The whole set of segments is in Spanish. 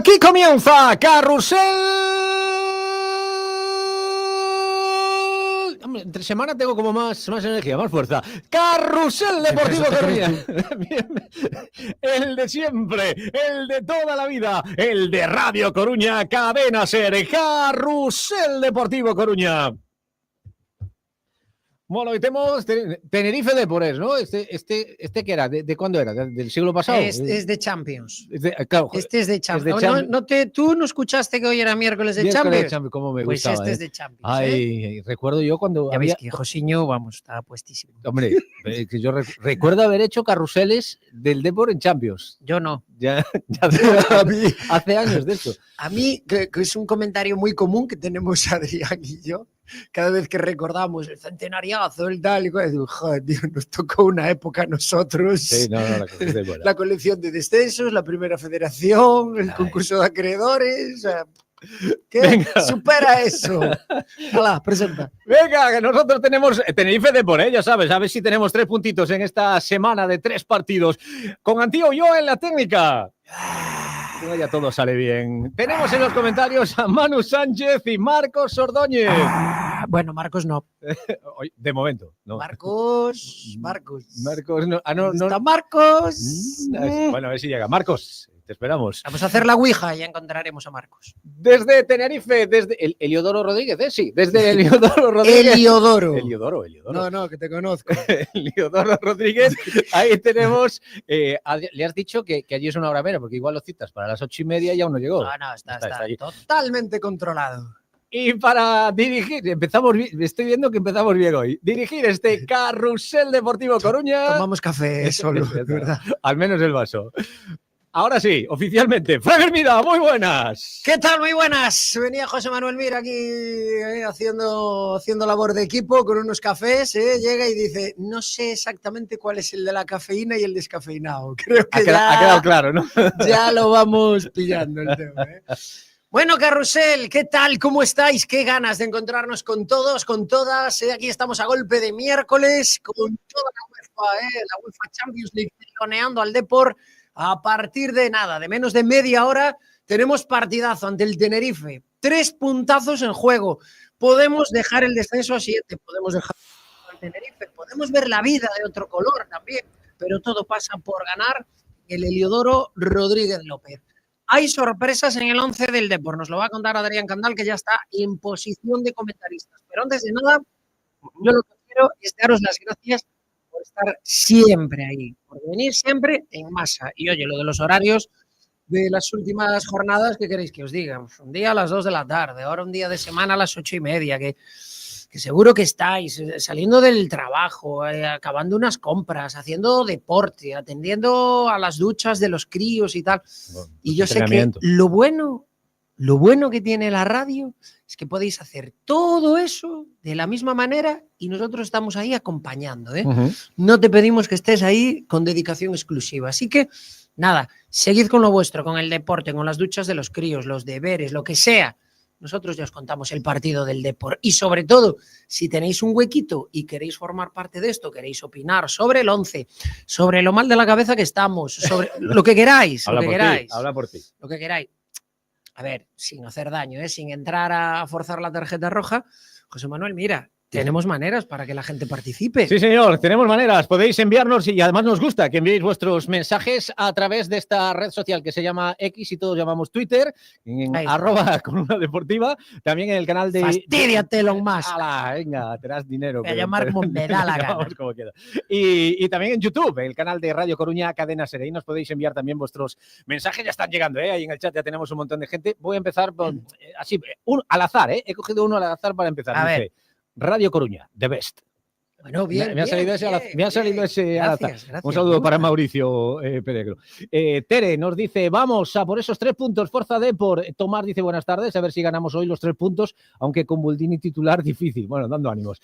Aquí comienza Carrusel. Hombre, entre semana tengo como más energía, más fuerza. Carrusel Deportivo Coruña. El de siempre, el de toda la vida, el de Radio Coruña, Cadena Ser. Carrusel Deportivo Coruña. Bueno, hoy tenemos Tenerife Depor, ¿no? Este que era, ¿de cuándo era? ¿Del siglo pasado? Es de Champions. Claro, este es de Champions. ¿Tú no escuchaste que hoy era miércoles de Champions? Cómo me pues gustaba, este es de Champions. Ay, recuerdo yo cuando ya veis que Josiño, vamos, estaba puestísimo. Hombre, que yo recuerdo haber hecho carruseles del Depor en Champions. Yo no. Ya hace años de esto. A mí, que es un comentario muy común que tenemos Adrián y yo, cada vez que recordamos el centenariazo, el tal y cual, digo, joder, tío, nos tocó una época a nosotros. Sí, la colección de descensos, la primera federación, el concurso de acreedores. O sea, ¿qué? Venga. Supera eso. Hola, presenta. Venga, que nosotros tenemos Tenerife Depor, ya sabes, a ver si tenemos 3 puntitos en esta semana de 3 partidos. Con Antio yo en la técnica. Que ya todo sale bien. Tenemos en los comentarios a Manu Sánchez y Marcos Ordóñez. Bueno, Marcos no. De momento, no. Marcos no. No. ¿Está Marcos? Bueno, a ver si llega. Marcos, te esperamos. Vamos a hacer la ouija y ya encontraremos a Marcos. Desde Tenerife, desde el Eliodoro Rodríguez, sí, desde Eliodoro Rodríguez. Eliodoro. No, que te conozco. Eliodoro Rodríguez, ahí tenemos. Le has dicho que allí es una hora menos, porque igual lo citas para las 8:30 y aún no llegó. No, está totalmente controlado. Y para dirigir, estoy viendo que empezamos bien hoy. Dirigir este Carrusel Deportivo Coruña. Tomamos café solo, de verdad. Al menos el vaso. Ahora sí, oficialmente, Fran Hermida, muy buenas. ¿Qué tal? Muy buenas. Venía José Manuel Mir aquí haciendo labor de equipo con unos cafés. Llega y dice, no sé exactamente cuál es el de la cafeína y el descafeinado. Creo que ha quedado claro, ¿no? Ya lo vamos pillando el tema. Bueno, Carrusel, ¿qué tal? ¿Cómo estáis? Qué ganas de encontrarnos con todos, con todas. Aquí estamos a golpe de miércoles con toda la UEFA Champions League peleando al Depor. A partir de menos de media hora, tenemos partidazo ante el Tenerife. 3 puntazos en juego. Podemos dejar el descenso a 7, podemos dejar al Tenerife, podemos ver la vida de otro color también, pero todo pasa por ganar el Eliodoro Rodríguez López. Hay sorpresas en el 11 del Depor, nos lo va a contar Adrián Candal, que ya está en posición de comentaristas. Pero antes de nada, yo lo que quiero es daros las gracias por estar siempre ahí, por venir siempre en masa. Y oye, lo de los horarios de las últimas jornadas, ¿qué queréis que os diga? Un día a las 2 de la tarde, ahora un día de semana a las 8:30, que seguro que estáis saliendo del trabajo, acabando unas compras, haciendo deporte, atendiendo a las duchas de los críos y tal. Bueno, y yo sé que lo bueno que tiene la radio es que podéis hacer todo eso de la misma manera y nosotros estamos ahí acompañando. No te pedimos que estés ahí con dedicación exclusiva. Así que, nada, seguid con lo vuestro, con el deporte, con las duchas de los críos, los deberes, lo que sea. Nosotros ya os contamos el partido del Depor y sobre todo, si tenéis un huequito y queréis formar parte de esto, queréis opinar sobre el 11, sobre lo mal de la cabeza que estamos, sobre lo que queráis, Habla por ti. Lo que queráis. A ver, sin hacer daño, sin entrar a forzar la tarjeta roja, José Manuel, mira, tenemos maneras para que la gente participe. Sí, señor, tenemos maneras. Podéis enviarnos y además nos gusta que enviéis vuestros mensajes a través de esta red social que se llama X y todos llamamos Twitter, en @columnadeportiva, también en el canal de... ¡Fastídiate, Elon Musk! Venga, te das dinero. Voy a llamar como me da la gana. Y también en YouTube, el canal de Radio Coruña, Cadena Ser. Ahí nos podéis enviar también vuestros mensajes. Ya están llegando, ahí en el chat ya tenemos un montón de gente. Voy a empezar así, al azar, He cogido uno al azar para empezar. A ver. Radio Coruña, The Best. Bueno, bien. Me ha salido ese al azar. Gracias, un saludo para Mauricio Peregro. Tere nos dice, vamos a por esos 3 puntos, Forza Depor. Tomás dice, buenas tardes, a ver si ganamos hoy los 3 puntos, aunque con Buldini titular difícil. Bueno, dando ánimos.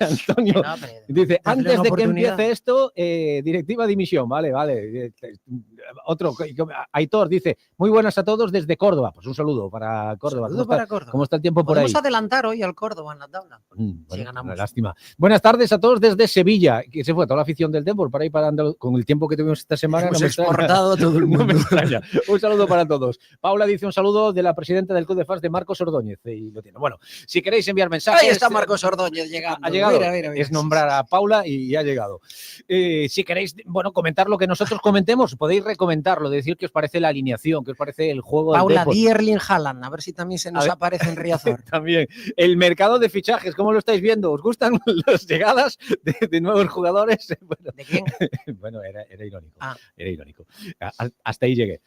Antonio dice, antes de que empiece esto, directiva dimisión. Vale. Otro, Aitor dice, muy buenas a todos desde Córdoba. Pues un saludo para Córdoba. Saludo para Córdoba. ¿Cómo está el tiempo por ahí? Podemos adelantar hoy al Córdoba en la tabla. Bueno, lástima. Buenas tardes. tardes a todos desde Sevilla, que se fue toda la afición del Depor para ir parando con el tiempo que tuvimos esta semana. Hemos exportado a todo el mundo. No me extraña. Un saludo para todos. Paula dice un saludo de la presidenta del Club de Fans de Marcos Ordóñez. Y lo tiene. Bueno, si queréis enviar mensajes. Ahí está Marcos Ordóñez llegando. Ha llegado. Mira. Es nombrar a Paula y ha llegado. Si queréis, comentar lo que nosotros comentemos, podéis recomentarlo, decir qué os parece la alineación, qué os parece el juego Paula, del Depor. di Erling Haaland, a ver si también se nos aparece en Riazor. También. El mercado de fichajes, ¿cómo lo estáis viendo? ¿Os gustan las llegadas de nuevos jugadores? Bueno, ¿De quién? Bueno, era irónico. Era irónico. Hasta ahí llegué.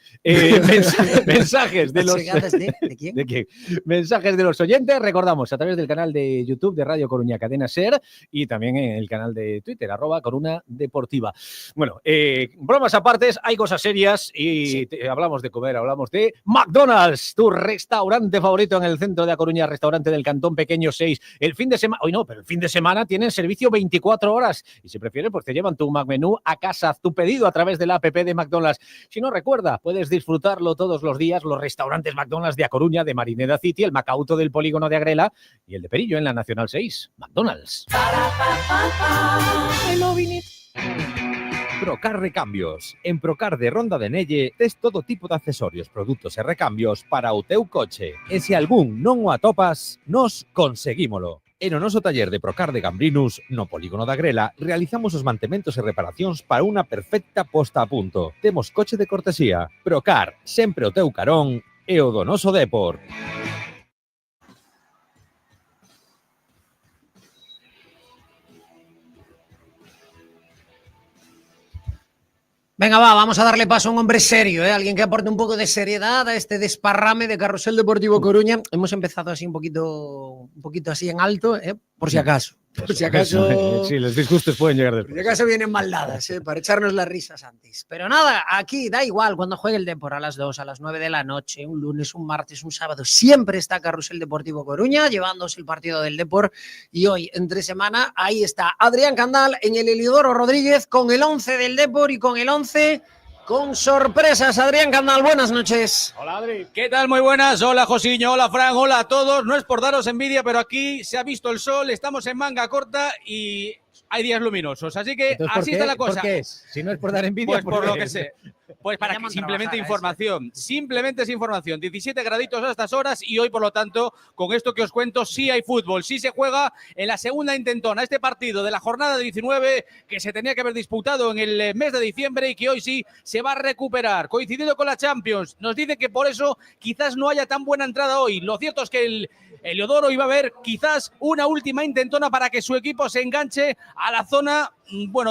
Mensajes de los... ¿De quién? ¿De quién? Mensajes de los oyentes, recordamos, a través del canal de YouTube de Radio Coruña Cadena Ser y también en el canal de Twitter, @Coruna Deportiva. Bueno, bromas apartes, hay cosas serias y sí. Hablamos de comer, hablamos de McDonald's, tu restaurante favorito en el centro de A Coruña, restaurante del Cantón Pequeño 6. El fin de semana, hoy no, pero el fin de semana tienen servicio 24 horas y si prefieres, pues te llevan tu McMenú a casa, haz tu pedido a través de la app de McDonald's. Si no, recuerda, puedes disfrutarlo todos los días, los restaurantes McDonald's de A Coruña, de Marineda City, el Macauto del Polígono de Agrela y el de Perillo en la Nacional 6. McDonald's. Procar Recambios. En Procar de Ronda de Nelle tes todo tipo de accesorios, produtos e recambios para o teu coche. E se algún non o atopas, nos conseguímolo. E no noso taller de Procar de Gambrinus, no Polígono da Grela, realizamos os mantementos e reparacións para unha perfecta posta a punto. Temos coche de cortesía. Procar, sempre o teu carón e o do noso Depor. Venga, vamos a darle paso a un hombre serio, alguien que aporte un poco de seriedad a este desparrame de Carrusel Deportivo Coruña. Hemos empezado así un poquito así en alto, por si acaso. Por si acaso. Sí, los disgustos pueden llegar después. Por si acaso vienen maldadas, para echarnos las risas antes. Pero nada, aquí da igual cuando juegue el Depor a las 2, a las 9 de la noche, un lunes, un martes, un sábado. Siempre está Carrusel Deportivo Coruña llevándose el partido del Depor. Y hoy, entre semana, ahí está Adrián Candal en el Heliodoro Rodríguez con el 11 del Depor y con el 11 con sorpresas. Adrián Candal, buenas noches. Hola, Adri. ¿Qué tal? Muy buenas. Hola, Josiño. Hola, Fran. Hola a todos. No es por daros envidia, pero aquí se ha visto el sol, estamos en manga corta y hay días luminosos. Así que así está la cosa. ¿Por qué es? Si no es por dar envidia, pues por lo que sé. Pues para que simplemente información. Simplemente es información. 17 graditos a estas horas y hoy, por lo tanto, con esto que os cuento, sí hay fútbol. Sí se juega en la segunda intentona. Este partido de la jornada 19 que se tenía que haber disputado en el mes de diciembre y que hoy sí se va a recuperar. Coincidiendo con la Champions. Nos dice que por eso quizás no haya tan buena entrada hoy. Lo cierto es que el Heliodoro iba a ver quizás una última intentona para que su equipo se enganche a la zona,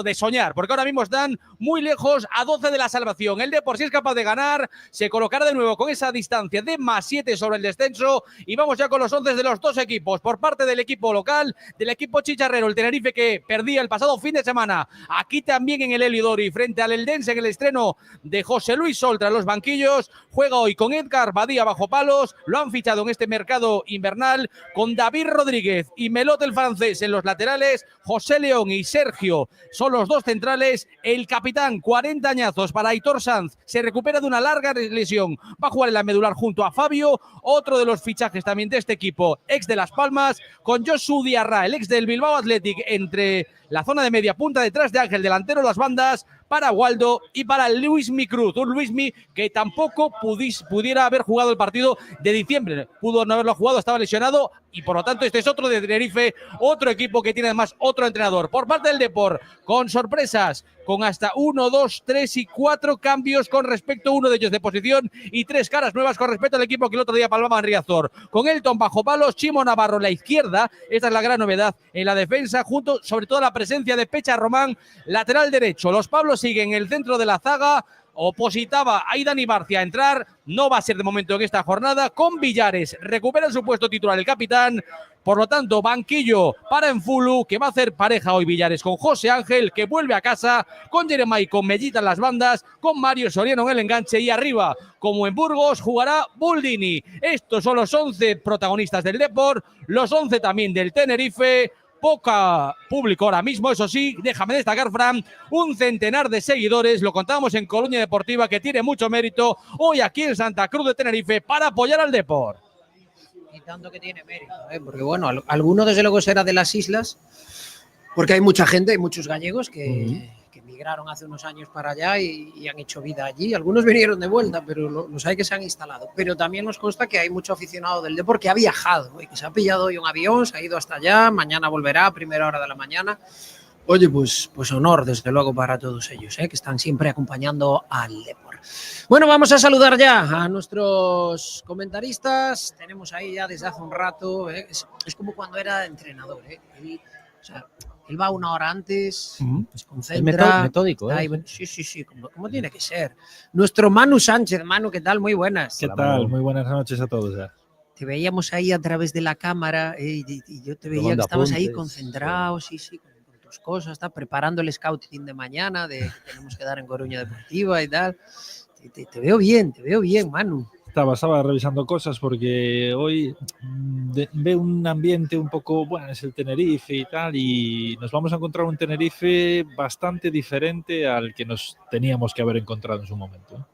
de soñar, porque ahora mismo están muy lejos, a 12 de la salvación. El Depor, si es capaz de ganar, se colocará de nuevo con esa distancia de +7 sobre el descenso y vamos ya con los 11 de los dos equipos. Por parte del equipo local, del equipo chicharrero, el Tenerife, que perdía el pasado fin de semana, aquí también en el Heliodoro y frente al Eldense en el estreno de José Luis Sol tras los banquillos, juega hoy con Edgar Badía bajo palos, lo han fichado en este mercado invernal, con David Rodríguez y Melot el francés en los laterales, José León y Sergio son los dos centrales. El capitán, 40 añazos para Aitor Sanz, se recupera de una larga lesión, va a jugar en la medular junto a Fabio, otro de los fichajes también de este equipo, ex de Las Palmas, con Josu Diarra, el ex del Bilbao Athletic, entre la zona de media punta, detrás de Ángel, delantero las bandas, para Waldo y para Luismi Cruz, un Luismi que tampoco pudiera haber jugado el partido de diciembre, pudo no haberlo jugado, estaba lesionado y por lo tanto este es otro de Tenerife, otro equipo que tiene además otro entrenador. Por parte del Depor, con sorpresas, con hasta 1, 2, 3 y 4 cambios con respecto a uno de ellos de posición y 3 caras nuevas con respecto al equipo que el otro día palmaba en Riazor. Con Elton bajo palos, Chimo Navarro en la izquierda, esta es la gran novedad en la defensa, junto sobre todo a la presencia de Pecha Román, lateral derecho. Los Pablos siguen en el centro de la zaga, opositaba a Dani Barcia a entrar, no va a ser de momento en esta jornada, con Villares, recupera su puesto titular el capitán, por lo tanto banquillo para Enfulu, que va a hacer pareja hoy Villares con José Ángel, que vuelve a casa, con Jeremai, con Mellita en las bandas, con Mario Soriano en el enganche y arriba, como en Burgos, jugará Buldini. Estos son los 11 protagonistas del Depor, los 11 también del Tenerife. Poca público ahora mismo, eso sí, déjame destacar, Fran, un centenar de seguidores, lo contábamos en Coruña Deportiva, que tiene mucho mérito hoy aquí en Santa Cruz de Tenerife para apoyar al Depor. Y tanto que tiene mérito, porque bueno, alguno desde luego será de las islas, Porque hay mucha gente, hay muchos gallegos que migraron hace unos años para allá y han hecho vida allí. Algunos vinieron de vuelta, pero los hay que se han instalado. Pero también nos consta que hay mucho aficionado del Depor que ha viajado y que se ha pillado hoy un avión, se ha ido hasta allá, mañana volverá a primera hora de la mañana. Oye, pues honor, desde luego, para todos ellos, que están siempre acompañando al Depor. Bueno, vamos a saludar ya a nuestros comentaristas. Tenemos ahí ya desde hace un rato, es como cuando era entrenador. Él va una hora antes, se concentra. Es metódico, ahí, sí, como tiene que ser. Nuestro Manu Sánchez. Manu, ¿qué tal? Muy buenas. ¿Qué tal? Muy buenas noches a todos. Te veíamos ahí a través de la cámara y yo te veía que estabas ahí concentrado, sí, con tus cosas, está preparando el scouting de mañana, que tenemos que dar en Coruña Deportiva y tal. Te veo bien, Manu. Estaba revisando cosas porque hoy veo un ambiente un poco, bueno, es el Tenerife y tal, y nos vamos a encontrar un Tenerife bastante diferente al que nos teníamos que haber encontrado en su momento.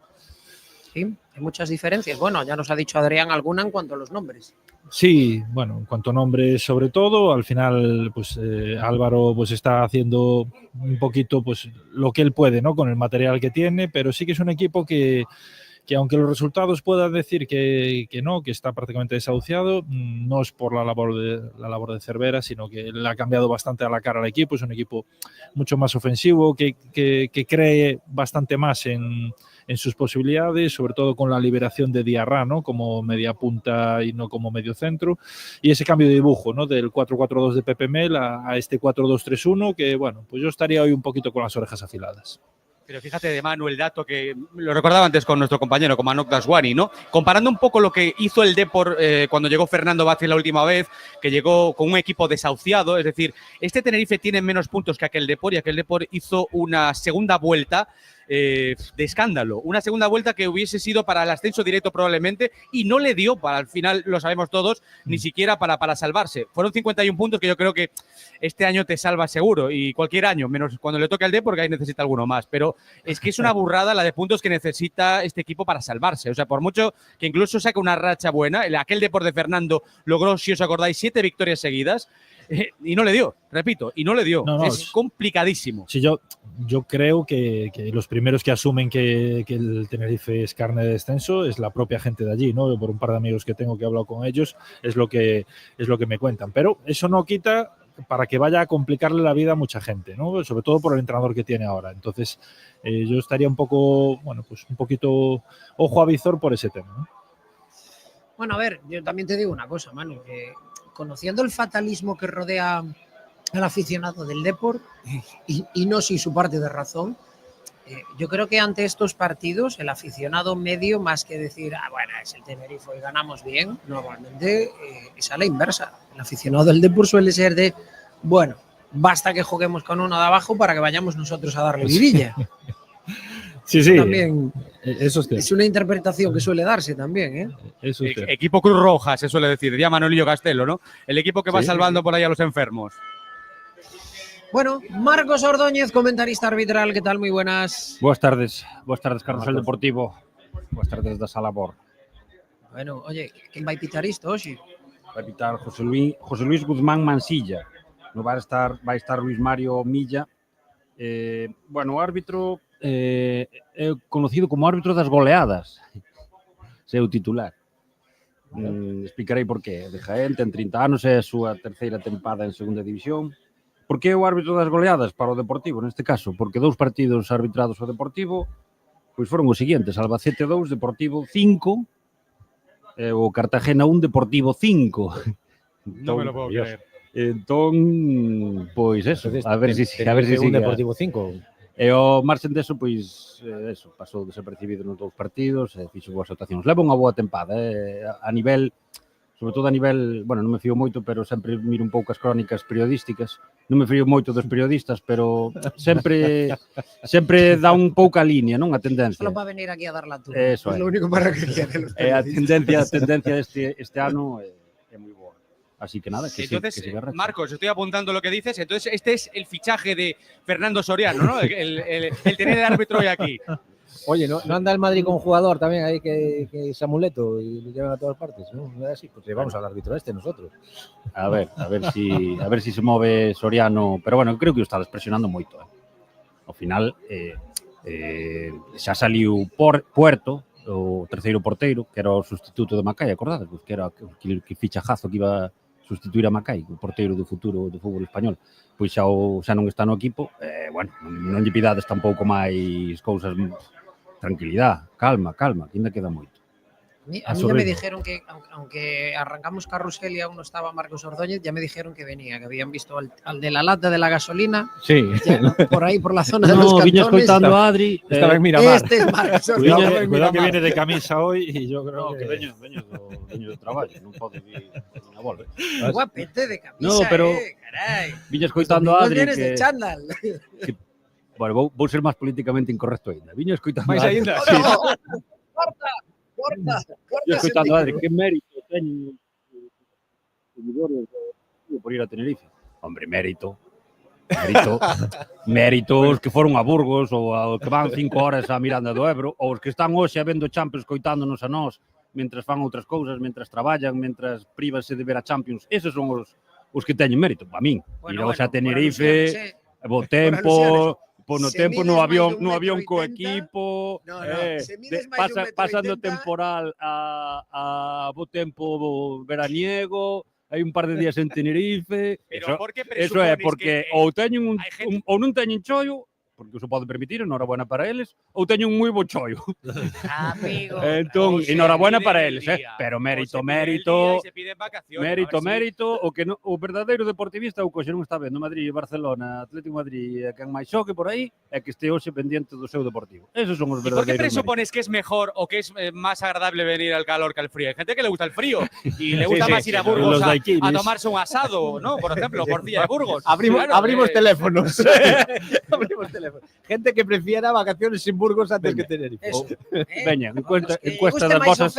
Sí, hay muchas diferencias. Bueno, ya nos ha dicho Adrián alguna en cuanto a los nombres. Sí, bueno, en cuanto a nombres sobre todo, al final pues Álvaro pues está haciendo un poquito pues lo que él puede, ¿no? Con el material que tiene, pero sí que es un equipo que aunque los resultados puedan decir que no, que está prácticamente desahuciado, no es por la labor de Cervera, sino que le ha cambiado bastante a la cara al equipo. Es un equipo mucho más ofensivo, que cree bastante más en sus posibilidades, sobre todo con la liberación de Diarra, ¿no? Como media punta y no como medio centro, y ese cambio de dibujo, ¿no? Del 4-4-2 de Pepe Mel a este 4-2-3-1, que bueno, pues yo estaría hoy un poquito con las orejas afiladas. Pero fíjate de Manu el dato que lo recordaba antes con nuestro compañero, con Manok Daswani, ¿no? Comparando un poco lo que hizo el Depor cuando llegó Fernando Vázquez la última vez, que llegó con un equipo desahuciado, es decir, este Tenerife tiene menos puntos que aquel Depor y aquel Depor hizo una segunda vuelta de escándalo. Una segunda vuelta que hubiese sido para el ascenso directo probablemente y no le dio, para al final lo sabemos todos, ni siquiera para salvarse. Fueron 51 puntos que yo creo que este año te salva seguro y cualquier año, menos cuando le toque al Depor, porque ahí necesita alguno más. Pero es que es una burrada la de puntos que necesita este equipo para salvarse. O sea, por mucho que incluso saque una racha buena, aquel Depor de Fernando logró, si os acordáis, 7 victorias seguidas. Y no le dio, repito, y no le dio. No, es complicadísimo. Sí, yo creo que los primeros que asumen que el Tenerife es carne de descenso es la propia gente de allí, ¿no? Por un par de amigos que tengo que he hablado con ellos, es lo que me cuentan. Pero eso no quita para que vaya a complicarle la vida a mucha gente, ¿no? Sobre todo por el entrenador que tiene ahora. Entonces, yo estaría un poco, bueno, pues un poquito ojo a visor por ese tema, ¿no? Bueno, a ver, yo también te digo una cosa, Manu, que conociendo el fatalismo que rodea al aficionado del Depor y no sin su parte de razón, yo creo que ante estos partidos el aficionado medio, más que decir, bueno, es el Tenerife y ganamos bien, normalmente es a la inversa. El aficionado del Depor suele ser de, bueno, basta que juguemos con uno de abajo para que vayamos nosotros a darle vidilla. Sí, también eso es una interpretación que suele darse también, ¿eh? Eso es equipo Cruz Roja, se suele decir, ya Manolillo Castelo, ¿no? El equipo que va salvando por ahí a los enfermos. Bueno, Marcos Ordóñez, comentarista arbitral, ¿qué tal? Muy buenas. Buenas tardes, Carrusel Deportivo. Buenas tardes da Salabor. Bueno, oye, ¿quién va a pitar isto hoxe? Va a pitar José Luis Guzmán Mansilla. No va a estar Luis Mario Milla. Bueno, o árbitro conocido como árbitro das goleadas. Seu titular. Explicarei por qué. De Jaén, ten 30 anos, é a súa terceira tempada en segunda división. Por que o árbitro das goleadas para o Deportivo, neste caso? Porque 2 partidos arbitrados ao Deportivo pois foron os seguintes: Albacete 2, Deportivo 5, o Cartagena 1, Deportivo 5. No me lo puedo creer. Entón, pois eso, a ver se un Deportivo 5. E o marxen deso, pois, eso, pasou desapercibido nos 2 partidos, fixo boas actuacións. Leva unha boa tempada, a nivel, sobre todo a nivel, bueno, non me fío moito, pero sempre miro un pouco as crónicas periodísticas. Non me fío moito dos periodistas, pero sempre dá un pouco a línea, non? A tendencia. Solo para venir aquí a dar la turma. Eso é. Lo único para que quieren los periodistas. A tendencia este ano é moi boa. Así que nada, que entonces, que siga Marcos, estoy apuntando lo que dices. Entonces, este es el fichaje de Fernando Soriano, ¿no? El tener el árbitro hoy aquí. Oye, ¿no anda el Madrid con un jugador también ahí que es amuleto y lo llevan a todas partes? ¿No? ¿No es así? Pues vamos al árbitro nosotros. A ver si se move Soriano, pero bueno, creo que o está despresionando moito. Ao final, xa saliu Puerto, o terceiro porteiro, que era o sustituto de Macai, acordades? Que era que fichajazo que iba a sustituir a Macai, o porteiro do futuro do fútbol español. Pois xa non está no equipo, bueno, non lle pidades tampouco máis cousas. Tranquilidad, calma, que ainda queda moito. A mí ya me dijeron que, aunque arrancamos carrusel y aún no estaba Marcos Ordóñez, ya me dijeron que venía, que habían visto al de la lata de la gasolina, sí, por ahí, por la zona de los cantones. Viña escoitando a Adri. Estaba en Miramar. Este es Marcos Cuidado Ordóñez. que viene de camisa hoy y yo creo Que veño do traballo, non pode vir a volver. Guapete de camisa, No, pero caray. Viña escoitando a Los Adri vienes de chándal. Bueno, vou ser máis políticamente incorrecto ainda. Viña escoitando a Mais Adri. ainda. Corta. Viña escoitando a Adri, que mérito teñen os seguidores por ir a Tenerife. Hombre, mérito os que foron a Burgos ou aos que van 5 horas a Miranda do Ebro ou os que están hoxe a vendo Champions coitándonos a nós mentras fan outras cousas, mentras traballan, mentras prívanse de ver a Champions. Eses son os que teñen mérito, para min. Ir hoxe a Tenerife, bo tempo, no tempo no avión co equipo, pasando temporal a bo tempo veraniego, hai un par de días en Tenerife. Eso é porque ou teñen ou non teñen chollo, porque se pode permitir, enhorabuena para eles, ou teñen un moi bo chollo. Amigo. Entón, enhorabuena para eles, pero mérito, o verdadeiro deportivista, o que non está vendo Madrid, Barcelona, Atlético Madrid, quen máis xoque por aí, é que este hoxe pendiente do seu deportivo. Esos son os verdadeiros. ¿Por qué presupones que es mejor o que es más agradable venir al calor que al frío? Hay gente que le gusta el frío y le gusta más ir a Burgos a tomarse un asado, ¿no? Por ejemplo, Porcilla de Burgos. Abrimos teléfonos. Abrimos teléfonos. Gente que prefiera vacaciones en Burgos antes que Tenerife. Veña, encuesta das vosas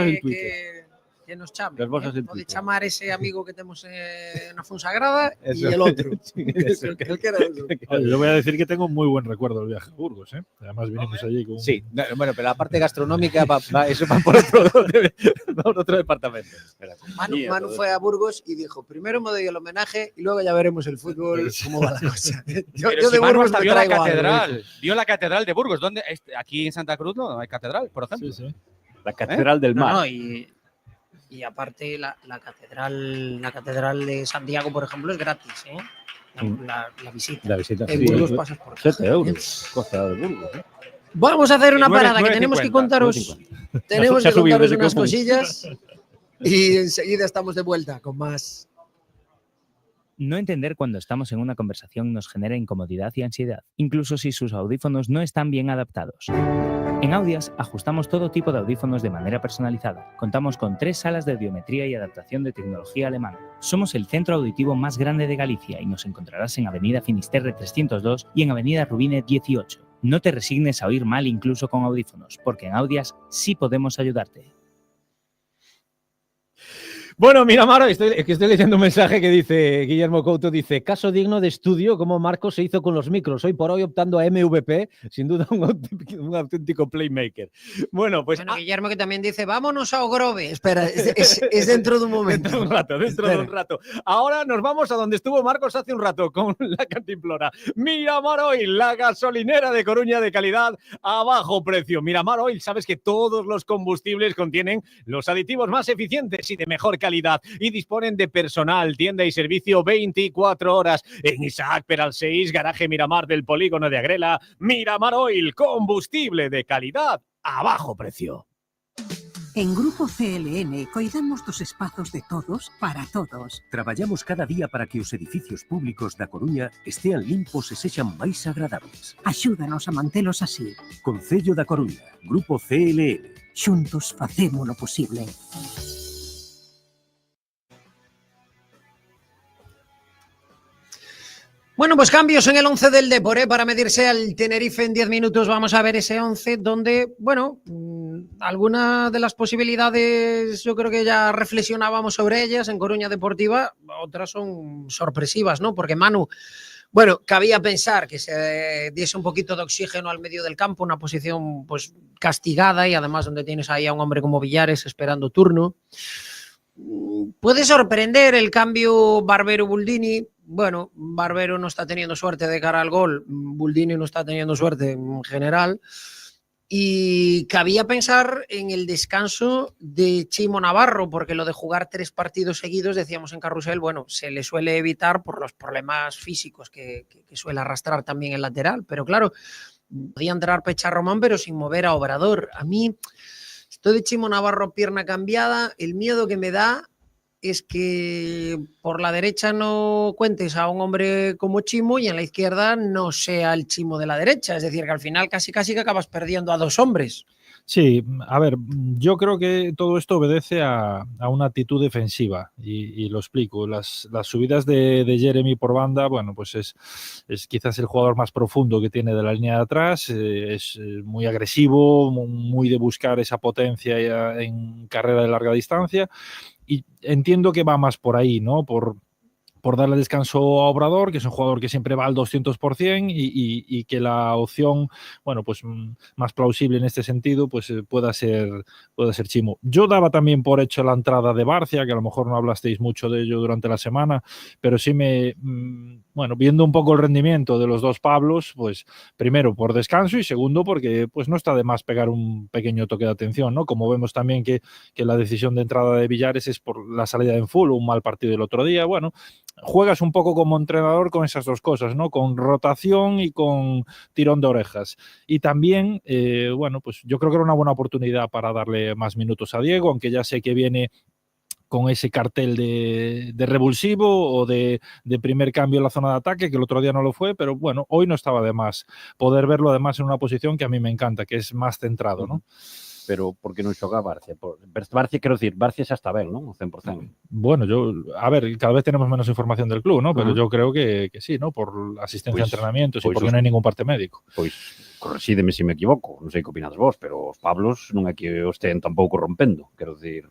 en Twitter. Que nos chame. Pode chamar ese amigo que temos na Fonsagrada y el otro. Yo voy a decir que tengo muy buen recuerdo del viaje a Burgos, ¿eh? Además vinimos allí con... Sí, bueno, pero la parte gastronómica eso va por otro departamento. Manu fue a Burgos y dijo, primero me doy el homenaje y luego ya veremos el fútbol cómo va la cosa. Yo de Burgos hasta vio la catedral. Vio la catedral de Burgos. ¿Dónde? Aquí en Santa Cruz no hay catedral, por ejemplo. Sí. La catedral del mar. No, y aparte la catedral de Santiago, por ejemplo, es gratis, ¿eh? La visita. La visita. En Burgos pasas por 7 euros. Costa de Burgos. Vamos a hacer una parada que tenemos que contaros. Tenemos que contaros unas cosillas y enseguida estamos de vuelta con más. No entender cuando estamos en una conversación nos genera incomodidad y ansiedad, incluso si sus audífonos no están bien adaptados. En Audias ajustamos todo tipo de audífonos de manera personalizada. Contamos con 3 salas de audiometría y adaptación de tecnología alemana. Somos el centro auditivo más grande de Galicia y nos encontrarás en Avenida Finisterre 302 y en Avenida Rubine 18. No te resignes a oír mal incluso con audífonos, porque en Audias sí podemos ayudarte. Bueno, Miramar, estoy leyendo un mensaje que dice Guillermo Couto, dice, caso digno de estudio como Marcos se hizo con los micros, hoy por hoy optando a MVP, sin duda un auténtico playmaker. Bueno, pues... Bueno, Guillermo que también dice, vámonos a Ogrove. Espera, es dentro de un momento. Dentro de un rato. Ahora nos vamos a donde estuvo Marcos hace un rato, con la cantimplora. Miramar Oil, la gasolinera de Coruña de calidad a bajo precio. Miramar Oil, sabes que todos los combustibles contienen los aditivos más eficientes y de mejor calidad y disponen de personal, tienda y servicio 24 horas en Isaac Peral 6, garaje Miramar del polígono de Agrela. Miramar Oil, combustible de calidad a bajo precio. En Grupo CLN coidamos dos espazos de todos para todos. Traballamos cada día para que os edificios públicos da Coruña estean limpos e sexan máis agradables. Axúdanos a mantelos así. Concello da Coruña, Grupo CLN. Xuntos facemos lo posible. Bueno, pues cambios en el 11 del Depor, para medirse al Tenerife en 10 minutos. Vamos a ver ese 11 donde, bueno, algunas de las posibilidades yo creo que ya reflexionábamos sobre ellas en Coruña Deportiva, otras son sorpresivas, ¿no? Porque Manu Bueno, cabía pensar que se diese un poquito de oxígeno al medio del campo, una posición pues castigada y además donde tienes ahí a un hombre como Villares esperando turno. Puede sorprender el cambio Barbero-Buldini. Bueno, Barbero no está teniendo suerte de cara al gol, Buldini no está teniendo suerte en general. Y cabía pensar en el descanso de Chimo Navarro, porque lo de jugar 3 partidos seguidos, decíamos en Carrusel, bueno, se le suele evitar por los problemas físicos que suele arrastrar también el lateral. Pero claro, podía entrar Pecha Román, pero sin mover a Obrador. A mí, esto de Chimo Navarro pierna cambiada, el miedo que me da es que por la derecha no cuentes a un hombre como Chimo y en la izquierda no sea el Chimo de la derecha. Es decir, que al final casi que acabas perdiendo a 2 hombres. Sí, a ver, yo creo que todo esto obedece a una actitud defensiva y lo explico. Las subidas de Jeremy por banda, bueno, pues es quizás el jugador más profundo que tiene de la línea de atrás, es muy agresivo, muy de buscar esa potencia en carrera de larga distancia y entiendo que va más por ahí, ¿no? Por darle descanso a Obrador, que es un jugador que siempre va al 200% y que la opción, bueno, pues más plausible en este sentido, pues pueda ser Chimo. Yo daba también por hecho la entrada de Barcia, que a lo mejor no hablasteis mucho de ello durante la semana, pero sí bueno, viendo un poco el rendimiento de los dos Pablos, pues primero por descanso y segundo porque pues no está de más pegar un pequeño toque de atención, ¿no? Como vemos también que la decisión de entrada de Villares es por la salida en full, un mal partido el otro día, bueno, juegas un poco como entrenador con esas dos cosas, ¿no? Con rotación y con tirón de orejas. Y también, bueno, pues yo creo que era una buena oportunidad para darle más minutos a Diego, aunque ya sé que viene con ese cartel de revulsivo o de primer cambio en la zona de ataque, que el otro día no lo fue, pero bueno, hoy no estaba de más poder verlo además en una posición que a mí me encanta, que es más centrado, ¿no? Pero por que non xoga Barcia? Barcia, quero dicir, Barcia xa está ben, non? 100%. Bueno, a ver, cada vez tenemos menos información del club, ¿no? Pero yo creo que sí, ¿no? Por asistencia a entrenamientos y porque non hai ningún parte médico. Pois, correxídeme se me equivoco, non sei que opinades vos, pero os Pablos non é que os estén tampouco rompendo, quero dicir,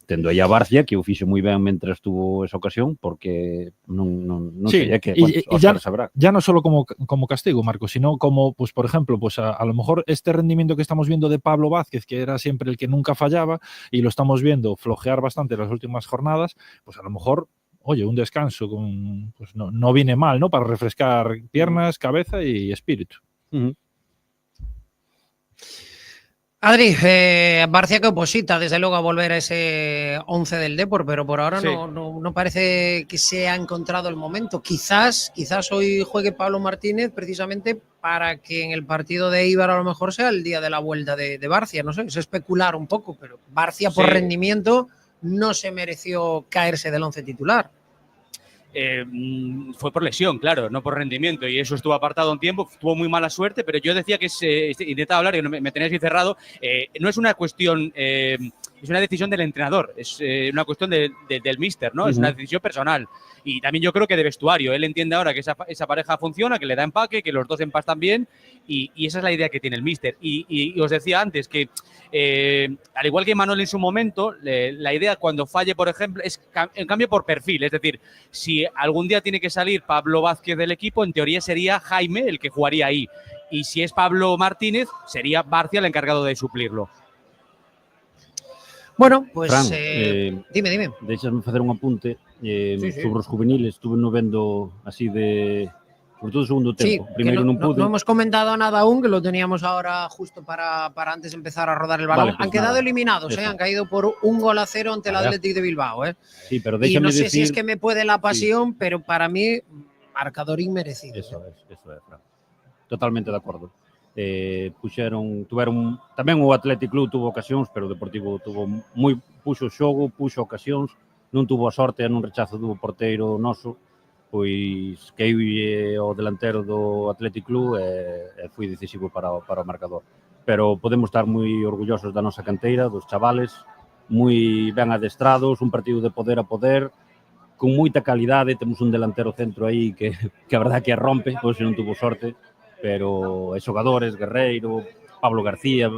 tendo aí a Barcia, que o fixo moi ben mentre estuvo esa ocasión, porque non sí, sei, é que bueno, ya no solo como castigo, Marco, sino como, pues por ejemplo, pues a lo mejor este rendimiento que estamos viendo de Pablo Vázquez, que era siempre el que nunca fallaba, y lo estamos viendo flojear bastante en las últimas jornadas, pues a lo mejor, oye, un descanso pues no viene mal, ¿no? Para refrescar piernas, cabeza y espíritu. Adri, Barcia que oposita desde luego a volver a ese 11 del Depor, pero por ahora sí. no parece que se ha encontrado el momento. Quizás hoy juegue Pablo Martínez precisamente para que en el partido de Eibar a lo mejor sea el día de la vuelta de Barcia. No sé, es especular un poco, pero Barcia por rendimiento no se mereció caerse del 11 titular. Fue por lesión, claro, no por rendimiento, y eso estuvo apartado un tiempo, tuvo muy mala suerte, pero yo decía que intentaba hablar y me teníais ahí cerrado, no es una cuestión, es una decisión del entrenador, es una cuestión del míster, ¿no? Es una decisión personal. Y también yo creo que de vestuario. Él entiende ahora que esa pareja funciona, que le da empaque, que los dos empastan bien y esa es la idea que tiene el míster. Y os decía antes que, al igual que Manuel en su momento, la idea cuando falle, por ejemplo, es en cambio por perfil. Es decir, si algún día tiene que salir Pablo Vázquez del equipo, en teoría sería Jaime el que jugaría ahí. Y si es Pablo Martínez, sería Barcia el encargado de suplirlo. Bueno, pues Fran, dime. Deixasme facer un apunte sí. sobre os juveniles. Estuve no vendo así sobre todo o segundo tempo. Primeiro non pude. No hemos comentado nada aún, que lo teníamos ahora justo para antes de empezar a rodar el balón. Vale, pues han quedado nada, eliminados, han caído por 1-0 ante el Athletic de Bilbao. Sí, pero y no sé decir... si es que me puede la pasión, pero para mí, marcador inmerecido. Eso é, Fran. Totalmente de acordo. Tuveron tamén o Athletic Club tuvo ocasións, pero o Deportivo puxo xogo, puxo ocasións, non tuvo a sorte, non rechazo do porteiro noso, pois que o delantero do Athletic Club e foi decisivo para o marcador. Pero podemos estar moi orgullosos da nosa canteira, dos chavales, moi ben adestrados, un partido de poder a poder, con moita calidade, temos un delantero centro aí que a verdade que rompe, pois non tuvo sorte, pero xogadores, Guerreiro, Pablo García,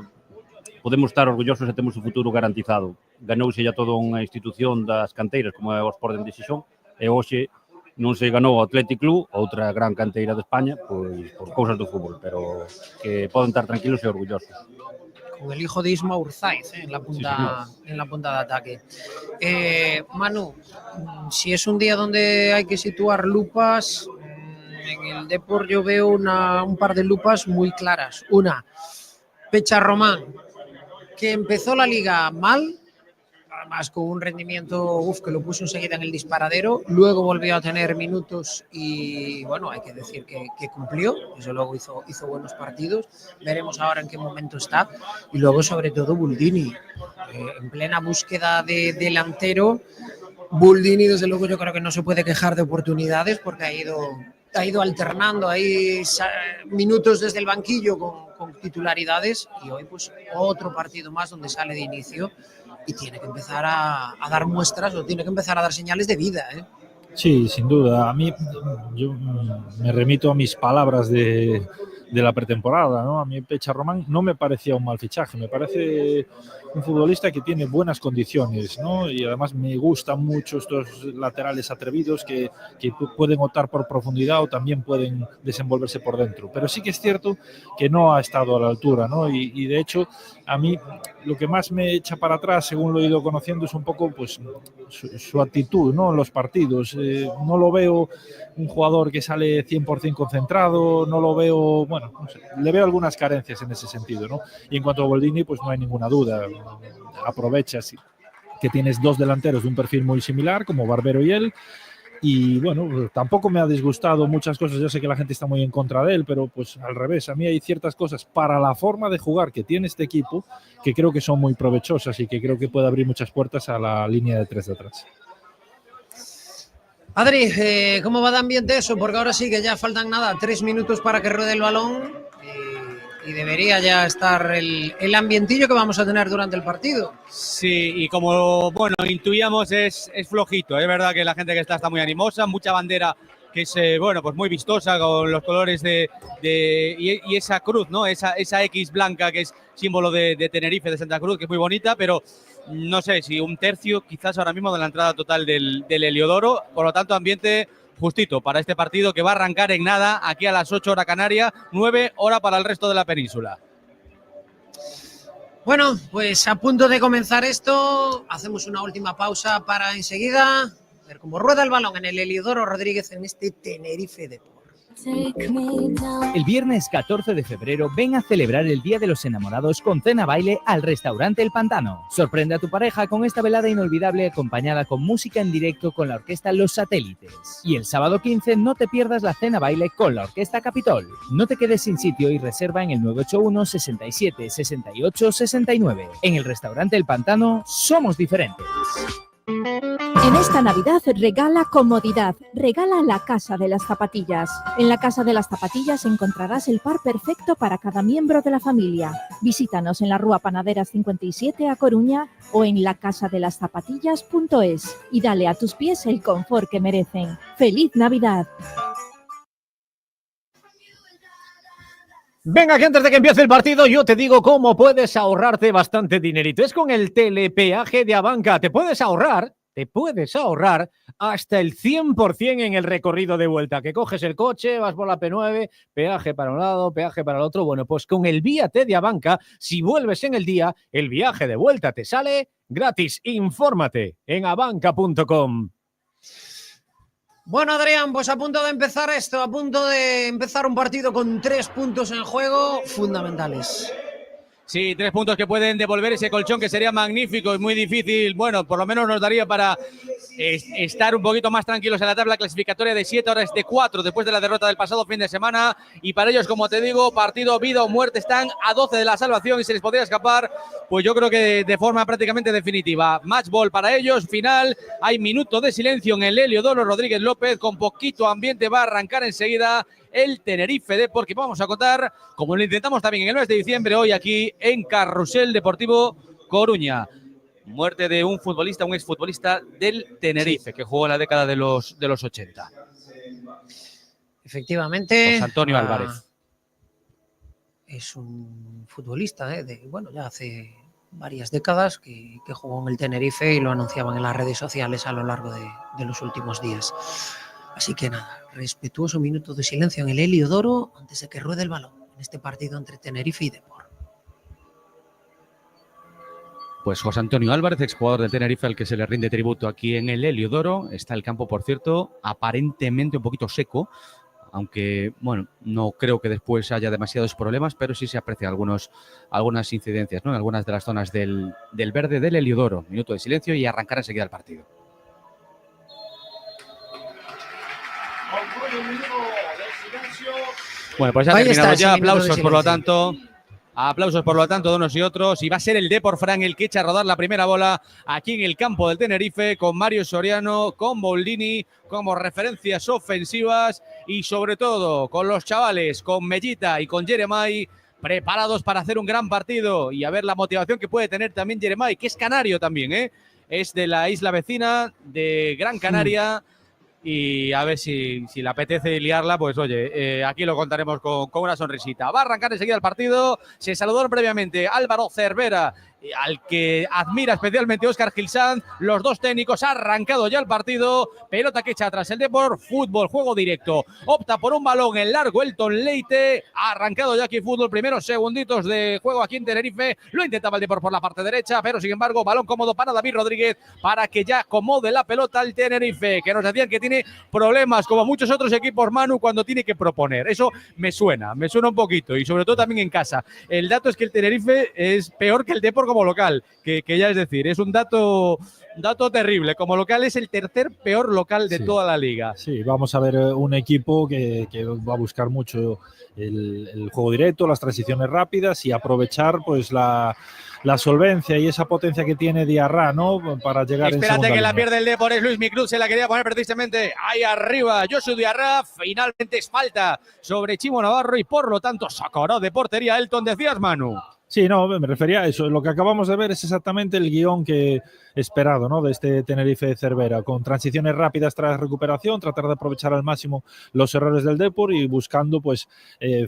podemos estar orgullosos e temos o futuro garantizado. Ganouse ya toda unha institución das canteiras como é o Sporting de Xixón e hoxe non se ganou o Athletic Club, outra gran canteira de España, pois por cousas do fútbol, pero que poden estar tranquilos e orgullosos. Con el hijo de Isma Urzaiz en la punta de ataque. Manu, si es un día donde hay que situar lupas, en el Depor yo veo un par de lupas muy claras. Una, Pecha Román, que empezó la liga mal, además con un rendimiento que lo puso enseguida en el disparadero, luego volvió a tener minutos y bueno, hay que decir que cumplió, desde luego hizo buenos partidos, veremos ahora en qué momento está, y luego sobre todo Buldini, en plena búsqueda de delantero. Buldini desde luego yo creo que no se puede quejar de oportunidades porque ha ido alternando ahí minutos desde el banquillo con titularidades, y hoy pues otro partido más donde sale de inicio y tiene que empezar a dar muestras o tiene que empezar a dar señales de vida, ¿eh? Sí, sin duda. A mí, yo me remito a mis palabras de la pretemporada, ¿no? A mí Pecha Román no me parecía un mal fichaje, me parece un futbolista que tiene buenas condiciones, ¿no? Y además me gustan mucho estos laterales atrevidos que pueden optar por profundidad o también pueden desenvolverse por dentro. Pero sí que es cierto que no ha estado a la altura, ¿no? Y de hecho, a mí lo que más me echa para atrás, según lo he ido conociendo, es un poco pues su actitud, ¿no? En los partidos. No lo veo un jugador que sale 100% concentrado, no lo veo, bueno, no sé, le veo algunas carencias en ese sentido, ¿no? Y en cuanto a Boldini, pues no hay ninguna duda. Aprovechas que tienes dos delanteros de un perfil muy similar, como Barbero y él, y bueno, tampoco me ha disgustado muchas cosas. Yo sé que la gente está muy en contra de él, pero pues al revés, a mí hay ciertas cosas para la forma de jugar que tiene este equipo que creo que son muy provechosas y que creo que puede abrir muchas puertas a la línea de 3 de atrás. Adri, ¿cómo va de ambiente eso? Porque ahora sí que ya faltan 3 minutos para que ruede el balón y debería ya estar el ambientillo que vamos a tener durante el partido. Sí, y como bueno intuíamos es flojito, es verdad que la gente que está muy animosa, mucha bandera que es bueno pues muy vistosa con los colores y esa cruz, ¿no? Esa X blanca que es símbolo de Tenerife, de Santa Cruz, que es muy bonita, pero no sé si un tercio quizás ahora mismo de la entrada total del Heliodoro, por lo tanto ambiente justito para este partido que va a arrancar en nada aquí a las 8 hora canaria, 9 hora para el resto de la península. Bueno, pues a punto de comenzar esto, hacemos una última pausa para enseguida ver cómo rueda el balón en el Heliodoro Rodríguez en este Tenerife Depor. El viernes 14 de febrero ven a celebrar el Día de los Enamorados con cena baile al restaurante El Pantano. Sorprende a tu pareja con esta velada inolvidable acompañada con música en directo con la orquesta Los Satélites. Y el sábado 15 no te pierdas la cena baile con la orquesta Capitol. No te quedes sin sitio y reserva en el 981 67 68 69. En el restaurante El Pantano somos diferentes. En esta Navidad regala comodidad, regala la Casa de las Zapatillas. En la Casa de las Zapatillas encontrarás el par perfecto para cada miembro de la familia. Visítanos en la Rúa Panaderas 57 a Coruña o en lacasadelazapatillas.es y dale a tus pies el confort que merecen. ¡Feliz Navidad! Venga, que antes de que empiece el partido yo te digo cómo puedes ahorrarte bastante dinerito. Es con el telepeaje de Abanca. Te puedes ahorrar hasta el 100% en el recorrido de vuelta. Que coges el coche, vas por la P9, peaje para un lado, peaje para el otro. Bueno, pues con el Víate de Abanca, si vuelves en el día, el viaje de vuelta te sale gratis. Infórmate en abanca.com. Bueno, Adrián, pues a punto de empezar esto, a punto de empezar un partido con 3 puntos en juego fundamentales. Sí, 3 puntos que pueden devolver ese colchón que sería magnífico y muy difícil. Bueno, por lo menos nos daría para estar un poquito más tranquilos en la tabla clasificatoria de 7, ahora es de 4 después de la derrota del pasado fin de semana. Y para ellos, como te digo, partido vida o muerte, están a 12 de la salvación y se les podría escapar, pues yo creo que de forma prácticamente definitiva. Match ball para ellos, final, hay minuto de silencio en el Heliodoro Rodríguez López, con poquito ambiente va a arrancar enseguida el Tenerife Depor, que vamos a contar, como lo intentamos también en el mes de diciembre, hoy aquí en Carrusel Deportivo Coruña. Muerte de un futbolista, un exfutbolista del Tenerife, que jugó en la década de los 80. Efectivamente. José Antonio Álvarez. Es un futbolista ya hace varias décadas que jugó en el Tenerife y lo anunciaban en las redes sociales a lo largo de los últimos días. Así que nada, respetuoso minuto de silencio en el Heliodoro antes de que ruede el balón en este partido entre Tenerife y Depor. Pues José Antonio Álvarez, exjugador del Tenerife, al que se le rinde tributo aquí en el Heliodoro. Está el campo, por cierto, aparentemente un poquito seco, aunque, bueno, no creo que después haya demasiados problemas, pero sí se aprecian algunas incidencias, ¿no?, en algunas de las zonas del verde del Heliodoro. Minuto de silencio y arrancar enseguida el partido. Bueno, pues ya terminamos ya. Aplausos, por lo tanto. Aplausos, por lo tanto, de unos y otros. Y va a ser el Depor Fran el que echa a rodar la primera bola aquí en el campo del Tenerife, con Mario Soriano, con Boldini como referencias ofensivas y, sobre todo, con los chavales, con Mellita y con Jeremai, preparados para hacer un gran partido. Y a ver la motivación que puede tener también Jeremai, que es canario también, ¿eh? Es de la isla vecina de Gran Canaria. Y a ver si le apetece liarla, pues oye, aquí lo contaremos con una sonrisita. Va a arrancar enseguida el partido. Se saludaron previamente Álvaro Cervera, al que admira especialmente Óscar Gilsanz. Los dos técnicos. Ha arrancado ya el partido. Pelota que echa atrás el Depor. Fútbol, juego directo. Opta por un balón en largo Elton Leite. Ha arrancado ya aquí fútbol. Primeros segunditos de juego aquí en Tenerife. Lo intentaba el Depor por la parte derecha, pero sin embargo, balón cómodo para David Rodríguez para que ya acomode la pelota al Tenerife, que nos decían que tiene problemas, como muchos otros equipos, Manu, cuando tiene que proponer. Eso me suena un poquito, y sobre todo también en casa. El dato es que el Tenerife es peor que el Depor como local, que ya es decir, es un dato terrible. Como local es el tercer peor local de toda la liga. Sí, vamos a ver un equipo que va a buscar mucho el juego directo, las transiciones rápidas y aprovechar pues la solvencia y esa potencia que tiene Diarra, ¿no?, para llegar en segunda Espérate que línea. la pierde el Depor, es Luis Micruz, se la quería poner precisamente ahí arriba. Josu Diarra, finalmente es falta sobre Chimo Navarro y por lo tanto sacará de portería Elton, decías, Manu. Sí, no, me refería a eso. Lo que acabamos de ver es exactamente el guión que esperado, ¿no?, de este Tenerife Cervera, con transiciones rápidas tras recuperación, tratar de aprovechar al máximo los errores del Depor y buscando pues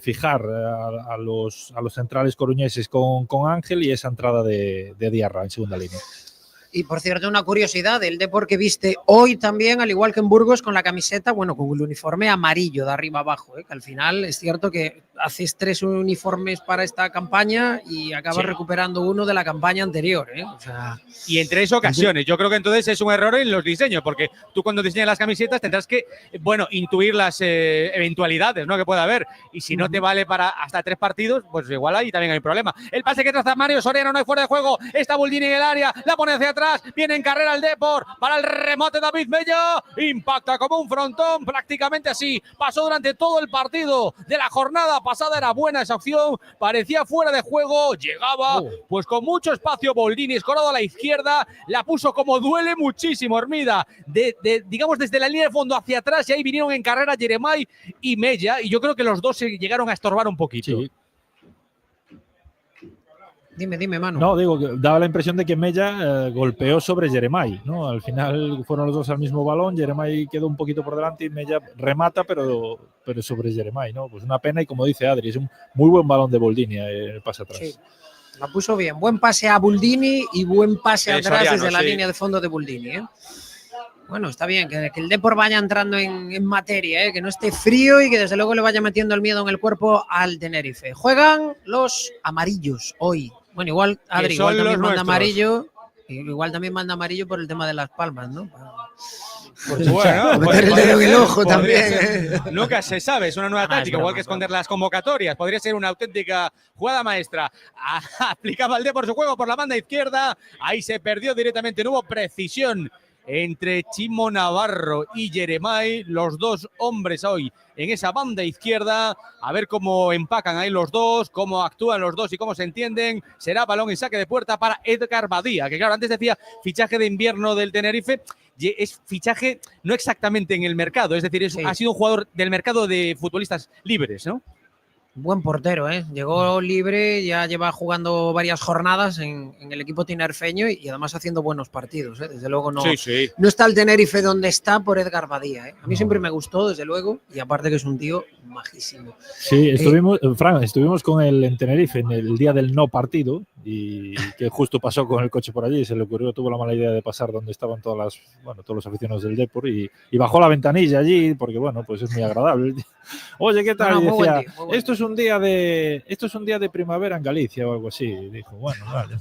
fijar a los centrales coruñeses con Ángel y esa entrada de Diarra en segunda línea. Y por cierto, una curiosidad, el Depor que viste hoy también, al igual que en Burgos, con la camiseta, bueno, con el uniforme amarillo de arriba abajo, que al final es cierto que haces 3 uniformes para esta campaña y acabas recuperando uno de la campaña anterior, o sea, y en 3 ocasiones. Yo creo que entonces es un error en los diseños, porque tú cuando diseñas las camisetas tendrás que, bueno, intuir las eventualidades, ¿no?, que pueda haber, y si no te vale para hasta 3 partidos, pues igual ahí también hay un problema. El pase que traza Mario Soriano, no hay fuera de juego, está Boldini en el área, la pone hacia atrás, viene en carrera el Depor, para el remate David Mella, impacta como un frontón, prácticamente así, pasó durante todo el partido de la jornada pasada, era buena esa opción, parecía fuera de juego, llegaba pues con mucho espacio Boldini, escorado a la izquierda, la puso como duele muchísimo, Hermida, digamos desde la línea de fondo hacia atrás, y ahí vinieron en carrera Jeremai y Mella, y yo creo que los dos se llegaron a estorbar un poquito. Sí. Dime, Manu. No, digo, que daba la impresión de que Mella golpeó sobre Jeremai, ¿no? Al final fueron los dos al mismo balón, Jeremai quedó un poquito por delante y Mella remata, pero sobre Jeremai, ¿no? Pues una pena, y como dice Adri, es un muy buen balón de Boldini el pase atrás. Sí, la puso bien. Buen pase a Boldini y buen pase atrás Soriano, desde la línea de fondo de Boldini, Bueno, está bien, que el Depor vaya entrando en materia, que no esté frío y que desde luego le vaya metiendo el miedo en el cuerpo al Tenerife. Juegan los amarillos hoy. Bueno, igual, Adri, igual también manda amarillo. Igual también manda amarillo por el tema de Las Palmas, ¿no? Pues bueno, meter el dedo en el ojo también. Nunca se sabe, es una nueva táctica, igual que esconder las convocatorias. Podría ser una auténtica jugada maestra. Aplicaba el Depor su juego por la banda izquierda. Ahí se perdió directamente, no hubo precisión entre Chimo Navarro y Jeremai, los dos hombres hoy en esa banda izquierda. A ver cómo empacan ahí los dos, cómo actúan los dos y cómo se entienden. Será balón en saque de puerta para Edgar Badía, que claro, antes decía fichaje de invierno del Tenerife, es fichaje no exactamente en el mercado, es decir, ha sido un jugador del mercado de futbolistas libres, ¿no? Buen portero, ¿eh? Llegó libre, ya lleva jugando varias jornadas en el equipo tinerfeño y además haciendo buenos partidos, ¿eh? Desde luego no está el Tenerife donde está por Edgar Badía, ¿eh? A mí siempre me gustó, desde luego, y aparte que es un tío majísimo. Sí, Fran, estuvimos con él en Tenerife en el día del no partido y que justo pasó con el coche por allí, se le ocurrió, tuvo la mala idea de pasar donde estaban todos los aficionados del Depor y bajó la ventanilla allí porque, bueno, pues es muy agradable. Oye, ¿qué tal? Y decía, esto es un día de primavera en Galicia o algo así. Y dijo, bueno, vale.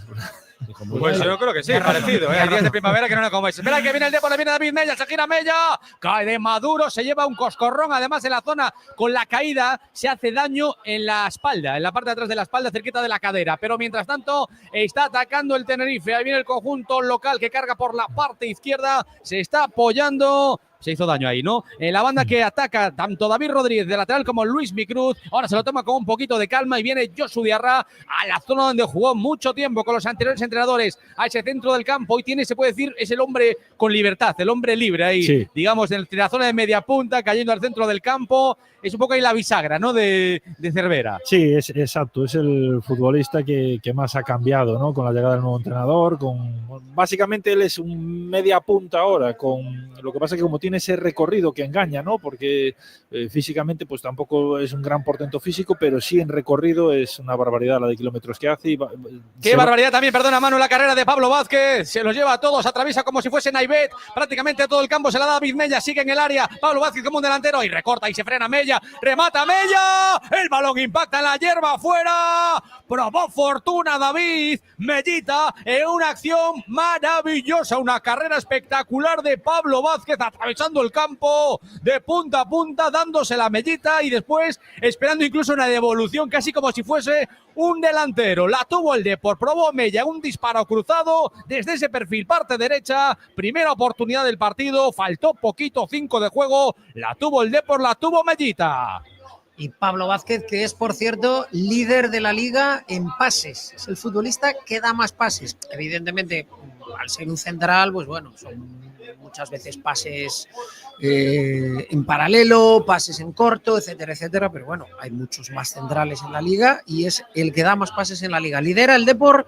Dijo, pues yo creo que sí, parecido, ¿eh? Hay días de primavera que no lo coméis. Espera que viene el Depor, le viene David Mella, se gira Mella, cae de Maduro, se lleva un coscorrón, además en la zona con la caída se hace daño en la espalda, en la parte de atrás de la espalda, cerquita de la cadera, pero mientras tanto está atacando el Tenerife, ahí viene el conjunto local que carga por la parte izquierda, se está apoyando. Se hizo daño ahí, ¿no? La banda que ataca tanto David Rodríguez de lateral como Luis Micruz. Ahora se lo toma con un poquito de calma y viene Josu Diarra a la zona donde jugó mucho tiempo con los anteriores entrenadores, a ese centro del campo. Y tiene, se puede decir, es el hombre con libertad, el hombre libre ahí, sí. Digamos, en la zona de media punta, cayendo al centro del campo. Es un poco ahí la bisagra, ¿no? De Cervera. Sí, exacto. Es el futbolista que más ha cambiado, ¿no? Con la llegada del nuevo entrenador. Básicamente él es un media punta ahora. Lo que pasa es que como tiene ese recorrido que engaña, ¿no? Porque físicamente pues tampoco es un gran portento físico, pero sí en recorrido es una barbaridad la de kilómetros que hace. ¡Qué barbaridad también! Perdona, Manu, la carrera de Pablo Vázquez. Se los lleva a todos, atraviesa como si fuese Naibet. Prácticamente todo el campo se la da David Mella. Sigue en el área. Pablo Vázquez como un delantero y recorta y se frena Mella. Remata Mella, el balón impacta en la hierba afuera, probó fortuna David Mellita en una acción maravillosa, una carrera espectacular de Pablo Vázquez atravesando el campo de punta a punta, dándose la Mellita y después esperando incluso una devolución casi como si fuese un delantero. La tuvo el Depor, probó Mella, un disparo cruzado desde ese perfil, parte derecha, primera oportunidad del partido, faltó poquito, 5 de juego, la tuvo el Depor, la tuvo Mellita. Y Pablo Vázquez, que es, por cierto, líder de la liga en pases. Es el futbolista que da más pases. Evidentemente, al ser un central, pues bueno, son muchas veces pases en paralelo, pases en corto, etcétera, etcétera. Pero bueno, hay muchos más centrales en la liga y es el que da más pases en la liga. Lidera el Depor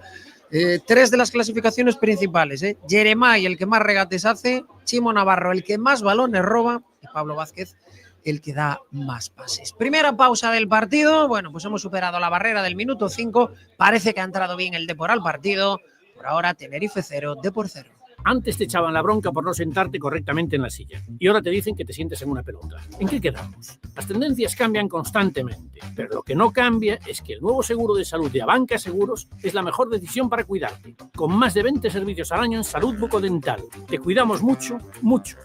3 de las clasificaciones principales. Jeremai, el que más regates hace, Chimo Navarro, el que más balones roba, y Pablo Vázquez, el que da más pases. Primera pausa del partido. Bueno, pues hemos superado la barrera del minuto 5. Parece que ha entrado bien el Depor al partido. Por ahora, Tenerife 0, Depor 0. Antes te echaban la bronca por no sentarte correctamente en la silla. Y ahora te dicen que te sientes en una pelota. ¿En qué quedamos? Las tendencias cambian constantemente. Pero lo que no cambia es que el nuevo seguro de salud de Abanca Seguros es la mejor decisión para cuidarte. Con más de 20 servicios al año en salud bucodental. Te cuidamos mucho, muchos.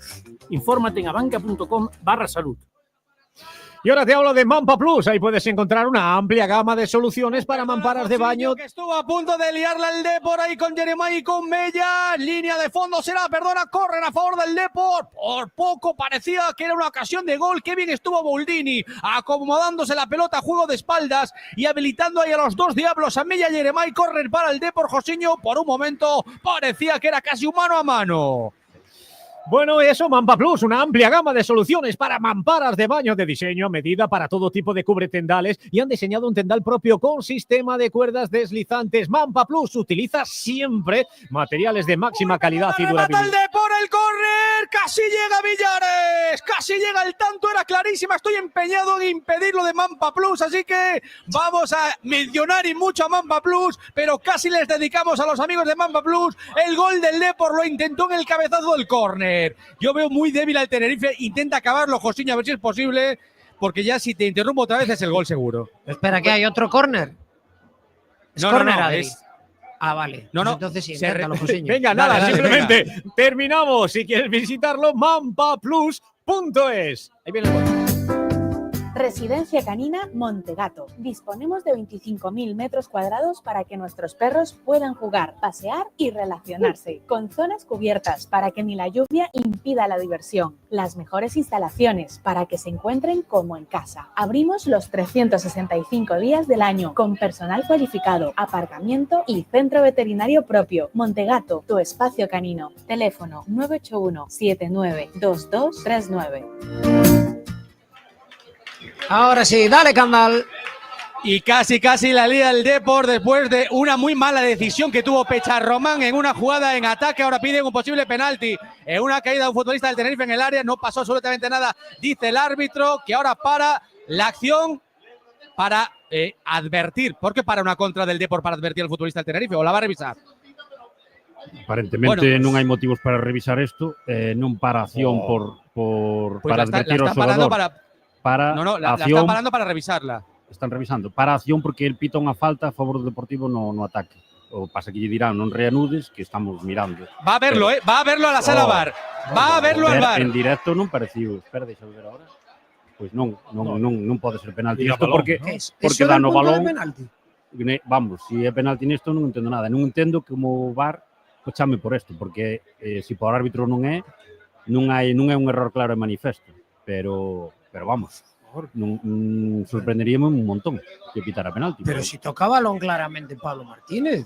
Infórmate en abanca.com/salud. Y ahora te hablo de Mampa Plus. Ahí puedes encontrar una amplia gama de soluciones para mamparas de baño. Que estuvo a punto de liarla el Depor ahí con Jeremai y con Mella. Línea de fondo será, corren a favor del Depor. Por poco parecía que era una ocasión de gol. Qué bien estuvo Boldini acomodándose la pelota, juego de espaldas y habilitando ahí a los dos diablos, a Mella y Jeremai. Corren para el Depor, Josiño. Por un momento parecía que era casi un mano a mano. Bueno, eso, Mampa Plus, una amplia gama de soluciones para mamparas de baño de diseño a medida para todo tipo de cubretendales y han diseñado un tendal propio con sistema de cuerdas deslizantes. Mampa Plus utiliza siempre materiales de máxima calidad y durabilidad. ¡El Depor, el córner! ¡Casi llega Villares! ¡Casi llega el tanto! Era clarísima. Estoy empeñado en impedirlo de Mampa Plus, así que vamos a mencionar y mucho a Mampa Plus, pero casi les dedicamos a los amigos de Mampa Plus. El gol del Depor lo intentó en el cabezazo del córner. Yo veo muy débil al Tenerife, intenta acabarlo, Josiño, a ver si es posible, porque ya si te interrumpo otra vez es el gol seguro. Espera, que hay otro córner. No, córner, no, es... Ah, vale. No, pues entonces sí, inténtalo, Josiño. Venga, nada, dale, simplemente venga. Terminamos. Si quieres visitarlo, mampaplus.es. Ahí viene el gol. Residencia Canina Montegato. Disponemos de 25.000 metros cuadrados para que nuestros perros puedan jugar, pasear y relacionarse, con zonas cubiertas para que ni la lluvia impida la diversión. Las mejores instalaciones para que se encuentren como en casa. Abrimos los 365 días del año con personal cualificado, aparcamiento y centro veterinario propio. Montegato, tu espacio canino. Teléfono 981 792239. Ahora sí, dale, Candal. Y casi la lía el Depor después de una muy mala decisión que tuvo Pecharromán en una jugada en ataque. Ahora piden un posible penalti en una caída de un futbolista del Tenerife en el área. No pasó absolutamente nada, dice el árbitro, que ahora para la acción para advertir. ¿Por qué para una contra del Depor para advertir al futbolista del Tenerife? ¿O la va a revisar? Aparentemente non hai motivos para revisar isto, non para acción Pues para advertir ao xogador. La están parando para revisarla. Están revisando. Para acción porque el pita unha falta a favor do Deportivo no ataque. O pasa que lle dirán non reanudes que estamos mirando. Va a verlo, va a verlo a la sala VAR. Va a verlo al VAR. En directo non pareciu. Espera, deixa ver agora. Pois non pode ser penalti isto porque dá no balón. Vamos, se é penalti nisto non entendo nada. Non entendo como o VAR o chame por isto, porque se por árbitro non é un error claro e manifesto, pero vamos, sorprenderíame un montón que pitara penalti. Pero si toca balón claramente Pablo Martínez.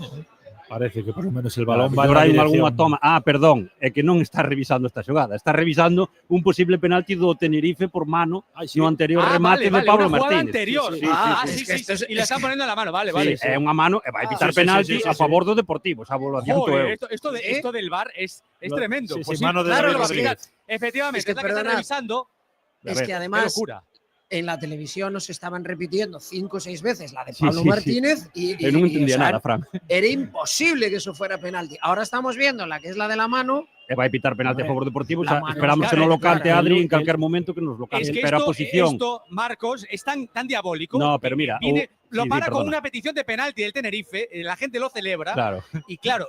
Parece que por lo menos el balón va en algunha toma. Perdón, é que non está revisando esta xogada, está revisando un posible penalti do Tenerife por mano no anterior remate de Pablo Martínez. Anterior. Sí. Y le están poniendo la mano, vale. É unha mano e vai pitar penalti a favor do Deportivo, esa evaluación esto del VAR es tremendo. Pues mano de David Rodríguez. Efectivamente, es la que están revisando. Es que además en la televisión nos estaban repitiendo 5 o 6 veces la de Pablo Martínez y no entendía nada, Fran. Era imposible que eso fuera penalti. Ahora estamos viendo la que es la de la mano. Va a pitar penalti a favor Deportivo. Esperamos que no lo cante Adri en cualquier momento que nos lo cante. Es que pero esto, Marcos, es tan diabólico. No, pero mira. Lo para con una petición de penalti del Tenerife, la gente lo celebra. Claro.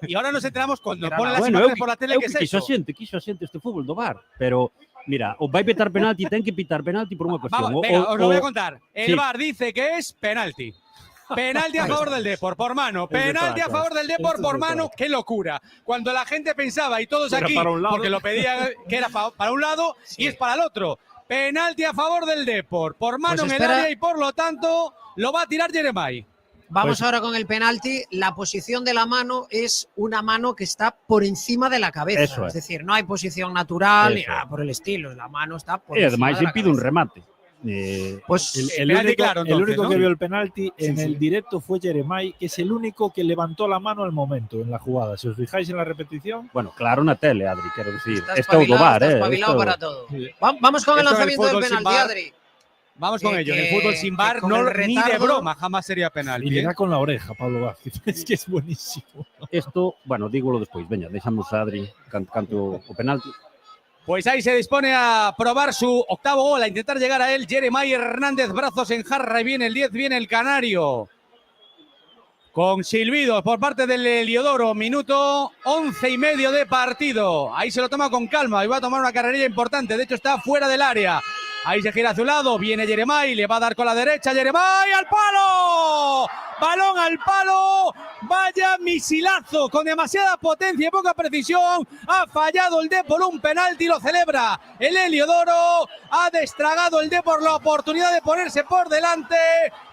Y ahora nos enteramos cuando ponen las imágenes por la tele que es eso. Quiso asiente este fútbol do VAR, pero mira, o vai pitar penalti, ten que pitar penalti por unha cuestión. Venga, os lo voy a contar. El VAR dice que es penalti. Penalti a favor del Depor por mano. Penalti a favor del Depor por mano. ¡Qué locura! Cuando la gente pensaba, y todos aquí, porque lo pedían que era para un lado y es para el otro. Penalti a favor del Depor por mano en el área y por lo tanto lo va a tirar Jeremai. Vamos ahora con el penalti. La posición de la mano es una mano que está por encima de la cabeza. Es decir, no hay posición natural ni nada por el estilo. La mano está por encima de la cabeza. Además impide un remate. Pues el único que vio el penalti en el directo fue Jeremai, que es el único que levantó la mano al momento en la jugada. Si os fijáis en la repetición. Bueno, claro, una tele, Adri, quiero decir. Está espabilado para todo. Vamos con el lanzamiento del penalti, Adri. Vamos con ello. En el fútbol sin VAR, ni de broma, jamás sería penalti. Y le da con la oreja, Pablo Vázquez. Es que es buenísimo. Esto, bueno, dígolo después. Veña, deixamos a Adri canto o penalti. Pues ahí se dispone a probar su octavo gol, a intentar llegar a él. Jeremai Hernández, brazos en jarra, y viene el 10, viene el canario. Con silbidos por parte del Heliodoro, minuto 11:30 de partido. Ahí se lo toma con calma y va a tomar una carrerilla importante. De hecho, está fuera del área. Ahí se gira a su lado, viene Jeremai, le va a dar con la derecha. Jeremai al palo. Balón al palo. Vaya misilazo con demasiada potencia y poca precisión. Ha fallado el Depor un penalti, lo celebra el Heliodoro. Ha destragado el Depor la oportunidad de ponerse por delante.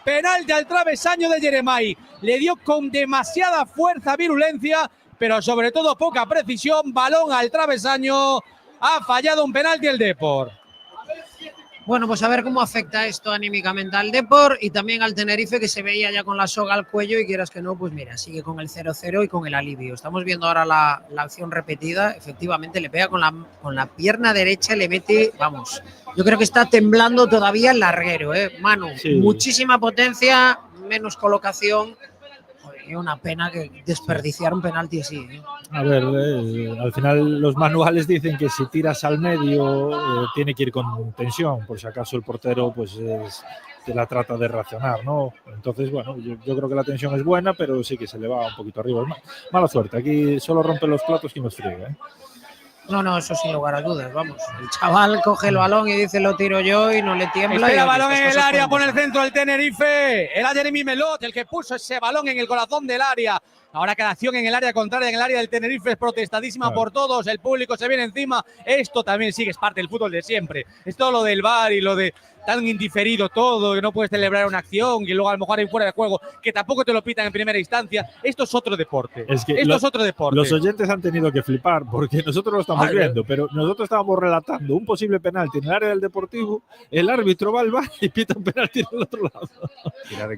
Penalti al travesaño de Jeremai. Le dio con demasiada fuerza, virulencia, pero sobre todo poca precisión. Balón al travesaño. Ha fallado un penalti el Depor. Bueno, pues a ver cómo afecta esto anímicamente al Depor y también al Tenerife, que se veía ya con la soga al cuello y quieras que no, pues mira, sigue con el 0-0 y con el alivio. Estamos viendo ahora la acción repetida. Efectivamente, le pega con la pierna derecha, le mete, vamos, yo creo que está temblando todavía el larguero, Manu. Sí. Muchísima potencia, menos colocación. Es una pena que desperdiciar un penalti así. A ver, al final los manuales dicen que si tiras al medio tiene que ir con tensión, por si acaso el portero pues te la trata de reaccionar, ¿no? Entonces, bueno, yo creo que la tensión es buena, pero sí que se le va un poquito arriba. Mala suerte, aquí solo rompe los platos quien los friega, No, eso sin lugar a dudas, vamos. El chaval coge el balón y dice lo tiro yo y no le tiembla. Espera, balón en el área, pone el centro el Tenerife. Era Jeremy Melot el que puso ese balón en el corazón del área. Ahora cada acción en el área contraria, en el área del Tenerife, es protestadísima por todos. El público se viene encima. Esto también sigue, es parte del fútbol de siempre. Es todo lo del VAR y lo de tan indiferido todo, que no puedes celebrar una acción y luego a lo mejor hay fuera de juego, que tampoco te lo pitan en primera instancia. Esto es otro deporte. Esto es otro deporte. Los oyentes han tenido que flipar porque nosotros lo estamos viendo, pero nosotros estábamos relatando un posible penalti en el área del Deportivo, el árbitro va al VAR y pita un penalti en el otro lado.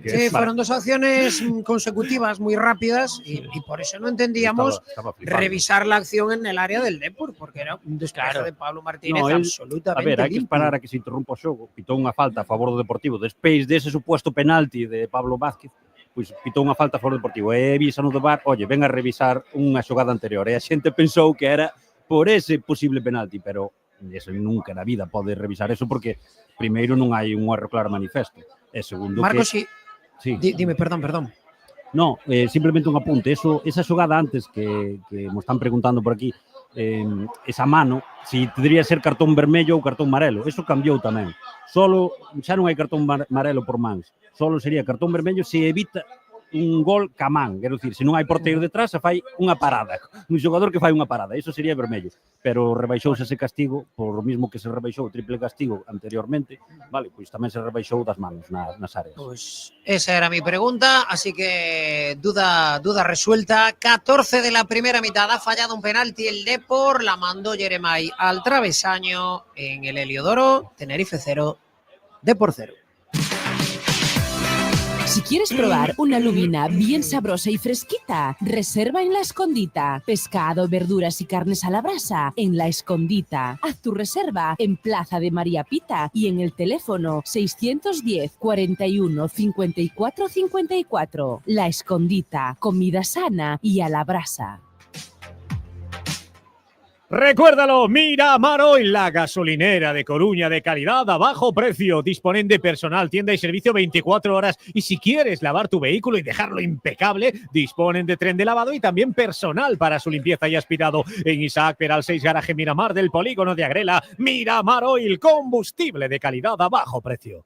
Sí, fueron dos acciones consecutivas muy rápidas y por eso no entendíamos revisar la acción en el área del Depor, porque era un despeje de Pablo Martínez absolutamente A ver, hai que limpio. esperar a que se interrompa o xogo. Pitou unha falta a favor do Deportivo despois dese suposto penalti de Pablo Vázquez, pois pitou unha falta a favor do Deportivo e avisa no do VAR, oye, ven a revisar unha xogada anterior, e a xente pensou que era por ese posible penalti, pero eso nunca na vida pode revisar eso porque primeiro non hai un erro claro manifesto e segundo Marcos, que... sí. Dime, perdón. No, simplemente un apunte, esa xogada antes que me están preguntando por aquí, esa mano, si debería ser cartón vermello ou cartón amarelo, eso cambiou tamén. Solo, xa non hai cartón amarelo por mans, solo sería cartón vermello se evita un gol ca man, quero dicir, se non hai porteiro detrás, se fai unha parada, un xogador que fai unha parada, eso sería vermello, pero rebaixouse ese castigo, por o mismo que se rebaixou o triple castigo anteriormente, vale, pois tamén se rebaixou das manos nas áreas. Pues esa era mi pregunta, así que duda resuelta. 14 de la primera mitad, ha fallado un penalti el Depor, la mandó Yeremay al travesaño en el Heliodoro. Tenerife 0, Depor 0. Si quieres probar una lubina bien sabrosa y fresquita, reserva en La Escondita. Pescado, verduras y carnes a la brasa en La Escondita. Haz tu reserva en Plaza de María Pita y en el teléfono 610 41 54 54. La Escondita, comida sana y a la brasa. Recuérdalo, Miramar Oil, la gasolinera de Coruña de calidad a bajo precio. Disponen de personal, tienda y servicio 24 horas. Y si quieres lavar tu vehículo y dejarlo impecable, disponen de tren de lavado y también personal para su limpieza y aspirado. En Isaac Peral 6, garaje Miramar del polígono de Agrela. Miramar Oil, combustible de calidad a bajo precio.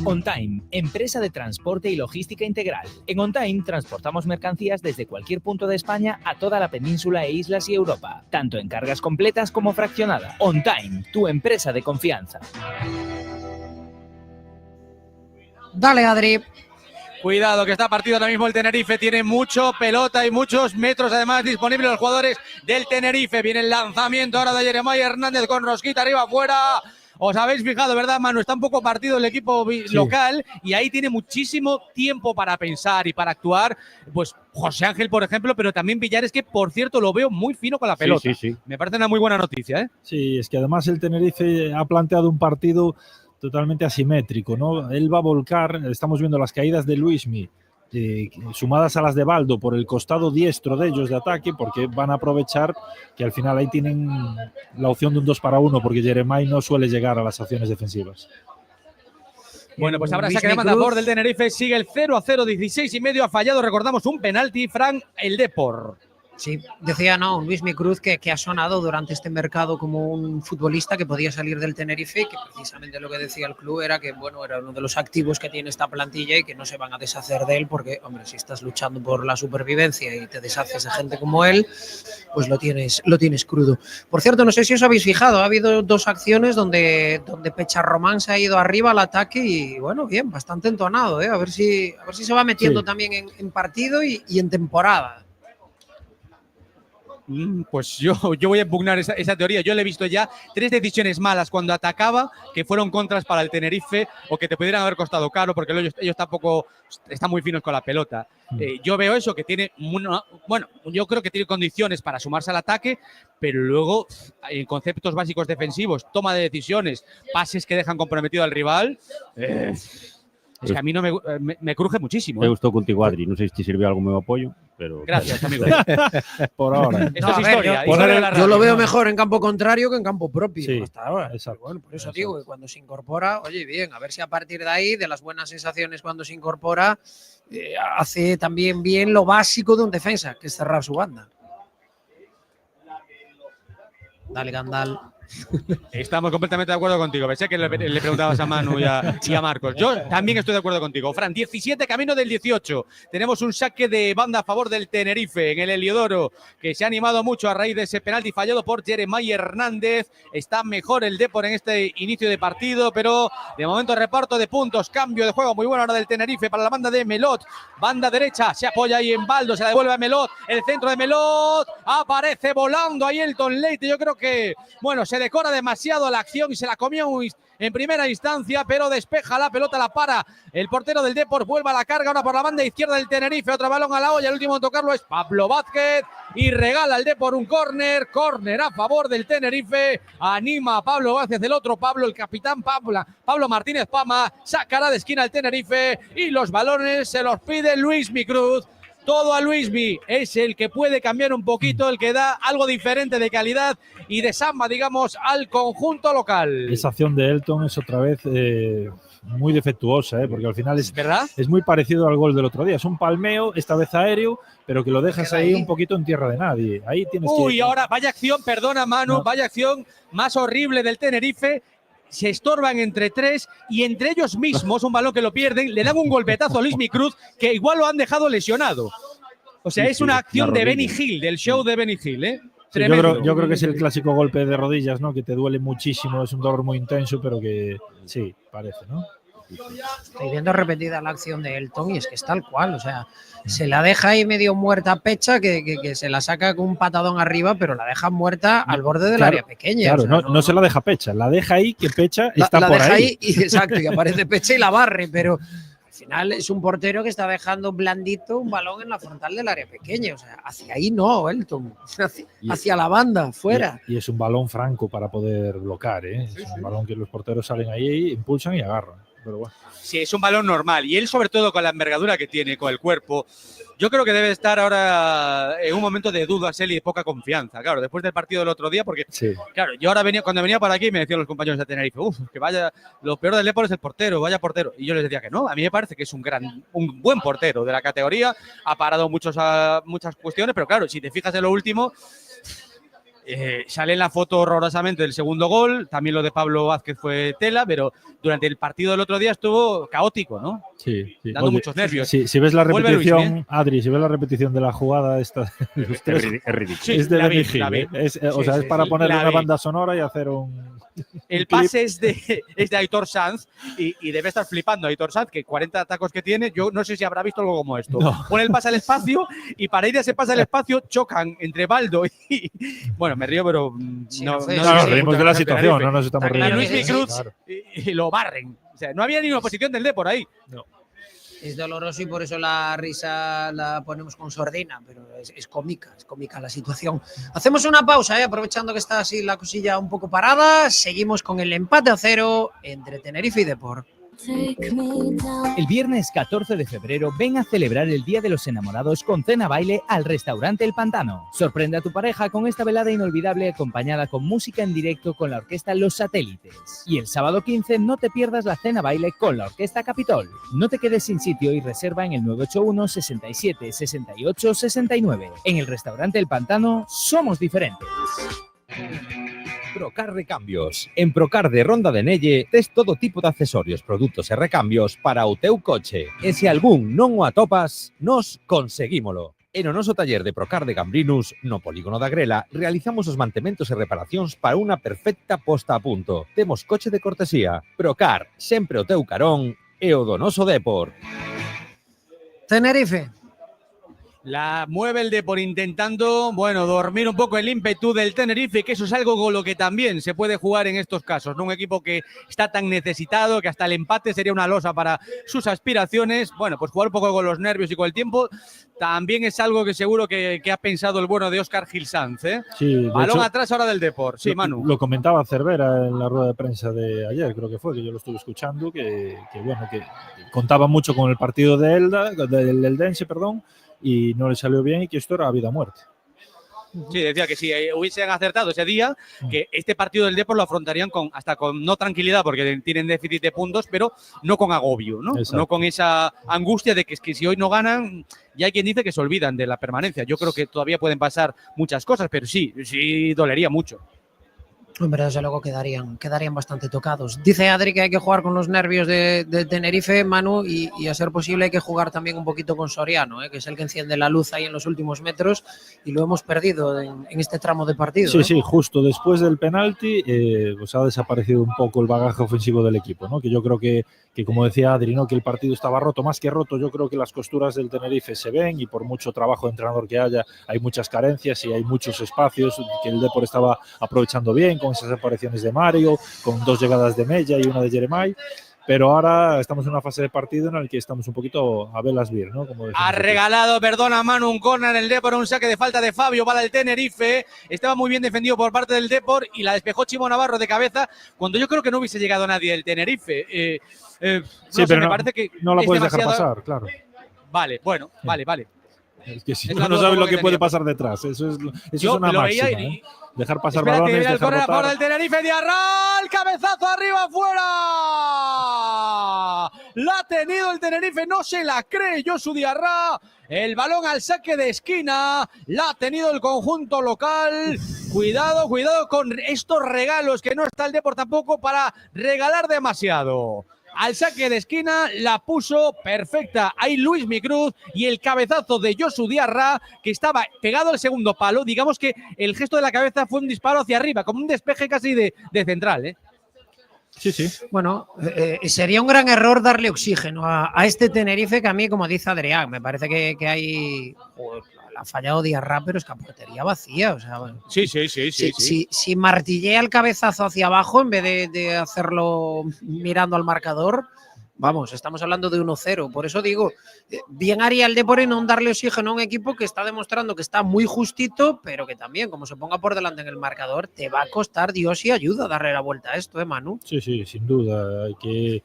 OnTime, empresa de transporte y logística integral. En OnTime transportamos mercancías desde cualquier punto de España a toda la península e islas y Europa, tanto en cargas completas como fraccionadas. OnTime, tu empresa de confianza. Dale, Adri. Cuidado, que está partido ahora mismo el Tenerife. Tiene mucho pelota y muchos metros además disponibles los jugadores del Tenerife. Viene el lanzamiento ahora de Yeremay Hernández con rosquita arriba afuera. Os habéis fijado, ¿verdad, Manu? Está un poco partido el equipo local y ahí tiene muchísimo tiempo para pensar y para actuar. Pues José Ángel, por ejemplo, pero también Villares, que por cierto lo veo muy fino con la pelota. Sí. Me parece una muy buena noticia, ¿eh? Sí, es que además el Tenerife ha planteado un partido totalmente asimétrico, ¿no? Él va a volcar, estamos viendo las caídas de Luismi, sumadas a las de Baldo por el costado diestro de ellos de ataque, porque van a aprovechar que al final ahí tienen la opción de un 2 para 1, porque Yeremay no suele llegar a las acciones defensivas. Bueno, pues ahora saque de banda a favor del Tenerife, sigue el 0-0, 16,5, ha fallado, recordamos, un penalti, Fran, el Depor. Sí, decía Luismi Cruz que ha sonado durante este mercado como un futbolista que podía salir del Tenerife, que precisamente lo que decía el club era que bueno, era uno de los activos que tiene esta plantilla y que no se van a deshacer de él porque, hombre, si estás luchando por la supervivencia y te deshaces de gente como él, pues lo tienes crudo. Por cierto, no sé si os habéis fijado, ha habido dos acciones donde Pecha Román se ha ido arriba al ataque y bueno, bien, bastante entonado, ¿eh? A ver si se va metiendo también en partido y en temporada. Pues yo voy a impugnar esa teoría. Yo le he visto ya 3 decisiones malas cuando atacaba que fueron contras para el Tenerife o que te pudieran haber costado caro porque ellos tampoco están muy finos con la pelota. Yo veo eso, que tiene yo creo que tiene condiciones para sumarse al ataque, pero luego en conceptos básicos defensivos, toma de decisiones, pases que dejan comprometido al rival. Es que a mí no me cruje muchísimo. Me gustó contigo, Adri. No sé si te sirvió algo mi apoyo, pero... Gracias, amigo. Por ahora. Esto es historia. Yo lo veo mejor en campo contrario que en campo propio. Sí, hasta ahora. Exacto. Bueno, por eso digo que cuando se incorpora, oye, bien, a ver si a partir de ahí, de las buenas sensaciones cuando se incorpora, hace también bien lo básico de un defensa, que es cerrar su banda. Dale, Gandal. Estamos completamente de acuerdo contigo. Pensé que le preguntabas a Manu y a Marcos. Yo también estoy de acuerdo contigo. Fran, 17 camino del 18. Tenemos un saque de banda a favor del Tenerife en el Heliodoro, que se ha animado mucho a raíz de ese penalti fallado por Jeremiah Hernández. Está mejor el Depor en este inicio de partido, pero de momento reparto de puntos, cambio de juego muy bueno ahora del Tenerife para la banda de Melot. Banda derecha, se apoya ahí en Baldo, se la devuelve a Melot. El centro de Melot, aparece volando ahí Elton Leite. Yo creo que, bueno, se decora demasiado la acción y se la comió en primera instancia, pero despeja la pelota, la para el portero del Depor, vuelve a la carga ahora por la banda izquierda del Tenerife, otro balón a la olla, el último en tocarlo es Pablo Vázquez y regala al Depor un córner a favor del Tenerife, anima a Pablo Vázquez, el otro Pablo, el capitán Pablo Martínez Pama, sacará de esquina al Tenerife y los balones se los pide Luismi Cruz. Todo a Luismi, es el que puede cambiar un poquito, el que da algo diferente de calidad y de samba, digamos, al conjunto local. Esa acción de Elton es otra vez muy defectuosa, porque al final es muy parecido al gol del otro día. Es un palmeo, esta vez aéreo, pero que lo dejas ahí un poquito en tierra de nadie. Ahí tienes Uy, ahora vaya acción, perdona Manu, vaya acción más horrible del Tenerife. Se estorban entre tres y entre ellos mismos, un balón que lo pierden, le dan un golpetazo a Luismi Cruz que igual lo han dejado lesionado. O sea, es una acción de Benny Hill, del show de Benny Hill, ¿eh? Sí, yo creo que es el clásico golpe de rodillas, ¿no? Que te duele muchísimo, es un dolor muy intenso, pero que sí, parece, ¿no? Estoy viendo repetida la acción de Elton y es que es tal cual, o sea, se la deja ahí medio muerta pecha, que se la saca con un patadón arriba, pero la deja muerta al borde del área pequeña. Claro, o sea, no se la deja pecha, la deja ahí, que pecha está la por deja ahí. Exacto, y aparece pecha y la barre, pero al final es un portero que está dejando blandito un balón en la frontal del área pequeña, o sea, hacia ahí no, Elton, hacia la banda, fuera. Y es un balón franco para poder bloquear, ¿eh? Es un balón que los porteros salen ahí, impulsan y agarran. Pero bueno. Sí, es un balón normal. Y él, sobre todo, con la envergadura que tiene, con el cuerpo, yo creo que debe estar ahora en un momento de dudas él y de poca confianza. Claro, después del partido del otro día, porque, claro, yo ahora cuando venía por aquí me decían los compañeros de Tenerife, que vaya, lo peor del Depor es el portero, vaya portero. Y yo les decía que no, a mí me parece que es un buen portero de la categoría, ha parado muchas cuestiones, pero claro, si te fijas en lo último, sale en la foto horrorosamente del segundo gol, también lo de Pablo Vázquez fue tela, pero durante el partido del otro día estuvo caótico, ¿no? Sí. Dando muchos nervios. Si ves la repetición, Luis, Adri, si ves la repetición de la jugada esta, es ridículo. Es de Benny Hill, es para ponerle una banda sonora y hacer el pase es de Aitor Sanz y debe estar flipando Aitor Sanz, que 40 tacos que tiene, yo no sé si habrá visto algo como esto. No. Pone el pase al espacio y para ir a ese pase al espacio chocan entre Baldo y… Bueno, me río, pero nos reímos de la situación, no nos estamos riendo. Luis Cruz y lo barren. O sea, no había ni una oposición del Depor ahí. No. Es doloroso y por eso la risa la ponemos con sordina, pero es cómica la situación. Hacemos una pausa, aprovechando que está así la cosilla un poco parada. Seguimos con el empate a 0 entre Tenerife y Depor. El viernes 14 de febrero ven a celebrar el Día de los Enamorados con cena baile al restaurante El Pantano. Sorprende a tu pareja con esta velada inolvidable acompañada con música en directo con la orquesta Los Satélites. Y el sábado 15 no te pierdas la cena baile con la orquesta Capitol. No te quedes sin sitio y reserva en el 981 67 68 69. En el restaurante El Pantano somos diferentes. Procar Recambios. En Procar de Ronda de Nelle tes todo tipo de accesorios, produtos e recambios para o teu coche. E se algún non o atopas, nos conseguímolo. En o noso taller de Procar de Gambrinus, no polígono da Grela, realizamos os mantementos e reparacións para unha perfecta posta a punto. Temos coche de cortesía. Procar, sempre o teu carón e o do noso Depor. Tenerife. La mueve el Depor intentando, dormir un poco el ímpetu del Tenerife, que eso es algo con lo que también se puede jugar en estos casos, ¿no? Un equipo que está tan necesitado que hasta el empate sería una losa para sus aspiraciones. Bueno, pues jugar un poco con los nervios y con el tiempo también es algo que seguro que ha pensado el bueno de Óscar Gil Sanz, ¿eh? Sí, balón hecho, atrás ahora del Depor. Sí, Manu. Lo comentaba Cervera en la rueda de prensa de ayer, creo que fue, que yo lo estuve escuchando, que contaba mucho con el partido del Eldense, y no le salió bien y que esto era vida o muerte. Sí, decía que si hubiesen acertado ese día, que este partido del Depor lo afrontarían hasta con no tranquilidad, porque tienen déficit de puntos, pero no con agobio, ¿no? Exacto. No con esa angustia de que si hoy no ganan, ya hay quien dice que se olvidan de la permanencia. Yo creo que todavía pueden pasar muchas cosas, pero sí dolería mucho. Hombre, desde luego quedarían bastante tocados. Dice Adri que hay que jugar con los nervios de Tenerife, Manu, y a ser posible hay que jugar también un poquito con Soriano, que es el que enciende la luz ahí en los últimos metros, y lo hemos perdido en este tramo de partido. Sí, sí, justo después del penalti pues ha desaparecido un poco el bagaje ofensivo del equipo, ¿no? Que yo creo que como decía Adri, ¿no? Que el partido estaba roto, más que roto, yo creo que las costuras del Tenerife se ven y por mucho trabajo de entrenador que haya, hay muchas carencias y hay muchos espacios que el Depor estaba aprovechando bien con esas apariciones de Mario, con 2 llegadas de Mella y una de Jeremai. Pero ahora estamos en una fase de partido en la que estamos un poquito a velas vir, ¿no? Como ha regalado, perdona Manu, un córner el Depor, un saque de falta de Fabio para el Tenerife. Estaba muy bien defendido por parte del Depor y la despejó Chimo Navarro de cabeza cuando yo creo que no hubiese llegado nadie del Tenerife. Sí, pero me parece que no la puedes demasiado... dejar pasar, claro. Vale, bueno, sí. vale. Es que si no sabes lo que puede pasar detrás. Eso es una máxima, ¿eh? Dejar pasar balones, dejar rotar. A favor del Tenerife, Diarra, cabezazo arriba, fuera. La ha tenido el Tenerife, no se la cree Josu Diarra. El balón al saque de esquina, la ha tenido el conjunto local. Cuidado con estos regalos, que no está el Depor tampoco para regalar demasiado. Al saque de esquina la puso perfecta ahí Luis Micruz y el cabezazo de Josu Diarra, que estaba pegado al segundo palo. Digamos que el gesto de la cabeza fue un disparo hacia arriba, como un despeje casi de central, ¿eh? Sí, sí. Bueno, sería un gran error darle oxígeno a este Tenerife, que a mí, como dice Adrián, me parece que hay... ha fallado Diarra, pero es que a portería vacía. O sea, sí. Si martillea el cabezazo hacia abajo en vez de hacerlo mirando al marcador, vamos, estamos hablando de 1-0. Por eso digo, bien haría el Depor en no darle oxígeno a un equipo que está demostrando que está muy justito, pero que también, como se ponga por delante en el marcador, te va a costar Dios y ayuda a darle la vuelta a esto, Manu. Sí, sin duda. Hay que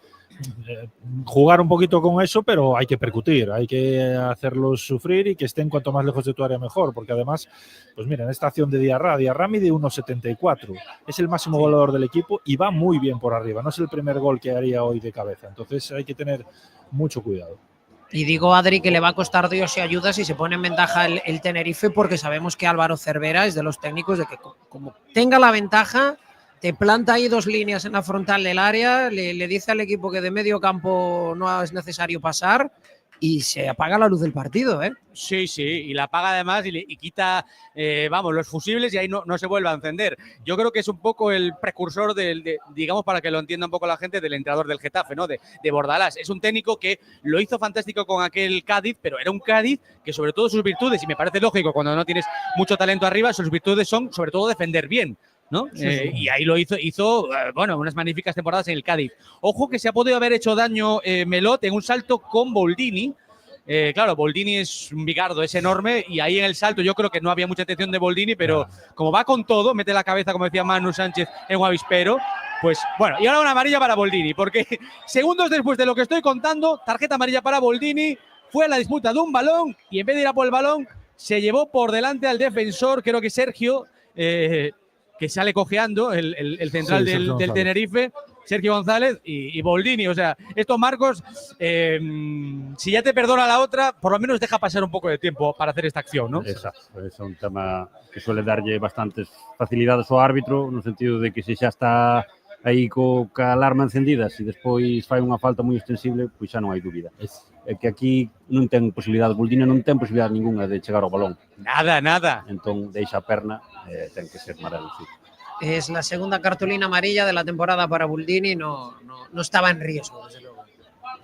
jugar un poquito con eso, pero hay que percutir, hay que hacerlos sufrir y que estén cuanto más lejos de tu área mejor, porque además, pues mira, en esta acción de Diarra mide 1,74, es el máximo goleador del equipo y va muy bien por arriba, no es el primer gol que haría hoy de cabeza, entonces hay que tener mucho cuidado. Y digo, Adri, que le va a costar Dios y ayuda si se pone en ventaja el Tenerife, porque sabemos que Álvaro Cervera es de los técnicos de que como tenga la ventaja, te planta ahí 2 líneas en la frontal del área, le dice al equipo que de medio campo no es necesario pasar y se apaga la luz del partido, ¿eh? Sí, y la apaga además y quita, los fusibles y ahí no se vuelve a encender. Yo creo que es un poco el precursor digamos, para que lo entienda un poco la gente, del entrenador del Getafe, ¿no? De Bordalás. Es un técnico que lo hizo fantástico con aquel Cádiz, pero era un Cádiz que sobre todo sus virtudes, y me parece lógico cuando no tienes mucho talento arriba, sus virtudes son sobre todo defender bien, ¿no? Sí. Y ahí lo hizo unas magníficas temporadas en el Cádiz. Ojo que se ha podido haber hecho daño Melot en un salto con Boldini. Claro, Boldini es un bigardo, es enorme, y ahí en el salto yo creo que no había mucha atención de Boldini, pero como va con todo, mete la cabeza, como decía Manu Sánchez, en un avispero, pues bueno, y ahora una amarilla para Boldini, porque segundos después de lo que estoy contando, tarjeta amarilla para Boldini, fue a la disputa de un balón y en vez de ir a por el balón, se llevó por delante al defensor, creo que Sergio, que sale cojeando, el central del Tenerife, Sergio González y Boldini. O sea, estos marcos, si ya te perdona la otra, por lo menos deja pasar un poco de tiempo para hacer esta acción, ¿no? Exacto, é un tema que suele darlle bastantes facilidades ao árbitro, no sentido de que se xa está aí ca alarma encendida, se despois fai unha falta moi extensible, pois xa non hai dúbida. É que aquí non ten posibilidade, Boldini non ten posibilidade ninguna de chegar ao balón. Nada. Entón, deixa a perna, ten que ser amarelo, sí. Es la segunda cartulina amarilla de la temporada para Boldini, no estaba en riesgo, desde luego,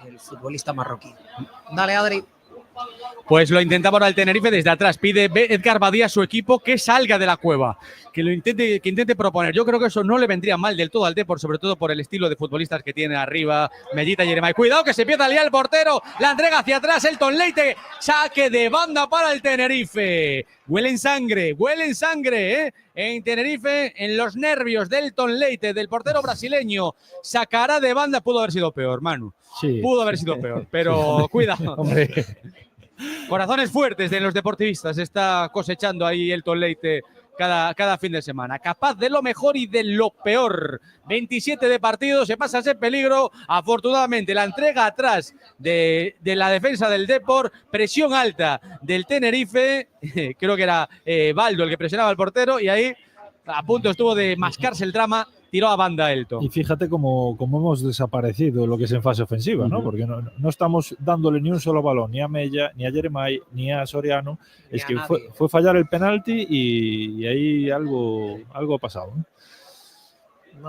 el futbolista marroquí. Dale, Adri. Pues lo intentaba ahora el Tenerife desde atrás. Pide Edgar Badía a su equipo que salga de la cueva, que intente proponer. Yo creo que eso no le vendría mal del todo al Depor, sobre todo por el estilo de futbolistas que tiene arriba, Mellita y Jeremai. Cuidado que se empieza a liar el portero, la entrega hacia atrás, Elton Leite, saque de banda para el Tenerife. Huelen sangre, ¿eh? En Tenerife, en los nervios de Elton Leite, del portero brasileño. Sacará de banda, pudo haber sido peor, Manu. Sí. Pudo haber sido peor, pero cuidado. Hombre. Corazones fuertes de los deportivistas está cosechando ahí Elton Leite cada fin de semana. Capaz de lo mejor y de lo peor. 27 de partido, se pasa ese peligro. Afortunadamente, la entrega atrás de la defensa del Depor. Presión alta del Tenerife. Creo que era Baldo el que presionaba al portero y ahí A punto estuvo de mascarse el drama, tiró a banda Elton. Y fíjate cómo hemos desaparecido lo que es en fase ofensiva, ¿no? Porque no estamos dándole ni un solo balón, ni a Mella, ni a Jeremai, ni a Soriano. Es que fue fallar el penalti y ahí algo ha pasado, ¿no?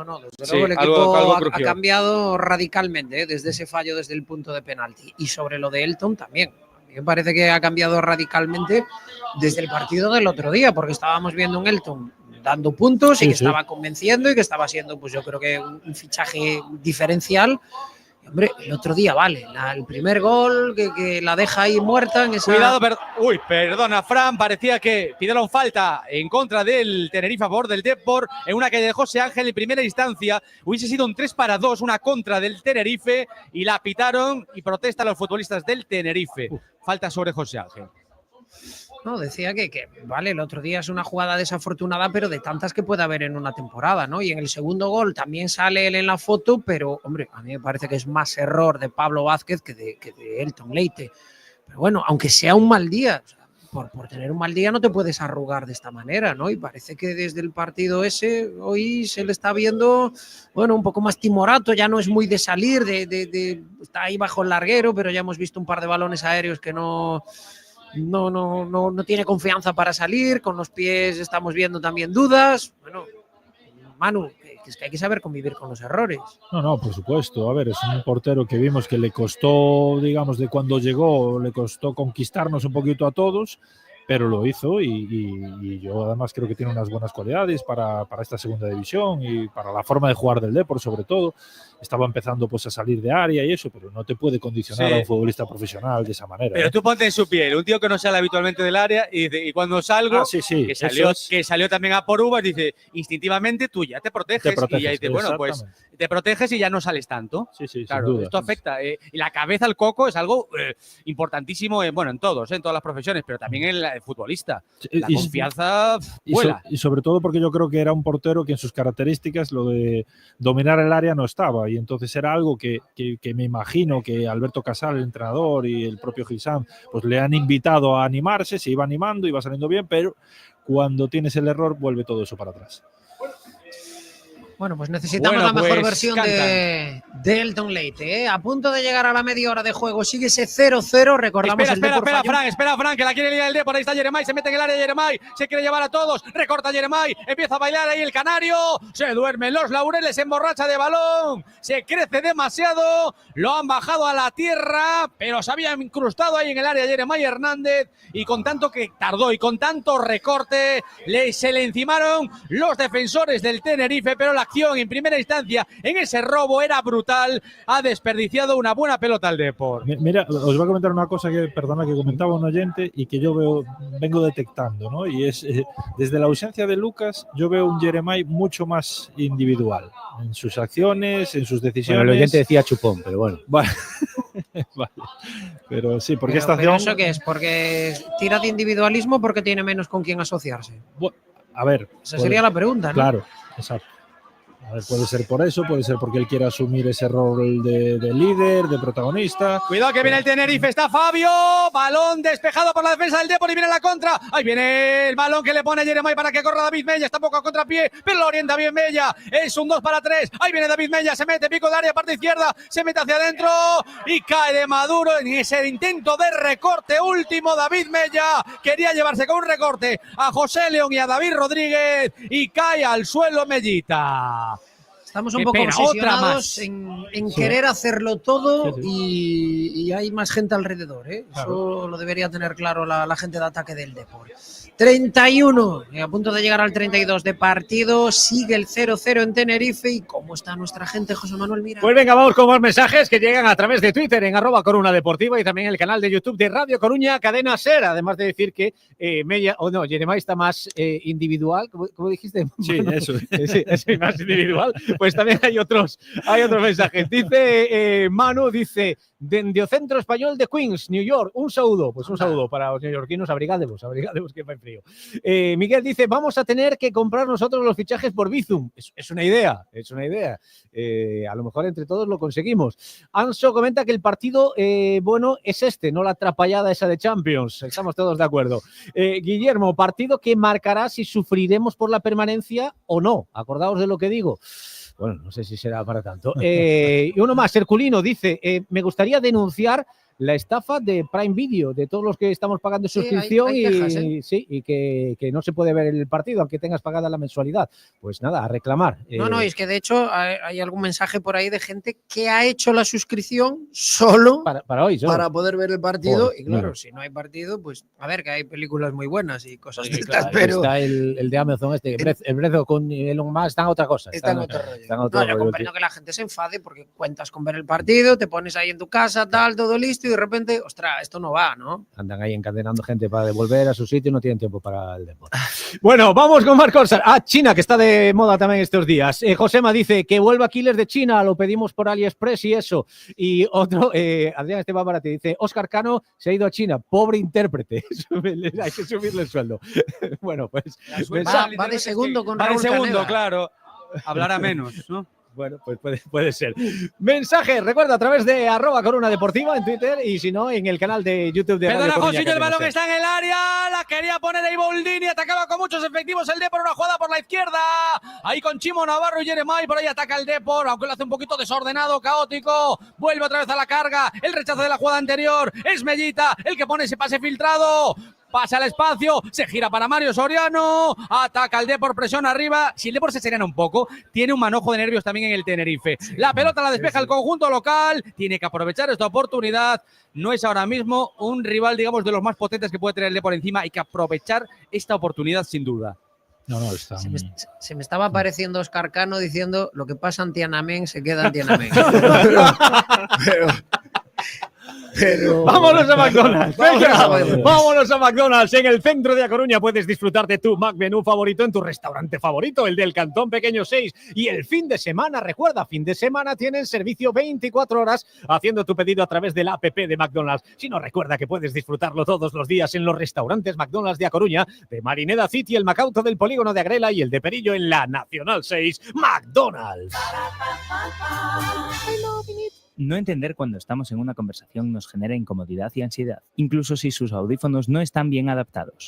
No, desde luego el equipo ha cambiado radicalmente desde ese fallo, desde el punto de penalti. Y sobre lo de Elton también. A mí me parece que ha cambiado radicalmente desde el partido del otro día, porque estábamos viendo un Elton dando puntos y que estaba convenciendo y que estaba siendo, pues yo creo que un fichaje diferencial. Y, hombre, el otro día, el primer gol que la deja ahí muerta en esa... Cuidado, perdona, Fran, parecía que pidieron falta en contra del Tenerife a favor del Depor, en una que de José Ángel en primera instancia. Hubiese sido un 3-2, una contra del Tenerife, y la pitaron y protestan los futbolistas del Tenerife. Falta sobre José Ángel. No, decía que el otro día es una jugada desafortunada, pero de tantas que puede haber en una temporada, ¿no? Y en el segundo gol también sale él en la foto, pero, hombre, a mí me parece que es más error de Pablo Vázquez que de Elton Leite. Pero bueno, aunque sea un mal día, o sea, por tener un mal día no te puedes arrugar de esta manera, ¿no? Y parece que desde el partido ese hoy se le está viendo, bueno, un poco más timorato, ya no es muy de salir, está ahí bajo el larguero, pero ya hemos visto un par de balones aéreos que no tiene confianza para salir, con los pies estamos viendo también dudas. Bueno, Manu, es que hay que saber convivir con los errores. No, por supuesto. A ver, es un portero que vimos que le costó, digamos, de cuando llegó, le costó conquistarnos un poquito a todos, pero lo hizo y yo además creo que tiene unas buenas cualidades para esta segunda división y para la forma de jugar del Depor, sobre todo. Estaba empezando pues a salir de área y eso, pero no te puede condicionar a un futbolista profesional de esa manera. Pero tú ponte en su piel, un tío que no sale habitualmente del área y cuando salgo, que salió también a por uvas, dice, instintivamente tú ya te proteges y ya dices, bueno, pues te proteges y ya no sales tanto. Sí, claro, sin duda. esto afecta. Y la cabeza al coco es algo importantísimo, en todas las profesiones, pero también en el futbolista. La confianza vuela. Y sobre todo porque yo creo que era un portero que en sus características lo de dominar el área no estaba, y entonces era algo que me imagino que Alberto Casal, el entrenador, y el propio Gilsán pues le han invitado a animarse, se iba animando, iba saliendo bien, pero cuando tienes el error vuelve todo eso para atrás. Bueno, pues necesitamos la mejor versión de Elton Leite, ¿eh? A punto de llegar a la media hora de juego, sigue ese 0-0, recordamos Espera, Fran, que la quiere liar el Depor, ahí está Jeremai, se mete en el área Jeremai, se quiere llevar a todos, recorta Jeremai, empieza a bailar ahí el canario, se duermen los laureles, se emborracha de balón, se crece demasiado, lo han bajado a la tierra, pero se había incrustado ahí en el área Jeremai Hernández, y con tanto que tardó y con tanto recorte, se le encimaron los defensores del Tenerife, pero la acción en primera instancia en ese robo era brutal, ha desperdiciado una buena pelota al Depor. Mira, os voy a comentar una cosa que comentaba un oyente y que yo vengo detectando, ¿no? Y es, desde la ausencia de Lucas, yo veo un Jeremai mucho más individual en sus acciones, en sus decisiones. Bueno, el oyente decía chupón, pero bueno. Vale. Pero sí, porque esta acción... ¿Pero eso qué es? ¿Porque tira de individualismo o porque tiene menos con quién asociarse? Bueno, a ver. Esa sería la pregunta, ¿no? Claro, exacto. A ver, puede ser por eso, puede ser porque él quiere asumir ese rol de líder, de protagonista. Cuidado que viene el Tenerife, está Fabio, balón despejado por la defensa del Depor y viene la contra. Ahí viene el balón que le pone Jeremai para que corra David Mella, está poco a contrapié, pero lo orienta bien Mella. Es un 2-3, ahí viene David Mella, se mete pico de área, parte izquierda, se mete hacia adentro y cae de Maduro en ese intento de recorte último. David Mella quería llevarse con un recorte a José León y a David Rodríguez y cae al suelo Mellita. Estamos un poco obsesionados en querer hacerlo todo y hay más gente alrededor, ¿eh? Claro. Eso lo debería tener claro la gente de ataque del Depor. 31, a punto de llegar al 32 de partido, sigue el 0-0 en Tenerife. ¿Y cómo está nuestra gente, José Manuel Mira? Pues venga, vamos con más mensajes que llegan a través de Twitter en @Coruna Deportiva y también el canal de YouTube de Radio Coruña Cadena Ser, además de decir que Jeremai está más individual, ¿cómo dijiste? Sí, eso. Sí, más individual. Pues también hay otros mensajes. Dice Manu, dice, dende o Centro Español de Queens, New York, un saludo. Pues un saludo para los neoyorquinos, abrigadevos que fai frío. Miguel dice, vamos a tener que comprar nosotros los fichajes por Bizum. Es una idea. A lo mejor entre todos lo conseguimos. Anso comenta que el partido, bueno, es no la atrapallada esa de Champions. Estamos todos de acuerdo. Guillermo, partido que marcará si sufriremos por la permanencia o no. Acordaos de lo que digo. Bueno, no sé si será para tanto. Y uno más, Herculino, dice, me gustaría denunciar la estafa de Prime Video, de todos los que estamos pagando suscripción hay quejas, y que no se puede ver el partido, aunque tengas pagada la mensualidad. Pues nada, a reclamar. No, es que de hecho hay algún mensaje por ahí de gente que ha hecho la suscripción solo para hoy, para poder ver el partido. Joder, y claro, mira. si no hay partido, pues a ver, que hay películas muy buenas y cosas de Claro, estas, pero está el de Amazon, el Brezo con Elon Musk, están otra cosa. está en otro rollo. Están otro No, yo rollo, comprendo tío. que la gente se enfade porque cuentas con ver el partido, te pones ahí en tu casa, tal, todo listo, y de repente, ostras, esto no va, ¿no? Andan ahí encadenando gente para devolver a su sitio y no tienen tiempo para el deporte. Bueno, vamos con Marc Orsar. China, que está de moda también estos días. Josema dice que vuelva Aquiles de China, lo pedimos por AliExpress y eso. Y otro, Adrián, este va para ti, dice, Óscar Cano se ha ido a China, pobre intérprete. Hay que subirle el sueldo. Bueno, pues... Va de segundo con Va de Raúl segundo, Caneda. claro. Hablará menos, ¿no? Bueno, pues puede ser. Mensaje, recuerda, a través de @Coruna Deportiva en Twitter y si no, en el canal de YouTube de Perdona, Radio Coruña, Josito, que el balón hacemos. está en el área. La quería poner ahí Boldini. Atacaba con muchos efectivos el Depor. Una jugada por la izquierda. Ahí con Chimo Navarro y Jeremai. Por ahí ataca el Depor. Aunque lo hace un poquito desordenado, caótico. Vuelve otra vez a la carga. El rechazo de la jugada anterior. Es Mellita el que pone ese pase filtrado. Pasa al espacio, se gira para Mario Soriano, ataca el Depor, presión arriba. Si el Depor se serena un poco, tiene un manojo de nervios también en el Tenerife. La pelota la despeja el conjunto local, tiene que aprovechar esta oportunidad. No es ahora mismo un rival, digamos, de los más potentes que puede tener el Depor encima. Hay que aprovechar esta oportunidad sin duda. No, está. Se me estaba apareciendo Óscar Cano diciendo lo que pasa en Tiananmen se queda en Tiananmen. Pero... ¡Vámonos a McDonald's! Venga, ¡Vámonos a McDonald's! En el centro de A Coruña puedes disfrutar de tu McMenú favorito en tu restaurante favorito, el del Cantón Pequeño 6. Y el fin de semana, recuerda, fin de semana tienen servicio 24 horas haciendo tu pedido a través de la app de McDonald's. Si no, recuerda que puedes disfrutarlo todos los días en los restaurantes McDonald's de A Coruña, de Marineda City, el Macauto del Polígono de Agrela y el de Perillo en la Nacional 6. ¡McDonald's! No entender cuando estamos en una conversación nos genera incomodidad y ansiedad, incluso si sus audífonos no están bien adaptados.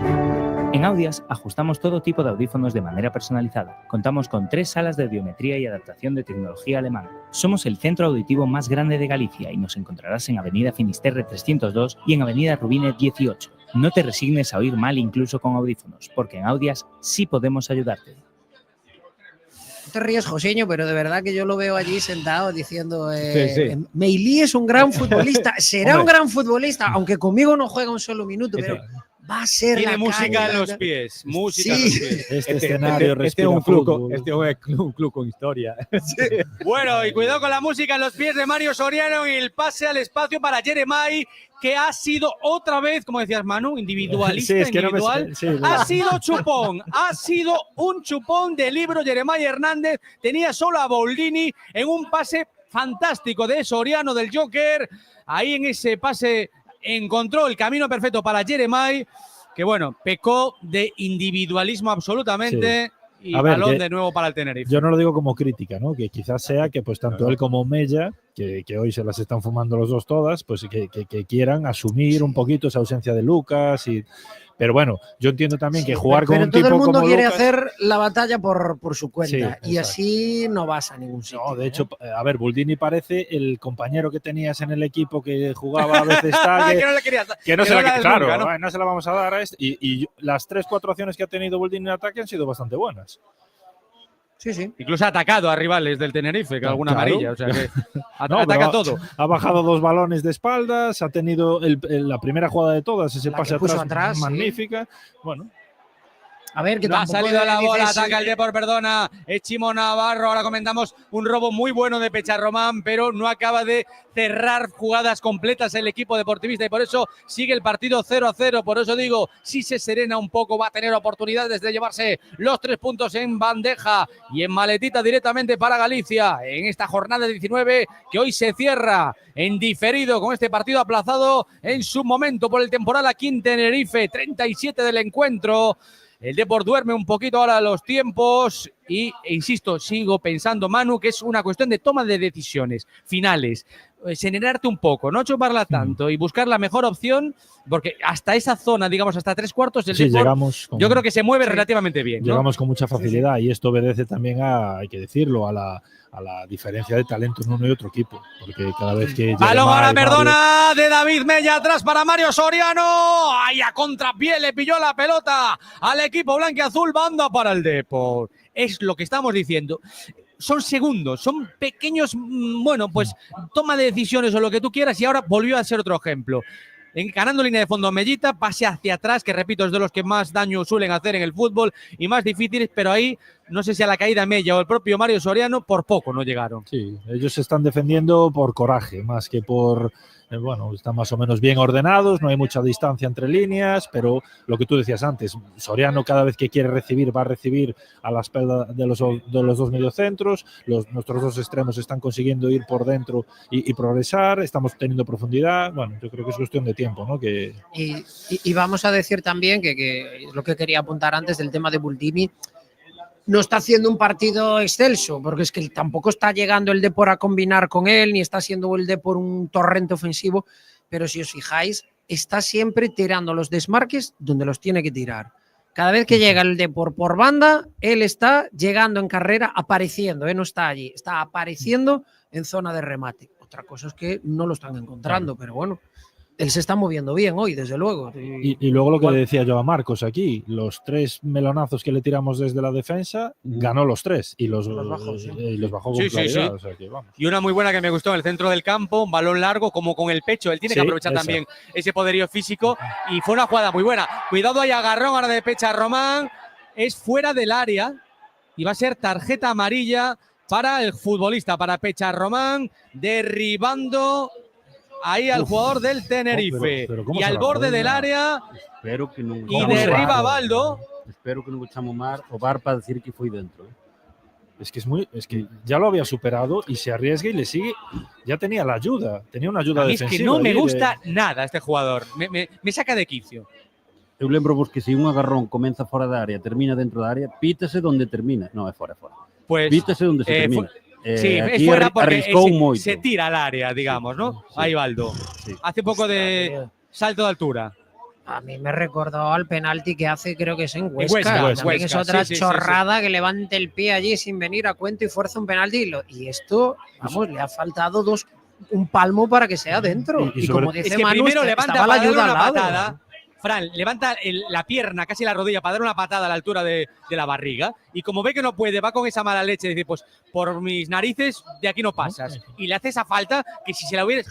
En Audias ajustamos todo tipo de audífonos de manera personalizada. Contamos con 3 salas de audiometría y adaptación de tecnología alemana. Somos el centro auditivo más grande de Galicia y nos encontrarás en Avenida Finisterre 302 y en Avenida Rubine 18. No te resignes a oír mal incluso con audífonos, porque en Audias sí podemos ayudarte. Te ríes, Joseño, pero de verdad que yo lo veo allí sentado diciendo Sí. Meilí es un gran futbolista, será Hombre. un gran futbolista, aunque conmigo no juega un solo minuto, pero va a ser Tiene la música caña. en los pies. Música Sí. en los pies. Este escenario Este es respira un club, fútbol. un club con historia. Bueno, y cuidado con la música en los pies de Mario Soriano y el pase al espacio para Jeremai, que ha sido otra vez, como decías Manu, individualista, Sí, es que no me individual. sé, sí, Ha verdad. sido chupón, ha sido un chupón de libro Jeremai Hernández. Tenía solo a Boldini en un pase fantástico de Soriano del Joker. Ahí en ese pase encontró el camino perfecto para Jeremai, que bueno, pecó de individualismo absolutamente. Y A ver, balón que de nuevo para el Tenerife. Yo no lo digo como crítica, ¿no? Que quizás sea que pues tanto él como Mella, que hoy se las están fumando los dos todas, pues que quieran asumir un poquito esa ausencia de Lucas y... Pero bueno, yo entiendo también que jugar con Pero un todo tipo el mundo como quiere Lucas... hacer la batalla por su cuenta Sí, y exacto. así no vas a ningún sitio. No, de hecho, a ver, Boldini parece el compañero que tenías en el equipo que jugaba a veces tal, Que no le querías dar. que no que se no la la des claro, nunca, ¿no? no se la vamos a dar a este. Y las 3-4 acciones que ha tenido Boldini en ataque han sido bastante buenas. Sí, sí. Incluso ha atacado a rivales del Tenerife, que alguna Claro. amarilla. O sea que No, ataca pero todo. Ha bajado 2 balones de espaldas, ha tenido la primera jugada de todas, ese La pase que puso atrás, atrás, sí. magnífica. Bueno, A ver, que no ha tampoco salido la bola, dices, ataca el Depor, perdona, es Chimo Navarro. Ahora comentamos un robo muy bueno de Pecharromán, pero no acaba de cerrar jugadas completas el equipo deportivista y por eso sigue el partido 0-0. Por eso digo, si se serena un poco va a tener oportunidades de llevarse los 3 puntos en bandeja y en maletita directamente para Galicia en esta jornada 19 que hoy se cierra en diferido con este partido aplazado en su momento por el temporal aquí en Tenerife. 37 del encuentro. El Depor duerme un poquito ahora los tiempos e insisto, sigo pensando, Manu, que es una cuestión de toma de decisiones finales. Serenarte un poco, no chuparla tanto y buscar la mejor opción, porque hasta esa zona, digamos, hasta 3/4 del Depor, yo creo que se mueve relativamente bien, ¿no? Llegamos con mucha facilidad y esto obedece también a, hay que decirlo, a la diferencia de talento en uno y otro equipo, porque cada vez que balón ahora, perdona, de David Mella atrás para Mario Soriano, ahí a contrapié le pilló la pelota al equipo blanquiazul, banda para el Depor. Es lo que estamos diciendo. Son segundos, son pequeños, bueno, pues toma de decisiones o lo que tú quieras y ahora volvió a ser otro ejemplo. Ganando línea de fondo a Mellita, pase hacia atrás, que repito, es de los que más daño suelen hacer en el fútbol y más difíciles, pero ahí, no sé si a la caída Mella o el propio Mario Soriano, por poco no llegaron. Sí, ellos se están defendiendo por coraje, más que por... bueno, están más o menos bien ordenados, no hay mucha distancia entre líneas, pero lo que tú decías antes, Soriano cada vez que quiere recibir va a recibir a la espalda de los dos mediocentros, nuestros dos extremos están consiguiendo ir por dentro y progresar, estamos teniendo profundidad, bueno, yo creo que es cuestión de tiempo, ¿no? Y vamos a decir también que es lo que quería apuntar antes del tema de Buldini, no está haciendo un partido excelso, porque es que tampoco está llegando el Depor a combinar con él, ni está siendo el Depor un torrente ofensivo, pero si os fijáis, está siempre tirando los desmarques donde los tiene que tirar. Cada vez que llega el Depor por banda, él está llegando en carrera, apareciendo, no está allí, está apareciendo en zona de remate. Otra cosa es que no lo están encontrando, pero bueno, él se está moviendo bien hoy, desde luego. Y luego lo que le decía yo a Marcos aquí, los 3 melonazos que le tiramos desde la defensa, ganó los 3 y los bajó con claridad. O sea que, vamos. Y una muy buena que me gustó en el centro del campo, un balón largo como con el pecho, él tiene que aprovechar también ese poderío físico y fue una jugada muy buena. Cuidado ahí, agarrón ahora de Pecharromán, es fuera del área y va a ser tarjeta amarilla para el futbolista, para Pecharromán, derribando ahí al jugador del Tenerife pero y al borde del área espero que no, y derriba a Baldo. Espero que no echamos más o VAR para decir que fue dentro. Es que ya lo había superado y se arriesga y le sigue. Ya tenía la ayuda, tenía una ayuda defensiva. Es que no me gusta nada este jugador, me saca de quicio. Eu lembro vos que si un agarrón comeza fora da área, termina dentro da área, pítase donde termina. No, é fora. Pues, pítase donde se termina. Sí, es fuera porque se tira al área, digamos, ¿no? Sí. Ahí Baldo. Sí. Hace poco de salto de altura. A mí me recordó al penalti que hace, creo que es en Huesca. Huesca. Es otra chorrada que levante el pie allí sin venir a cuento y fuerza un penalti. Y esto, vamos, le ha faltado un palmo para que sea dentro. Y como dice Manu, primero levanta la ayuda una al lado. Patada. Fran, levanta la pierna, casi la rodilla, para dar una patada a la altura de la barriga. Y como ve que no puede, va con esa mala leche, dice, pues por mis narices, de aquí no pasas. Y le hace esa falta que si se la hubiera...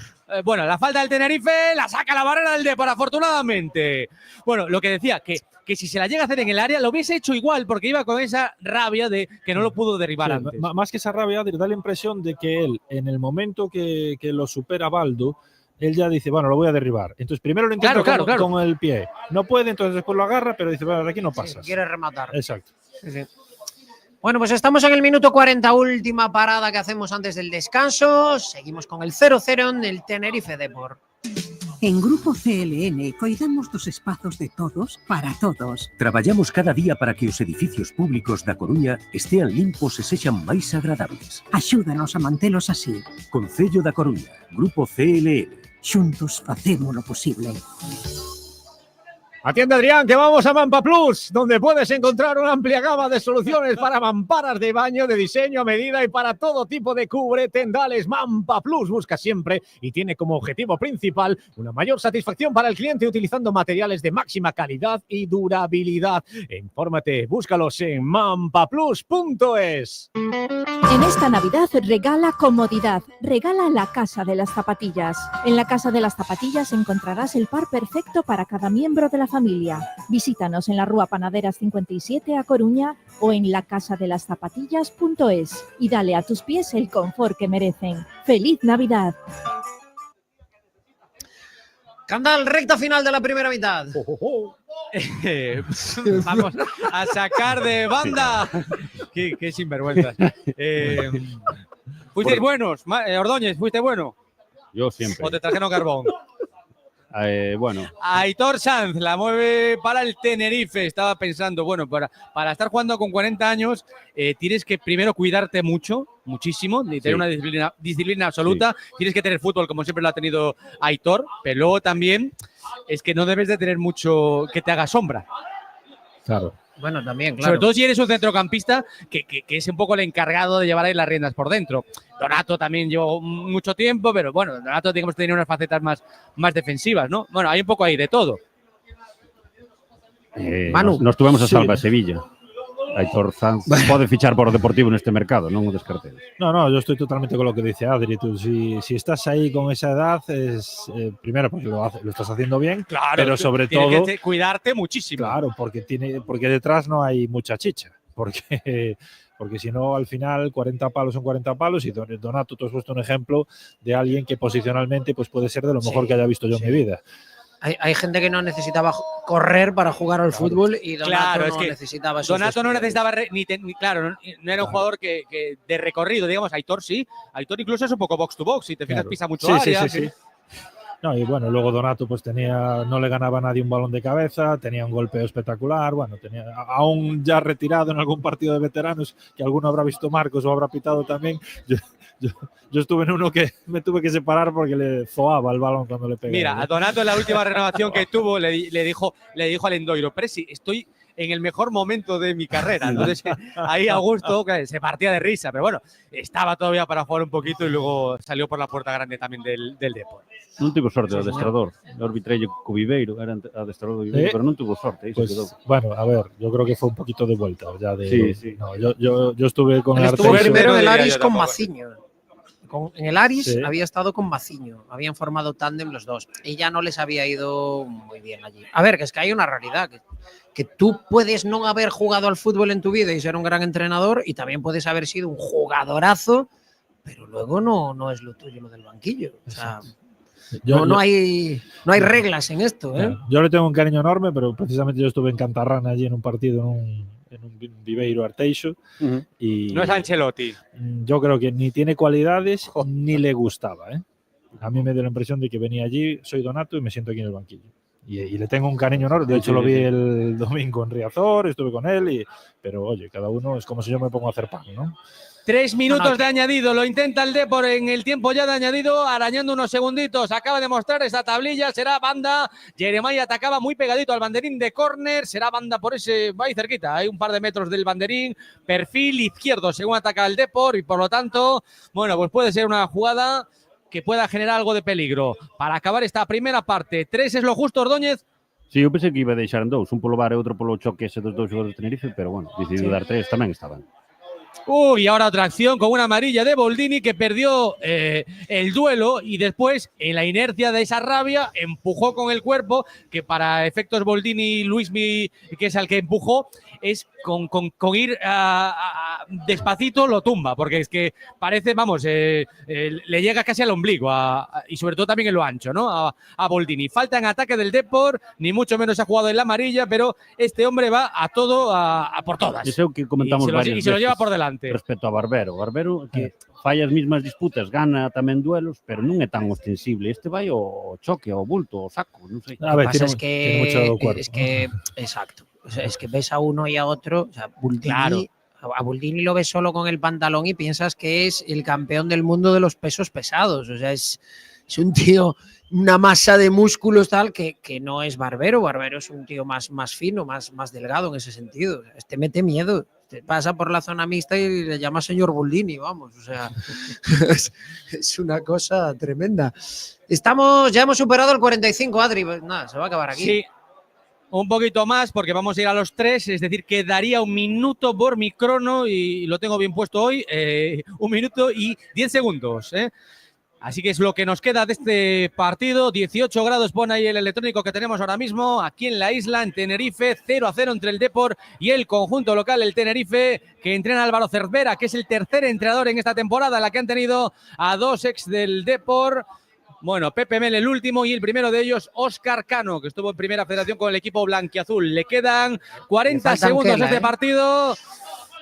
bueno, la falta del Tenerife la saca la barrera del Depor, afortunadamente. Bueno, lo que decía, que si se la llega a hacer en el área, lo hubiese hecho igual, porque iba con esa rabia de que no lo pudo derribar antes. Más que esa rabia, da la impresión de que él, en el momento que lo supera Baldo, él ya dice, bueno, lo voy a derribar. Entonces primero lo intenta con el pie. No puede, entonces después lo agarra, pero dice, bueno, de aquí no pasas. Quiere rematar. Exacto. Sí. Bueno, pues estamos en el minuto 40, última parada que hacemos antes del descanso. Seguimos con el 0-0 en el Tenerife Depor. En Grupo CLN coidamos dos espazos de todos para todos. Traballamos cada día para que os edificios públicos da Coruña estean limpos e sexan máis agradables. Axúdanos a mantelos así. Concello da Coruña, Grupo CLN. Xuntos facemos lo posible. Atiende Adrián, que vamos a Mampa Plus, donde puedes encontrar una amplia gama de soluciones para mamparas de baño de diseño a medida y para todo tipo de cubre tendales. Mampa Plus busca siempre y tiene como objetivo principal una mayor satisfacción para el cliente utilizando materiales de máxima calidad y durabilidad. Infórmate, búscalos en mampaplus.es. En esta Navidad regala comodidad, regala la Casa de las Zapatillas. En la Casa de las Zapatillas encontrarás el par perfecto para cada miembro de la familia. familia. Visítanos en la Rúa Panaderas 57 a Coruña o en lacasadelastapatillas.es y dale a tus pies el confort que merecen. ¡Feliz Navidad! Candal, recta final de la primera mitad. Vamos a sacar de banda. Qué sinvergüenza. ¿Fuisteis buenos? Ordóñez, ¿fuiste bueno? Yo siempre. ¿O te trajeron carbón? Bueno. Aitor Sanz la mueve para el Tenerife. Estaba pensando, bueno, para estar jugando con 40 años tienes que primero cuidarte muchísimo, y tener una disciplina absoluta. Sí. Tienes que tener fútbol como siempre lo ha tenido Aitor, pero luego también es que no debes de tener mucho que te haga sombra. Claro. Bueno, también, claro. Sobre todo si eres un centrocampista que es un poco el encargado de llevar ahí las riendas por dentro. Donato también llevó mucho tiempo, pero bueno, Donato digamos tiene unas facetas más defensivas, ¿no? Bueno, hay un poco ahí de todo. Manu. Nos tuvemos a salva Sevilla. Aitor Sanz pode fichar por o Deportivo neste mercado, non o descartemos. No, yo estoy totalmente con lo que dice Adri. Tú, si estás ahí con esa edad, es primero porque lo estás haciendo bien, claro, pero sobre todo tienes que cuidarte muchísimo. Claro, porque detrás no hay mucha chicha, porque si no, al final 40 palos son 40 palos y Donato, tú has puesto un ejemplo de alguien que posicionalmente pues puede ser de lo mejor que haya visto yo en mi vida. Hay gente que no necesitaba correr para jugar al fútbol y Donato no necesitaba eso. Donato no necesitaba no era un jugador que de recorrido, digamos. Aitor sí. Aitor incluso es un poco box to box. Si te fijas, pisa mucho área. Sí. No, y bueno, luego Donato pues no le ganaba a nadie un balón de cabeza, tenía un golpeo espectacular, bueno, aún ya retirado en algún partido de veteranos, que alguno habrá visto Marcos o habrá pitado también. Yo estuve en uno que me tuve que separar porque le zoaba el balón cuando le pegaba. Mira, a Donato en la última renovación que tuvo le dijo al Endoiro, Presi, estoy en el mejor momento de mi carrera. Entonces ahí Augusto se partía de risa, pero bueno, estaba todavía para jugar un poquito y luego salió por la puerta grande también del Depor. Non tivo sorte o adestrador. O arbitrello co Viveiro, era adestrador do Viveiro, pero non tuvo sorte. Pues, bueno, a ver, yo creo que fue un poquito de vuelta. Ya sí. No, yo estuve con el Estuvo primero en el Aris con Maciño. En el Aris había estado con Maciño, habían formado tándem los dos y ya no les había ido muy bien allí. A ver, que es que hay una realidad, que tú puedes no haber jugado al fútbol en tu vida y ser un gran entrenador y también puedes haber sido un jugadorazo, pero luego no es lo tuyo lo del banquillo. O sea, no hay reglas en esto. Yo le tengo un cariño enorme, pero precisamente yo estuve en Cantarrán allí en un partido, en un Viveiro Arteixo. Y no es Ancelotti. Yo creo que ni tiene cualidades ni le gustaba. A mí me dio la impresión de que venía allí, soy Donato y me siento aquí en el banquillo. Y le tengo un cariño enorme. De hecho, lo vi el domingo en Riazor, estuve con él. Pero oye, cada uno es como si yo me pongo a hacer pan, ¿no? 3 minutos de añadido, lo intenta el Depor en el tiempo ya de añadido, arañando unos segunditos, acaba de mostrar esa tablilla, será banda, Jeremiah atacaba muy pegadito al banderín de córner, será banda por ese, va ahí cerquita, hay un par de metros del banderín, perfil izquierdo según ataca el Depor y por lo tanto, bueno, pues puede ser una jugada que pueda generar algo de peligro. Para acabar esta primera parte, 3 es lo justo, Ordóñez. Sí, eu pensei que iba a deixar en 2, un polo VAR e outro polo choque ese dos xogadores de Tenerife, pero bueno, decidiu dar 3, tamén estaban. Y ahora otra acción con una amarilla de Boldini que perdió el duelo y después en la inercia de esa rabia empujó con el cuerpo, que para efectos Boldini Luismi, que es el que empujó, es con ir despacito lo tumba, porque es que parece, vamos, le llega casi al ombligo y sobre todo también en lo ancho, ¿no? A Boldini. Falta en ataque del Depor, ni mucho menos ha jugado en la amarilla, pero este hombre va a todo, a por todas. Eso que comentamos y se lo lleva por delante. Respecto a Barbero. Barbero que fai as mismas disputas, gana tamén duelos, pero non é tan ostensible. Este vai o choque, o bulto, o saco, non sei. A ver, tiene mucho cuerpo. Exacto. O sea, es que ves a uno y a otro, o sea, Boldini, a Boldini lo ves solo con el pantalón y piensas que es el campeón del mundo de los pesos pesados. O sea, es un tío, una masa de músculos tal que no es Barbero. Barbero es un tío más fino, más delgado en ese sentido. Este mete miedo. Te pasa por la zona mixta y le llama señor Boldini, vamos. O sea, es una cosa tremenda. Ya hemos superado el 45, Adri. Nada, se va a acabar aquí. Sí. Un poquito más porque vamos a ir a los 3, es decir, quedaría 1 minuto por mi crono y lo tengo bien puesto hoy, 1 minuto y 10 segundos. Así que es lo que nos queda de este partido. 18 grados pone ahí el electrónico que tenemos ahora mismo aquí en la isla, en Tenerife. 0-0 entre el Depor y el conjunto local, el Tenerife, que entrena Álvaro Cervera, que es el tercer entrenador en esta temporada, en la que han tenido a 2 ex del Depor. Bueno, Pepe Mel el último y el primero de ellos, Óscar Cano, que estuvo en primera federación con el equipo blanquiazul. Le quedan 40 segundos a este partido.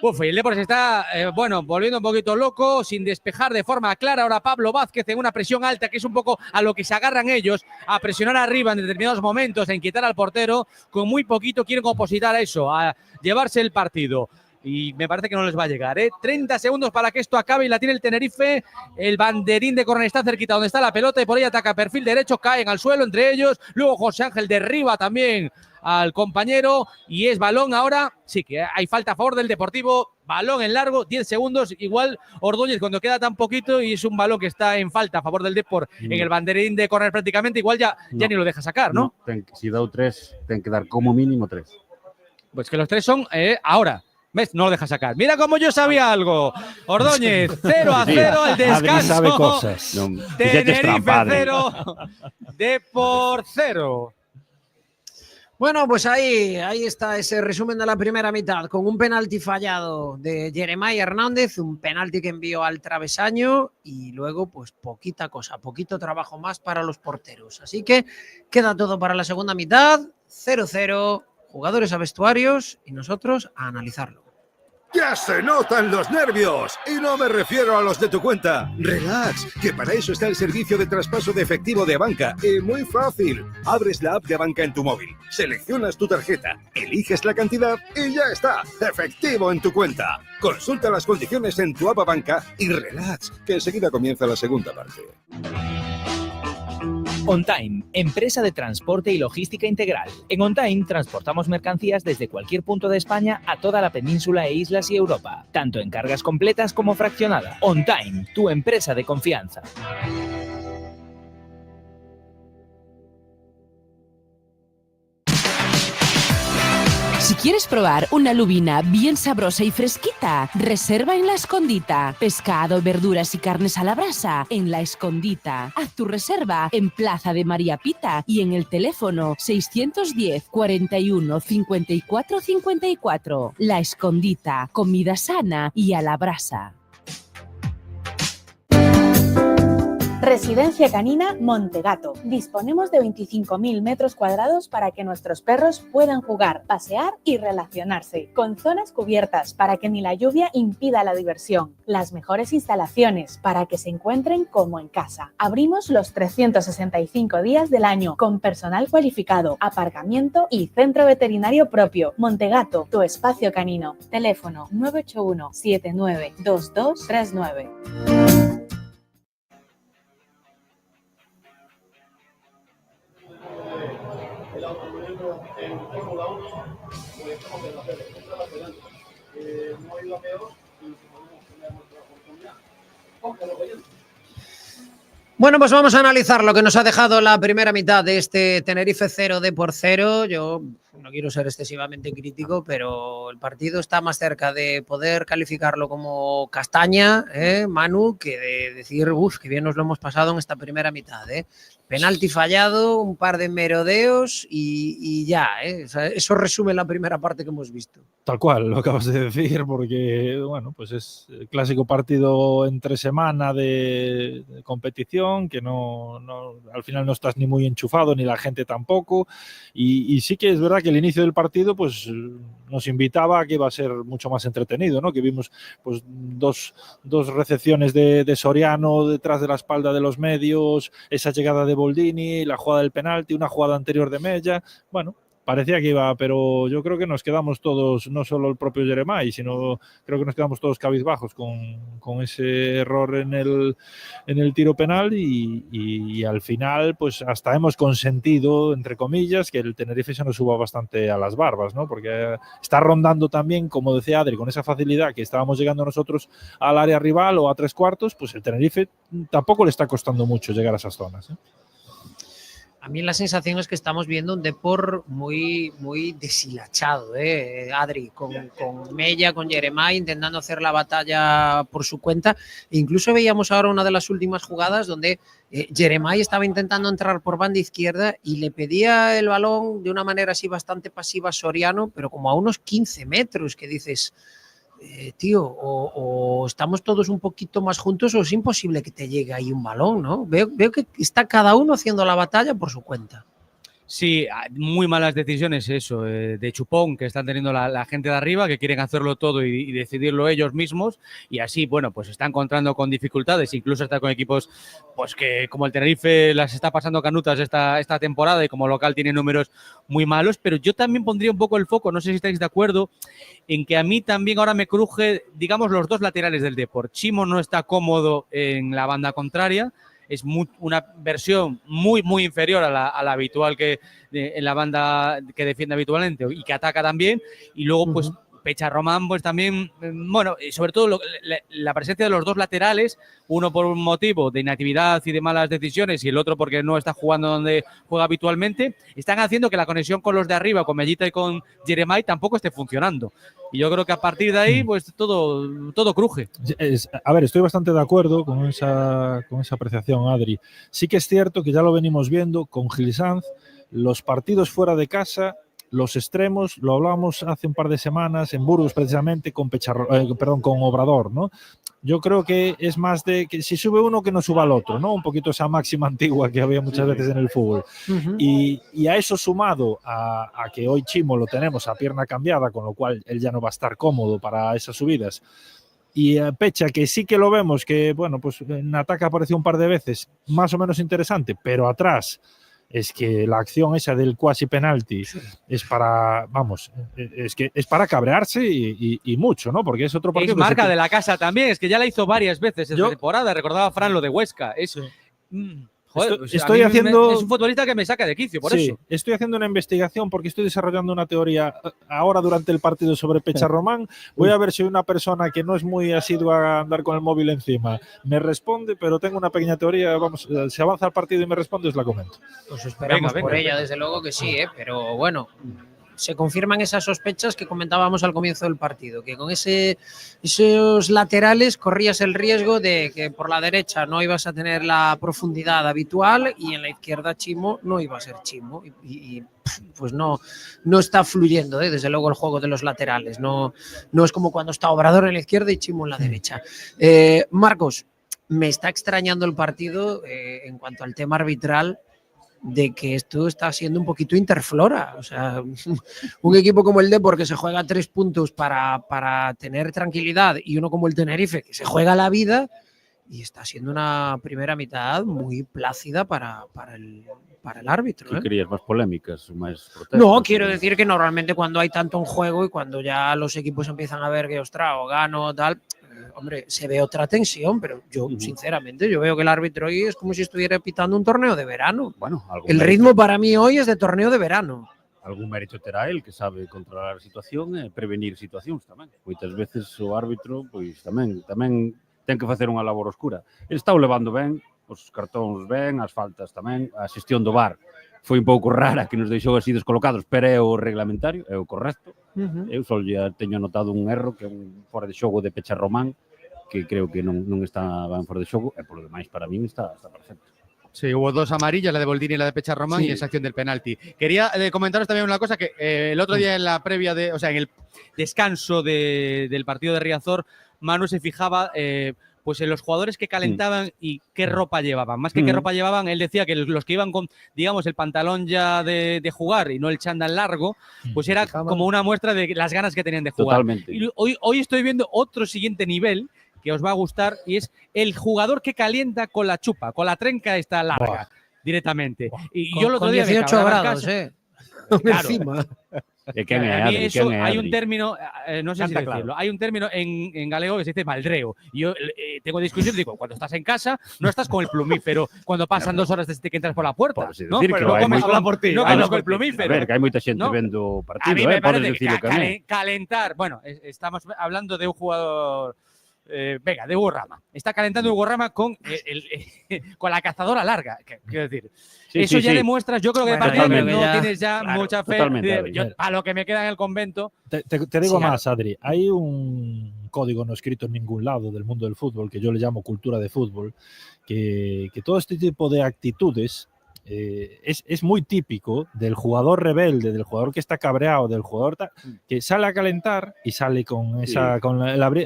Uf, y el Depor se está, volviendo un poquito loco, sin despejar de forma clara. Ahora Pablo Vázquez en una presión alta, que es un poco a lo que se agarran ellos, a presionar arriba en determinados momentos, a inquietar al portero. Con muy poquito quieren opositar a eso, a llevarse el partido. Y me parece que no les va a llegar, 30 segundos para que esto acabe y la tiene el Tenerife. El banderín de córner está cerquita donde está la pelota y por ahí ataca perfil derecho, caen al suelo entre ellos. Luego José Ángel derriba también al compañero y es balón ahora. Sí que hay falta a favor del Deportivo. Balón en largo, 10 segundos. Igual Ordóñez cuando queda tan poquito y es un balón que está en falta a favor del Depor en el banderín de córner prácticamente. Igual ya ni lo deja sacar, ¿no? Si deu 3, ten que dar como mínimo 3. Pues que los 3 son ahora. ¿Ves? No lo deja sacar. Mira cómo yo sabía algo. Ordóñez, 0-0 al descanso. Sabe cosas. Tenerife 0, Depor 0. Bueno, pues ahí está ese resumen de la primera mitad, con un penalti fallado de Jeremiah Hernández, un penalti que envió al travesaño y luego pues poquita cosa, poquito trabajo más para los porteros. Así que queda todo para la segunda mitad, 0-0, jugadores a vestuarios y nosotros a analizarlo. ¡Ya se notan los nervios! Y no me refiero a los de tu cuenta. Relax, que para eso está el servicio de traspaso de efectivo de Abanca. Y muy fácil. Abres la app de Abanca en tu móvil, seleccionas tu tarjeta, eliges la cantidad y ya está. Efectivo en tu cuenta. Consulta las condiciones en tu app Abanca y relax, que enseguida comienza la segunda parte. OnTime, empresa de transporte y logística integral. En OnTime transportamos mercancías desde cualquier punto de España a toda la península e islas y Europa, tanto en cargas completas como fraccionadas. OnTime, tu empresa de confianza. Si quieres probar una lubina bien sabrosa y fresquita, reserva en La Escondita. Pescado, verduras y carnes a la brasa en La Escondita. Haz tu reserva en Plaza de María Pita y en el teléfono 610 41 54 54. La Escondita, comida sana y a la brasa. Residencia Canina Montegato. Disponemos de 25.000 metros cuadrados para que nuestros perros puedan jugar, pasear y relacionarse, con zonas cubiertas para que ni la lluvia impida la diversión, las mejores instalaciones para que se encuentren como en casa. Abrimos los 365 días del año con personal cualificado, aparcamiento y centro veterinario propio. Montegato, tu espacio canino. Teléfono 981 79 2239. Bueno, pues vamos a analizar lo que nos ha dejado la primera mitad de este Tenerife 0 Depor 0. Yo no quiero ser excesivamente crítico, pero el partido está más cerca de poder calificarlo como castaña, Manu, que de decir, qué bien nos lo hemos pasado en esta primera mitad. Penalti fallado, un par de merodeos y ya. O sea, eso resume la primera parte que hemos visto. Tal cual, lo acabas de decir, porque bueno, pues es el clásico partido entre semana de competición, que no al final no estás ni muy enchufado, ni la gente tampoco, y sí que es verdad que el inicio del partido pues nos invitaba a que iba a ser mucho más entretenido, ¿no? Que vimos pues dos recepciones de Soriano detrás de la espalda de los medios, esa llegada de Boldini, la jugada del penalti, una jugada anterior de Mella, bueno, parecía que iba, pero yo creo que nos quedamos todos, no solo el propio Jeremiah, sino creo que nos quedamos todos cabizbajos con ese error en el tiro penal y al final pues hasta hemos consentido, entre comillas, que el Tenerife se nos suba bastante a las barbas, ¿no? Porque está rondando también, como decía Adri, con esa facilidad que estábamos llegando nosotros al área rival o a tres cuartos, pues el Tenerife tampoco le está costando mucho llegar a esas zonas, ¿eh? A mí la sensación es que estamos viendo un Depor muy, muy deshilachado, Adri, con Mella, con Jeremai, intentando hacer la batalla por su cuenta. E incluso veíamos ahora una de las últimas jugadas donde Jeremai estaba intentando entrar por banda izquierda y le pedía el balón de una manera así bastante pasiva a Soriano, pero como a unos 15 metros, que dices... tío, o estamos todos un poquito más juntos o es imposible que te llegue ahí un balón, ¿no? Veo que está cada uno haciendo la batalla por su cuenta. Sí, muy malas decisiones eso, de chupón que están teniendo la gente de arriba, que quieren hacerlo todo y decidirlo ellos mismos, y así, bueno, pues está encontrando con dificultades, incluso está con equipos pues que como el Tenerife las está pasando canutas esta temporada y como local tiene números muy malos, pero yo también pondría un poco el foco, no sé si estáis de acuerdo, en que a mí también ahora me cruje, digamos, los dos laterales del Depor. Chimo no está cómodo en la banda contraria, es una versión muy, muy inferior a la habitual en la banda que defiende habitualmente y que ataca también. Y luego, pues, Pecharromán, pues también, bueno, sobre todo la presencia de los dos laterales, uno por un motivo de inactividad y de malas decisiones y el otro porque no está jugando donde juega habitualmente, están haciendo que la conexión con los de arriba, con Mellita y con Jeremai, tampoco esté funcionando. Y yo creo que a partir de ahí, pues todo cruje. A ver, estoy bastante de acuerdo con esa apreciación, Adri. Sí que es cierto que ya lo venimos viendo con Gil Sanz, los partidos fuera de casa, los extremos, lo hablamos hace un par de semanas en Burgos precisamente con con Obrador, ¿no? Yo creo que es más de que si sube uno que no suba al otro, ¿no? Un poquito esa máxima antigua que había muchas veces en el fútbol. Y a eso sumado a que hoy Chimo lo tenemos a pierna cambiada, con lo cual él ya no va a estar cómodo para esas subidas. Y Pecha, que sí que lo vemos, que bueno, pues en ataque apareció un par de veces, más o menos interesante, pero atrás es que la acción esa del cuasi penalti es para, vamos, es que es para cabrearse y mucho, ¿no? Porque es otro partido. Es marca de la casa también, es que ya la hizo varias veces esta temporada, recordaba Fran lo de Huesca. Joder, estoy haciendo... Es un futbolista que me saca de quicio, por eso. Estoy haciendo una investigación porque estoy desarrollando una teoría ahora durante el partido sobre Pecharromán. Voy a ver si una persona que no es muy asidua a andar con el móvil encima me responde, pero tengo una pequeña teoría. Vamos, si avanza el partido y me responde, os la comento. Pues esperamos por ella, desde luego que sí, pero bueno... Se confirman esas sospechas que comentábamos al comienzo del partido, que con esos laterales corrías el riesgo de que por la derecha no ibas a tener la profundidad habitual y en la izquierda Chimo no iba a ser Chimo y pues no está fluyendo, desde luego el juego de los laterales, no es como cuando está Obrador en la izquierda y Chimo en la derecha. Marcos, me está extrañando el partido en cuanto al tema arbitral, de que esto está siendo un poquito interflora. O sea, un equipo como el Depor que se juega 3 puntos para tener tranquilidad y uno como el Tenerife que se juega la vida y está siendo una primera mitad muy plácida para el árbitro. ¿Qué querías? ¿Más polémicas? ¿Más protestas? No, quiero decir que normalmente cuando hay tanto en juego y cuando ya los equipos empiezan a ver que, ostras, o gano, tal... Hombre, se ve otra tensión, pero yo, sinceramente, yo veo que el árbitro hoy es como si estuviera pitando un torneo de verano. Bueno, el ritmo para mí hoy es de torneo de verano. Algún mérito terá el que sabe controlar a situación e prevenir situacións tamén. Moitas veces o árbitro pois tamén ten que facer unha labor oscura. Ele está o levando ben, os cartóns ben, as faltas tamén, a xestión do VAR foi un pouco rara que nos deixou así descolocados, pero é o reglamentario, é o correcto. Eu só teño anotado un erro que é un fora de xogo de Pecharromán, que creo que non estaba en fora de xogo, e por lo demais para min está perfecto. Sí, hubo 2 amarillas, la de Boldini y la de Pecharromán, y esa acción del penalti. Quería comentaros también una cosa, que el otro día en la previa en el descanso del partido de Riazor, Manu se fijaba pues en los jugadores que calentaban y qué ropa llevaban. Más que qué ropa llevaban, él decía que los que iban con, digamos, el pantalón ya de jugar y no el chándal largo, pues era como una muestra de las ganas que tenían de jugar. Totalmente. Y hoy estoy viendo otro siguiente nivel que os va a gustar y es el jugador que calienta con la chupa, con la trenca esta larga, directamente. Y yo el otro día 18 grados, Claro. Encima. Hay un término, no sé si decirlo, hay un término en galego que se dice maldreo. Y yo tengo discusión, digo, cuando estás en casa no estás con el plumífero cuando pasan 2 horas desde que entras por la puerta. ¿No? Pero no comes con el plumífero. A ver, que hai moita xente vendo o partido, a mí me parece podes dicilo calentar. Bueno, estamos hablando de un jugador venga, de Hugo Rama. Está calentando Hugo Rama con, con la cazadora larga. Quiero decir, eso ya demuestras, yo creo que de partida que no tienes ya mucha fe. A lo que me queda en el convento. Te digo más, Adri. Hay un código no escrito en ningún lado del mundo del fútbol, que yo le llamo cultura de fútbol, que todo este tipo de actitudes es muy típico del jugador rebelde, del jugador que está cabreado, del jugador que sale a calentar y sale con esa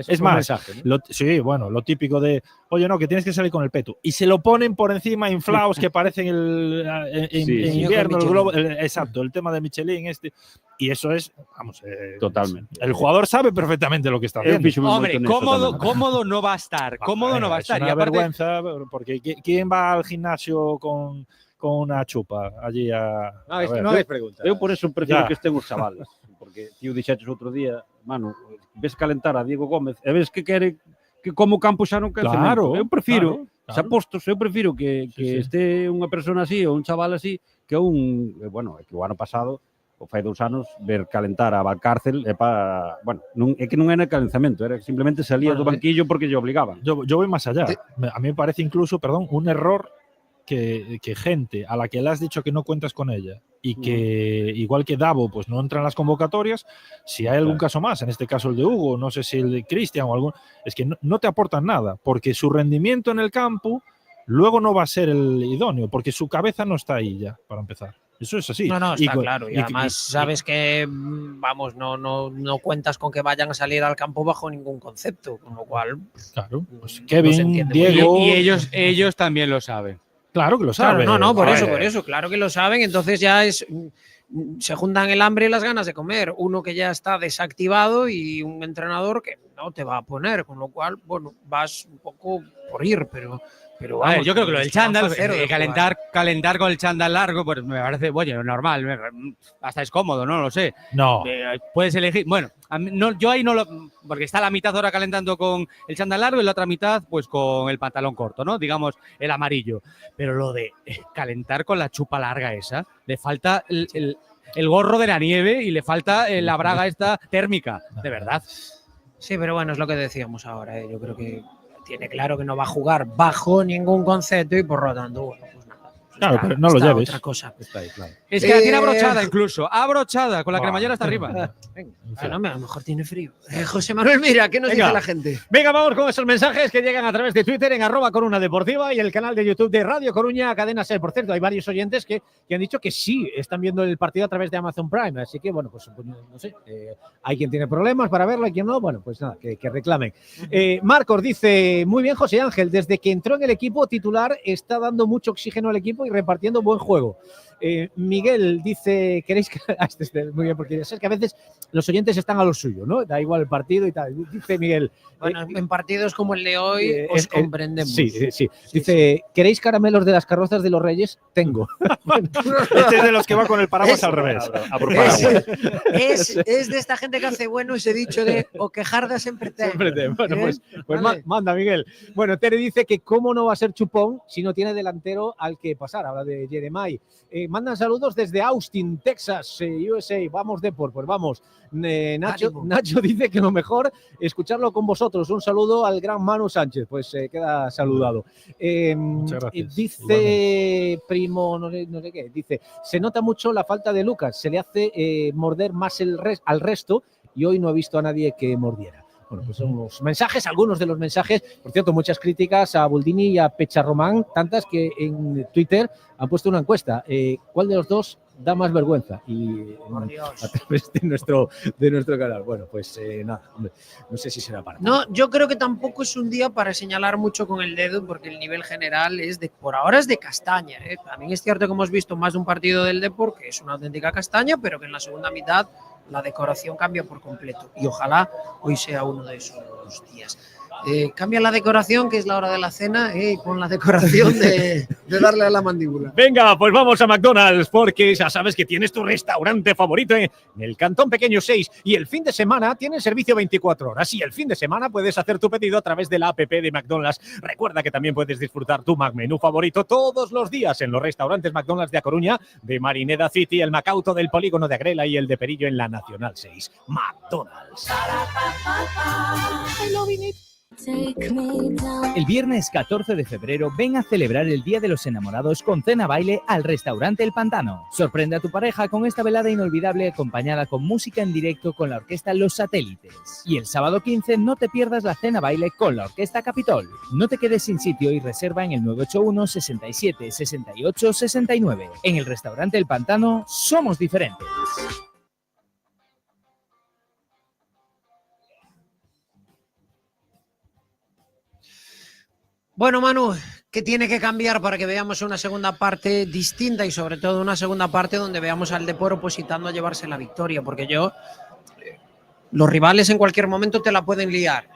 es más, mensaje, ¿no? Lo típico de oye, no, que tienes que salir con el peto y se lo ponen por encima inflados que parecen en invierno el globo, exacto, el tema de Michelin y eso es, vamos, totalmente. El jugador sabe perfectamente lo que está haciendo. Hombre, cómodo no va a estar, cómodo no va a estar. Es una vergüenza, porque ¿quién va al gimnasio con una chupa allí no hay pregunta. Eu por eso prefiero que estén os chavales, porque tío dixeches outro día, mano, ves calentar a Diego Gómez e ves que quere que como campo xa non quere cemento. Eu prefiro, xa postos, eu prefiro que este unha persona así ou un chaval así que que o ano pasado ou fai 2 anos, ver calentar a Valcárcel bueno, é que non era calenzamento, era que simplemente salía do banquillo porque lle obligaban. Yo voy más allá. A mí me parece incluso, un error que gente a la que le has dicho que no cuentas con ella y que, igual que Davo, pues no entra en las convocatorias, si hay algún caso más, en este caso el de Hugo, no sé si el de Cristian o algún, es que no te aportan nada, porque su rendimiento en el campo luego no va a ser el idóneo, porque su cabeza no está ahí ya, para empezar. Eso es así. No, está claro. Y además sabes que, vamos, no cuentas con que vayan a salir al campo bajo ningún concepto, con lo cual… Claro, pues Kevin, Diego… Y ellos también lo saben. Claro que lo saben. Claro, por eso, claro que lo saben. Entonces ya se juntan el hambre y las ganas de comer. Uno que ya está desactivado y un entrenador que no te va a poner, con lo cual, bueno, vas un poco por ir, pero vamos, a ver, yo creo que lo del chándal, calentar con el chándal largo, pues me parece, normal, hasta es cómodo, no lo sé. No. Puedes elegir, bueno, yo ahí no lo, porque está la mitad ahora calentando con el chándal largo y la otra mitad pues con el pantalón corto, ¿no? Digamos, el amarillo. Pero lo de calentar con la chupa larga esa, le falta el gorro de la nieve y le falta la braga esta térmica, de verdad. Sí, pero bueno, es lo que decíamos ahora, yo creo que tiene claro que no va a jugar bajo ningún concepto y por lo tanto, bueno, pues nada. Claro, pero no lo lleves. Otra cosa. Está ahí, claro. Es que la tiene abrochada incluso, abrochada, con la cremallera hasta arriba. A lo mejor tiene frío. José Manuel, mira, ¿qué nos dice la gente? Venga, vamos con esos mensajes que llegan a través de Twitter en @CorunaDeportiva y el canal de YouTube de Radio Coruña, Cadena Ser. Por cierto, hay varios oyentes que han dicho que sí, están viendo el partido a través de Amazon Prime. Así que, bueno, pues no sé, hay quien tiene problemas para verlo, hay quien no. Bueno, pues nada, que reclamen. Marcos dice, muy bien, José Ángel, desde que entró en el equipo titular está dando mucho oxígeno al equipo y repartiendo buen juego. Miguel dice, ¿queréis que...? Muy bien, porque ya sabes que a veces los oyentes están a lo suyo, ¿no? Da igual el partido y tal. Dice Miguel. Bueno, en partidos como el de hoy os comprendemos. Sí. Dice, ¿queréis caramelos de las carrozas de los Reyes? Tengo. Este es de los que va con el paraguas al revés. Es de esta gente que hace bueno ese dicho de o quejarda siempre te. Bueno, pues vale. Manda, Miguel. Bueno, Tere dice que cómo no va a ser chupón si no tiene delantero al que pasar. Habla de Jeremiah. Mandan saludos desde Austin, Texas, USA. Vamos, Depor, pues vamos. Nacho dice que lo mejor escucharlo con vosotros. Un saludo al gran Manu Sánchez. Pues queda saludado. Muchas gracias. Dice igualmente. Primo, no sé qué. Dice, se nota mucho la falta de Lucas. Se le hace morder más al resto y hoy no he visto a nadie que mordiera. Bueno, pues son los mensajes, algunos de los mensajes. Por cierto, muchas críticas a Buldini y a Pecharromán, tantas que en Twitter han puesto una encuesta. ¿Cuál de los dos da más vergüenza? Y a través de nuestro canal. Bueno, pues nada, hombre, no sé si será para. No, yo creo que tampoco es un día para señalar mucho con el dedo, porque el nivel general por ahora es de castaña. También es cierto que hemos visto más de un partido del Depor que es una auténtica castaña, pero que en la segunda mitad la decoración cambia por completo y ojalá hoy sea uno de esos días. Cambia la decoración, que es la hora de la cena, y pon la decoración de darle a la mandíbula. Venga, pues vamos a McDonald's, porque ya sabes que tienes tu restaurante favorito en el Cantón Pequeño 6 y el fin de semana tienen servicio 24 horas y el fin de semana puedes hacer tu pedido a través de la app de McDonald's. Recuerda que también puedes disfrutar tu menú favorito todos los días en los restaurantes McDonald's de A Coruña, de Marineda City, el Macauto del Polígono de Agrela y el de Perillo en la Nacional 6. McDonald's. El viernes 14 de febrero ven a celebrar el Día de los Enamorados con cena baile al restaurante El Pantano. Sorprende a tu pareja con esta velada inolvidable acompañada con música en directo con la orquesta Los Satélites. Y el sábado 15 no te pierdas la cena baile con la orquesta Capitol. No te quedes sin sitio y reserva en el 981 67 68 69. En el restaurante El Pantano somos diferentes. Bueno, Manu, ¿qué tiene que cambiar para que veamos una segunda parte distinta y sobre todo una segunda parte donde veamos al Depor opositando a llevarse la victoria? Porque los rivales en cualquier momento te la pueden liar,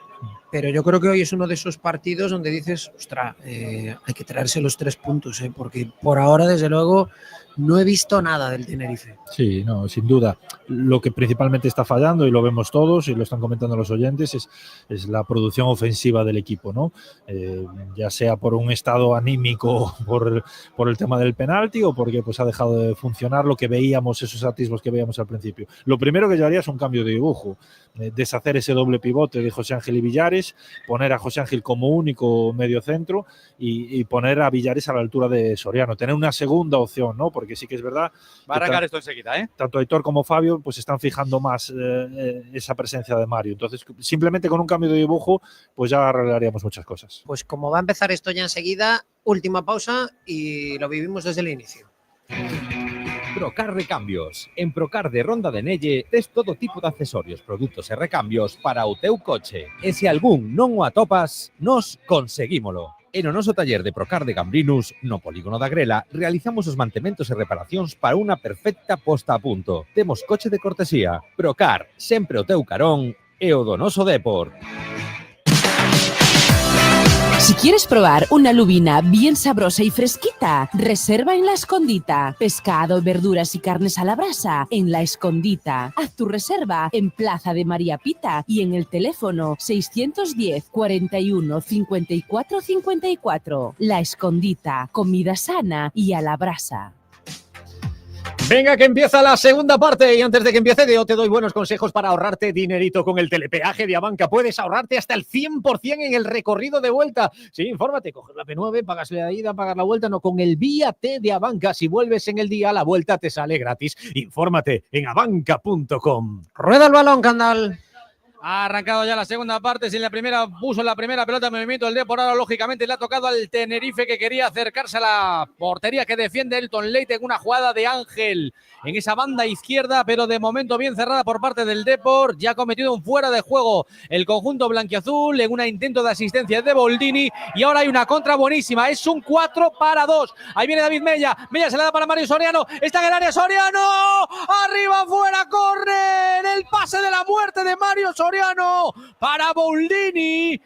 pero yo creo que hoy es uno de esos partidos donde dices, ostras, hay que traerse los 3 puntos, porque por ahora, desde luego, no he visto nada del Tenerife. Sí, no, sin duda. Lo que principalmente está fallando, y lo vemos todos, y lo están comentando los oyentes, es la producción ofensiva del equipo, ¿no? Ya sea por un estado anímico, por el tema del penalti, o porque pues ha dejado de funcionar lo que veíamos, esos atisbos que veíamos al principio. Lo primero que yo haría es un cambio de dibujo, deshacer ese doble pivote de José Ángel y Villares, poner a José Ángel como único medio centro y poner a Villares a la altura de Soriano, tener una segunda opción, ¿no? Porque sí que es verdad. Va a arrancar esto enseguida, ¿eh? Tanto Aitor como Fabio pues están fijando más esa presencia de Mario. Entonces, simplemente con un cambio de dibujo, pues ya arreglaríamos muchas cosas. Pues como va a empezar esto ya enseguida, última pausa y lo vivimos desde el inicio. Procar Recambios. En Procar de Ronda de Nelle tes todo tipo de accesorios, produtos e recambios para o teu coche. E se algún non o atopas, nos conseguímolo. En o noso taller de Procar de Gambrinus, no polígono da Grela, realizamos os mantementos e reparacións para unha perfecta posta a punto. Temos coche de cortesía. Procar, sempre o teu carón e o do noso Depor. Si quieres probar una lubina bien sabrosa y fresquita, reserva en La Escondita. Pescado, verduras y carnes a la brasa en La Escondita. Haz tu reserva en Plaza de María Pita y en el teléfono 610 41 54 54. La Escondita, comida sana y a la brasa. Venga, que empieza la segunda parte y antes de que empiece yo te doy buenos consejos para ahorrarte dinerito con el telepeaje de Abanca. Puedes ahorrarte hasta el 100% en el recorrido de vuelta. Sí, infórmate, coges la P9, pagas la ida, pagas la vuelta, no, con el Vía T de Abanca. Si vuelves en el día, la vuelta te sale gratis. Infórmate en abanca.com. Rueda el balón, Candal. Ha arrancado ya la segunda parte, sin la primera, puso la primera pelota en movimiento el Depor, ahora lógicamente le ha tocado al Tenerife que quería acercarse a la portería que defiende Elton Leite en una jugada de Ángel en esa banda izquierda, pero de momento bien cerrada por parte del Depor, ya ha cometido un fuera de juego el conjunto blanquiazul en un intento de asistencia de Boldini y ahora hay una contra buenísima, es un 4-2, ahí viene David Mella, Mella se la da para Mario Soriano, está en el área Soriano, arriba, fuera, córner, el pase de la muerte de Mario Soriano para Boldini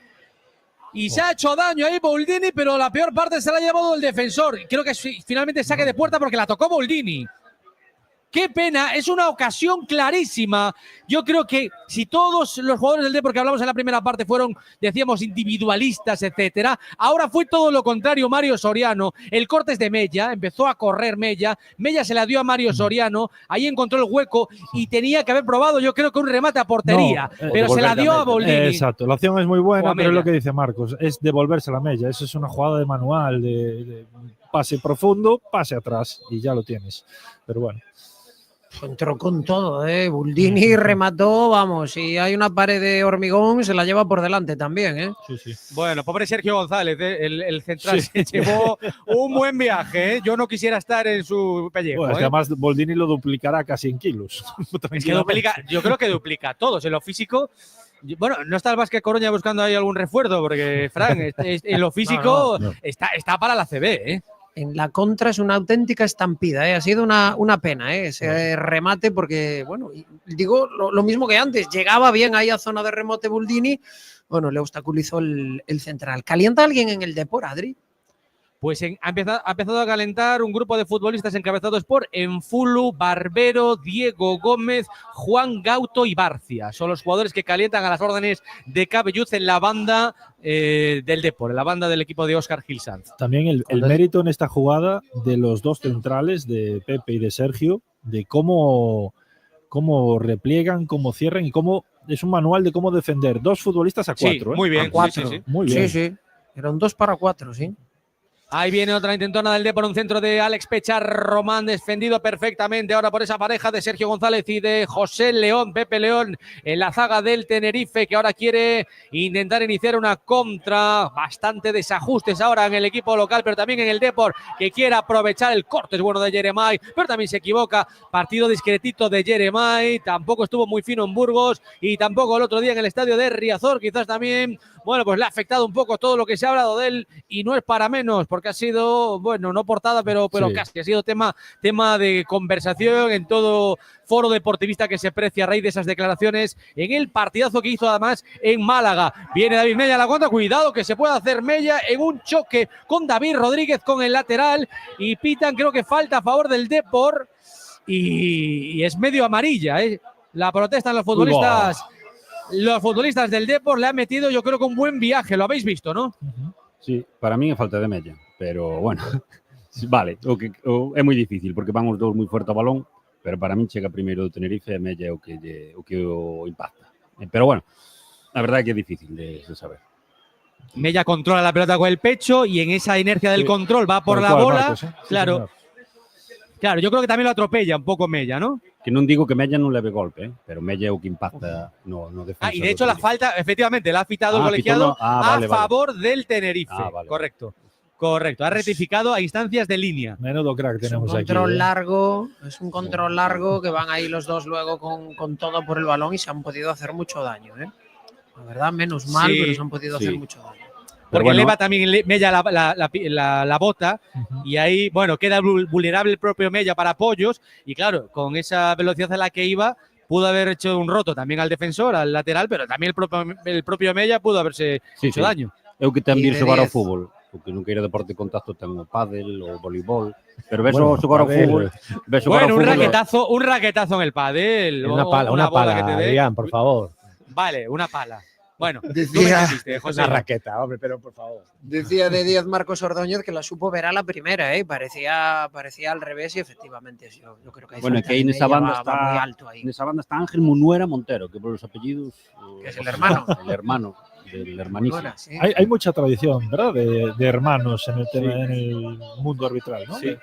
y se ha hecho daño ahí Boldini, pero la peor parte se la ha llevado el defensor. Creo que es finalmente saque de puerta porque la tocó Boldini. Qué pena, es una ocasión clarísima. Yo creo que si todos los jugadores del Depor que hablamos en la primera parte fueron, decíamos, individualistas, etcétera, ahora fue todo lo contrario Mario Soriano. El corte es de Mella, empezó a correr Mella se la dio a Mario Soriano, ahí encontró el hueco y tenía que haber probado, yo creo que un remate a portería, pero se la dio a Boldini. Exacto, la opción es muy buena, pero es lo que dice Marcos, es devolverse la Mella. Eso es una jugada de manual, de pase profundo, pase atrás y ya lo tienes. Pero bueno. Entró con todo, Boldini remató, vamos, y hay una pared de hormigón, se la lleva por delante también, Sí, sí. Bueno, pobre Sergio González, el central se llevó un buen viaje, Yo no quisiera estar en su pellejo. Bueno, es que además Boldini lo duplicará casi en kilos. Es que duplica, yo creo que duplica a todos, en lo físico. Bueno, no está el Vázquez Coruña buscando ahí algún refuerzo, porque Fran, en lo físico no. Está para la CB, En la contra es una auténtica estampida, Ha sido una pena, ese remate, porque, bueno, digo lo mismo que antes, llegaba bien ahí a zona de remote Boldini, bueno, le obstaculizó el central. ¿Calienta alguien en el Depor, Adri? Pues ha empezado a calentar un grupo de futbolistas encabezados por Enfulu, Barbero, Diego Gómez, Juan Gauto y Barcia. Son los jugadores que calientan a las órdenes de Cabelluz en la banda del Depor, en la banda del equipo de Óscar Gil Sanz. También el mérito en esta jugada de los dos centrales, de Pepe y de Sergio, de cómo repliegan, cómo cierran y cómo es un manual de cómo defender 2 futbolistas a 4. Sí, muy bien. A 4. Sí. Muy bien. Sí. Era un 2 para 4, sí. Ahí viene otra intentona del Depor, un centro de Alex Pechar Román, defendido perfectamente ahora por esa pareja de Sergio González y de José León, Pepe León, en la zaga del Tenerife, que ahora quiere intentar iniciar una contra. Bastante desajustes ahora en el equipo local, pero también en el Depor, que quiere aprovechar el corte. Es bueno de Jeremai, pero también se equivoca. Partido discretito de Jeremai, tampoco estuvo muy fino en Burgos y tampoco el otro día en el estadio de Riazor. Quizás también, bueno, pues le ha afectado un poco todo lo que se ha hablado de él, y no es para menos, porque ha sido, bueno, no portada, pero sí, casi ha sido tema de conversación en todo foro deportivista que se precia a raíz de esas declaraciones en el partidazo que hizo además en Málaga. Viene David Mella a la contra, cuidado que se puede hacer Mella en un choque con David Rodríguez con el lateral, y pitan, creo que falta a favor del Depor, y es medio amarilla, la protestan los futbolistas. Los futbolistas del Depor le han metido, yo creo que un buen viaje, lo habéis visto, ¿no? Sí, para min é falta de Mella, pero bueno, vale, é moi difícil, porque van os dous moi fuerte ao balón, pero para min chega primeiro do Tenerife e Mella é o que o impacta. Pero bueno, a verdade é que é difícil de saber. Mella controla la pelota con el pecho y en esa inercia del control va por la bola. Claro. Claro, yo creo que también lo atropella un poco Mella, ¿no? Que non digo que Mella non leve golpe, pero Mella é o que impacta no defensa. Y de hecho la falta, efectivamente, la ha pitado el colegiado a favor del Tenerife. Vale. Correcto. Ha rectificado a instancias de línea. Menudo crack tenemos aquí. Es un control largo que van ahí los dos luego con todo por el balón y se han podido hacer mucho daño, ¿eh? La verdad, menos mal, pero se han podido hacer mucho daño. Porque eleva también Mella la bota, y ahí, bueno, queda vulnerable el propio Mella para apoyos, y claro, con esa velocidad a la que iba, pudo haber hecho un roto también al defensor, al lateral, pero también el propio Mella pudo haberse hecho daño. Eu que ten vir xogar ao fútbol, porque non queira deporte de contacto, ten o pádel ou voleibol, pero ves xogar ao fútbol, bueno, un raquetazo en el pádel, una pala, Adrián, por favor. Vale, una pala. Bueno, decía, una raqueta, hombre, pero por favor. Decía de Díaz Marcos Ordóñez que la supo ver a la primera, parecía al revés, y efectivamente yo creo que hay bueno, que ahí nesa banda está muy alto ahí. Nesa banda está Ángel Munuera Montero, que por los apellidos que es el hermano. El hermano del hermanísimo. Sí. Hay mucha tradición, ¿verdad? De hermanos en el mundo arbitral, ¿no? Sí.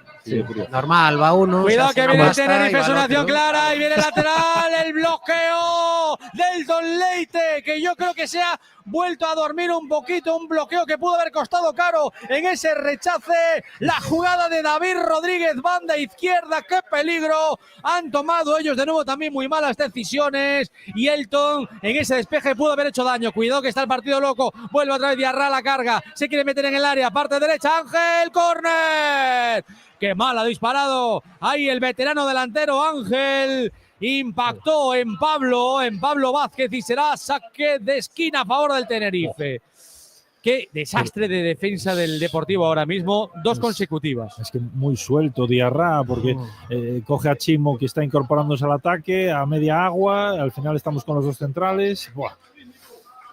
Normal, va uno. Cuidado que viene el Tenerife, es una acción clara, y viene el lateral, el bloqueo del Don Leite, que yo creo que se ha vuelto a dormir un poquito, un bloqueo que pudo haber costado caro en ese rechace. La jugada de David Rodríguez, banda izquierda, qué peligro. Han tomado ellos de nuevo también muy malas decisiones, y Elton en ese despeje pudo haber hecho daño. Cuidado que está el partido loco, vuelve otra vez Diarra a la carga, se quiere meter en el área, parte derecha, Ángel, córner. Qué mal ha disparado ahí el veterano delantero Ángel. Impactó en Pablo Vázquez, y será saque de esquina a favor del Tenerife. Qué desastre de defensa del Deportivo ahora mismo, 2 consecutivas. Es que muy suelto Diarra, porque coge a Chimo, que está incorporándose al ataque, a media agua, al final estamos con los 2 centrales. Buah.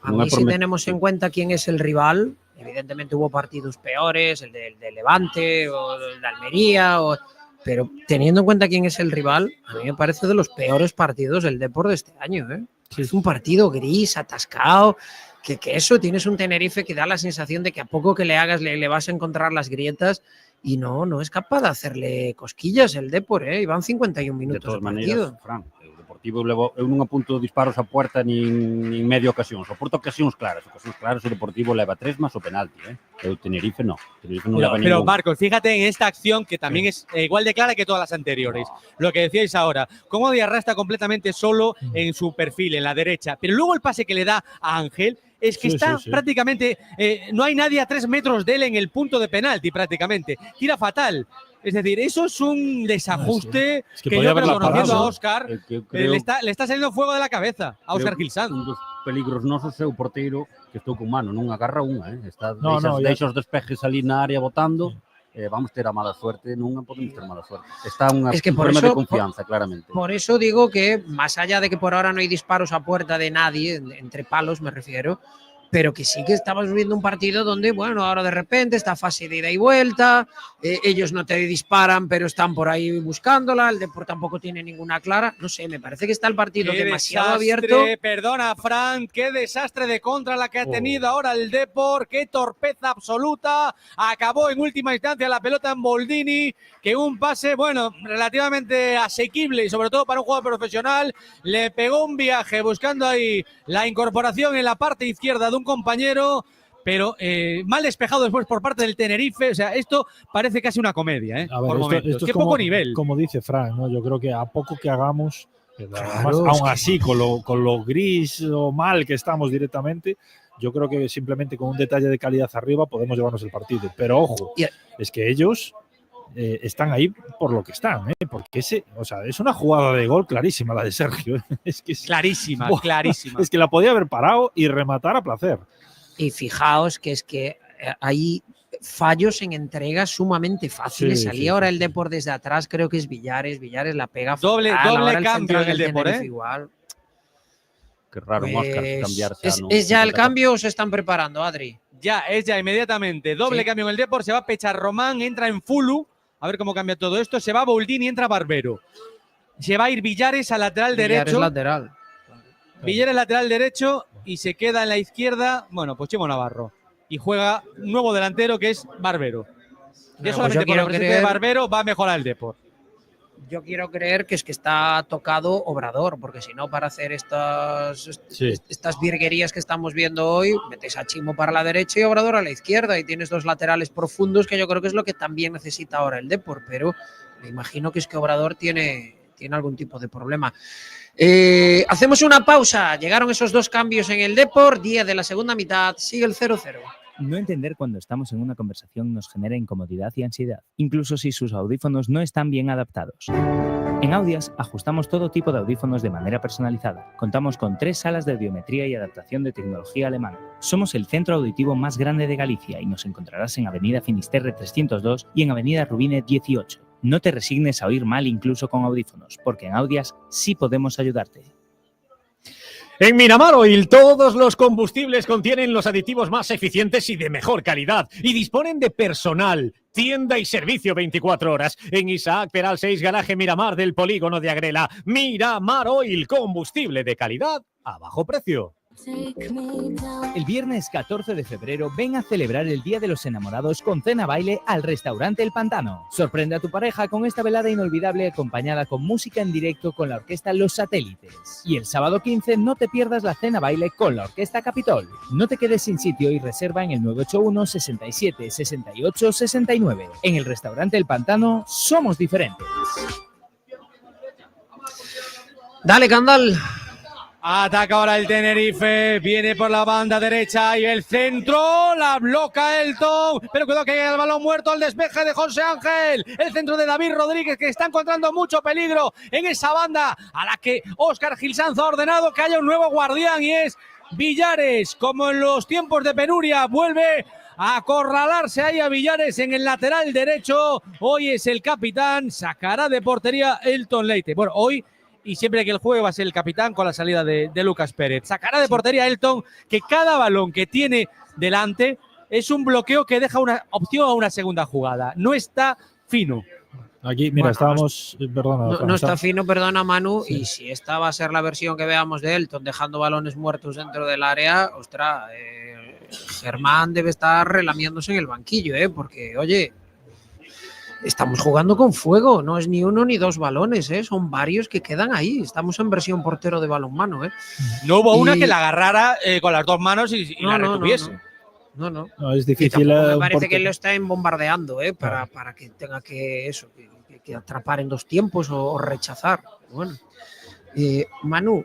A mí, si tenemos en cuenta quién es el rival, evidentemente hubo partidos peores, el de Levante o el de Almería, pero teniendo en cuenta quién es el rival, a mí me parece de los peores partidos del Depor de este año, ¿eh? Sí. Es un partido gris, atascado, que eso, tienes un Tenerife que da la sensación de que a poco que le hagas le vas a encontrar las grietas, y no es capaz de hacerle cosquillas el Depor, ¿eh? Y van 51 minutos de partido. Maneras, Fran, Deportivo eu non apunto disparos a puerta nin medio ocasións, apunto ocasións claras o Deportivo leva 3 más o penalti, o Tenerife no leva ningún. Pero Marcos, fíjate en esta acción que también es igual de clara que todas las anteriores, lo que decíais ahora, cómo Diarra está completamente solo en su perfil, en la derecha, pero luego el pase que le da a Ángel es que está prácticamente, no hay nadie a 3 metros de él en el punto de penalti prácticamente, tira fatal. Es decir, eso es un desajuste que yo creo, conociendo a Óscar, le está saliendo fuego de la cabeza a Óscar Gilsán. Un dos peligros nosos é o porteiro, que estou con mano, non agarra unha, está deixa os despejes ali na área botando. Vamos ter a mala suerte, non podemos ter mala suerte. Está un problema de confianza, claramente. Por eso digo que, más allá de que por ahora no hay disparos a puerta de nadie, entre palos me refiero, pero que sí que estamos viendo un partido donde, bueno, ahora de repente esta fase de ida y vuelta, ellos no te disparan, pero están por ahí buscándola, el Depor tampoco tiene ninguna clara, no sé, me parece que está el partido Qué demasiado desastre, abierto. Perdona, Fran, qué desastre de contra la que ha tenido ahora el Depor, qué torpeza absoluta. Acabó en última instancia la pelota en Boldini, que un pase, bueno, relativamente asequible y sobre todo para un jugador profesional, le pegó un viaje buscando ahí la incorporación en la parte izquierda de un compañero, pero mal despejado después por parte del Tenerife. O sea, esto parece casi una comedia, ¿eh? A ver, Por momentos. esto Qué es como, poco nivel. como dice Fran, ¿no? Yo creo que a poco que hagamos, además, Claro, es aún que- así, con lo gris o mal que estamos directamente, yo creo que simplemente con un detalle de calidad arriba podemos llevarnos el partido. Pero ojo, es que ellos están ahí por lo que están, porque es una jugada de gol clarísima la de Sergio. Es que Clarísima, Buah, clarísima. Es que la podía haber parado y rematar a placer. Y fijaos que es que hay fallos en entregas sumamente fáciles. Sí, Salía sí, ahora sí, el Depor desde atrás, creo que es Villares la pega Doble fatal, ahora cambio central en el del Depor, Tenerife ¿eh? Igual. Qué raro, Óscar, Pues, cambiarse. ¿Es ya el cambio o se están preparando, Adri? Ya, es ya inmediatamente. Doble Sí. cambio en el Depor. Se va Pechar Román, entra en Fulu. A ver cómo cambia todo esto. Se va Boldini, entra Barbero. Se va a ir Villares al lateral Villares derecho. lateral. Villares lateral derecho y se queda en la izquierda. Bueno, pues Chimo Navarro. Y juega un nuevo delantero que es Barbero. Ya Pues solamente yo con la quiero presencia de creer- Barbero va a mejorar el Depor. Yo quiero creer que es que está tocado Obrador, porque si no, para hacer estas virguerías que estamos viendo hoy, metes a Chimo para la derecha y Obrador a la izquierda y tienes dos laterales profundos, que yo creo que es lo que también necesita ahora el Depor, pero me imagino que es que Obrador tiene algún tipo de problema. Hacemos una pausa. Llegaron esos dos cambios en el Depor, día de la segunda mitad, sigue el 0-0. No entender cuando estamos en una conversación nos genera incomodidad y ansiedad, incluso si sus audífonos no están bien adaptados. En Audias ajustamos todo tipo de audífonos de manera personalizada. Contamos con 3 salas de biometría y adaptación de tecnología alemana. Somos el centro auditivo más grande de Galicia y nos encontrarás en Avenida Finisterre 302 y en Avenida Rubine 18. No te resignes a oír mal incluso con audífonos, porque en Audias sí podemos ayudarte. En Miramar Oil todos los combustibles contienen los aditivos más eficientes y de mejor calidad y disponen de personal, tienda y servicio 24 horas. En Isaac Peral 6, garaje Miramar del polígono de Agrela. Miramar Oil, combustible de calidad a bajo precio. El viernes 14 de febrero ven a celebrar el Día de los Enamorados con cena baile al restaurante El Pantano. Sorprende a tu pareja con esta velada inolvidable acompañada con música en directo con la orquesta Los Satélites. Y el sábado 15 no te pierdas la cena baile con la orquesta Capitol. No te quedes sin sitio y reserva en el 981 67 68 69. En el restaurante El Pantano somos diferentes. Dale, Candal. Ataca ahora el Tenerife, viene por la banda derecha y el centro, la bloca Elton, pero cuidado que llega el balón muerto al despeje de José Ángel, el centro de David Rodríguez que está encontrando mucho peligro en esa banda a la que Óscar Gil Sanz ha ordenado que haya un nuevo guardián y es Villares, como en los tiempos de penuria, vuelve a acorralarse ahí a Villares en el lateral derecho, hoy es el capitán, sacará de portería Elton Leite, bueno, hoy y siempre que el juegue va a ser el capitán con la salida de Lucas Pérez. Sacará de portería Elton, que cada balón que tiene delante es un bloqueo que deja una opción a una segunda jugada. No está fino. Aquí, mira, Bueno, estábamos. Perdona. No está fino, perdona Manu, y si esta va a ser la versión que veamos de Elton dejando balones muertos dentro del área, ostras, Germán debe estar relamiéndose en el banquillo, porque, oye, estamos jugando con fuego, no es ni uno ni dos balones, son varios que quedan ahí. Estamos en versión portero de balonmano. No hubo una que la agarrara con las dos manos y la retuviese. No. No, es difícil. Me parece que lo están bombardeando, para que tenga que atrapar en dos tiempos o rechazar. Bueno. Manu,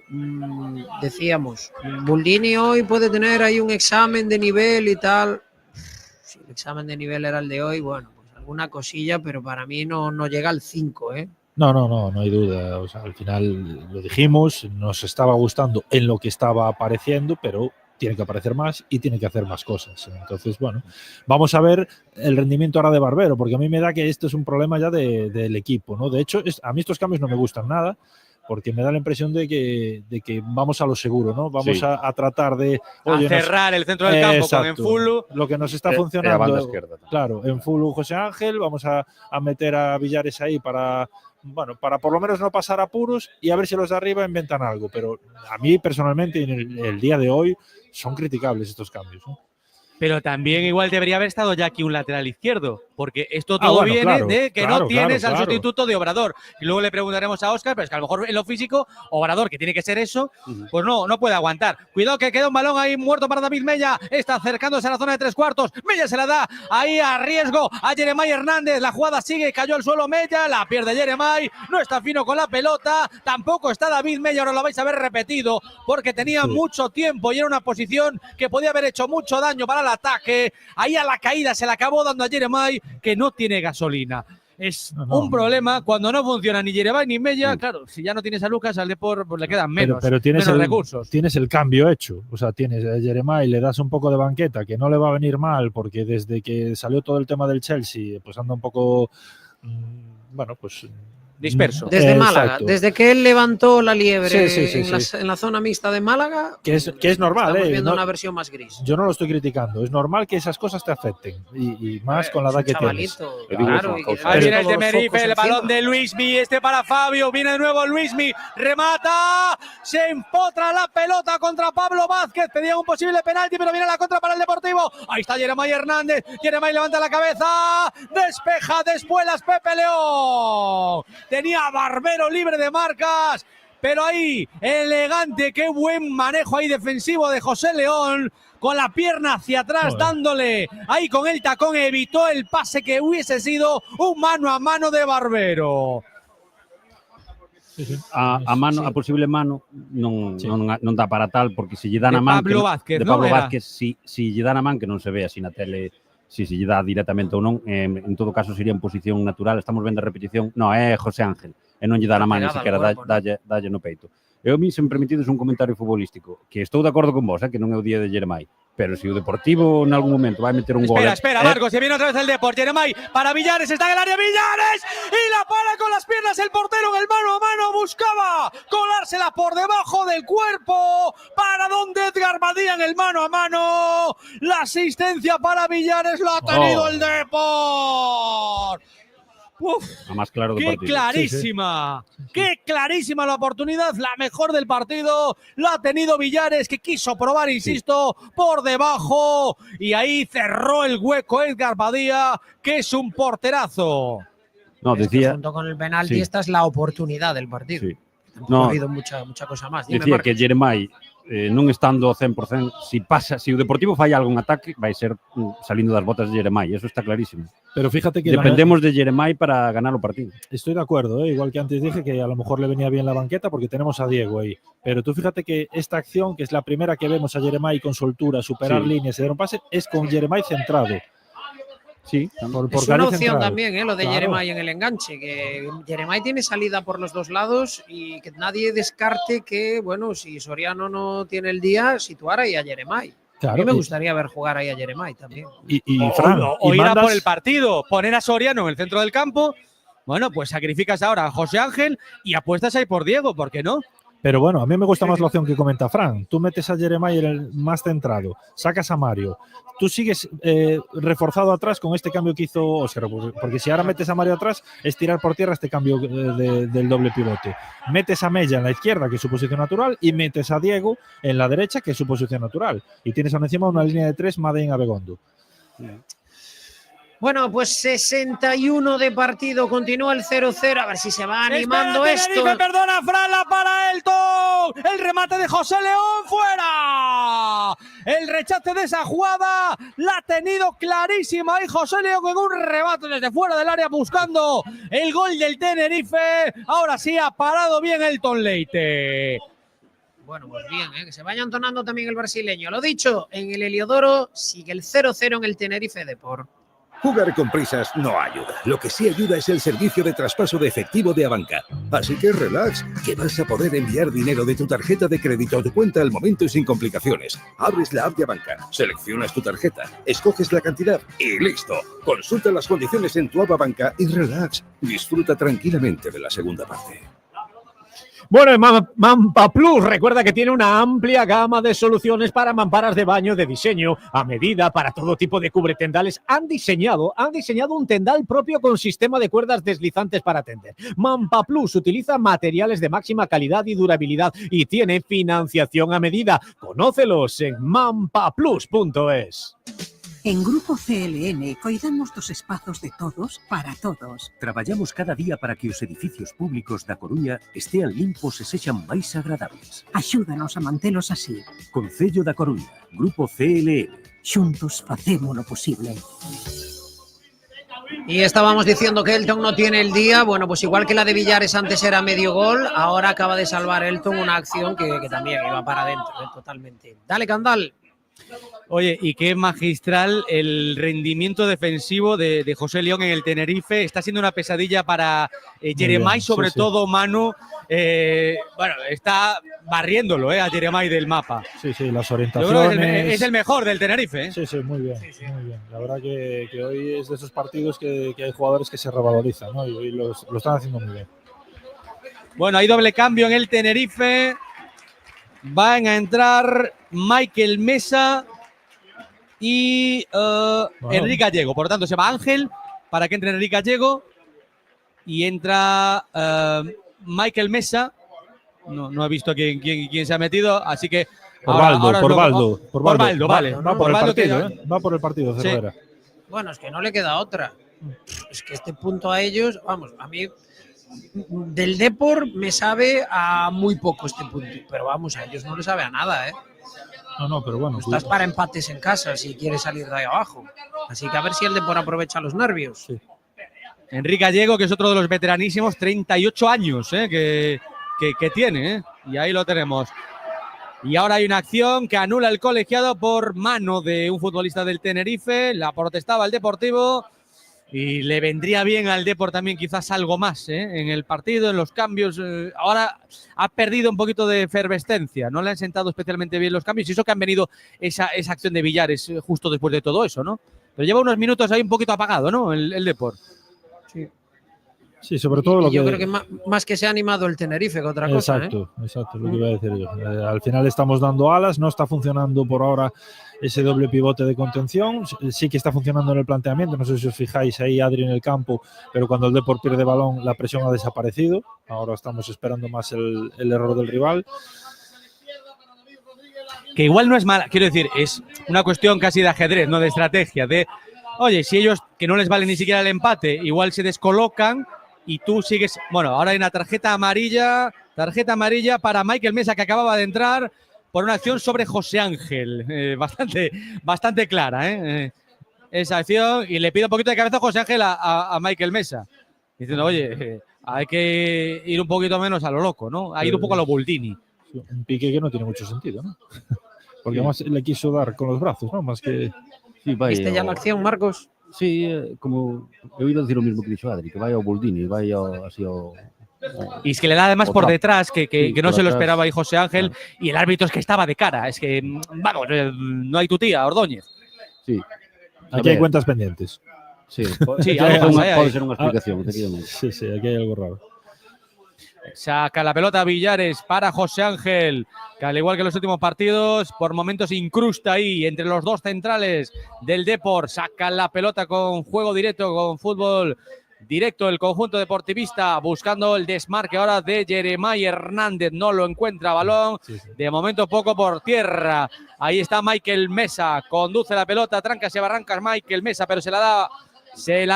decíamos, Boldini hoy puede tener ahí un examen de nivel y tal. Si el examen de nivel era el de hoy, bueno, alguna cosilla, pero para mí no llega al 5, No hay duda. O sea, al final lo dijimos, nos estaba gustando en lo que estaba apareciendo, pero tiene que aparecer más y tiene que hacer más cosas. Entonces, bueno, vamos a ver el rendimiento ahora de Barbero, porque a mí me da que esto es un problema ya del equipo, ¿no? De hecho, a mí estos cambios no me gustan nada, porque me da la impresión de que vamos a lo seguro, ¿no? Vamos Sí. a tratar de cerrar el centro del campo con Exacto. Enfulu. Lo que nos está La funcionando, banda izquierda. claro, Enfulu, José Ángel, vamos a meter a Villares ahí para por lo menos no pasar apuros y a ver si los de arriba inventan algo, pero a mí personalmente en el día de hoy son criticables estos cambios, ¿no? Pero también igual debería haber estado ya aquí un lateral izquierdo, porque esto todo bueno, viene claro, de que claro, no tienes claro, al claro. sustituto de Obrador. Y luego le preguntaremos a Óscar, pero es que a lo mejor en lo físico, Obrador, que tiene que ser eso, pues no puede aguantar. Cuidado que queda un balón ahí muerto para David Mella, está acercándose a la zona de 3/4. Mella se la da ahí a riesgo a Jeremai Hernández, la jugada sigue, cayó al suelo Mella, la pierde Jeremai, no está fino con la pelota, tampoco está David Mella, ahora lo vais a ver repetido, porque tenía mucho tiempo y era una posición que podía haber hecho mucho daño para el ataque. Ahí a la caída se la acabó dando a Jeremai, que no tiene gasolina. Es un problema cuando no funciona ni Jeremai ni Mella. Claro, si ya no tienes a Lucas, al Depor pues le quedan menos, pero tienes menos recursos. Tienes el cambio hecho. O sea, tienes a Jeremai, le das un poco de banqueta, que no le va a venir mal, porque desde que salió todo el tema del Chelsea, pues anda un poco, disperso. Desde Málaga, Exacto. desde que él levantó la liebre Sí, en la zona mixta de Málaga, Que es normal, estamos viendo no- una versión más gris. Yo no lo estoy criticando. Es normal que esas cosas te afecten. Y más con la edad que tienes. Claro, y que Ahí viene el todos los Tenerife, focos el balón encima. de Luismi, este para Fabio, viene de nuevo Luismi, remata, se empotra la pelota contra Pablo Vázquez, pedía un posible penalti, pero viene la contra para el Deportivo. Ahí está Jeremai Hernández, Jeremai levanta la cabeza, despeja de espuelas Pepe León. Tenía a Barbero libre de marcas, pero ahí, elegante, qué buen manejo ahí defensivo de José León, con la pierna hacia atrás, dándole ahí con el tacón, evitó el pase que hubiese sido un mano a mano de Barbero. A posible mano non dá para tal, porque se lle dá De na man Pablo Vázquez, de ¿no? Pablo Era. Vázquez, si lle dá na man, que non se ve así na tele, si se lle dá directamente ou non, en todo caso sería en posición natural. Estamos vendo a repetición, é José Ángel, e non lle dá na man, ni Pegada al sequera cuerpo, dalle no peito. E a mí, se me permitides un comentario futbolístico, que estou de acordo con vos, que non é o día de Jeremai, pero se o Deportivo en algún momento vai meter un gol... Espera, Marcos, se viene otra vez el Depor. Jeremai para Villares, está en el área Villares y la para con las piernas el portero en el mano a mano. Buscaba colársela por debajo del cuerpo para donde Edgar Badía en el mano a mano. La asistencia para Villares lo ha tenido el Depor. Uf, A más claro do ¡qué partido. clarísima! ¡Qué clarísima la oportunidad! La mejor del partido la ha tenido Villares, que quiso probar, insisto, por debajo. Y ahí cerró el hueco Edgar Badía, que es un porterazo. No, decía... Junto con el penalti, Sí. esta es la oportunidad del partido. Sí. Tampoco No. ha habido mucha cosa más. Dime, Decía Marcos. que Jeremai, non estando ao 100%, si o Deportivo falla algo en ataque, vai ser salindo das botas de Jeremai, eso está clarísimo. Pero fíjate que dependemos de Jeremai para ganar o partido. Estoy de acuerdo, igual que antes dije que a lo mejor le venía bien la banqueta porque tenemos a Diego ahí. Pero tú fíjate que esta acción, que es la primera que vemos a Jeremai con soltura, superar Sí. líneas y dar un pase, es con Jeremai centrado. Sí, por Es una Gary opción centrado. también, lo de Claro. Jeremai en el enganche, que Jeremai tiene salida por los dos lados y que nadie descarte que, bueno, si Soriano no tiene el día, situar ahí a Jeremai. Claro, a mí me y- gustaría ver jugar ahí a Jeremai también. Y Fran, O y ir a mandas- por el partido, poner a Soriano en el centro del campo. Bueno, pues sacrificas ahora a José Ángel y apuestas ahí por Diego, ¿por qué no? Pero bueno, a mí me gusta más la opción que comenta Fran. Tú metes a Jeremai en el más centrado, sacas a Mario. Tú sigues reforzado atrás con este cambio que hizo Óscar, porque si ahora metes a Mario atrás, es tirar por tierra este cambio del doble pivote. Metes a Mella en la izquierda, que es su posición natural, y metes a Diego en la derecha, que es su posición natural. Y tienes aún encima una línea de 3 Madén Abegondo. Bueno, pues 61 de partido, continúa el 0-0, a ver si se va animando Espera, esto. Tenerife, perdona, Fran, la para Elton. El remate de José León fuera. El rechace de esa jugada la ha tenido clarísima ahí José León en un remate desde fuera del área buscando el gol del Tenerife. Ahora sí ha parado bien Elton Leite. Bueno, pues bien, que se vaya entonando también el brasileño. Lo dicho, en el Heliodoro sigue el 0-0 en el Tenerife Depor. Jugar con prisas no ayuda. Lo que sí ayuda es el servicio de traspaso de efectivo de Abanca. Así que relax, que vas a poder enviar dinero de tu tarjeta de crédito a tu cuenta al momento y sin complicaciones. Abres la app de Abanca, seleccionas tu tarjeta, escoges la cantidad y listo. Consulta las condiciones en tu app Abanca y relax. Disfruta tranquilamente de la segunda parte. Bueno, Mampa Plus, recuerda que tiene una amplia gama de soluciones para mamparas de baño de diseño a medida para todo tipo de cubretendales. Han diseñado un tendal propio con sistema de cuerdas deslizantes para tender. Mampa Plus utiliza materiales de máxima calidad y durabilidad y tiene financiación a medida. Conócelos en mampaplus.es. En Grupo CLN coidamos dos espazos de todos para todos. Traballamos cada día para que os edificios públicos da Coruña estean limpos e sexan máis agradables. Axúdanos a mantelos así. Concello da Coruña, Grupo CLN. Xuntos facemos lo posible. Y estábamos diciendo que Elton no tiene el día. Bueno, pues igual que la de Villares antes era medio gol, ahora acaba de salvar Elton una acción que también iba para adentro, totalmente. Dale, Candal. Oye, y qué magistral el rendimiento defensivo de José León en el Tenerife. Está siendo una pesadilla para Jeremai, sobre todo Manu. Bueno, está barriéndolo a Jeremai del mapa. Sí, las Yo orientaciones. creo que es el mejor del Tenerife. Sí, muy bien, muy bien. La verdad que hoy es de esos partidos que hay jugadores que se revalorizan, ¿no? Y hoy lo están haciendo muy bien. Bueno, hay doble cambio en el Tenerife. Van a entrar Michael Mesa y Enrique Gallego. Por lo tanto, se va Ángel para que entre Enrique Gallego y entra Michael Mesa. No he visto quién se ha metido, así que Por Baldo, vale. Va por el partido, Va por el partido, Cervera. Sí. Bueno, es que no le queda otra. Es que este punto a ellos, vamos, a mí del Depor me sabe a muy poco este punto, pero vamos, a ellos no les sabe a nada, No, pero bueno. Estás para empates en casa si quieres salir de ahí abajo. Así que a ver si el Depor aprovecha los nervios. Sí. Enrique Gallego, que es otro de los veteranísimos, 38 años que tiene, y ahí lo tenemos. Y ahora hay una acción que anula el colegiado por mano de un futbolista del Tenerife. La protestaba el Deportivo y le vendría bien al Depor también quizás algo más en el partido, en los cambios. Ahora ha perdido un poquito de efervescencia, no le han sentado especialmente bien los cambios y eso que han venido esa acción de Villares justo después de todo eso, ¿no? Pero lleva unos minutos ahí un poquito apagado, ¿no? El Depor. Sí, sobre todo lo que... Yo creo que más que se ha animado el Tenerife que otra cosa. Exacto, lo que iba a decir yo. Al final estamos dando alas, no está funcionando por ahora ese doble pivote de contención. Sí que está funcionando en el planteamiento, no sé si os fijáis ahí Adri en el campo, pero cuando el Depor pierde balón la presión ha desaparecido. Ahora estamos esperando más el error del rival. Que igual no es mala, quiero decir, es una cuestión casi de ajedrez, no de estrategia, de, oye, si ellos, que no les vale ni siquiera el empate, igual se descolocan y tú sigues. Bueno, ahora hay una tarjeta amarilla para Michael Mesa, que acababa de entrar por una acción sobre José Ángel, bastante clara, esa acción, y le pide un poquito de cabeza a José Ángel a Michael Mesa, diciendo, oye, hay que ir un poquito menos a lo loco, ¿no? A ir un poco a lo Boldini. Un pique que no tiene mucho sentido, ¿no? Porque además le quiso dar con los brazos, ¿no? Más que... Sí, vaya, ¿Viste ya la acción, Marcos? Sí, como he oído decir lo mismo que dicho Adri, que vaya a Boldini, vaya así y es que le da además por detrás, que no se lo atrás. esperaba ahí José Ángel, y el árbitro es que estaba de cara, es que, vamos, no hay tu tía, Ordóñez. Sí. Aquí hay cuentas pendientes. Sí, puede ser una explicación, efectivamente. Sí, aquí hay algo raro. Saca la pelota Villares para José Ángel, que al igual que en los últimos partidos, por momentos incrusta ahí entre los dos centrales del Depor. Saca la pelota con juego directo, con fútbol directo el conjunto deportivista, buscando el desmarque ahora de Jeremai Hernández. No lo encuentra balón, de momento poco por tierra. Ahí está Michael Mesa, conduce la pelota, trancas y barrancas Michael Mesa, pero se la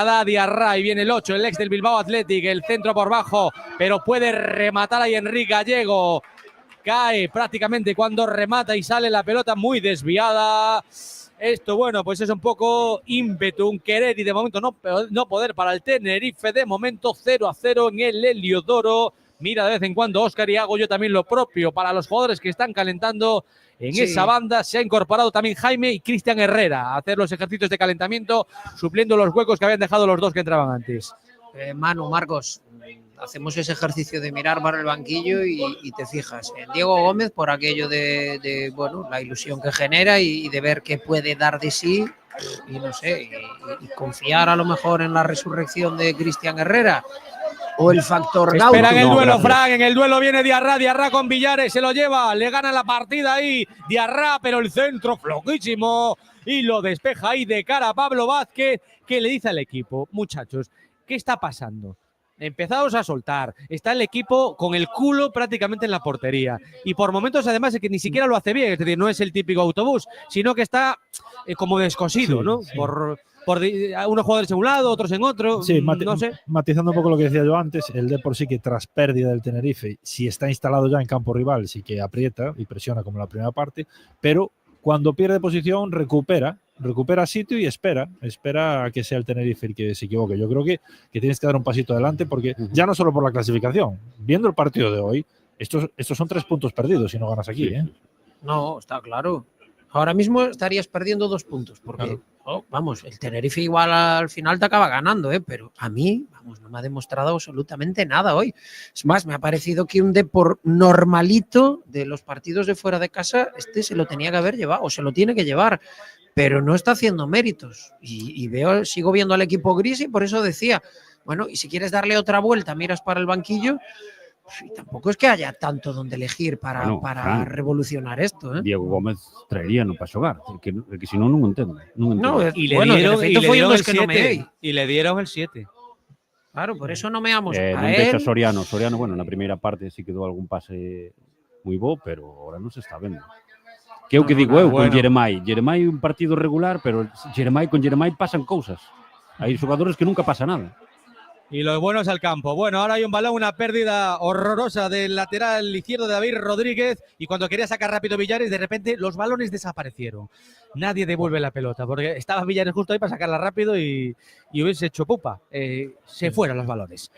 da a Diarra y viene el 8, el ex del Bilbao Athletic, el centro por bajo, pero puede rematar ahí Enrique Gallego. Cae prácticamente cuando remata y sale la pelota muy desviada. Esto, bueno, pues es un poco ímpetu, un querer y de momento no poder para el Tenerife. De momento 0-0 en el Heliodoro. Mira de vez en cuando Óscar y hago yo también lo propio para los jugadores que están calentando en esa banda. Se ha incorporado también Jaime y Cristian Herrera a hacer los ejercicios de calentamiento, supliendo los huecos que habían dejado los dos que entraban antes. Manu, Marcos, hacemos ese ejercicio de mirar para el banquillo y te fijas en Diego Gómez por aquello de bueno, la ilusión que genera y de ver qué puede dar de sí y no sé, y confiar a lo mejor en la resurrección de Cristian Herrera. o el factor Gauto. Esperan el duelo, Fran. En el duelo viene Diarra con Villares, se lo lleva, le gana la partida ahí Diarra, pero el centro flojísimo y lo despeja ahí de cara a Pablo Vázquez, que le dice al equipo: muchachos, ¿qué está pasando? Empezaos a soltar. Está el equipo con el culo prácticamente en la portería. Y por momentos, además, es que ni siquiera lo hace bien. Es decir, no es el típico autobús, sino que está como descosido, ¿no? Sí. Por unos jugadores en un lado, otros en otro. Sí, no sé. Matizando un poco lo que decía yo antes, el Depor sí que tras pérdida del Tenerife, si está instalado ya en campo rival, sí que aprieta y presiona como en la primera parte, pero cuando pierde posición recupera sitio y espera a que sea el Tenerife el que se equivoque. Yo creo que tienes que dar un pasito adelante, porque ya no solo por la clasificación, viendo el partido de hoy, estos son 3 puntos perdidos si no ganas aquí. No, está claro. Ahora mismo estarías perdiendo 2 puntos, porque, vamos, el Tenerife igual al final te acaba ganando, pero a mí, vamos, no me ha demostrado absolutamente nada hoy. Es más, me ha parecido que un Depor normalito de los partidos de fuera de casa, se lo tenía que haber llevado, o se lo tiene que llevar, pero no está haciendo méritos. Y sigo viendo al equipo gris y por eso decía, bueno, y si quieres darle otra vuelta, miras para el banquillo. Y tampoco es que haya tanto donde elegir para revolucionar esto. Diego Gómez traería no para xogar, que si no, non entendo. Y le dieron el 7. Claro, por eso no meamos a él. Soriano, bueno, na primeira parte sí que dou algún pase moi bo, pero ahora non se está vendo. Que é o que digo eu con Jeremai. Jeremai un partido regular, pero con Jeremai pasan cousas. Hai xogadores que nunca pasa nada. Y lo bueno es al campo. Bueno, ahora hay un balón, una pérdida horrorosa del lateral izquierdo de David Rodríguez, y cuando quería sacar rápido Villares, de repente los balones desaparecieron. Nadie devuelve la pelota, porque estaba Villares justo ahí para sacarla rápido y hubiese hecho pupa. Se fueron los balones.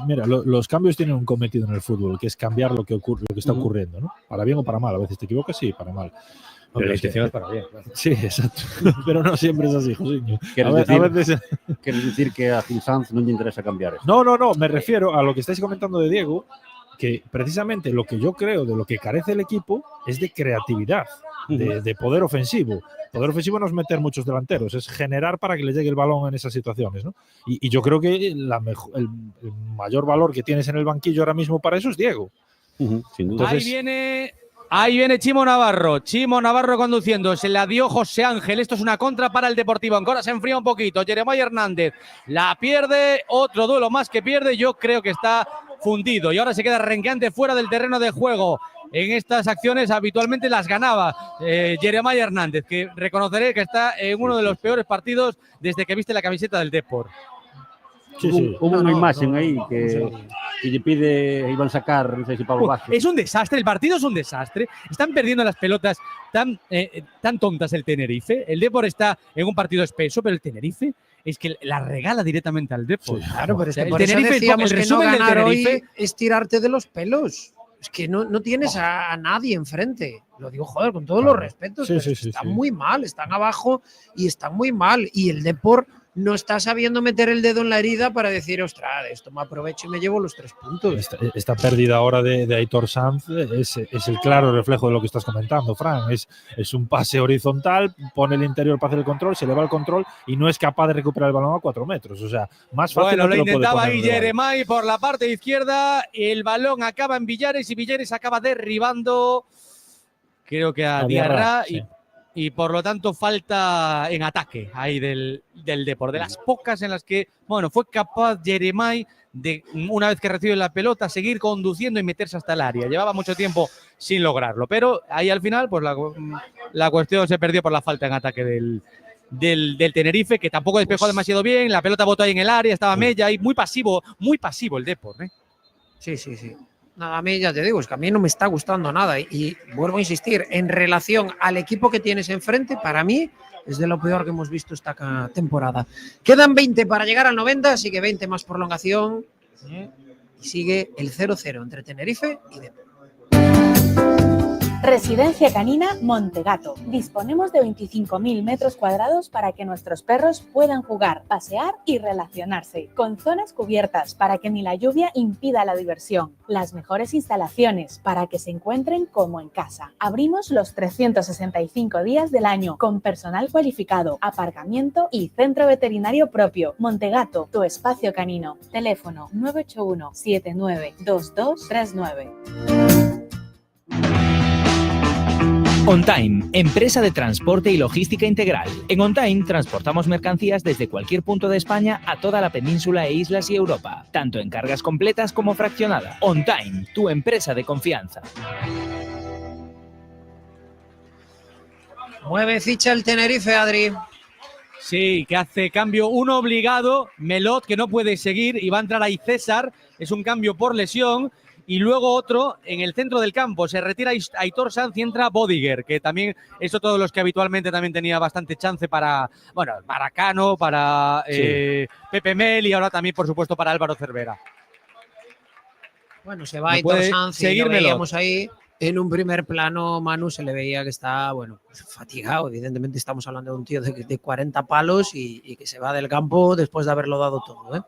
Mira, los cambios tienen un cometido en el fútbol, que es cambiar lo que está ocurriendo, ¿no? Para bien o para mal. A veces te equivocas, sí, para mal. Pero la intención es para bien. Sí, exacto. Pero no siempre es así, Josiño. ¿Quieres decir que a Gil Sanz no le interesa cambiar eso? No. Me refiero a lo que estáis comentando de Diego, que precisamente lo que yo creo de lo que carece el equipo es de creatividad, de poder ofensivo. Poder ofensivo no es meter muchos delanteros, es generar para que le llegue el balón en esas situaciones, ¿no? Y yo creo que el mayor valor que tienes en el banquillo ahora mismo para eso es Diego. Sin duda. Entonces, Ahí viene Chimo Navarro conduciendo, se la dio José Ángel. Esto es una contra para el Deportivo. Ahora se enfría un poquito. Jeremai Hernández la pierde, otro duelo más que pierde. Yo creo que está fundido y ahora se queda renqueante fuera del terreno de juego. En estas acciones habitualmente las ganaba Jeremai Hernández, que reconoceré que está en uno de los peores partidos desde que viste la camiseta del Depor. Sí. Hubo una imagen ahí que le pide, iban a sacar, no sé si Pablo Vázquez. Es un desastre, el partido es un desastre. Están perdiendo las pelotas tan tontas el Tenerife. El Depor está en un partido espeso, pero el Tenerife es que la regala directamente al Depor. Sí, claro, pero es que por eso decíamos que no ganar hoy es tirarte de los pelos. Es que no tienes a nadie enfrente. Lo digo, joder, con todos los respetos. Están muy mal, están abajo y están muy mal. Y el Depor no está sabiendo meter el dedo en la herida para decir, ostras, esto me aprovecho y me llevo los 3 puntos. Esta pérdida ahora de Aitor Sanz es el claro reflejo de lo que estás comentando, Fran. Es un pase horizontal, pone el interior para hacer el control, se le va el control y no es capaz de recuperar el balón a 4 metros. O sea, más fácil. Bueno, lo intentaba ahí Jeremai por la parte izquierda, el balón acaba en Villares y Villares acaba derribando, creo que a Diarra, y por lo tanto falta en ataque ahí del Depor. De las pocas en las que, bueno, fue capaz Jeremai de, una vez que recibe la pelota, seguir conduciendo y meterse hasta el área. Llevaba mucho tiempo sin lograrlo, pero ahí al final pues la cuestión se perdió por la falta en ataque del Tenerife, que tampoco despejó demasiado bien. La pelota botó ahí en el área, estaba Mella y muy pasivo el Depor. Sí. Nada, a mí ya te digo, es que a mí no me está gustando nada y vuelvo a insistir, en relación al equipo que tienes enfrente, para mí es de lo peor que hemos visto esta temporada. Quedan 20 para llegar al 90, así que 20 más prolongación y sigue el 0-0 entre Tenerife y Depor. Residencia Canina Montegato. Disponemos de 25.000 metros cuadrados para que nuestros perros puedan jugar, pasear y relacionarse, con zonas cubiertas para que ni la lluvia impida la diversión, las mejores instalaciones para que se encuentren como en casa. Abrimos los 365 días del año con personal cualificado, aparcamiento y centro veterinario propio. Montegato, tu espacio canino. Teléfono 981 792239. OnTime, empresa de transporte y logística integral. En OnTime transportamos mercancías desde cualquier punto de España a toda la península e islas y Europa, tanto en cargas completas como fraccionadas. OnTime, tu empresa de confianza. Mueve ficha el Tenerife, Adri. Sí, que hace cambio uno obligado, Melot, que no puede seguir, y va a entrar ahí César, es un cambio por lesión. Y luego otro en el centro del campo, se retira Aitor Sanz y entra Bodiger, que también es otro de los que habitualmente también tenía bastante chance para, bueno, Maracano, para Pepe Mel y ahora también, por supuesto, para Álvaro Cervera. Bueno, se va Aitor Sanz y lo veíamos ahí. En un primer plano, Manu se le veía que está, bueno, fatigado. Evidentemente estamos hablando de un tío de 40 palos y que se va del campo después de haberlo dado todo, ¿eh?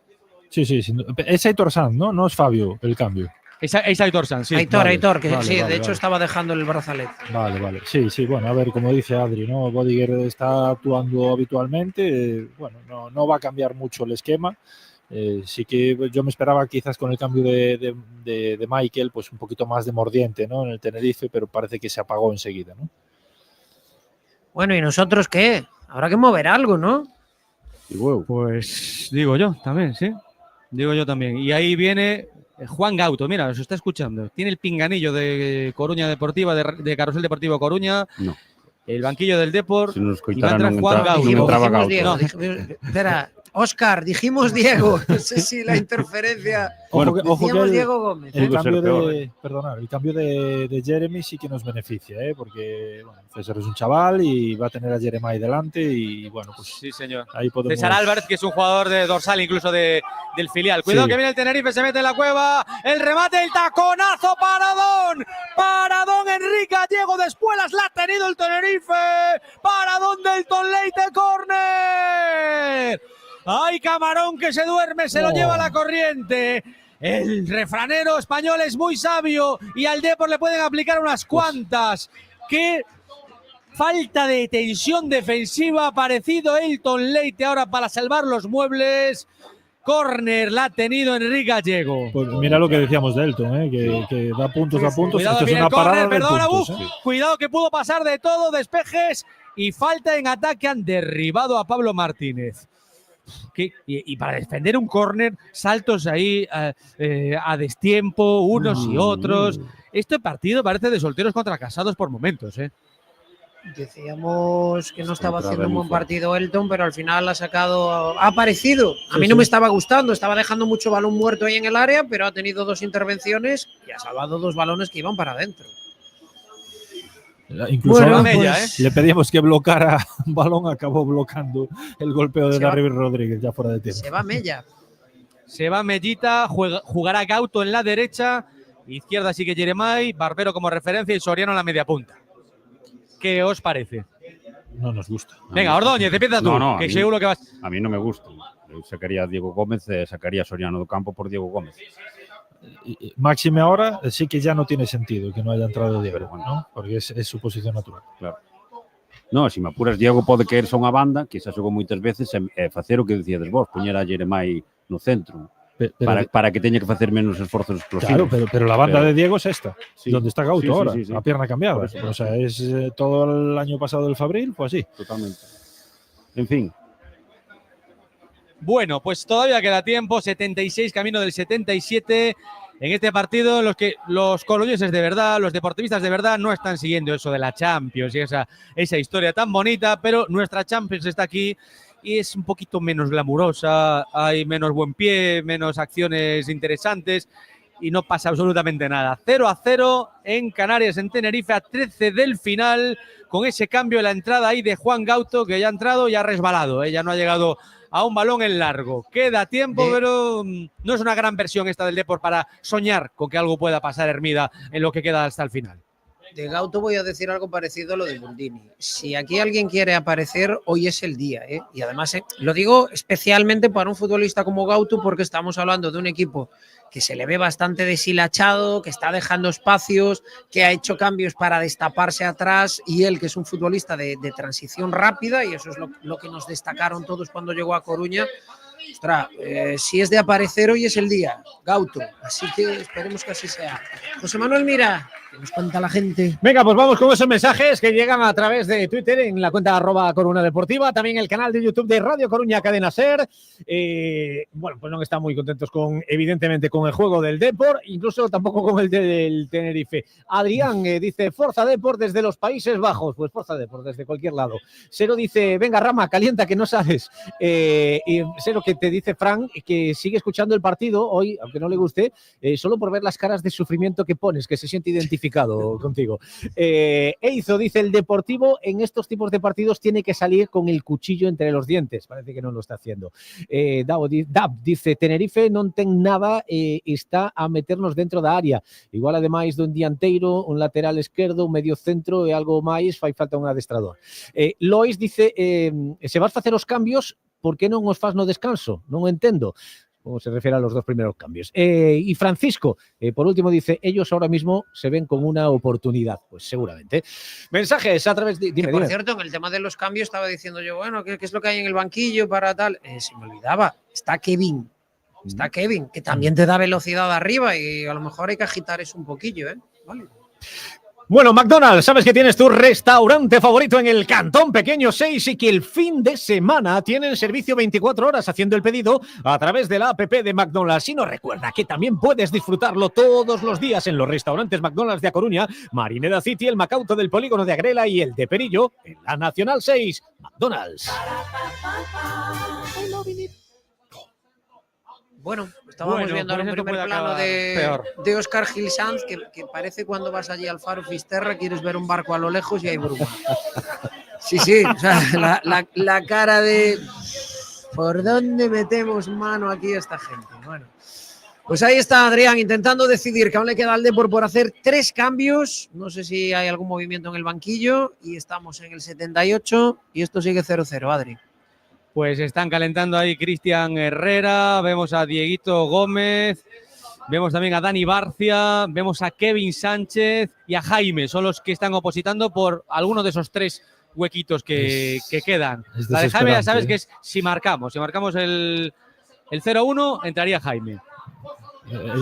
Sí. Es Aitor Sanz, ¿no? No es Fabio el cambio. Es Aitor Sanz, sí. Aitor, que sí, de hecho estaba dejando el brazalete. Vale. Sí, bueno, a ver, como dice Adri, ¿no? Bodiger está actuando habitualmente, bueno, no va a cambiar mucho el esquema. Sí que yo me esperaba quizás con el cambio de Michael, pues un poquito más de mordiente, ¿no? En el Tenerife, pero parece que se apagó enseguida, ¿no? Bueno, ¿y nosotros qué? Habrá que mover algo, ¿no? Pues digo yo también, sí. Digo yo también. Y ahí viene Juan Gauto, mira, os está escuchando. Tiene el pinganillo de Coruña Deportiva, de Carrusel Deportivo Coruña. No. El banquillo del Depor. Si nos y va a entrar Juan Gauto. Espera, Óscar, dijimos Diego. No sé si la interferencia. Ojo que Diego Gómez. El cambio de Jeremy sí que nos beneficia, porque bueno, César es un chaval y va a tener a Jeremy delante y bueno, pues sí, señor. Ahí podemos... César Álvarez, que es un jugador de dorsal incluso del filial. Cuidado que viene el Tenerife, se mete en la cueva. El remate, el taconazo, Paradón, Enrique Gallego de Espuelas, la ha tenido el Tenerife. Paradón del Tonleite, córner. ¡Ay, Camarón que se duerme! Se lo lleva la corriente. El refranero español es muy sabio y al Depor le pueden aplicar unas cuantas. ¡Qué falta de tensión defensiva! Ha aparecido Elton Leite ahora para salvar los muebles. Córner la ha tenido Enrique Gallego. Pues mira lo que decíamos de Elton, que da puntos a puntos. Cuidado, esto es una parada de puntos, Cuidado que pudo pasar de todo, despejes y falta en ataque. Han derribado a Pablo Martínez. Y para defender un córner, saltos ahí a destiempo, unos y otros. Este partido parece de solteros contra casados por momentos, Decíamos que no estaba haciendo un buen partido Elton, pero al final ha aparecido. A mí no me estaba gustando, estaba dejando mucho balón muerto ahí en el área, pero ha tenido 2 intervenciones y ha salvado 2 balones que iban para adentro. Incluso le pedíamos que bloqueara un balón, acabó bloqueando el golpeo de Darryl Rodríguez ya fuera de tiempo. Se va Mella. Se va Mellita, jugará Gauto en la derecha, izquierda sigue Jeremai, Barbero como referencia y Soriano en la media punta. ¿Qué os parece? No nos gusta. Venga, Ordóñez, empieza tú, que seguro que vas. A mí no me gusta. Eu sacaría a Diego Gómez, sacaría a Soriano do campo por Diego Gómez. Máxime ahora sí que ya no tiene sentido que no haya entrado Diego, ¿no? Porque es su posición natural. Claro. No, se me apuras, Diego pode caerse a unha banda, que xa xogou moitas veces, e facer o que dicíades vos, poñer a Jeremai no centro, para que teña que facer menos esforzos explosivos. Claro, pero la banda de Diego es esta, donde está Gauto ahora, sí. la pierna cambiada. O sea, es todo el año pasado del Fabril, fue así. Totalmente. En fin. Bueno, pues todavía queda tiempo, 76, camino del 77. En este partido en los que los colonieses de verdad, los deportivistas de verdad no están siguiendo eso de la Champions y esa historia tan bonita, pero nuestra Champions está aquí y es un poquito menos glamurosa, hay menos buen pie, menos acciones interesantes y no pasa absolutamente nada. 0-0 en Canarias, en Tenerife, a 13 del final, con ese cambio en la entrada ahí de Juan Gauto, que ya ha entrado y ha resbalado, ya no ha llegado a un balón en largo. Queda tiempo, pero no es una gran versión esta del Depor para soñar con que algo pueda pasar, Hermida, en lo que queda hasta el final. De Gauto voy a decir algo parecido a lo de Boldini. Si aquí alguien quiere aparecer, hoy es el día, ¿eh? Y además lo digo especialmente para un futbolista como Gauto, porque estamos hablando de un equipo que se le ve bastante deshilachado, que está dejando espacios, que ha hecho cambios para destaparse atrás, y él, que es un futbolista de transición rápida, y eso es lo que nos destacaron todos cuando llegó a Coruña. Ostras, si es de aparecer, hoy es el día, Gauto, así que esperemos que así sea. José Manuel Mira, ¿qué nos cuenta la gente? Venga, pues vamos con esos mensajes que llegan a través de Twitter en la cuenta @Coruna Deportiva, también el canal de YouTube de Radio Coruña Cadena Ser. Bueno, pues no están muy contentos evidentemente con el juego del Depor, incluso tampoco con el del Tenerife. Adrián dice, Forza Depor desde los Países Bajos. Pues Forza Depor desde cualquier lado. Sero dice, venga Rama, calienta que no sales. Y Sero que te dice Frank que sigue escuchando el partido hoy, aunque no le guste, solo por ver las caras de sufrimiento que pones, que se siente identificado contigo. Eizo dice, el Deportivo en estos tipos de partidos tiene que salir con el cuchillo entre los dientes. Parece que no lo está haciendo. Dab dice, Tenerife non ten nada, está a meternos dentro da área. Igual ademais dun dianteiro, un lateral esquerdo, un medio centro e algo máis, fai falta un adestrador. Lois dice, se vas facer os cambios, por que non os fas no descanso? Non o entendo. Como se refiere a los dos primeros cambios. Y Francisco, por último, dice, ellos ahora mismo se ven con una oportunidad. Pues seguramente. Mensajes a través de... Dime, por cierto, en el tema de los cambios estaba diciendo yo, bueno, ¿qué es lo que hay en el banquillo para tal? Se me olvidaba, está Kevin, que también te da velocidad arriba y a lo mejor hay que agitar eso un poquillo, ¿eh? Vale. Bueno, McDonald's, sabes que tienes tu restaurante favorito en el Cantón Pequeño 6 y que el fin de semana tienen servicio 24 horas haciendo el pedido a través de la app de McDonald's. Y no recuerda que también puedes disfrutarlo todos los días en los restaurantes McDonald's de A Coruña, Marineda City, el Macauto del Polígono de Agrela y el de Perillo en la Nacional 6. McDonald's. Bueno, estábamos viendo ahora un primer plano de Óscar Gil Sanz, que parece cuando vas allí al faro Fisterra, quieres ver un barco a lo lejos y hay bruma. Sí, o sea, la cara de ¿por dónde metemos mano aquí a esta gente? Bueno, pues ahí está Adrián intentando decidir que aún le queda al Depor por hacer 3 cambios. No sé si hay algún movimiento en el banquillo y estamos en el 78 y esto sigue 0-0, Adri. Pues están calentando ahí Cristian Herrera, vemos a Dieguito Gómez, vemos también a Dani Barcia, vemos a Kevin Sánchez y a Jaime, son los que están opositando por alguno de esos 3 huequitos que quedan. La de Jaime ya sabes que es si marcamos el 0-1 entraría Jaime.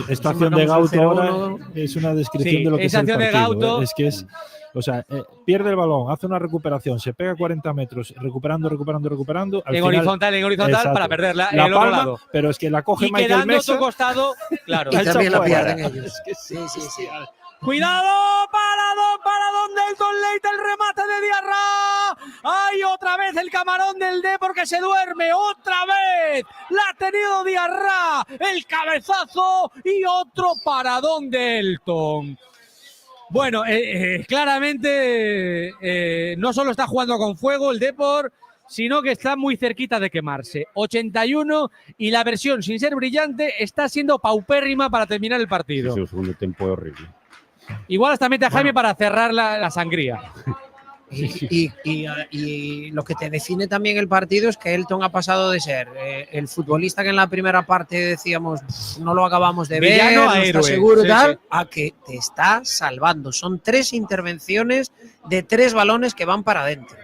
Esta acción de Gauto ahora es una descripción de lo que es el partido. De Gauto, es que es, o sea, pierde el balón, hace una recuperación, se pega 40 metros, recuperando. Al en final, horizontal para perderla en el palma, otro lado. Pero es que la coge y Michael Mesa. Y a tu costado, claro. Y también la pierden ellos. Sí. Cuidado, para donde el Leite, el remate de Diarra. ¡Ay, otra vez el camarón del Depor que se duerme! ¡Otra vez! ¡La ha tenido Diarra! ¡El cabezazo! Y otro paradón de Elton. Bueno, claramente no solo está jugando con fuego el Depor, sino que está muy cerquita de quemarse. 81 y la versión sin ser brillante está siendo paupérrima para terminar el partido. Sí, el segundo tiempo es horrible. Igual hasta mete a Jaime para cerrar la sangría. Y lo que te define también el partido es que Elton ha pasado de ser el futbolista que en la primera parte decíamos no lo acabamos de ver, no está seguro tal, a que te está salvando. Son 3 intervenciones de 3 balones que van para adentro.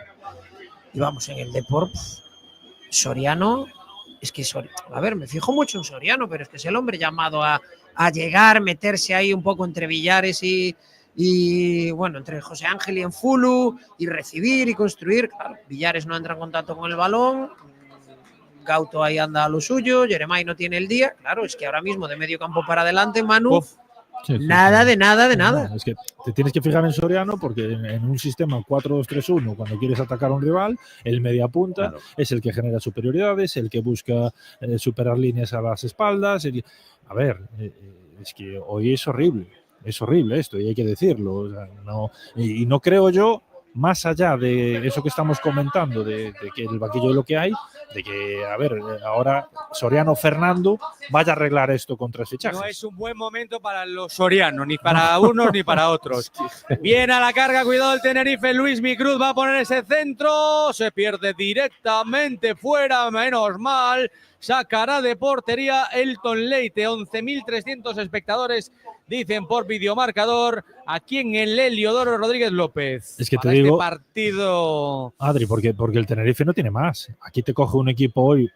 Y vamos, en el Depor, Soriano, es que a ver, me fijo mucho en Soriano, pero es que es el hombre llamado a llegar, meterse ahí un poco entre Villares y bueno, entre José Ángel y Enfulu, y recibir y construir. Claro, Villares no entra en contacto con el balón, Gauto ahí anda a lo suyo, Jeremai no tiene el día. Claro, es que ahora mismo de medio campo para adelante, Manu, nada. Es que te tienes que fijar en Soriano porque en un sistema 4-2-3-1, cuando quieres atacar a un rival, el mediapunta es el que genera superioridades, el que busca superar líneas a las espaldas. A ver, es que hoy es horrible esto y hay que decirlo. O sea, no creo yo más allá de eso que estamos comentando, de que el banquillo es lo que hay, de que, a ver, ahora Soriano Fernando vaya a arreglar esto con 3 fichajes. No es un buen momento para los sorianos, ni para unos ni para otros. Viene a la carga, cuidado el Tenerife, Luis Micruz va a poner ese centro, se pierde directamente fuera, menos mal. Sacará de portería Elton Leite, 11.300 espectadores, dicen por videomarcador, aquí en el Heliodoro Rodríguez López. Es que te para digo, este partido... Adri, porque el Tenerife no tiene más. Aquí te coge un equipo hoy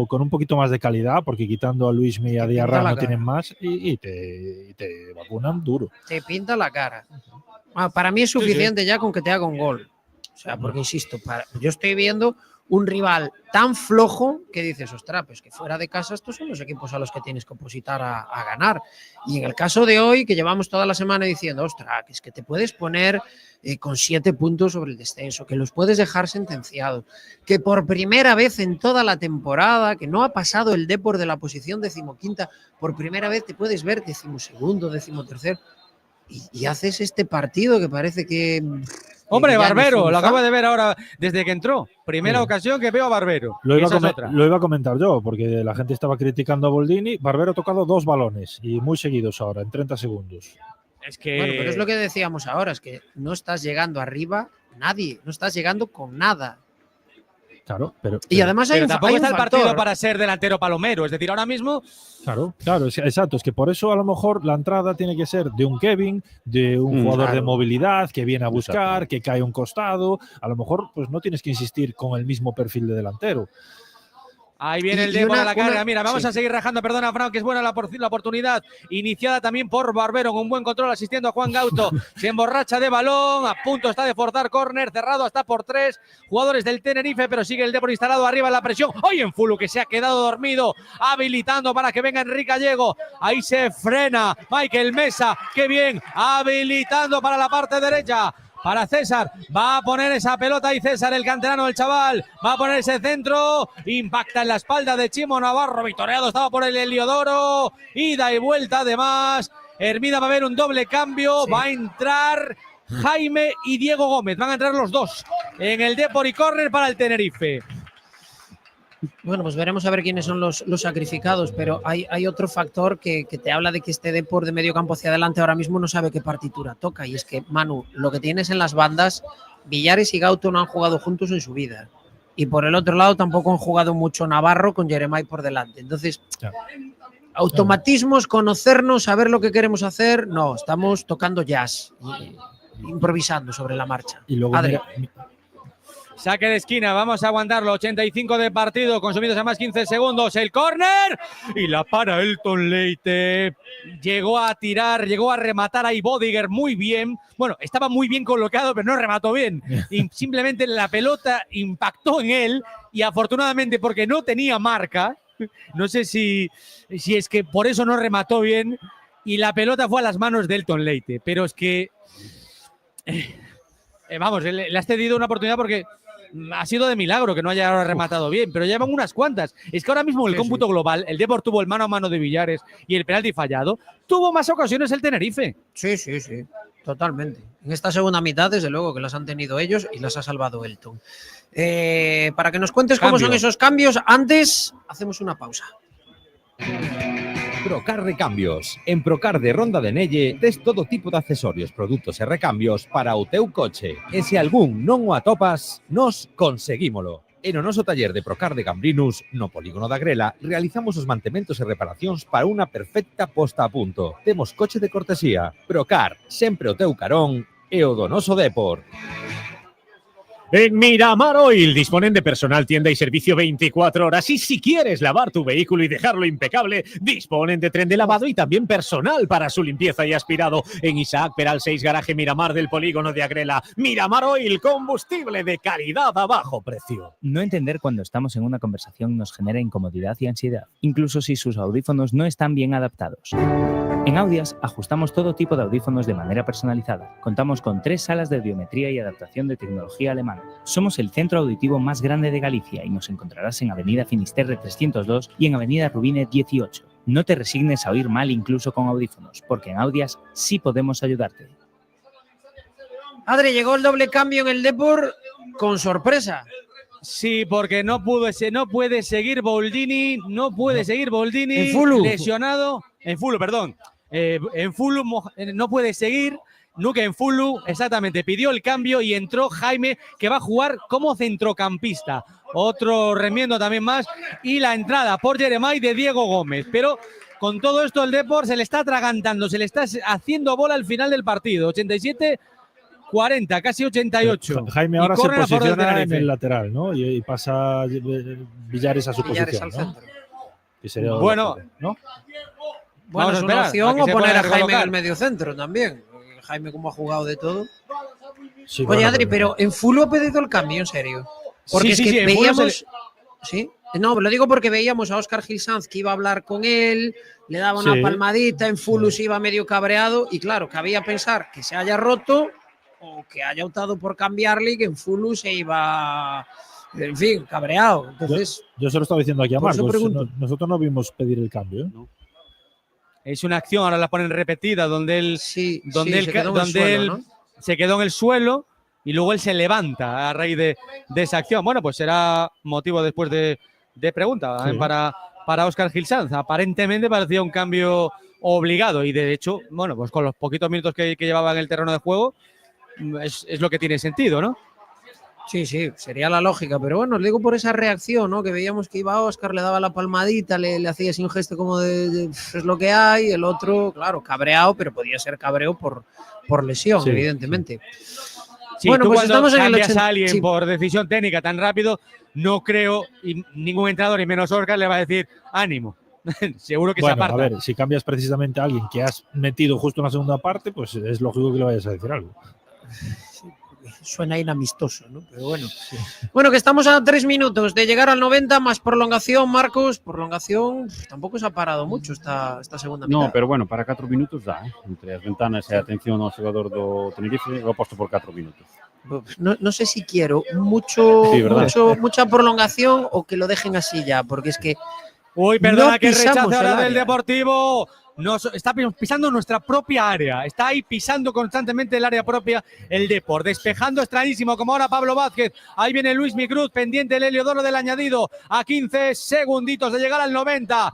con un poquito más de calidad, porque quitando a Luismi y a Diarra no tienen más y te vacunan duro. Te pinta la cara. Para mí es suficiente ya con que te haga un gol. O sea, porque insisto, yo estoy viendo un rival tan flojo que dices, ostras, pues que fuera de casa estos son los equipos a los que tienes que opositar a ganar. Y en el caso de hoy, que llevamos toda la semana diciendo, ostras, que es que te puedes poner con 7 puntos sobre el descenso, que los puedes dejar sentenciados, que por primera vez en toda la temporada, que no ha pasado el Depor de la posición 15ª, por primera vez te puedes ver 12º, 13º, y haces este partido que parece que... Hombre, Barbero, lo acabo de ver ahora desde que entró. Primera ocasión que veo a Barbero. Lo iba a comentar yo, porque la gente estaba criticando a Boldini. Barbero ha tocado 2 balones y muy seguidos ahora, en 30 segundos. Es que... Bueno, pero es lo que decíamos ahora, es que no estás llegando arriba nadie, no estás llegando con nada. Claro, pero además tampoco está el factor. partido para ser delantero palomero. Es decir, ahora mismo... Claro, exacto. Es que por eso a lo mejor la entrada tiene que ser de un Kevin, de un jugador de movilidad que viene a buscar, que cae a un costado. A lo mejor pues no tienes que insistir con el mismo perfil de delantero. Ahí viene el Depor a la carga. Mira, vamos a seguir rajando. Perdona, Fran, que es buena la oportunidad. Iniciada también por Barbero, con un buen control asistiendo a Juan Gauto. Se emborracha de balón. A punto está de forzar córner. Cerrado hasta por 3 jugadores del Tenerife, pero sigue el Depor instalado arriba en la presión. Hoy en Fulu, que se ha quedado dormido. Habilitando para que venga Enrique Gallego. Ahí se frena Michael Mesa. Qué bien. Habilitando para la parte derecha. Para César, va a poner esa pelota y César, el canterano, el chaval, va a poner ese centro, impacta en la espalda de Chimo Navarro, victoriado estaba por el Heliodoro, ida y vuelta además, Hermida va a haber un doble cambio, va a entrar Jaime y Diego Gómez, van a entrar los dos en el Depor y córner para el Tenerife. Bueno, pues veremos a ver quiénes son los sacrificados, pero hay otro factor que te habla de que este Depor de medio campo hacia adelante ahora mismo no sabe qué partitura toca, y es que, Manu, lo que tienes en las bandas, Villares y Gauto no han jugado juntos en su vida, y por el otro lado tampoco han jugado mucho Navarro con Jeremai por delante, entonces automatismos, conocernos, saber lo que queremos hacer, no, estamos tocando jazz, improvisando sobre la marcha. Y luego Saque de esquina, vamos a aguantarlo, 85 de partido, consumidos a más 15 segundos, el córner y la para Elton Leite. Llegó a tirar, llegó a rematar ahí Bodiger muy bien. Bueno, estaba muy bien colocado, pero no remató bien. Y simplemente la pelota impactó en él y afortunadamente porque no tenía marca, no sé si es que por eso no remató bien y la pelota fue a las manos de Elton Leite. Pero es que, vamos, le has cedido una oportunidad porque... ha sido de milagro que no haya rematado bien, pero llevan unas cuantas. Es que ahora mismo en el cómputo global, el Depor tuvo el mano a mano de Villares y el penalti fallado, tuvo más ocasiones el Tenerife. Sí, totalmente. En esta segunda mitad, desde luego que las han tenido ellos y las ha salvado Elton. Para que nos cuentes cómo son esos cambios, antes hacemos una pausa. Procar Recambios. En Procar de Ronda de Nelle tes todo tipo de accesorios, produtos e recambios para o teu coche. E se algún non o atopas, nos conseguímolo. En o noso taller de Procar de Gambrinus, no polígono da Grela, realizamos os mantementos e reparacións para unha perfecta posta a punto. Temos coche de cortesía. Procar, sempre o teu carón e o do noso Depor. En Miramar Oil disponen de personal, tienda y servicio 24 horas. Y si quieres lavar tu vehículo y dejarlo impecable, disponen de tren de lavado y también personal para su limpieza y aspirado. En Isaac Peral 6, garaje Miramar del polígono de Agrela. Miramar Oil, combustible de calidad a bajo precio. No entender cuando estamos en una conversación nos genera incomodidad y ansiedad, incluso si sus audífonos no están bien adaptados. En Audias ajustamos todo tipo de audífonos de manera personalizada. Contamos con 3 salas de audiometría y adaptación de tecnología alemana. Somos el centro auditivo más grande de Galicia y nos encontrarás en Avenida Finisterre 302 y en Avenida Rubine 18. No te resignes a oír mal incluso con audífonos, porque en Audias sí podemos ayudarte. Adri, llegó el doble cambio en el Depor con sorpresa. Sí, porque no puede seguir Boldini, En Fulu. lesionado, en Fulu, perdón. En Fulu no puede seguir, Nuke en Fulu, exactamente, pidió el cambio y entró Jaime, que va a jugar como centrocampista. Otro remiendo también más, y la entrada por Jeremai de Diego Gómez. Pero con todo esto el Depor se le está atragantando, se le está haciendo bola al final del partido. 87-40, casi 88. Jaime ahora Y se corren a favor del posiciona en Tenerife. el lateral, ¿no? Y pasa Villares a su Villares posición, al ¿no? Que sería Bueno, ¿no? Bueno, Vamos es a una esperar opción, a que o se poner pueda a Jaime en recolocar. el mediocentro también. Jaime, como ha jugado de todo. Sí, Oye, bueno, Adri, pero en Fulu ha pedido el cambio, en serio. Porque Sí, es que sí, en Fulu veíamos. ¿Sí? No, lo digo porque veíamos a Óscar Gil Sanz que iba a hablar con él, le daba una Sí. palmadita, en Fulu se iba medio cabreado, y claro, cabía pensar que se haya roto o que haya optado por cambiarle y que en Fulu se iba, en fin, cabreado. Entonces, Yo se lo estaba diciendo aquí a por eso Marcos. pregunto. Nosotros no vimos pedir el cambio, ¿eh? Es una acción, ahora la ponen repetida, donde él, se donde quedó en el suelo, ¿no? se quedó en el suelo y luego él se levanta a raíz de esa acción. Bueno, pues será motivo después de pregunta Sí. para Óscar Gil Sanz. Aparentemente parecía un cambio obligado y de hecho, bueno, pues con los poquitos minutos que llevaba en el terreno de juego, es lo que tiene sentido, ¿no? Sí, sería la lógica, pero bueno, os digo por esa reacción, ¿no? Que veíamos que iba Óscar, le daba la palmadita, le hacía así un gesto como de es lo que hay, el otro, claro, cabreado, pero podía ser cabreo por lesión, Sí, evidentemente. Sí, Bueno, tú pues cuando estamos en el cambias 80. a alguien Sí. por decisión técnica tan rápido, no creo, y ningún entrenador, y menos Óscar, le va a decir ánimo. Seguro que se Bueno, aparta. a ver, si cambias precisamente a alguien que has metido justo en la segunda parte, pues es lógico que le vayas a decir algo. Suena inamistoso, ¿no? Pero bueno. Bueno, que estamos a 3 minutos de llegar al 90 más prolongación, Marcos. Prolongación tampoco se ha parado mucho esta segunda mitad. No, pero bueno, para 4 minutos dá, entre as ventanas e a atención ao xogador do Tenerife, eu aposto por 4 minutos. No sé si quiero mucha prolongación o que lo dejen así ya, porque es que. Uy, perdona no que pisamos rechace el ahora del área. Deportivo. Está pisando nuestra propia área. Está ahí pisando constantemente el área propia el Depor. Despejando extrañísimo, como ahora Pablo Vázquez. Ahí viene Luis Micruz, pendiente el Heliodoro del añadido. A 15 segunditos de llegar al 90.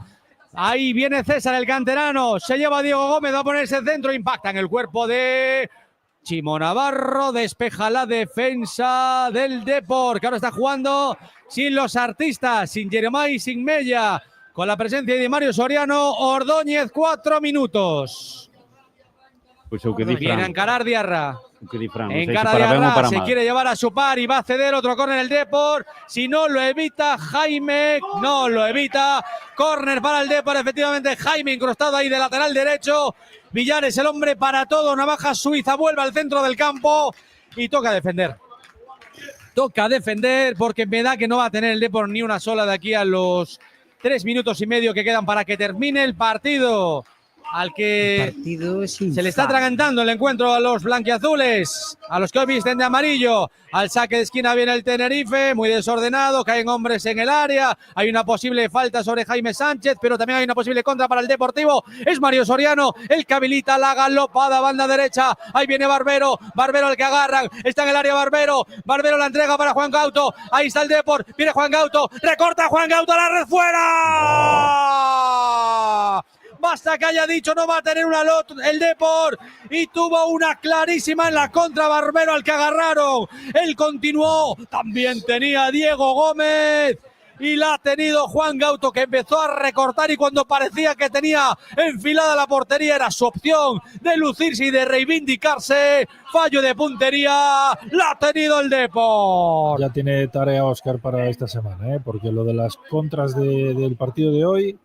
Ahí viene César, el canterano. Se lleva a Diego Gómez, va a ponerse el centro. Impacta en el cuerpo de Chimo Navarro. Despeja la defensa del Depor, que ahora está jugando sin los artistas, sin Jeremai, sin Mella. Con la presencia de Mario Soriano, Ordóñez, 4 minutos. Pois eu que di Viene a Fran, encarar Diarra. o que di Fran, non sei se Encara para ben ou Diarra, para se mal. quiere llevar a su par y va a ceder otro córner el Depor. Si no lo evita Jaime, no lo evita. Córner para el Depor, efectivamente Jaime incrustado ahí de lateral derecho. Villares, el hombre para todo, navaja suiza, vuelve al centro del campo y toca defender. Toca defender porque me da que no va a tener el Depor ni una sola de aquí a los 3 minutos y medio que quedan para que termine el partido. Al que El partido es se le está atragantando el encuentro a los blanquiazules, a los que hoy visten de amarillo. Al saque de esquina viene el Tenerife, muy desordenado, caen hombres en el área. Hay una posible falta sobre Jaime Sánchez, pero también hay una posible contra para el Deportivo. Es Mario Soriano el que habilita la galopada, banda derecha. Ahí viene Barbero, Barbero el que agarran, está en el área Barbero. Barbero la entrega para Juan Gauto, ahí está el Depor, viene Juan Gauto, recorta Juan Gauto a la red fuera. Basta que haya dicho no va a tener una el Depor y tuvo una clarísima en la contra Barbero al que agarraron. Él continuó, también tenía Diego Gómez y la ha tenido Juan Gauto, que empezó a recortar y cuando parecía que tenía enfilada la portería era su opción de lucirse y de reivindicarse. Fallo de puntería, la ha tenido el Depor. Ya tiene tarea Óscar para esta semana, porque lo de las contras del partido de hoy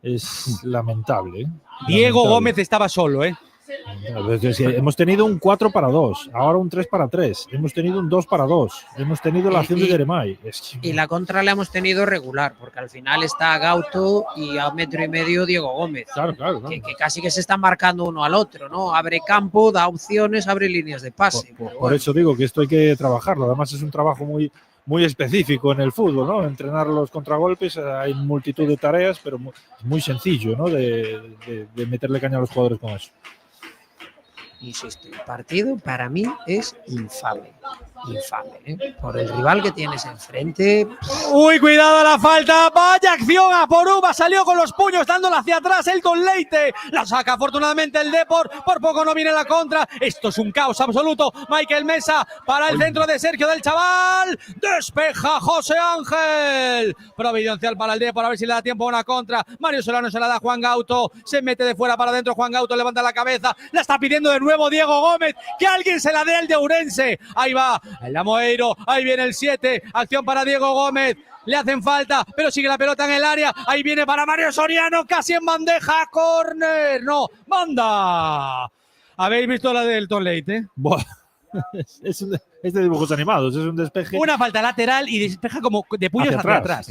es lamentable. Diego Lamentable. Gómez estaba solo, Hemos tenido un 4-2, ahora un 3-3, hemos tenido un 2-2, hemos tenido la acción de Jeremai. Y la contra la hemos tenido regular, porque al final está Gauto y a 1,5 metros Diego Gómez. Claro. Que casi que se están marcando uno al otro, ¿no? Abre campo, da opciones, abre líneas de pase. Por eso digo que esto hay que trabajarlo. Además es un trabajo muy específico en el fútbol, ¿no? Entrenar los contragolpes, hay multitud de tareas, pero es muy sencillo, ¿no? De meterle caña a los jugadores con eso. insisto, el partido para mí es infame, por el rival que tienes enfrente. Uy, cuidado la falta, vaya acción a por Uva, salió con los puños dándola hacia atrás Elton Leite, la saca afortunadamente el Depor, por poco no viene la contra, esto es un caos absoluto. Michael Mesa para el centro de Sergio del Chaval, despeja José Ángel, providencial para el Depor, a ver si le da tiempo a una contra. Mario Solano se la da a Juan Gauto, se mete de fuera para adentro, Juan Gauto levanta la cabeza, la está pidiendo de nuevo Diego Gómez, que alguien se la dé al de Ourense, ahí va el Lamoeiro, ahí viene el 7, acción para Diego Gómez, le hacen falta, pero sigue la pelota en el área, ahí viene para Mario Soriano, casi en bandeja, córner, no, manda. ¿Habéis visto la del Leite? Es de dibujos animados, es un despeje. Una falta lateral y despeja como de puños hacia atrás.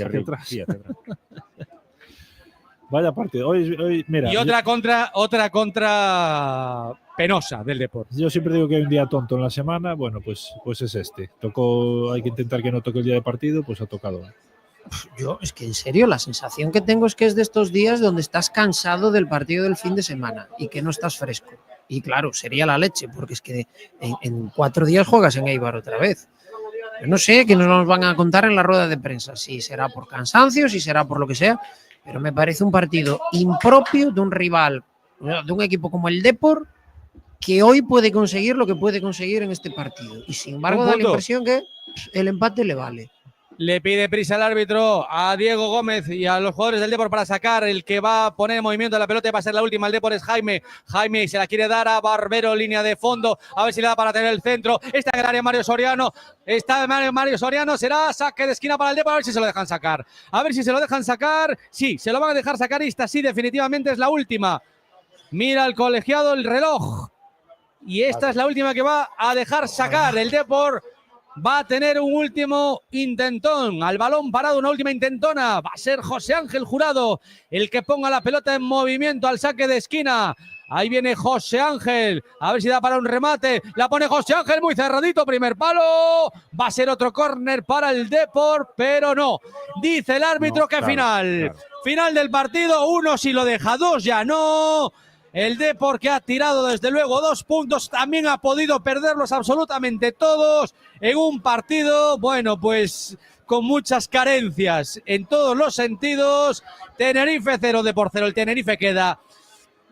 Vaya partido. Hoy, mira, y otra contra penosa del deporte. Yo siempre digo que hay un día tonto en la semana. Bueno, pues es este. Hay que intentar que no toque el día de partido, pues ha tocado. Yo, es que en serio, la sensación que tengo es que es de estos días donde estás cansado del partido del fin de semana y que no estás fresco. Y claro, sería la leche, porque es que en 4 días juegas en Eibar otra vez. Yo no sé qué nos van a contar en la rueda de prensa, si será por cansancio, si será por lo que sea, pero me parece un partido impropio de un rival, de un equipo como el Depor, que hoy puede conseguir lo que puede conseguir en este partido. Y sin embargo da la impresión que el empate le vale. Le pide prisa el árbitro a Diego Gómez y a los jugadores del Depor para sacar. El que va a poner en movimiento la pelota y va a ser la última. El Depor es Jaime. Jaime se la quiere dar a Barbero, línea de fondo. A ver si le da para tener el centro. Está en el área Mario Soriano. Está Mario Soriano. Será saque de esquina para el Depor. A ver si se lo dejan sacar. A ver si se lo dejan sacar. Sí, se lo van a dejar sacar. Y esta sí, definitivamente es la última. Mira el colegiado, el reloj. Y esta es la última que va a dejar sacar. El Depor va a tener un último intentón, al balón parado, una última intentona. Va a ser José Ángel Jurado el que ponga la pelota en movimiento al saque de esquina. Ahí viene José Ángel, a ver si da para un remate. La pone José Ángel, muy cerradito, primer palo. Va a ser otro córner para el Depor, pero no. Dice el árbitro que final. Final del partido, 1 si lo deja, 2 ya no. El Depor, que ha tirado desde luego 2 puntos, también ha podido perderlos absolutamente todos en un partido, bueno, pues con muchas carencias en todos los sentidos. Tenerife 0, Depor 0. El Tenerife queda,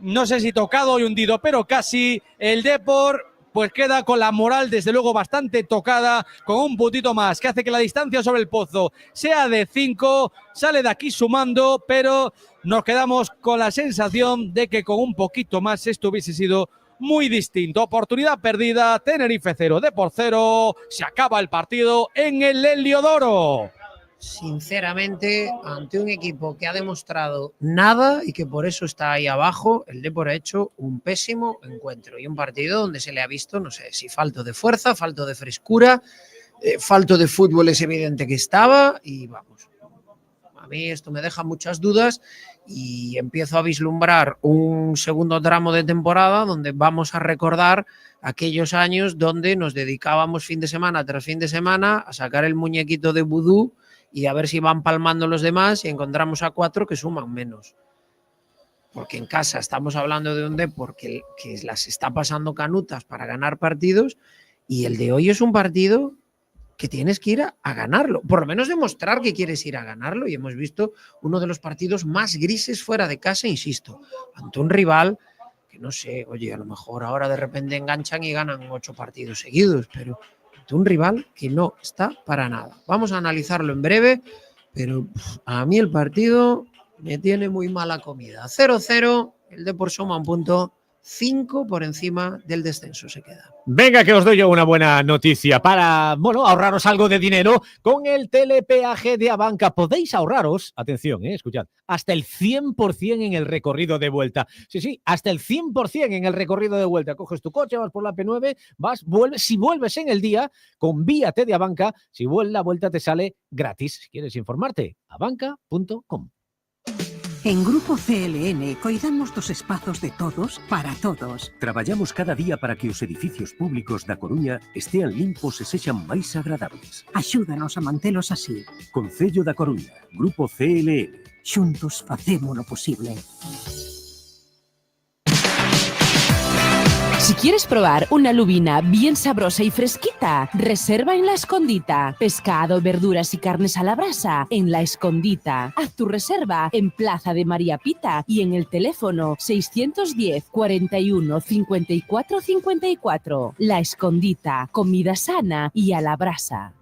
no sé si tocado y hundido, pero casi. El Depor pues queda con la moral desde luego bastante tocada, con un puntito más que hace que la distancia sobre el Pozo sea de 5, sale de aquí sumando, pero nos quedamos con la sensación de que con un poquito más esto hubiese sido muy distinto. Oportunidad perdida, Tenerife 0, Depor 0, se acaba el partido en el Heliodoro. Sinceramente, ante un equipo que ha demostrado nada y que por eso está ahí abajo, el Depor ha hecho un pésimo encuentro y un partido donde se le ha visto, no sé, si falto de fuerza, falto de frescura, falto de fútbol es evidente que estaba y vamos, a mí esto me deja muchas dudas y empiezo a vislumbrar un segundo tramo de temporada donde vamos a recordar aquellos años donde nos dedicábamos fin de semana tras fin de semana a sacar el muñequito de vudú y a ver si van palmando los demás y encontramos a 4 que suman menos. Porque en casa estamos hablando de un Depor que las está pasando canutas para ganar partidos y el de hoy es un partido que tienes que ir a ganarlo, por lo menos demostrar que quieres ir a ganarlo y hemos visto uno de los partidos más grises fuera de casa, insisto, ante un rival que no sé, oye, a lo mejor ahora de repente enganchan y ganan 8 partidos seguidos, pero un rival que no está para nada. Vamos a analizarlo en breve, pero a mí el partido me tiene muy mala comida. 0-0, el Depor suma un punto, 5 por encima del descenso se queda. Venga, que os doy yo una buena noticia para, bueno, ahorraros algo de dinero con el telepeaje de Abanca. Podéis ahorraros, atención, escuchad, hasta el 100% en el recorrido de vuelta. Sí, hasta el 100% en el recorrido de vuelta. Coges tu coche, vas por la P9, vuelves. Si vuelves en el día, convíate de Abanca. Si vuelves la vuelta te sale gratis. Si quieres informarte, abanca.com. En Grupo CLN coidamos dos espazos de todos para todos. Traballamos cada día para que os edificios públicos da Coruña estean limpos e sexan máis agradables. Axúdanos a mantelos así. Concello da Coruña, Grupo CLN. Xuntos facémolo posible. Si quieres probar una lubina bien sabrosa y fresquita, reserva en La Escondita. Pescado, verduras y carnes a la brasa en La Escondita. Haz tu reserva en Plaza de María Pita y en el teléfono 610 41 54 54. La Escondita, comida sana y a la brasa.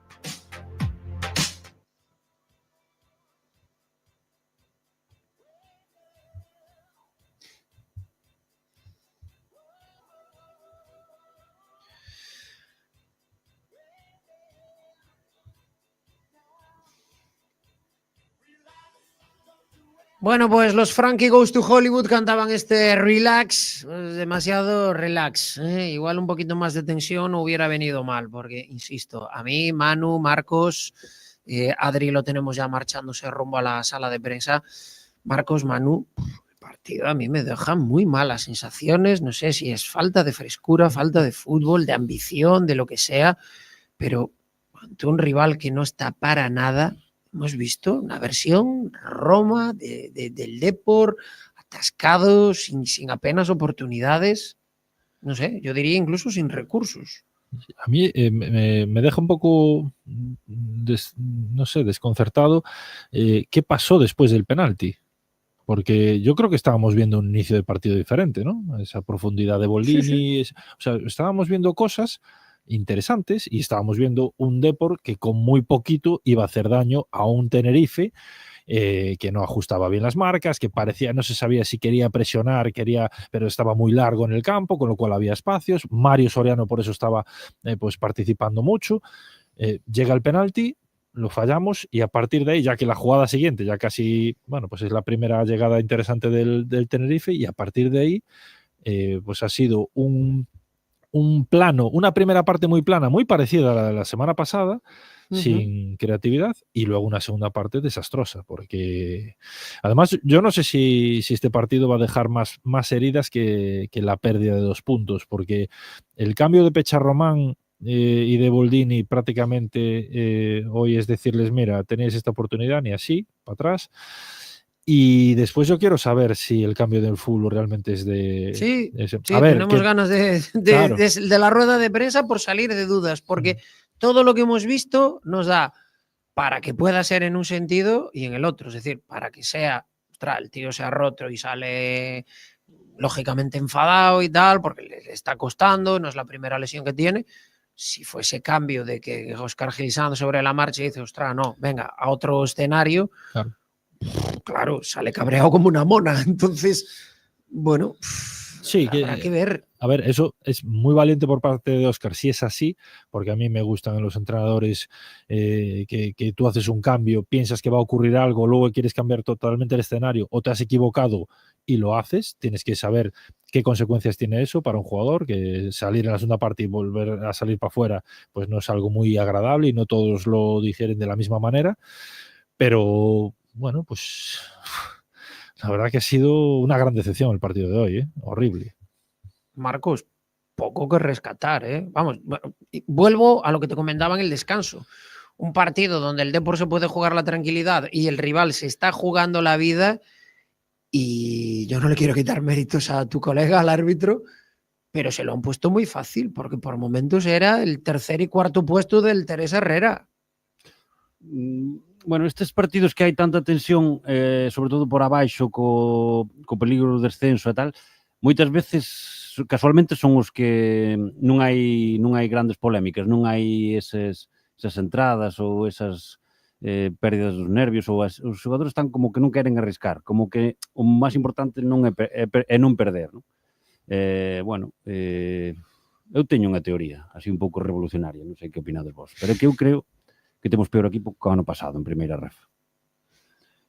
Bueno, pues los Frankie Goes to Hollywood cantaban este Relax, demasiado relax, ¿eh? Igual un poquito más de tensión no hubiera venido mal, porque, insisto, a mí, Manu, Marcos, Adri lo tenemos ya marchándose rumbo a la sala de prensa. Marcos, Manu, el partido a mí me deja muy malas sensaciones, no sé si es falta de frescura, falta de fútbol, de ambición, de lo que sea, pero ante un rival que no está para nada. Hemos visto una versión Roma del Depor, atascado, sin apenas oportunidades. No sé, yo diría incluso sin recursos. A mí me deja un poco, no sé, desconcertado. ¿Qué pasó después del penalti? Porque yo creo que estábamos viendo un inicio de partido diferente, ¿no? Esa profundidad de Boldini. Sí. O sea, estábamos viendo cosas interesantes y estábamos viendo un Depor que con muy poquito iba a hacer daño a un Tenerife que no ajustaba bien las marcas, que parecía, no se sabía si quería presionar, pero estaba muy largo en el campo, con lo cual había espacios. Mario Soriano por eso estaba pues participando mucho. Llega el penalti, lo fallamos y a partir de ahí, ya que la jugada siguiente ya casi, bueno, pues es la primera llegada interesante del Tenerife, y a partir de ahí pues ha sido un plano, una primera parte muy plana, muy parecida a la de la semana pasada, sin creatividad, y luego una segunda parte desastrosa, porque además yo no sé si este partido va a dejar más heridas que la pérdida de 2 puntos, porque el cambio de Pecharromán y de Boldini prácticamente hoy es decirles, mira, tenéis esta oportunidad, ni así, para atrás. Y después yo quiero saber si el cambio del fútbol realmente es de... Sí, a ver, tenemos ganas claro, de la rueda de prensa por salir de dudas, porque todo lo que hemos visto nos da para que pueda ser en un sentido y en el otro. Es decir, para que sea, ostras, el tío se ha roto y sale lógicamente enfadado y tal, porque le está costando, no es la primera lesión que tiene. Si fuese cambio de que Óscar Gil Sanz sobre la marcha dice, ostras, no, venga, a otro escenario... Claro, sale cabreado como una mona. Entonces, bueno, sí, habrá que ver. A ver, eso es muy valiente por parte de Óscar, si es así, porque a mí me gustan en los entrenadores que tú haces un cambio, piensas que va a ocurrir algo, luego quieres cambiar totalmente el escenario o te has equivocado y lo haces. Tienes que saber qué consecuencias tiene eso para un jugador, que salir en la segunda parte y volver a salir para afuera pues no es algo muy agradable y no todos lo digieren de la misma manera, pero... Bueno, pues la verdad que ha sido una gran decepción el partido de hoy, horrible. Marcos, poco que rescatar, Vamos, vuelvo a lo que te comentaba en el descanso. Un partido donde el Depor se puede jugar la tranquilidad y el rival se está jugando la vida, y yo no le quiero quitar méritos a tu colega, al árbitro, pero se lo han puesto muy fácil, porque por momentos era el tercer y cuarto puesto del Teresa Herrera. Bueno, estes partidos que hai tanta tensión, sobre todo por abaixo, co peligro do descenso e tal, moitas veces, casualmente, son os que non hai grandes polémicas, non hai esas entradas ou esas pérdidas dos nervios, ou os xogadores están como que non queren arriscar, como que o máis importante non é non perder, non? Bueno, eu teño unha teoría, así un pouco revolucionaria, non sei que opinades vos, pero é que eu creo que temos peor equipo que o ano pasado en primeira ref.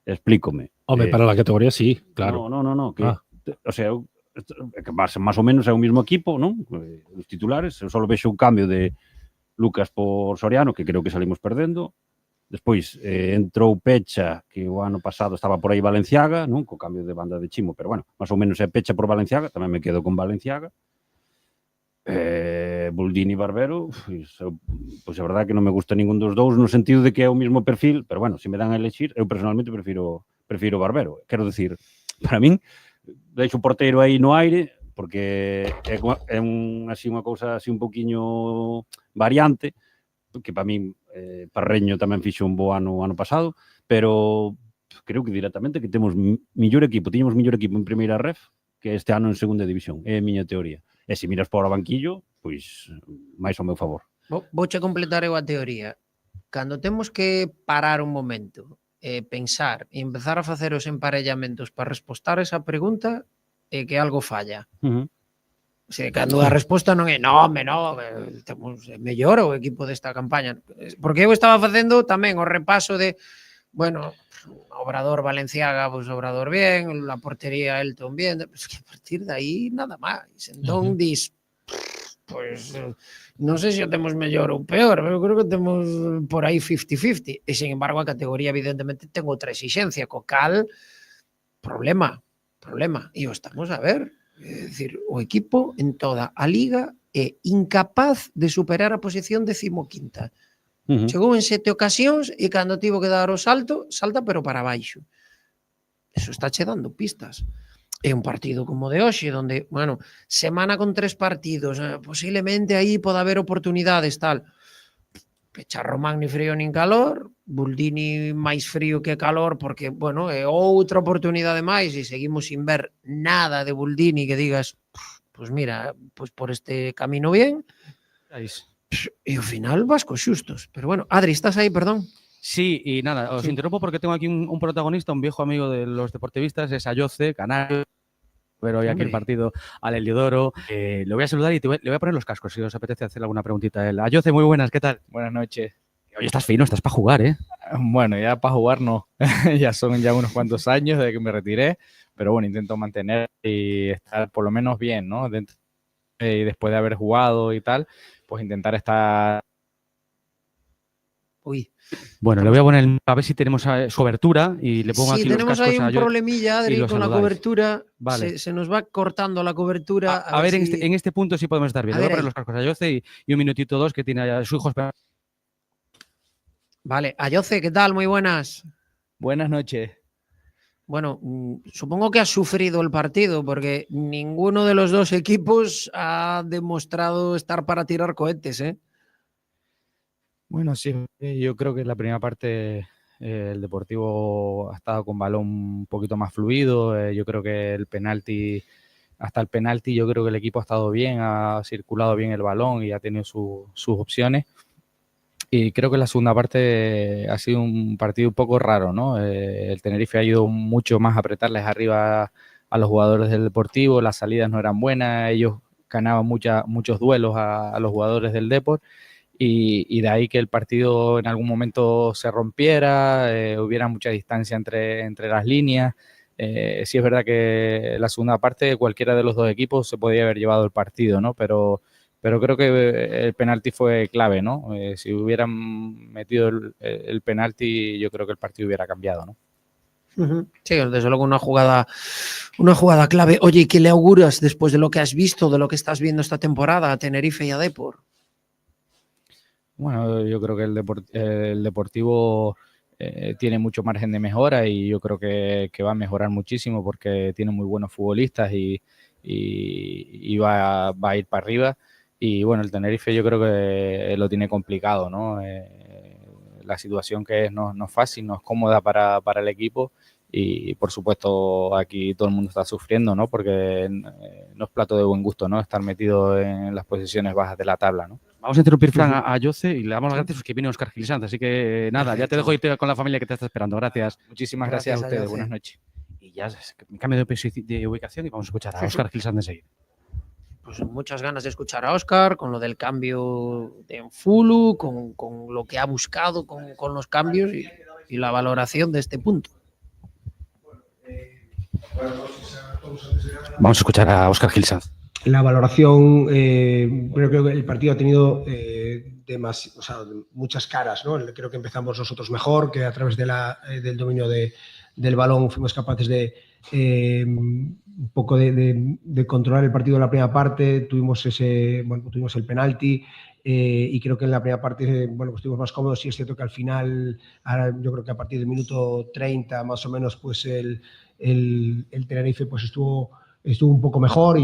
Explícome. Hombre, para la categoría sí, claro. No, que, o sea, que máis ou menos é o mismo equipo, non? Os titulares, eu só vexo un cambio de Lucas por Soriano, que creo que salimos perdendo. Despois entrou Pecha, que o ano pasado estaba por aí Valenciaga, non? Co cambio de banda de Chimo, pero bueno, máis ou menos é Pecha por Valenciaga, tamén me quedo con Valenciaga. Boldini e Barbero, pois a verdade que non me gusta ningún dos dous, no sentido de que é o mismo perfil, pero bueno, se me dan a elegir, eu personalmente prefiro Barbero. Quero decir, para min, deixo o porteiro aí no aire, porque é unha cousa así un poquinho variante, que para min Parreño tamén fixo un bo ano pasado, pero creo que directamente que temos mellor equipo, tiñamos mellor equipo en primeira ref que este ano en segunda división, é a miña teoría. E se miras para o banquillo, pois máis ao meu favor. Vouche completar eu a teoría. Cando temos que parar un momento, pensar e empezar a facer os emparellamentos para respostar esa pregunta, é que algo falla. O sea, cando a resposta non é temos mellor o equipo desta campaña. Porque eu estaba facendo tamén o repaso de, bueno, Obrador Valenciaga, pues Obrador bien, la portería Elton bien, pues que a partir de aí nada máis. Entón dis, pues non sei se o temos mellor ou peor, eu creo que temos por aí 50-50. E, sin embargo, a categoría evidentemente ten outra exigencia, co cal, problema. E o estamos a ver. É dicir, o equipo en toda a liga é incapaz de superar a posición 15ª. Chegou en 7 ocasións e cando tivo que dar o salto, salta pero para baixo. Eso está che dando pistas. É un partido como de hoxe, donde, bueno, semana con 3 partidos, posiblemente aí pode haber oportunidades, tal. Pecha Román ni frío nin calor, Buldini máis frío que calor, porque, bueno, é outra oportunidade máis e seguimos sin ver nada de Buldini que digas, pues mira, pues por este camino bien. E ao final vas cos xustos. Pero bueno, Adri, estás aí, perdón. Sí, y nada, os interrumpo porque tengo aquí un protagonista, un viejo amigo de los deportivistas, es Ayoce, canario, pero hoy aquí el partido al Heliodoro. Le voy a saludar y le voy a poner los cascos si os apetece hacer alguna preguntita a él. Ayoce, muy buenas, ¿qué tal? Buenas noches. Oye, estás fino, estás para jugar, ¿eh? Bueno, ya para jugar no, ya son unos cuantos años desde que me retiré, pero bueno, intento mantener y estar por lo menos bien, ¿no? Y después de haber jugado y tal, pues intentar estar... Uy. Bueno, le voy a poner a ver si tenemos su cobertura y le pongo aquí los cascos. Sí, tenemos ahí un problemilla, Adri, con la cobertura. Vale. Se nos va cortando la cobertura. A ver si... en este punto sí podemos estar bien. Le voy a poner los cascos a Ayoce y un minutito o dos que tiene a su hijo esperando. Vale, Ayoce, ¿qué tal? Muy buenas. Buenas noches. Bueno, supongo que has sufrido el partido porque ninguno de los dos equipos ha demostrado estar para tirar cohetes, ¿eh? Bueno, sí, yo creo que en la primera parte el Deportivo ha estado con balón un poquito más fluido. Yo creo que hasta el penalti, yo creo que el equipo ha estado bien, ha circulado bien el balón y ha tenido sus opciones. Y creo que la segunda parte ha sido un partido un poco raro, ¿no? El Tenerife ha ido mucho más a apretarles arriba a los jugadores del Deportivo, las salidas no eran buenas, ellos ganaban muchos duelos a los jugadores del Depor. Y de ahí que el partido en algún momento se rompiera, hubiera mucha distancia entre las líneas. Sí es verdad que la segunda parte cualquiera de los dos equipos se podía haber llevado el partido, ¿no? Pero creo que el penalti fue clave, ¿no? Si hubieran metido el penalti, yo creo que el partido hubiera cambiado, ¿no? Sí, desde luego una jugada clave. Oye, ¿y qué le auguras después de lo que has visto, de lo que estás viendo esta temporada a Tenerife y a Depor? Bueno, yo creo que el Deportivo tiene mucho margen de mejora y yo creo que va a mejorar muchísimo porque tiene muy buenos futbolistas y va a ir para arriba. Y bueno, el Tenerife yo creo que lo tiene complicado, ¿no? La situación que es no es fácil, no es cómoda para el equipo y por supuesto aquí todo el mundo está sufriendo, ¿no? Porque no es plato de buen gusto, ¿no? Estar metido en las posiciones bajas de la tabla, ¿no? Vamos a interrumpir, Fran, a Ayoce y le damos las gracias porque viene Óscar Gil Sanz. Así que nada, ya te dejo irte con la familia que te está esperando. Gracias. Muchísimas gracias a ustedes. Buenas noches. Y ya cambio de ubicación y vamos a escuchar a Óscar Gil Sanz enseguida. Pues muchas ganas de escuchar a Óscar con lo del cambio de Enfulu, con lo que ha buscado con los cambios y la valoración de este punto. Vamos a escuchar a Óscar Gil Sanz. La valoración, creo que el partido ha tenido muchas caras, ¿no? Creo que empezamos nosotros mejor, que a través del dominio del balón fuimos capaces de un poco de controlar el partido en la primera parte, tuvimos el penalti y creo que en la primera parte pues estuvimos más cómodos. Sí es cierto que al final, ahora yo creo que a partir del minuto 30 más o menos, pues el Tenerife pues estuvo estuvo un poco mejor,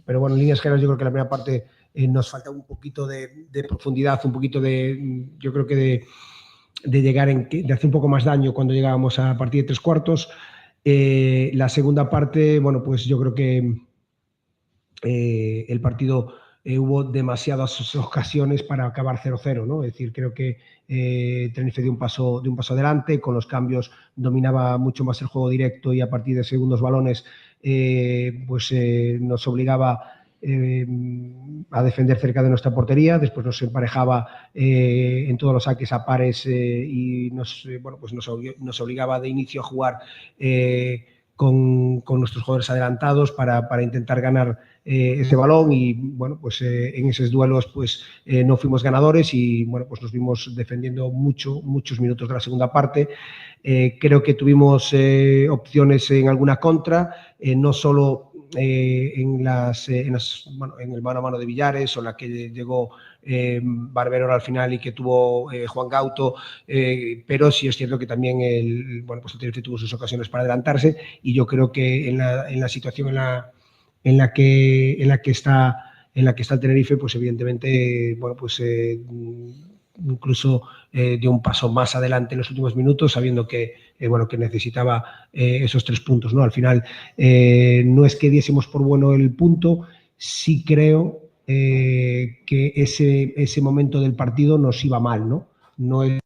pero bueno, en líneas generales yo creo que la primera parte nos falta un poquito de profundidad, un poquito yo creo que de llegar de hacer un poco más daño cuando llegábamos a partir de 3/4. La segunda parte, bueno, pues yo creo que el partido hubo demasiadas ocasiones para acabar 0-0, ¿no? Es decir, creo que Tenerife dio un paso adelante, con los cambios dominaba mucho más el juego directo y a partir de segundos balones nos obligaba a defender cerca de nuestra portería, después nos emparejaba en todos los saques a pares y nos obligaba de inicio a jugar con nuestros jugadores adelantados para intentar ganar ese balón y bueno, pues en esos duelos pues no fuimos ganadores y bueno, pues nos vimos defendiendo muchos minutos de la segunda parte. Creo que tuvimos opciones en alguna contra, no solo en el mano a mano de Villares o la que llegó Barbero al final y que tuvo Juan Gauto, pero sí es cierto que también el Tenerife tuvo sus ocasiones para adelantarse y yo creo que en la situación en la que está el Tenerife, pues evidentemente incluso dio un paso más adelante en los últimos minutos, sabiendo que necesitaba esos 3 puntos, ¿no? Al final no es que diésemos por bueno el punto, sí creo que ese momento del partido nos iba mal, ¿no? No es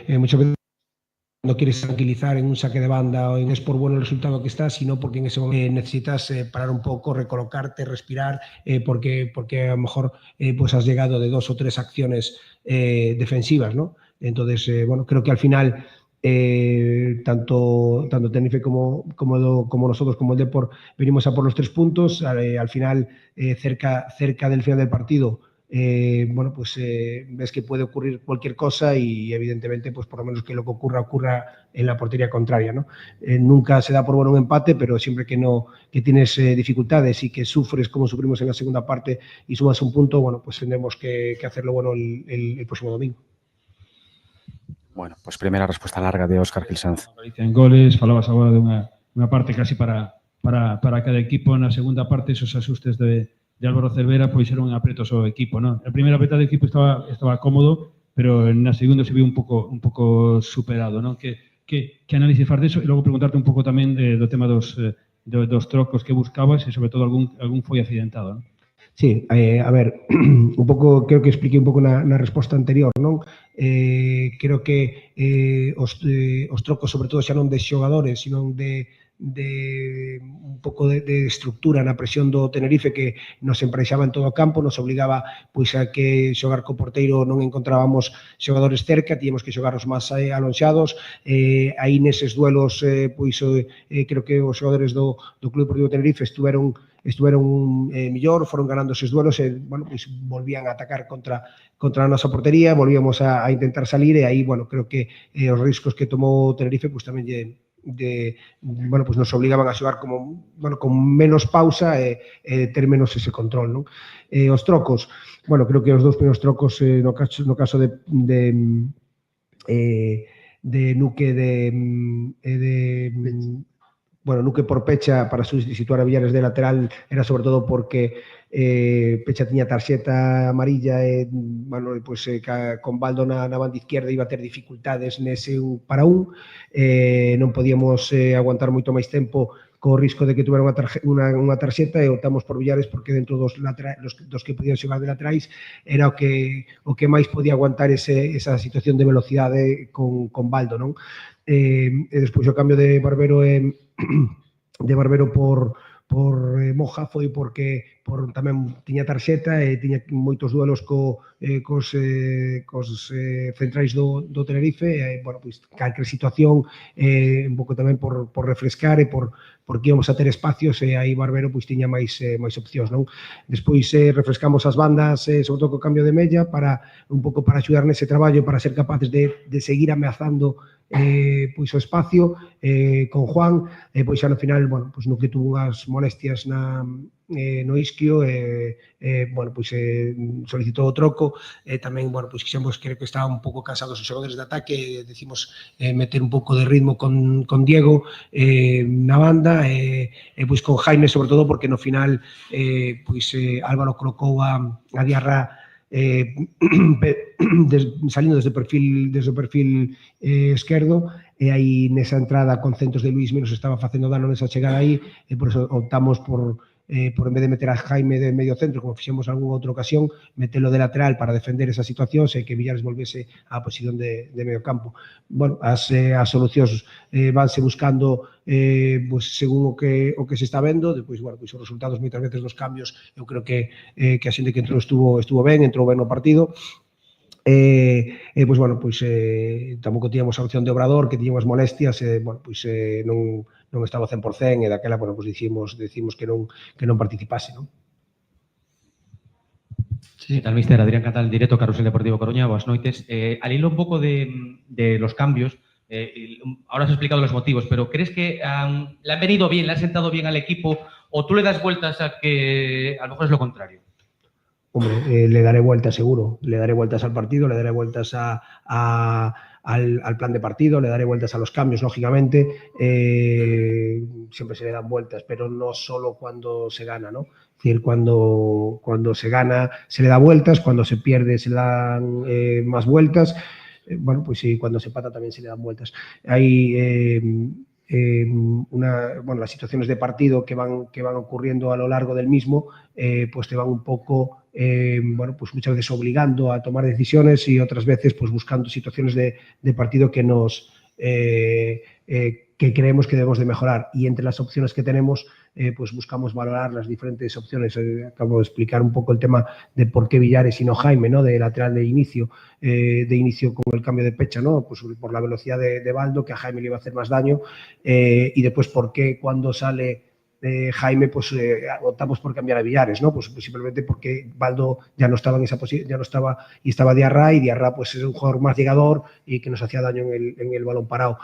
muchas veces no quieres tranquilizar en un saque de banda o es por bueno el resultado que está, sino porque en ese momento necesitas parar un poco, recolocarte, respirar, porque a lo mejor pues has llegado de 2 o 3 acciones defensivas, ¿no? Entonces, creo que al final tanto Tenerife como nosotros, como el Depor, venimos a por los 3 puntos. Al final, cerca del final del partido, ves que puede ocurrir cualquier cosa y evidentemente pues por lo menos que lo que ocurra en la portería contraria, ¿no? Nunca se da por bueno un empate, pero siempre que tienes dificultades y que sufres como sufrimos en la segunda parte y sumas un punto, pues tendremos que hacerlo bueno el próximo domingo. Bueno, pues primera respuesta larga de Óscar Gil Sanz. En goles, falabas agora de unha parte casi para cada equipo. Na segunda parte, esos asustes de Álvaro Cervera pois eran apretos ao equipo, non? A primeira peta do equipo estaba cómodo, pero na segunda se viu un pouco superado, non? Que análisis faz deso? E logo preguntarte un pouco tamén do tema dos trocos que buscabas e sobre todo algún foi accidentado, non? Sí, a ver, un pouco, creo que expliquei un pouco na resposta anterior, non? Creo que os trocos, sobre todo, xa non de xogadores, sino de un pouco de estructura na presión do Tenerife que nos emparexaba en todo o campo, nos obligaba pois a que xogar co porteiro non encontrábamos xogadores cerca, tíamos que xogarnos máis alonxados, aí neses duelos creo que os xogadores do Club Deportivo Tenerife estiveron mellor, foron ganando eses duelos e, volvían a atacar contra a nosa portería, volvíamos a intentar salir e aí, creo que os riscos que tomou Tenerife tamén nos obligaban a xogar con menos pausa e ter menos ese control, non? Os trocos, creo que os 2 primeiros trocos no caso de Nuque Nuque por Pecha para situar a Villares de lateral era sobre todo porque Pecha tiña tarxeta amarilla e con Baldo na banda izquierda iba a ter dificultades nese 1 para 1, non podíamos aguantar moito máis tempo co risco de que tuvera unha tarxeta e optamos por Villares porque dentro dos que podían xogar de laterais era o que máis podía aguantar esa situación de velocidade con Baldo, non? E despois o cambio de Barbero por Moja foi porque tamén tiña tarxeta e tiña moitos duelos cos centrais do Tenerife, calquer situación un pouco tamén por refrescar e porque íbamos a ter espacios e aí Barbero tiña máis opcións, non? Despois refrescamos as bandas, sobre todo co cambio de Mella, un pouco para axudar nese traballo, para ser capaces de seguir ameazando o espacio con Juan, pois xa no final, no que tuvo unhas molestias no isquio, bueno, pois solicitou o troco, tamén, bueno, pois quixemos, creo que estaban un pouco cansados os xogadores de ataque, decimos meter un pouco de ritmo con Diego na banda, pois con Jaime sobre todo, porque no final pois Álvaro colocou a Diarra salindo desde o perfil esquerdo, e aí nesa entrada con centros de Luismi nos estaba facendo dano nesa chegada aí, e por eso optamos por en vez de meter a Jaime de medio centro, como fixemos algunha outra ocasión, metelo de lateral para defender esa situación, e que Villares volvese á posición de medio campo. Bueno, as solucións vanse buscando pues, según o que se está vendo, depois, bueno, pois os resultados moitas veces dos cambios, eu creo que a xente que entrou estuvo ben, entrou ben no partido. Pois, bueno, pois tampouco tíamos a opción de Obrador, que tiñamos molestias, bueno, pois non estaba 100%, e daquela, bueno, pois decimos que non participase, non? Sí, tal, mister Adrián Catal, directo Carrusel Deportivo Coruña, boas noites. Al hilo un pouco de los cambios, ahora has explicado los motivos, pero ¿crees que le han venido bien, le han sentado bien al equipo, o tú le das vueltas a que a lo mejor es lo contrario? Hombre, le daré vueltas seguro, le daré vueltas al partido, le daré vueltas al plan de partido, le daré vueltas a los cambios, lógicamente, siempre se le dan vueltas, pero no solo cuando se gana, ¿no? Es decir, cuando se gana se le da vueltas, cuando se pierde se le dan más vueltas, bueno, pues sí, cuando se empata también se le dan vueltas. Hay las situaciones de partido que van ocurriendo a lo largo del mismo, pues te van un poco, bueno, pues muchas veces obligando a tomar decisiones, y otras veces pues buscando situaciones de partido que que creemos que debemos de mejorar, y entre las opciones que tenemos pues buscamos valorar las diferentes opciones. Acabo de explicar un poco el tema de por qué Villares y no Jaime, ¿no? De lateral de inicio con el cambio de pecha, ¿no? Pues por la velocidad de Baldo, que a Jaime le iba a hacer más daño, y después por qué cuando sale Jaime, pues optamos por cambiar a Villares, ¿no? Pues simplemente porque Baldo ya no estaba en esa posición, ya no estaba, y estaba Diarra, y Diarra pues es un jugador más llegador y que nos hacía daño en el balón parado.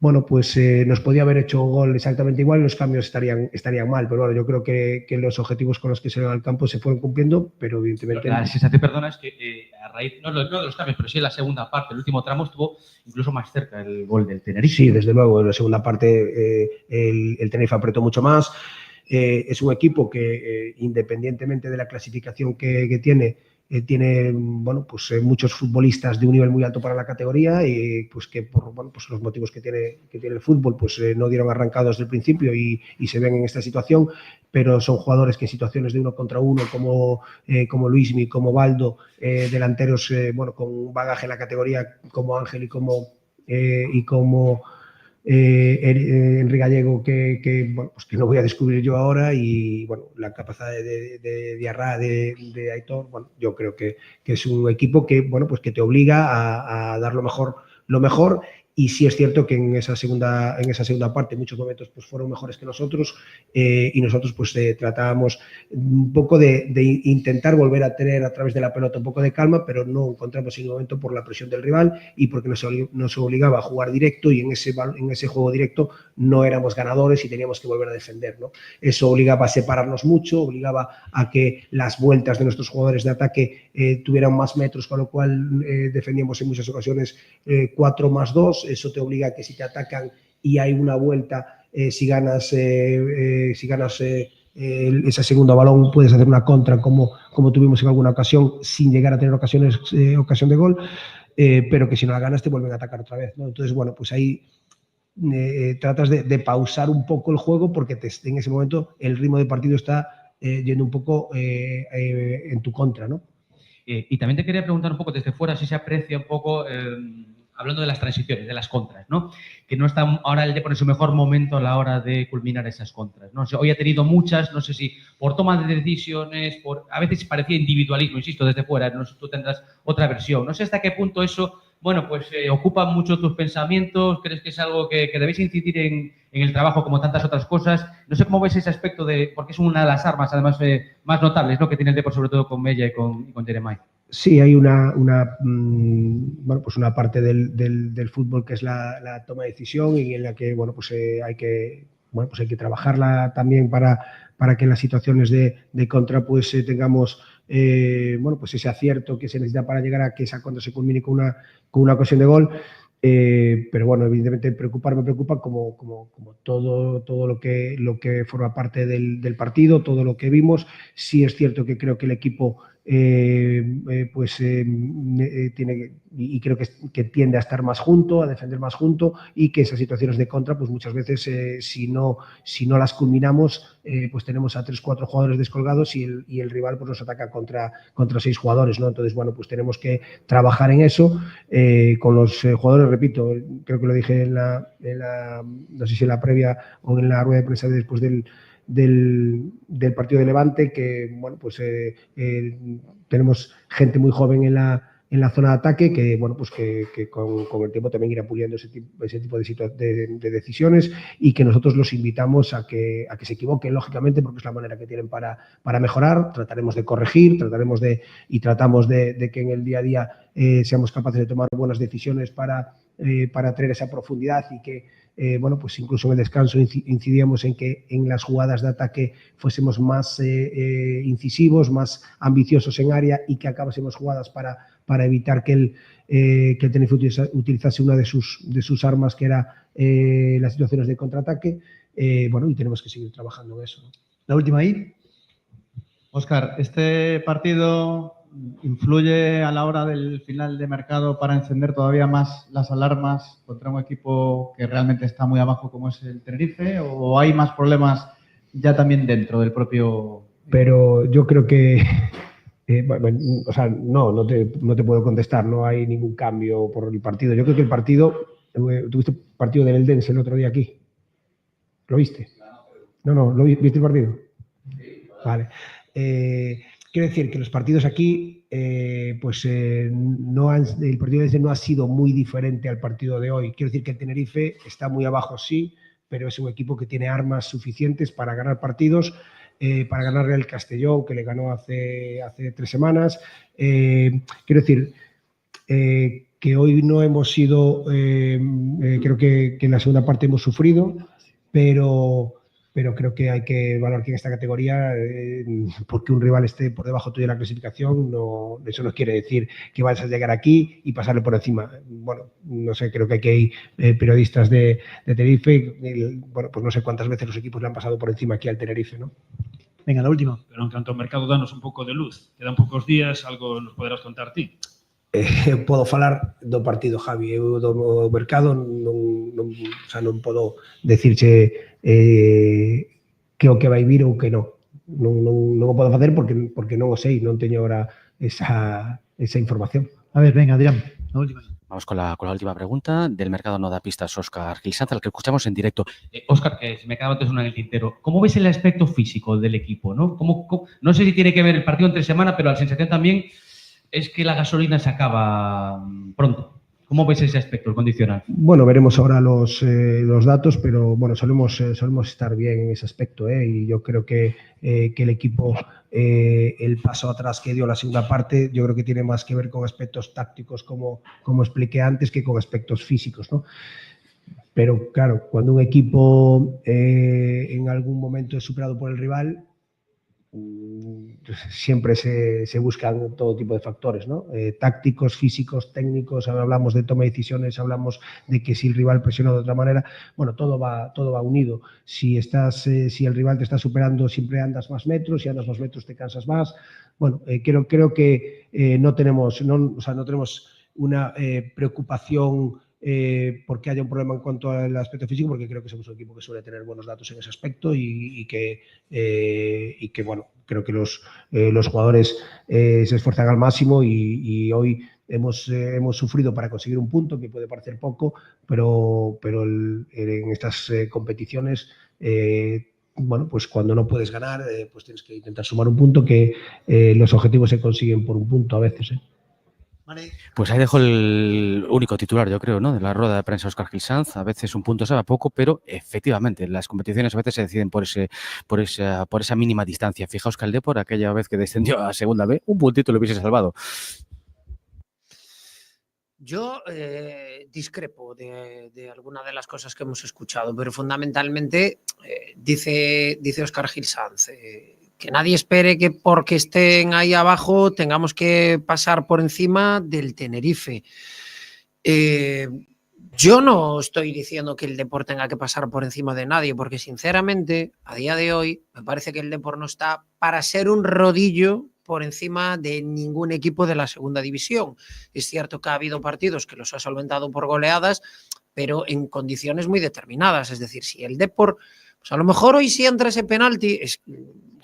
Bueno, pues nos podía haber hecho gol exactamente igual y los cambios estarían mal, pero bueno, yo creo que los objetivos con los que se van al campo se fueron cumpliendo, pero evidentemente... La sensación, perdona, es que a raíz, no de los cambios, pero sí en la segunda parte, el último tramo, estuvo incluso más cerca el gol del Tenerife. Sí, desde luego, en la segunda parte el Tenerife apretó mucho más. Es un equipo que, independientemente de la clasificación que tiene, bueno, pues muchos futbolistas de un nivel muy alto para la categoría, y pues que por pues los motivos que tiene el fútbol, pues no dieron arrancado desde el principio y se ven en esta situación, pero son jugadores que en situaciones de uno contra uno, como Luismi, como Baldo, delanteros bueno, con bagaje en la categoría, como Ángel y como Enrique Gallego, bueno, pues que no voy a descubrir yo ahora, y bueno, la capacidad de Diarra, de Aitor, bueno, yo creo que es un equipo que, bueno, pues que te obliga a dar lo mejor, y sí es cierto que en esa segunda parte en muchos momentos pues fueron mejores que nosotros, y nosotros pues tratábamos un poco de intentar volver a tener a través de la pelota un poco de calma, pero no encontramos en un momento por la presión del rival y porque nos obligaba a jugar directo, y en ese juego directo no éramos ganadores y teníamos que volver a defender, ¿no? Eso obligaba a separarnos mucho, obligaba a que las vueltas de nuestros jugadores de ataque tuvieran más metros, con lo cual defendíamos en muchas ocasiones 4+2. Eso te obliga a que si te atacan y hay una vuelta, si ganas ese segundo balón, puedes hacer una contra como tuvimos en alguna ocasión, sin llegar a tener ocasión de gol, pero que si no la ganas te vuelven a atacar otra vez, ¿no? Entonces, bueno, pues ahí tratas de pausar un poco el juego, porque en ese momento el ritmo de partido está yendo un poco en tu contra, ¿no? Y también te quería preguntar un poco desde fuera si se aprecia un poco... hablando de las transiciones, de las contras, ¿no? Que no está ahora el Depor en su mejor momento a la hora de culminar esas contras, ¿no? Hoy ha tenido muchas, no sé si por toma de decisiones, a veces parecía individualismo, insisto, desde fuera, no sé, tú tendrás otra versión. No sé hasta qué punto eso, bueno, pues ocupa mucho tus pensamientos, crees que es algo que debéis incidir en el trabajo como tantas otras cosas. No sé cómo ves ese aspecto porque es una de las armas, además, más notables, ¿no? Que tiene el Depor, sobre todo con Mella y con Jeremai. Sí, hay bueno, pues una parte del fútbol que es la toma de decisión, y en la que, bueno, pues hay que trabajarla también para en las situaciones de contra pues tengamos bueno, pues ese acierto que se necesita para llegar a que esa contra se culmine con una ocasión de gol. Pero bueno, evidentemente me preocupa como todo lo que forma parte del partido, todo lo que vimos. Sí es cierto que creo que el equipo tiene y creo que tiende a estar más junto, a defender más junto, y que esas situaciones de contra pues muchas veces si no las culminamos pues tenemos a 3-4 jugadores descolgados y el rival pues nos ataca contra 6 jugadores, ¿no? Entonces bueno, pues tenemos que trabajar en eso con los jugadores, repito, creo que lo dije en la no sé si en la previa o en la rueda de prensa después del partido de Levante, que bueno, pues tenemos gente muy joven en la zona de ataque que bueno, pues que con el tiempo también irá puliendo ese tipo de decisiones, y que nosotros los invitamos a que se equivoquen, lógicamente, porque es la manera que tienen para mejorar. Trataremos de corregir, tratamos de que en el día a día seamos capaces de tomar buenas decisiones para traer esa profundidad, y que bueno, pues incluso en el descanso incidíamos en que en las jugadas de ataque fuésemos más incisivos, más ambiciosos en área, y que acabásemos jugadas para evitar que el Tenerife utilizase una de sus armas, que era las situaciones de contraataque. Bueno, y tenemos que seguir trabajando en eso, ¿no? La última ahí. Óscar, ¿este partido influye a la hora del final de mercado para encender todavía más las alarmas contra un equipo que realmente está muy abajo como es el Tenerife, o hay más problemas ya también dentro del propio? Pero yo creo que o sea, no te puedo contestar, no hay ningún cambio por el partido. Yo creo que el partido, ¿tuviste el partido del Eldense el otro día aquí? ¿Lo viste? No, ¿viste el partido? Vale. Quiero decir que los partidos aquí, el partido de no ha sido muy diferente al partido de hoy. Quiero decir que el Tenerife está muy abajo, sí, pero es un equipo que tiene armas suficientes para ganar partidos, para ganarle al Castelló, que le ganó hace 3 semanas. Quiero decir que hoy no hemos sido, creo que en la segunda parte hemos sufrido, pero creo que hay que valorar que en esta categoría, porque un rival esté por debajo tuyo de la clasificación, eso no quiere decir que vayas a llegar aquí y pasarle por encima. Bueno, no sé, creo que aquí hay periodistas de Tenerife, bueno, pues no sé cuántas veces los equipos le han pasado por encima aquí al Tenerife, ¿no? Venga, la última. Pero en cuanto ao mercado, danos un pouco de luz. Quedan poucos días, algo nos poderás contar ti. Podo falar do partido, Javi. Eu do mercado non podo decirche que o que vai vir ou que non. Non o podo facer porque non o sei, non teño ahora esa información. A ver, venga, Adrián, la última. Vamos con la última pregunta. Del mercado no da pistas Óscar Gilsanz, al que escuchamos en directo. Óscar, se me quedaba antes una en el tintero. ¿Cómo ves el aspecto físico del equipo, no? No sé si tiene que ver el partido entre semana, pero la sensación también es que la gasolina se acaba pronto. ¿Cómo ves ese aspecto, el condicional? Bueno, veremos ahora los datos, pero bueno, solemos estar bien en ese aspecto, y yo creo que el equipo, el paso atrás que dio la segunda parte, yo creo que tiene más que ver con aspectos tácticos, como expliqué antes, que con aspectos físicos, ¿no? Pero claro, cuando un equipo en algún momento es superado por el rival, siempre se buscan todo tipo de factores, ¿no? Tácticos, físicos, técnicos. Ahora hablamos de toma de decisiones, hablamos de que si el rival presiona de otra manera, bueno, todo va unido. Si el rival te está superando, siempre andas más metros, si andas más metros te cansas más. Bueno, creo que no tenemos una preocupación porque haya un problema en cuanto al aspecto físico, porque creo que somos un equipo que suele tener buenos datos en ese aspecto, y que bueno, creo que los jugadores se esfuerzan al máximo, y hoy hemos sufrido para conseguir un punto que puede parecer poco, pero en estas competiciones, bueno, pues cuando no puedes ganar, pues tienes que intentar sumar un punto, que los objetivos se consiguen por un punto a veces, Pues ahí dejo el único titular, yo creo, ¿no?, de la rueda de prensa Óscar Gilsanz. A veces un punto sabe a poco, pero efectivamente las competiciones a veces se deciden por esa mínima distancia. Fijaos que el Depor, aquella vez que descendió a Segunda B, un puntito lo hubiese salvado. Yo discrepo de alguna de las cosas que hemos escuchado, pero fundamentalmente dice Óscar Gil Sanz que nadie espere que porque estén ahí abajo tengamos que pasar por encima del Tenerife. Yo no estoy diciendo que el Depor tenga que pasar por encima de nadie, porque sinceramente, a día de hoy, me parece que el Depor no está para ser un rodillo por encima de ningún equipo de la segunda división. Es cierto que ha habido partidos que los ha solventado por goleadas, pero en condiciones muy determinadas. Es decir, si el Depor, pues a lo mejor hoy sí entra ese penalti, es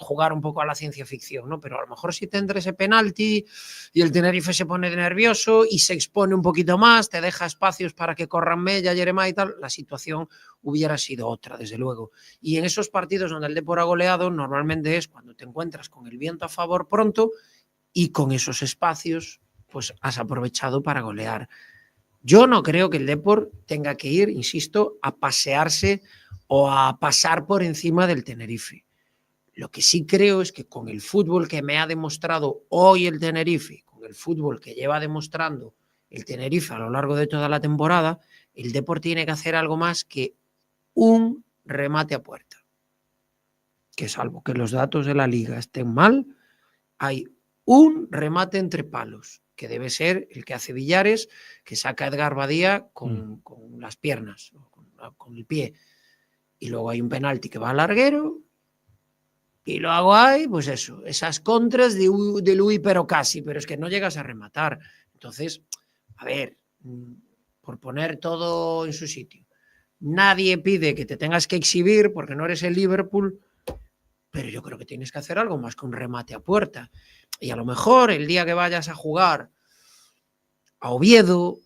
jugar un poco a la ciencia ficción, ¿no? Pero a lo mejor si te entra ese penalti y el Tenerife se pone nervioso y se expone un poquito más, te deja espacios para que corran Mella, Jeremá y tal, la situación hubiera sido otra, desde luego. Y en esos partidos donde el Depor ha goleado, normalmente es cuando te encuentras con el viento a favor pronto y con esos espacios, pues has aprovechado para golear. Yo no creo que el Depor tenga que ir, insisto, a pasearse o a pasar por encima del Tenerife. Lo que sí creo es que con el fútbol que me ha demostrado hoy el Tenerife, con el fútbol que lleva demostrando el Tenerife a lo largo de toda la temporada, el Depor tiene que hacer algo más que un remate a puerta. Que salvo que los datos de la liga estén mal, hay un remate entre palos, que debe ser el que hace Villares, que saca a Edgar Badía con las piernas, con el pie. Y luego hay un penalti que va al larguero. Y luego hay, pues eso, esas contras de Luis, pero casi, pero es que no llegas a rematar. Entonces, a ver, por poner todo en su sitio, nadie pide que te tengas que exhibir porque no eres el Liverpool, pero yo creo que tienes que hacer algo más que un remate a puerta. Y a lo mejor el día que vayas a jugar a Oviedo,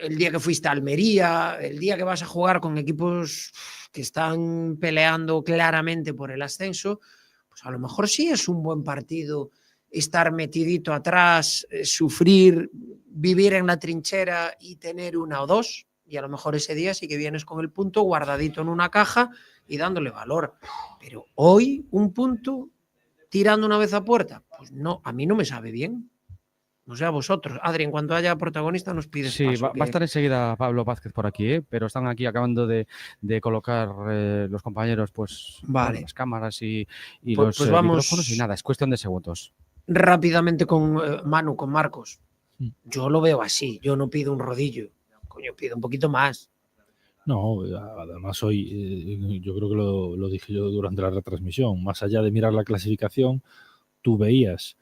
el día que fuiste a Almería, el día que vas a jugar con equipos que están peleando claramente por el ascenso, pues a lo mejor sí es un buen partido estar metidito atrás, sufrir, vivir en la trinchera y tener una o dos, y a lo mejor ese día sí que vienes con el punto guardadito en una caja y dándole valor. Pero hoy un punto tirando una vez a puerta, pues no, a mí no me sabe bien. No sé a vosotros. Adri, en cuanto haya protagonista nos pides Sí, paso, va a estar enseguida Pablo Vázquez por aquí, pero están aquí acabando de colocar los compañeros pues vale. Bueno, las cámaras y pues los vamos micrófonos y nada, es cuestión de segundos. Rápidamente con Manu, con Marcos. Yo lo veo así, yo no pido un rodillo, coño, pido un poquito más. No, además hoy yo creo que lo dije yo durante la retransmisión, más allá de mirar la clasificación, tú veías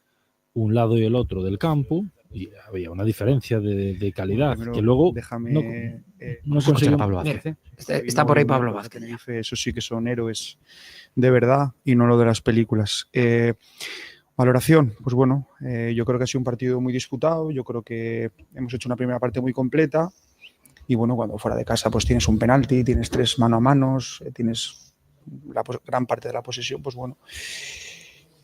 un lado y el otro del campo y había una diferencia de calidad primero, que luego déjame, no conseguimos. Pablo Vázquez. Está por ahí Pablo Vázquez. Eso sí que son héroes de verdad y no lo de las películas. Valoración, pues bueno, yo creo que ha sido un partido muy disputado, yo creo que hemos hecho una primera parte muy completa y bueno, cuando fuera de casa pues tienes un penalti, tienes 3 mano a manos, tienes la gran parte de la posesión, pues bueno,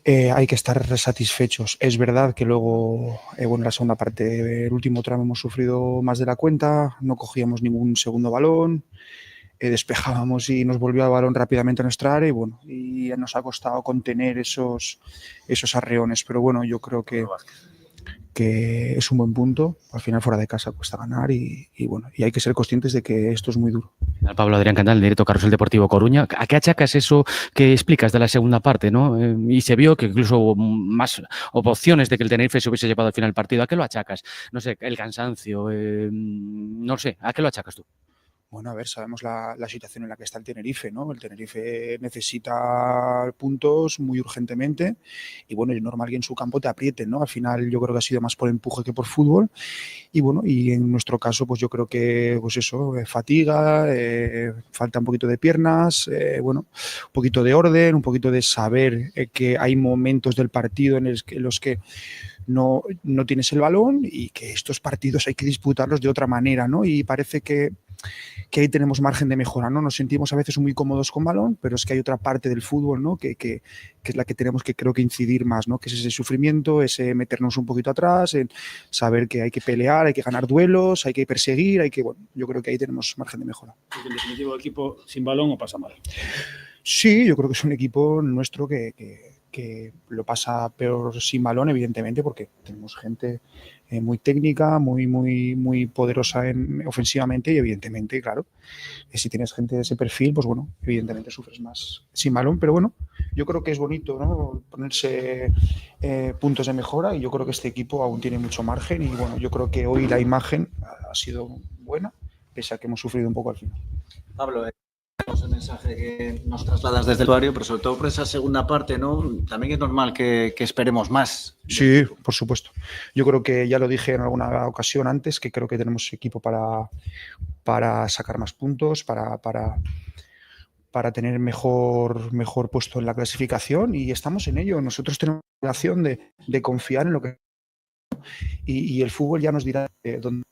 hay que estar satisfechos. Es verdad que luego, bueno, la segunda parte, el último tramo hemos sufrido más de la cuenta, no cogíamos ningún segundo balón, despejábamos y nos volvió el balón rápidamente a nuestra área y bueno, y nos ha costado contener esos arreones, pero bueno, yo creo que es un buen punto. Al final fuera de casa cuesta ganar y bueno, y hay que ser conscientes de que esto es muy duro. Pablo Adrián Candal, directo Carrusel Deportivo Coruña. ¿A qué achacas eso que explicas de la segunda parte, no? Y se vio que incluso hubo más opciones de que el Tenerife se hubiese llevado al final el partido. ¿A qué lo achacas? No sé, el cansancio, no sé, ¿a qué lo achacas tú? Bueno, a ver, sabemos la situación en la que está el Tenerife, ¿no? El Tenerife necesita puntos muy urgentemente y bueno, es normal que en su campo te aprieten, ¿no? Al final yo creo que ha sido más por empuje que por fútbol y bueno, y en nuestro caso pues yo creo que pues eso, fatiga, falta un poquito de piernas, bueno, un poquito de orden, un poquito de saber que hay momentos del partido en los que no tienes el balón y que estos partidos hay que disputarlos de otra manera, ¿no? Y parece que ahí tenemos margen de mejora, ¿no? Nos sentimos a veces muy cómodos con balón, pero es que hay otra parte del fútbol, ¿no? Que es la que tenemos que creo que incidir más, ¿no? Que es ese sufrimiento, ese meternos un poquito atrás, en saber que hay que pelear, hay que ganar duelos, hay que perseguir, bueno, yo creo que ahí tenemos margen de mejora. En definitivo, el equipo sin balón o pasa mal. Sí, yo creo que es un equipo nuestro que que lo pasa peor sin balón, evidentemente, porque tenemos gente muy técnica, muy poderosa ofensivamente y evidentemente, claro, si tienes gente de ese perfil, pues bueno, evidentemente sufres más sin balón, pero bueno, yo creo que es bonito, ¿no? Ponerse puntos de mejora y yo creo que este equipo aún tiene mucho margen y bueno, yo creo que hoy la imagen ha sido buena, pese a que hemos sufrido un poco al final. Pablo, el mensaje que nos trasladas desde el usuario, pero sobre todo por esa segunda parte, ¿no? También es normal que esperemos más. Sí, por supuesto. Yo creo que ya lo dije en alguna ocasión antes, que creo que tenemos equipo para sacar más puntos, para tener mejor puesto en la clasificación y estamos en ello. Nosotros tenemos la obligación de confiar en lo que... Y el fútbol ya nos dirá dónde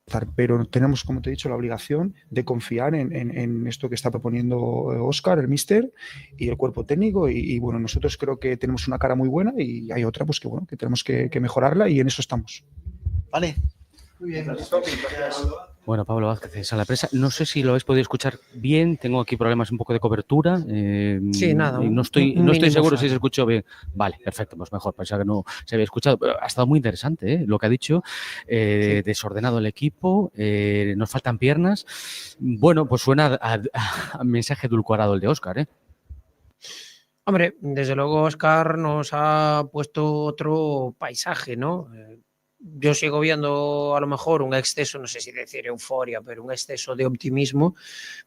estar, pero tenemos, como te he dicho, la obligación de confiar en esto que está proponiendo Óscar, el míster, y el cuerpo técnico y bueno, nosotros creo que tenemos una cara muy buena y hay otra pues que bueno, que tenemos que mejorarla y en eso estamos. Vale. Muy bien. Bueno, Pablo Vázquez de Sala Presa. No sé si lo habéis podido escuchar bien. Tengo aquí problemas un poco de cobertura. Sí, nada. No estoy seguro si se escuchó bien. Vale, perfecto. Pues mejor. Pensaba que no se había escuchado. Pero ha estado muy interesante lo que ha dicho. Sí. Desordenado el equipo. Nos faltan piernas. Bueno, pues suena a mensaje edulcorado el de Óscar, Hombre, desde luego Óscar nos ha puesto otro paisaje, ¿no? Yo sigo viendo a lo mejor un exceso, no sé si decir euforia, pero un exceso de optimismo,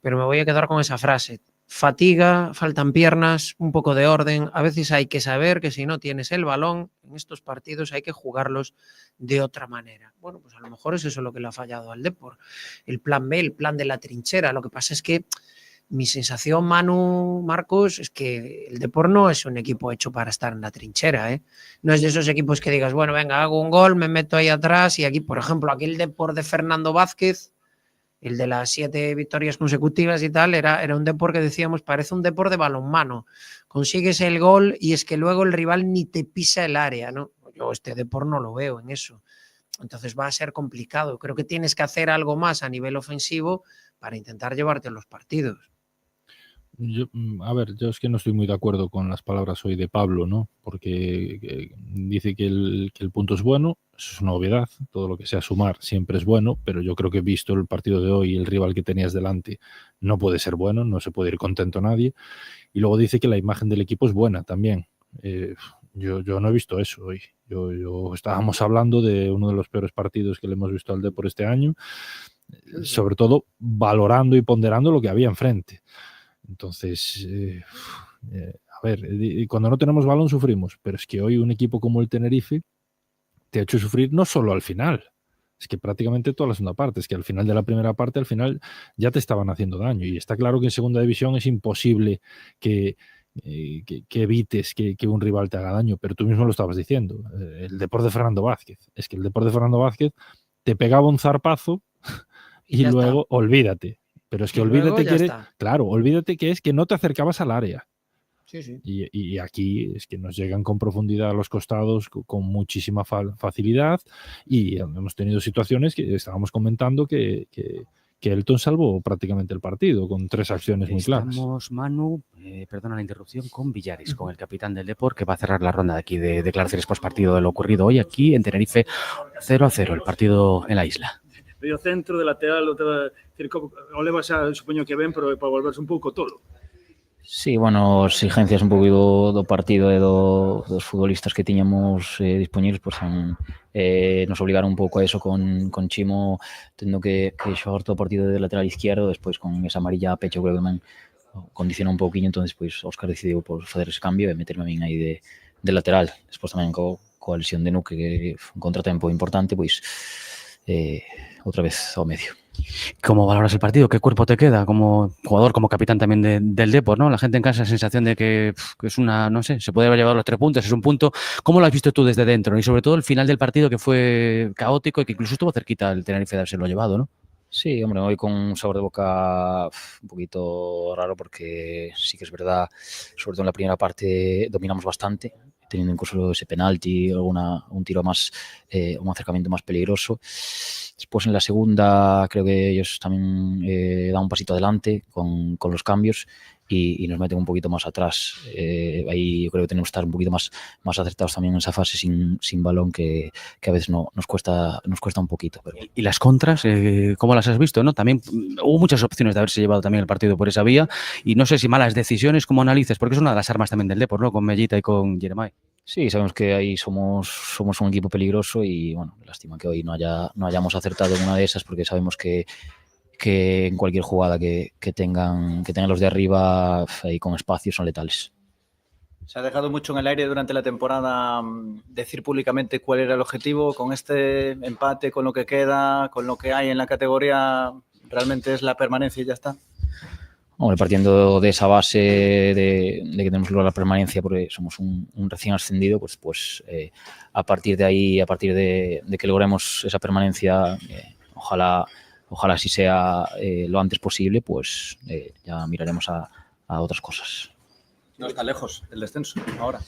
pero me voy a quedar con esa frase. Fatiga, faltan piernas, un poco de orden. A veces hay que saber que si no tienes el balón, en estos partidos hay que jugarlos de otra manera. Bueno, pues a lo mejor es eso lo que le ha fallado al Depor. El plan B, el plan de la trinchera. Lo que pasa es que mi sensación, Manu, Marcos, es que el Depor no es un equipo hecho para estar en la trinchera, ¿eh? No es de esos equipos que digas, bueno, venga, hago un gol, me meto ahí atrás y aquí, por ejemplo, aquí el Depor de Fernando Vázquez, el de las 7 victorias consecutivas y tal, era un Depor que decíamos, parece un Depor de balonmano. Consigues el gol y es que luego el rival ni te pisa el área, ¿no? Yo este Depor no lo veo en eso. Entonces va a ser complicado. Creo que tienes que hacer algo más a nivel ofensivo para intentar llevarte los partidos. Yo es que no estoy muy de acuerdo con las palabras hoy de Pablo, ¿no? Porque dice que el punto es bueno, eso es una obviedad, todo lo que sea sumar siempre es bueno, pero yo creo que visto el partido de hoy y el rival que tenías delante, no puede ser bueno, no se puede ir contento nadie. Y luego dice que la imagen del equipo es buena también. Yo no he visto eso hoy. Yo estábamos hablando de uno de los peores partidos que le hemos visto al Depor este año, sobre todo valorando y ponderando lo que había enfrente. Entonces, cuando no tenemos balón sufrimos, pero es que hoy un equipo como el Tenerife te ha hecho sufrir no solo al final, es que prácticamente toda la segunda parte, es que al final de la primera parte, al final ya te estaban haciendo daño y está claro que en segunda división es imposible que evites que un rival te haga daño, pero tú mismo lo estabas diciendo, el Depor de Fernando Vázquez, es que el Depor de Fernando Vázquez te pegaba un zarpazo y luego olvídate. Pero es que olvídate que es que no te acercabas al área. Sí, sí. Y aquí es que nos llegan con profundidad a los costados con muchísima facilidad y hemos tenido situaciones que estábamos comentando que Elton salvó prácticamente el partido con 3 acciones muy claras. Estamos, Manu, perdona la interrupción, con Villaris, con el capitán del Depor, que va a cerrar la ronda de aquí de declaraciones postpartido de lo ocurrido hoy aquí en Tenerife, 0-0, el partido en la isla. Medio centro, de lateral, o levas supoño que ben, pero para volverse un pouco tolo. Sí, bueno, exigencias un pouco do partido e dos futbolistas que tiñamos dispoñibles, pues nos obligaron un pouco a eso con Chimo tendo que xogar todo o partido de lateral izquierdo, despois con esa amarilla a pecho creo que me condiciona un pouquinho, entonces pues Óscar decidiu facer ese cambio e meterme a min aí de lateral. Despois tamén coa lesión de Nuque, que foi un contratempo importante, pois outra vez ao medio. ¿Cómo valoras el partido? ¿Qué cuerpo te queda como jugador, como capitán también del Depor, ¿no? La gente en casa, la sensación de que es una, no sé, se puede haber llevado los 3 puntos, es un punto. ¿Cómo lo has visto tú desde dentro? Y sobre todo el final del partido, que fue caótico y que incluso estuvo cerquita el Tenerife de haberse llevado, ¿no? Sí, hombre, hoy con un sabor de boca un poquito raro porque sí que es verdad, sobre todo en la primera parte dominamos bastante, teniendo incluso ese penalti, un tiro más, un acercamiento más peligroso. Después en la segunda creo que ellos también dan un pasito adelante con los cambios y nos meten un poquito más atrás. Ahí yo creo que tenemos que estar un poquito más acertados también en esa fase sin balón que a veces nos cuesta un poquito. Pero... ¿Y las contras, cómo las has visto? ¿No? También hubo muchas opciones de haberse llevado también el partido por esa vía y no sé si malas decisiones, ¿cómo analices? Porque es una de las armas también del Depor, ¿no? Con Mellita y con Jeremai. Sí, sabemos que ahí somos un equipo peligroso y bueno, lástima que hoy no hayamos acertado en una de esas porque sabemos que en cualquier jugada que tengan los de arriba ahí con espacio son letales. Se ha dejado mucho en el aire durante la temporada decir públicamente cuál era el objetivo. Con este empate, con lo que queda, con lo que hay en la categoría, ¿realmente es la permanencia y ya está? Hombre, partiendo de esa base de que tenemos que lograr la permanencia porque somos un recién ascendido, pues a partir de ahí, a partir de que logremos esa permanencia, ojalá así sea lo antes posible, pues ya miraremos a otras cosas. No está lejos el descenso ahora.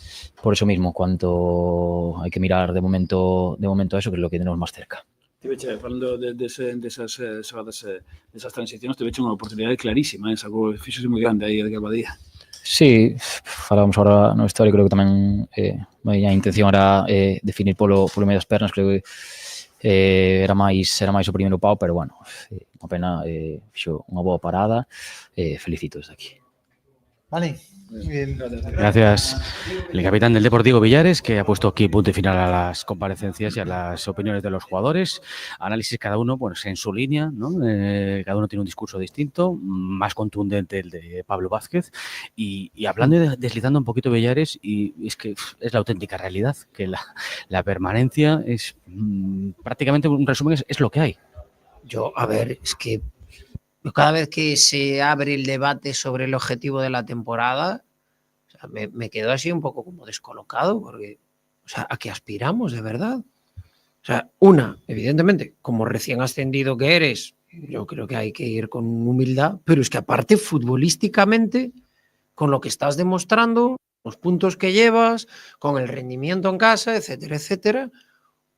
Por eso mismo, cuanto hay que mirar de momento a eso, que es lo que tenemos más cerca. Falando de esas transiciones, te he hecho una oportunidad clarísima, esa fixo moi grande aí de Galvadía. Sí, falábamos ahora na historia, creo que tamén a intención era definir polo medio das pernas, creo que era máis o primeiro pau, pero bueno, unha pena, fixo unha boa parada, felicito desde aquí. Vale. Bien. Gracias. El capitán del Deportivo Villares, que ha puesto aquí punto y final a las comparecencias y a las opiniones de los jugadores. Análisis cada uno pues, en su línea, ¿no? Cada uno tiene un discurso distinto, más contundente el de Pablo Vázquez. Y hablando y deslizando un poquito Villares, y es que es la auténtica realidad, que la permanencia es prácticamente un resumen, es lo que hay. A ver, es que cada vez que se abre el debate sobre el objetivo de la temporada, o sea, me quedo así un poco como descolocado, porque, o sea, ¿a qué aspiramos de verdad? O sea, evidentemente, como recién ascendido que eres, yo creo que hay que ir con humildad, pero es que aparte futbolísticamente, con lo que estás demostrando, los puntos que llevas, con el rendimiento en casa, etcétera, etcétera,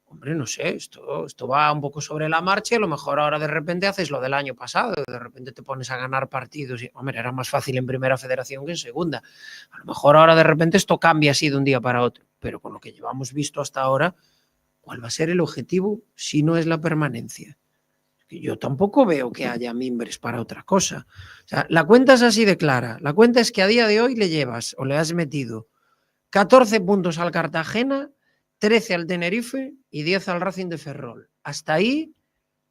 hombre, no sé, esto va un poco sobre la marcha y a lo mejor ahora de repente haces lo del año pasado, de repente te pones a ganar partidos y, hombre, era más fácil en primera federación que en segunda. A lo mejor ahora de repente esto cambia así de un día para otro, pero con lo que llevamos visto hasta ahora, ¿cuál va a ser el objetivo si no es la permanencia? Yo tampoco veo que haya mimbres para otra cosa. O sea, la cuenta es así de clara. La cuenta es que a día de hoy le llevas o le has metido 14 puntos al Cartagena, 13 al Tenerife y 10 al Racing de Ferrol. Hasta ahí,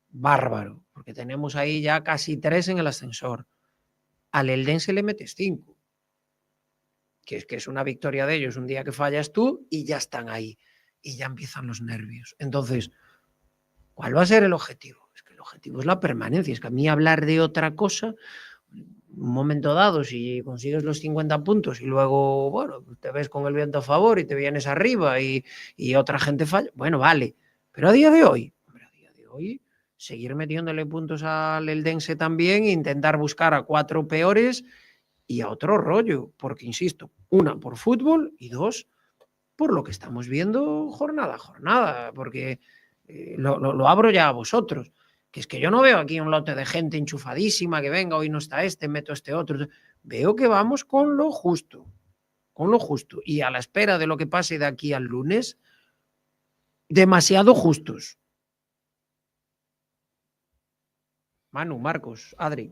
bárbaro, porque tenemos ahí ya casi 3 en el ascensor. Al Eldense le metes 5, que es una victoria de ellos un día que fallas tú y ya están ahí. Y ya empiezan los nervios. Entonces, ¿cuál va a ser el objetivo? Es que el objetivo es la permanencia. Es que a mí hablar de otra cosa, un momento dado, si consigues los 50 puntos y luego, bueno, te ves con el viento a favor y te vienes arriba y otra gente falla, bueno, vale. Pero a día de hoy, seguir metiéndole puntos al Eldense también e intentar buscar a 4 peores y a otro rollo, porque, insisto, 1, por fútbol y 2, por lo que estamos viendo jornada a jornada, porque lo abro ya a vosotros. Que es que yo no veo aquí un lote de gente enchufadísima que venga, hoy no está este, meto este otro. Veo que vamos con lo justo, y a la espera de lo que pase de aquí al lunes, demasiado justos. Manu, Marcos, Adri.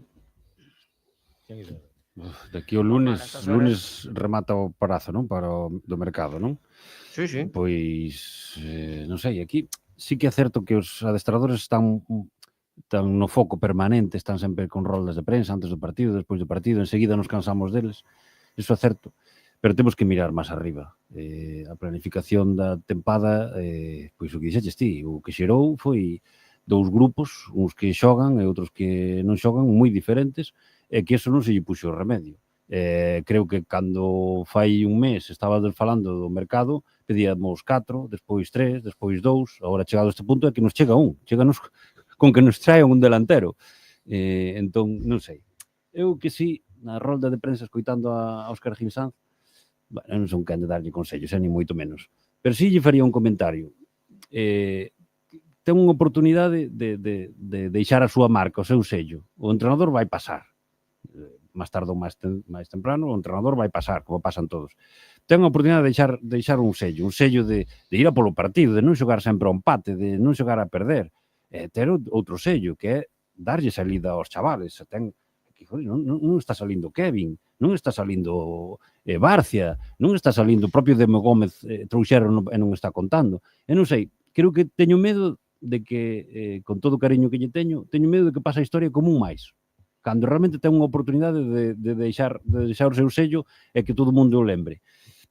De aquí ao lunes remata o prazo, non? Para do mercado, non? Sí. Pois, non sei, aquí sí que é certo que os adestradores están no foco permanente, están sempre con roldas de prensa antes do partido, despois do partido, enseguida nos cansamos deles, iso é certo, pero temos que mirar máis arriba. A planificación da tempada, pois o que dixeches ti, o que xerou foi 2 grupos, uns que xogan e outros que non xogan, moi diferentes, e que iso non se lle puxo remedio. Creo que cando fai un mes estábamos falando do mercado, pedíamos 4, despois 3, despois 2, agora chegado a este punto é que nos chega un, cheganos con que nos traen un delantero. Entón, non sei. Eu que sí, na rolda de prensa escoitando a Óscar Gil Sanz, bueno, non son quen de darlle consellos, ni moito menos. Pero sí lle faría un comentario. Ten unha oportunidade de deixar a súa marca, o seu sello. O entrenador vai pasar. máis tarde ou máis temprano, o entrenador vai pasar, como pasan todos. Ten a oportunidade de deixar un sello de ir a polo partido, de non xogar sempre ao empate, de non xogar a perder, ter outro sello, que é darlle salida aos chavales. Non está salindo Kevin, non está salindo Barcia, non está salindo o propio Demo Gómez, trouxeron e non está contando. E non sei, creo que teño medo de que, con todo o cariño que lle teño medo de que pase a historia como un máis. Cando realmente ten unha oportunidade de deixar o seu sello e que todo o mundo o lembre.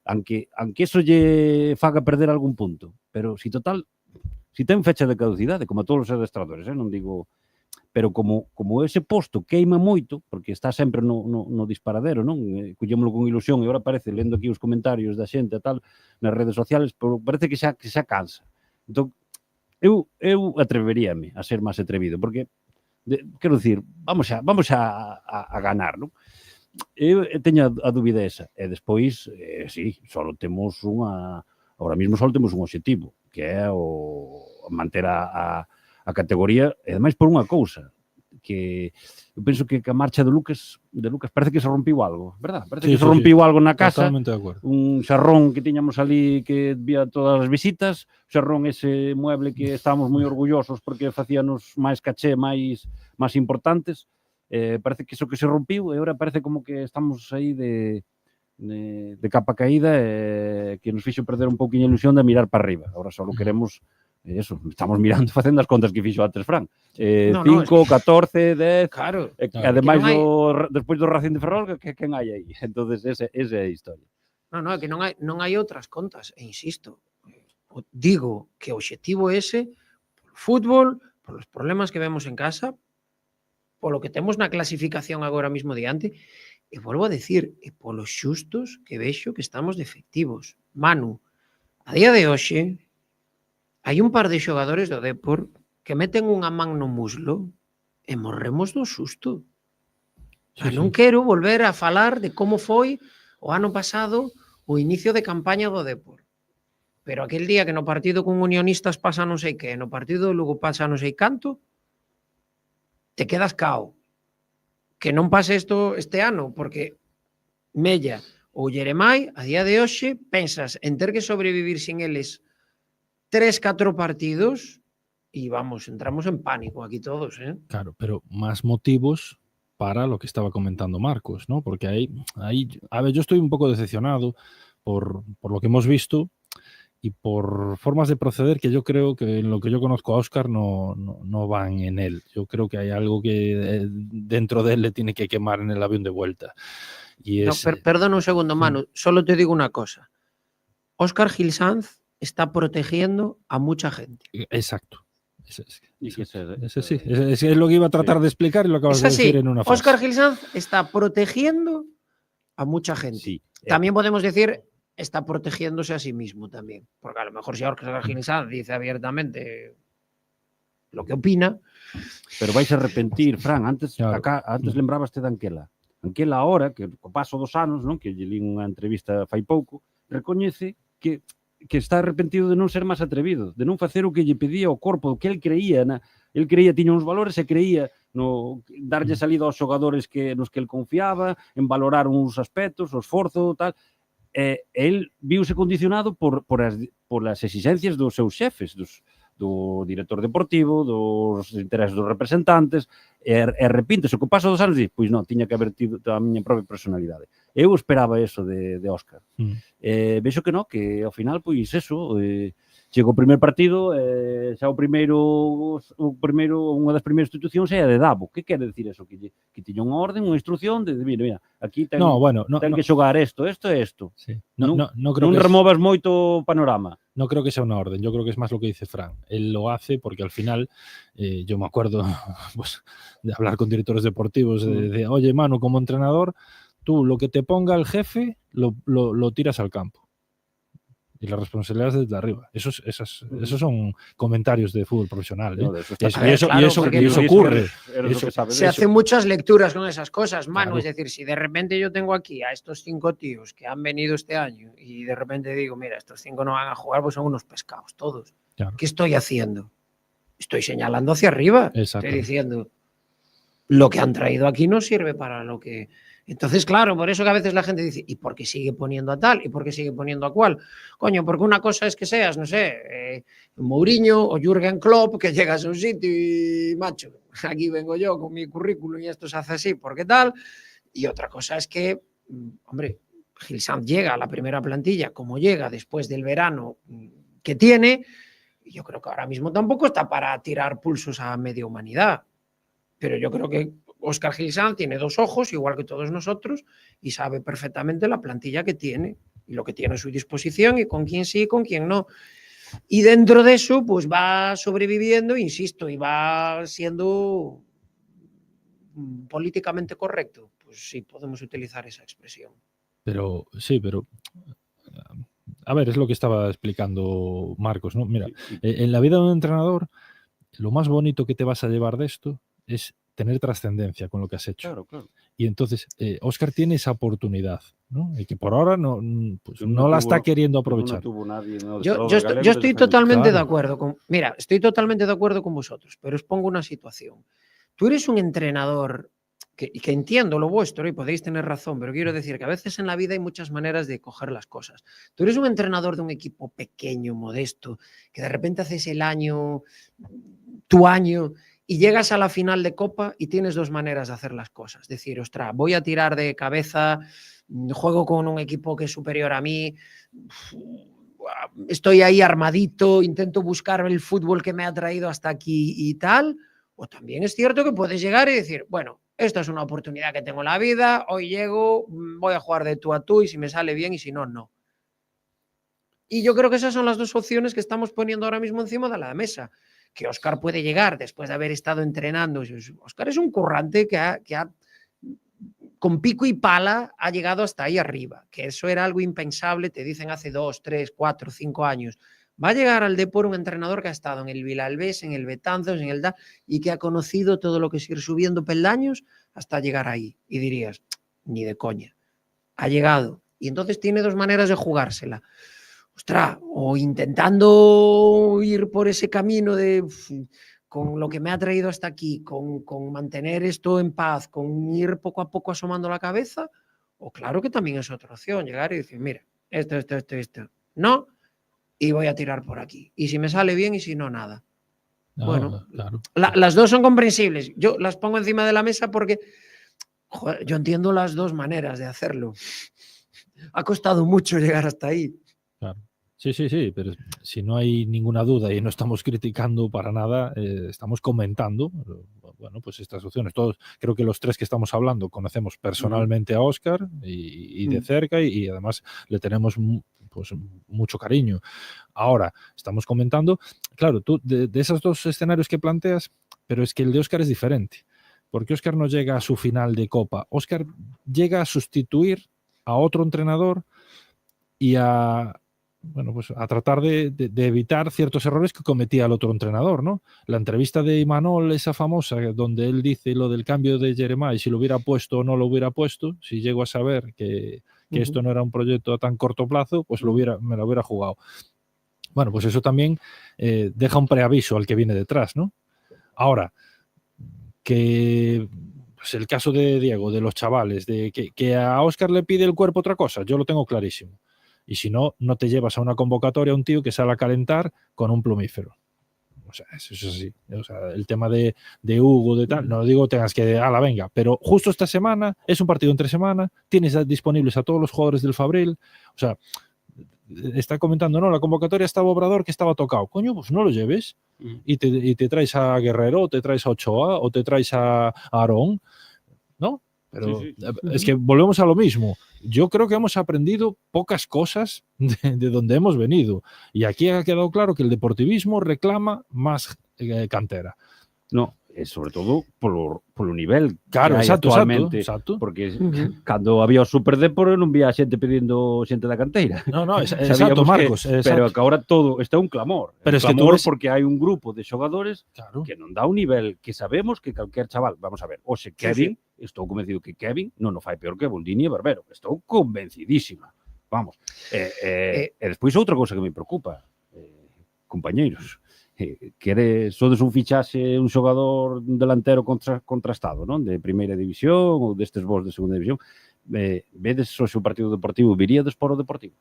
Aunque eso lle faga perder algún punto. Pero, si total, si ten fecha de caducidade, como a todos os adestradores, non digo... Pero como ese posto queima moito, porque está sempre no disparadero, non? Collémolo con ilusión e agora parece, lendo aquí os comentarios da xente e tal, nas redes sociales, pero parece que xa cansa. Entón, eu atreveríame a ser máis atrevido, porque, quero dicir, vamos a ganar, non? Eu teño a dúbida esa. E despois, sí, só temos ahora mesmo só temos un obxectivo, que é o manter a categoría, e ademais por unha cousa, que eu penso que a marcha de Lucas parece que se rompiu algo, verdad? Parece que se rompiu algo na casa, un xarrón que tiñamos ali que vía todas as visitas, xarrón ese mueble que estábamos moi orgullosos porque facíanos máis caché, máis importantes, parece que iso que se rompiu e agora parece como que estamos aí de capa caída que nos fixo perder un pouquinho a ilusión de mirar para arriba. Agora só queremos eso, estamos mirando, facendo as contas que fixo antes Fran. 5, 14, 10... Claro. Ademais, despois do Racing de Ferrol, quen hai aí? Entonces, esa é a historia. Non, é que non hai outras contas, e insisto, digo que o obxectivo ese, polo fútbol, polos problemas que vemos en casa, polo que temos na clasificación agora mismo diante, e volvo a decir, e polos xustos que vexo que estamos de efectivos. Manu, a día de hoxe, hai un par de xogadores do Depor que meten unha man no muslo e morremos do susto. Non quero volver a falar de como foi o ano pasado o inicio de campaña do Depor. Pero aquel día que no partido con Unionistas pasa non sei que, no partido do Lugo pasa non sei canto, te quedas cao. Que non pase isto este ano, porque Mella ou Jeremai, a día de hoxe, pensas en ter que sobrevivir sin eles 3-4 partidos y vamos, entramos en pánico aquí todos, ¿eh? Claro, pero más motivos para lo que estaba comentando Marcos, ¿no? Porque ahí, a ver, yo estoy un poco decepcionado por lo que hemos visto y por formas de proceder que yo creo que en lo que yo conozco a Óscar no van en él. Yo creo que hay algo que dentro de él le tiene que quemar en el avión de vuelta. Y es, perdona un segundo, Manu, solo te digo una cosa. Óscar Gil Sanz está protegiendo a mucha gente. Exacto. Es lo que iba a tratar de explicar y lo acabas de decir en una frase. Óscar Gil Sanz está protegiendo a mucha gente. Sí. También podemos decir, está protegiéndose a sí mismo también. Porque a lo mejor si Óscar Gil Sanz dice abiertamente lo que opina... Pero vais a arrepentir, Fran, antes lembrabaste de Anquela. Anquela ahora, que co paso dos anos, non, que lle li unha entrevista fai pouco, recoñece que está arrepentido de non ser máis atrevido, de non facer o que lle pedía o corpo, o que el creía, tiña uns valores e creía no darlle salida aos xogadores nos que el confiaba, en valorar uns aspectos, o esforzo, tal. El viuse condicionado por as exigencias dos seus xefes, do director deportivo, dos intereses dos representantes, e arrepíntese. Co paso dos anos, pois non, tiña que haber tido a miña propia personalidade. Eu esperaba eso de Óscar. Vexo que non, que ao final, pois eso, chegou o primeiro partido, xa unha das primeiras institucións é a de Davo. Que quere decir eso? Que tiña unha orden, unha instrucción de, mira, aquí ten que xogar isto e isto. Sí. Non removas moito o panorama. No creo que sea una orden, yo creo que es más lo que dice Fran. Él lo hace porque al final, yo me acuerdo pues, de hablar con directores deportivos, de oye, Manu, como entrenador, tú lo que te ponga el jefe lo tiras al campo. Y la responsabilidad es desde arriba. Esos son comentarios de fútbol profesional. ¿eh? Y eso ocurre. Se hacen muchas lecturas con esas cosas, Manu. Claro. Es decir, si de repente yo tengo aquí a estos 5 tíos que han venido este año y de repente digo, mira, estos 5 no van a jugar, pues son unos pescados todos. Claro. ¿Qué estoy haciendo? Estoy señalando hacia arriba. Estoy diciendo, lo que han traído aquí no sirve para lo que Entonces, claro, por eso que a veces la gente dice, ¿y por qué sigue poniendo a tal? ¿Y por qué sigue poniendo a cual? Coño, porque una cosa es que seas, no sé, Mourinho o Jürgen Klopp, que llegas a un sitio y, macho, aquí vengo yo con mi currículum y esto se hace así, ¿por qué tal? Y otra cosa es que, hombre, Gil Sanz llega a la primera plantilla como llega después del verano que tiene, y yo creo que ahora mismo tampoco está para tirar pulsos a media humanidad. Pero yo creo que Óscar Gil Sanz tiene dos ojos, igual que todos nosotros, y sabe perfectamente la plantilla que tiene y lo que tiene a su disposición y con quién sí y con quién no. Y dentro de eso, pues va sobreviviendo, insisto, y va siendo políticamente correcto. Pues sí, podemos utilizar esa expresión. Pero sí, pero a ver, es lo que estaba explicando Marcos, ¿no? Mira, en la vida de un entrenador, lo más bonito que te vas a llevar de esto es tener trascendencia con lo que has hecho. Claro, claro. Y entonces, Óscar tiene esa oportunidad, ¿no? Y que por ahora no no la tuvo- está queriendo pues no aprovechar. tuvo nadie, no, Yo Salvador Galego estoy desde totalmente Claro. de acuerdo con... Mira, estoy totalmente de acuerdo con vosotros, pero os pongo una situación. Tú eres un entrenador que entiendo lo vuestro y podéis tener razón, pero quiero decir que a veces en la vida hay muchas maneras de coger las cosas. Tú eres un entrenador de un equipo pequeño, modesto, que de repente haces tu año, y llegas a la final de Copa y tienes dos maneras de hacer las cosas. Decir, ostras, voy a tirar de cabeza, juego con un equipo que es superior a mí, estoy ahí armadito, intento buscar el fútbol que me ha traído hasta aquí y tal. O también es cierto que puedes llegar y decir, bueno, esta es una oportunidad que tengo en la vida, hoy llego, voy a jugar de tú a tú y si me sale bien y si no, no. Y yo creo que esas son las dos opciones que estamos poniendo ahora mismo encima de la mesa. Que Óscar puede llegar después de haber estado entrenando. Óscar es un currante que con pico y pala ha llegado hasta ahí arriba, que eso era algo impensable, te dicen hace 2, 3, 4, 5 años. Va a llegar al Depor un entrenador que ha estado en el Vilalbés, en el Betanzos, en el DA, y que ha conocido todo lo que es ir subiendo peldaños hasta llegar ahí. Y dirías, ni de coña. Ha llegado. Y entonces tiene dos maneras de jugársela. Ostras, o intentando ir por ese camino de con lo que me ha traído hasta aquí, con mantener esto en paz, con ir poco a poco asomando la cabeza, o claro que también es otra opción, llegar y decir, mira, esto, no, y voy a tirar por aquí. Y si me sale bien y si no, nada. No, Bueno, claro. las dos son comprensibles. Yo las pongo encima de la mesa porque joder, yo entiendo las dos maneras de hacerlo. Ha costado mucho llegar hasta ahí. Claro. Sí, pero si no hay ninguna duda y no estamos criticando para nada, estamos comentando, bueno, pues estas opciones. Todos, creo que los tres que estamos hablando conocemos personalmente a Óscar y de cerca y además le tenemos pues mucho cariño. Ahora, estamos comentando, claro, tú de esos dos escenarios que planteas, pero es que el de Óscar es diferente, porque Óscar no llega a su final de Copa. Óscar llega a sustituir a otro entrenador y a tratar de evitar ciertos errores que cometía el otro entrenador, ¿no? La entrevista de Imanol, esa famosa, donde él dice lo del cambio de Jeremai, si lo hubiera puesto o no lo hubiera puesto, si llego a saber que esto no era un proyecto a tan corto plazo, pues me lo hubiera jugado. Bueno, pues eso también deja un preaviso al que viene detrás, ¿no? Ahora, que pues el caso de Diego, de los chavales, de que a Óscar le pide el cuerpo otra cosa, yo lo tengo clarísimo. Y si no, no te llevas a una convocatoria a un tío que sale a calentar con un plumífero. O sea, eso es así. O sea, el tema de Hugo, de tal, no digo tengas que, venga, pero justo esta semana, es un partido entre semana, tienes disponibles a todos los jugadores del Fabril, o sea, está comentando, no, la convocatoria estaba Obrador que estaba tocado. Coño, pues no lo lleves y te traes a Guerrero, o te traes a Ochoa, o te traes a Aarón, ¿no? Pero es que volvemos a lo mismo. Yo creo que hemos aprendido pocas cosas de donde hemos venido. Y aquí ha quedado claro que el deportivismo reclama más cantera. No, sobre todo polo nivel claro, que hai exacto, actualmente. exacto. Porque cando había o Superdepor non vía xente pedindo xente da canteira. No, exacto, Marcos. Pero que agora todo está un clamor. Pero un es que clamor tú porque hai un grupo de xogadores que non dá un nivel que sabemos que calquer chaval, vamos a ver, hoxe Kevin, estou convencido que Kevin non o fai peor que Boldini e Barbero. Estou convencidísima. Vamos. E despois outra cousa que me preocupa, compañeiros, sodes un fichaxe, un xogador delantero contrastado, non? De primeira división ou destes vos de segunda división, vedes o seu partido deportivo, viríades por o Deportivo?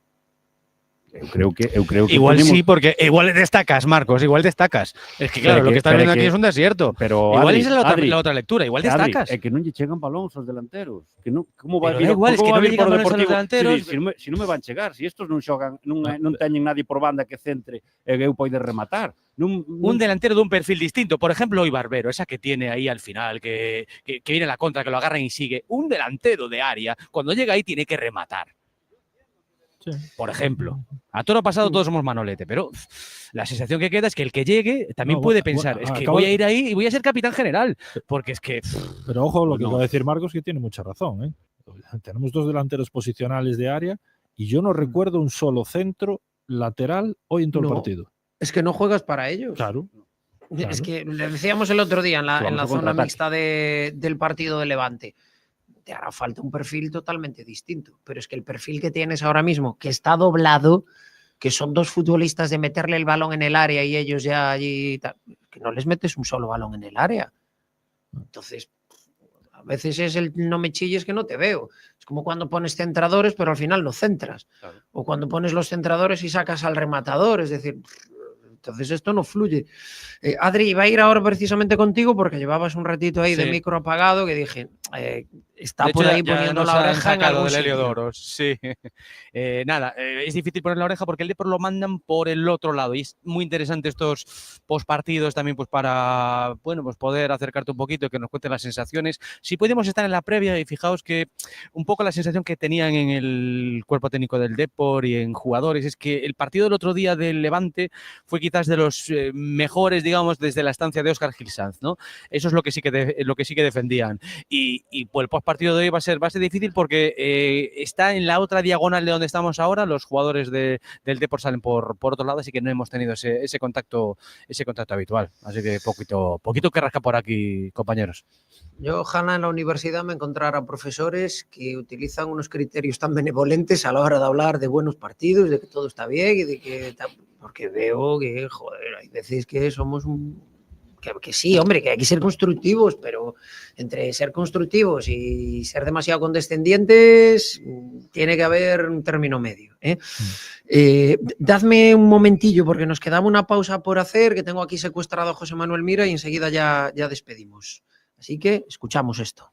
Eu creo que igual tenemos... sí, porque igual destacas, Marcos, igual destacas. Es que claro, lo que estás viendo aquí es un desierto. Pero igual Adri, esa es la otra lectura, igual destacas. É que non lle chegan balóns aos delanteros. Que non, como vai Pero da igual, es que non lle vir llegan por o balones a los Deportivo? delanteros. Si non me van chegar, si estos non xogan, non teñen nadie por banda que centre e eu poide rematar. Un delantero de un perfil distinto, por ejemplo, hoy Barbero, esa que tiene ahí al final, que viene a la contra, que lo agarran y sigue. Un delantero de área, cuando llega ahí tiene que rematar. Sí. Por ejemplo, a toro pasado todos somos Manolete, pero la sensación que queda es que el que llegue también puede pensar, es que voy a ir ahí y voy a ser capitán general, porque es que... Pero ojo, lo que acaba de decir Marcos, que tiene mucha razón, ¿eh? Tenemos dos delanteros posicionales de área y yo no recuerdo un solo centro lateral hoy en todo el partido. Es que no juegas para ellos. Claro. Es que le decíamos el otro día en la zona mixta del partido de Levante. Te hará falta un perfil totalmente distinto, pero es que el perfil que tienes ahora mismo, que está doblado, que son dos futbolistas de meterle el balón en el área y ellos ya allí, que no les metes un solo balón en el área. Entonces, a veces es el no me chilles que no te veo. Es como cuando pones centradores, pero al final no centras. Claro. O cuando pones los centradores y sacas al rematador, es decir... Entonces esto no fluye. Adri, iba a ir ahora precisamente contigo porque llevabas un ratito ahí de micro apagado que dije, está por ahí poniendo la oreja en algún del sitio. Heliodoro, sí. Nada, es difícil poner la oreja porque el Depor lo mandan por el otro lado y es muy interesante estos postpartidos también pues para, bueno, pues poder acercarte un poquito y que nos cuenten las sensaciones. Si podemos estar en la previa y fijaos que un poco la sensación que tenían en el cuerpo técnico del Depor y en jugadores es que el partido del otro día del Levante fue quizás de los mejores, digamos, desde la estancia de Óscar Gil Sanz, ¿no? Eso es lo que sí que defendían. Y pues el postpartido de hoy va a ser difícil porque está en la otra diagonal de donde estamos ahora, los jugadores del Depor salen por otro lado, así que no hemos tenido ese contacto habitual. Así que poquito que rasca por aquí, compañeros. Yo ojalá en la universidad me encontrara profesores que utilizan unos criterios tan benevolentes a la hora de hablar de buenos partidos, de que todo está bien y de que... Porque veo que, joder, hay veces que somos que sí, hombre, que hay que ser constructivos, pero entre ser constructivos y ser demasiado condescendientes tiene que haber un término medio. Dadme un momentillo porque nos quedaba una pausa por hacer, que tengo aquí secuestrado a José Manuel Mira y enseguida ya despedimos. Así que escuchamos esto.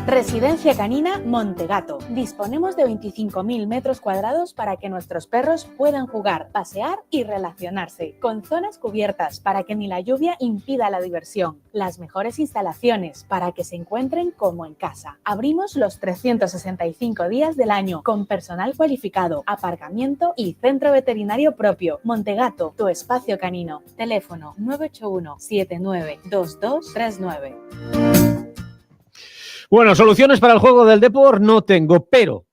Residencia Canina Montegato. Disponemos de 25.000 metros cuadrados para que nuestros perros puedan jugar, pasear y relacionarse, con zonas cubiertas para que ni la lluvia impida la diversión, las mejores instalaciones para que se encuentren como en casa. Abrimos los 365 días del año con personal cualificado, aparcamiento y centro veterinario propio. Montegato, tu espacio canino. Teléfono 981 792239. Bueno, soluciones para el juego del Depor no tengo, pero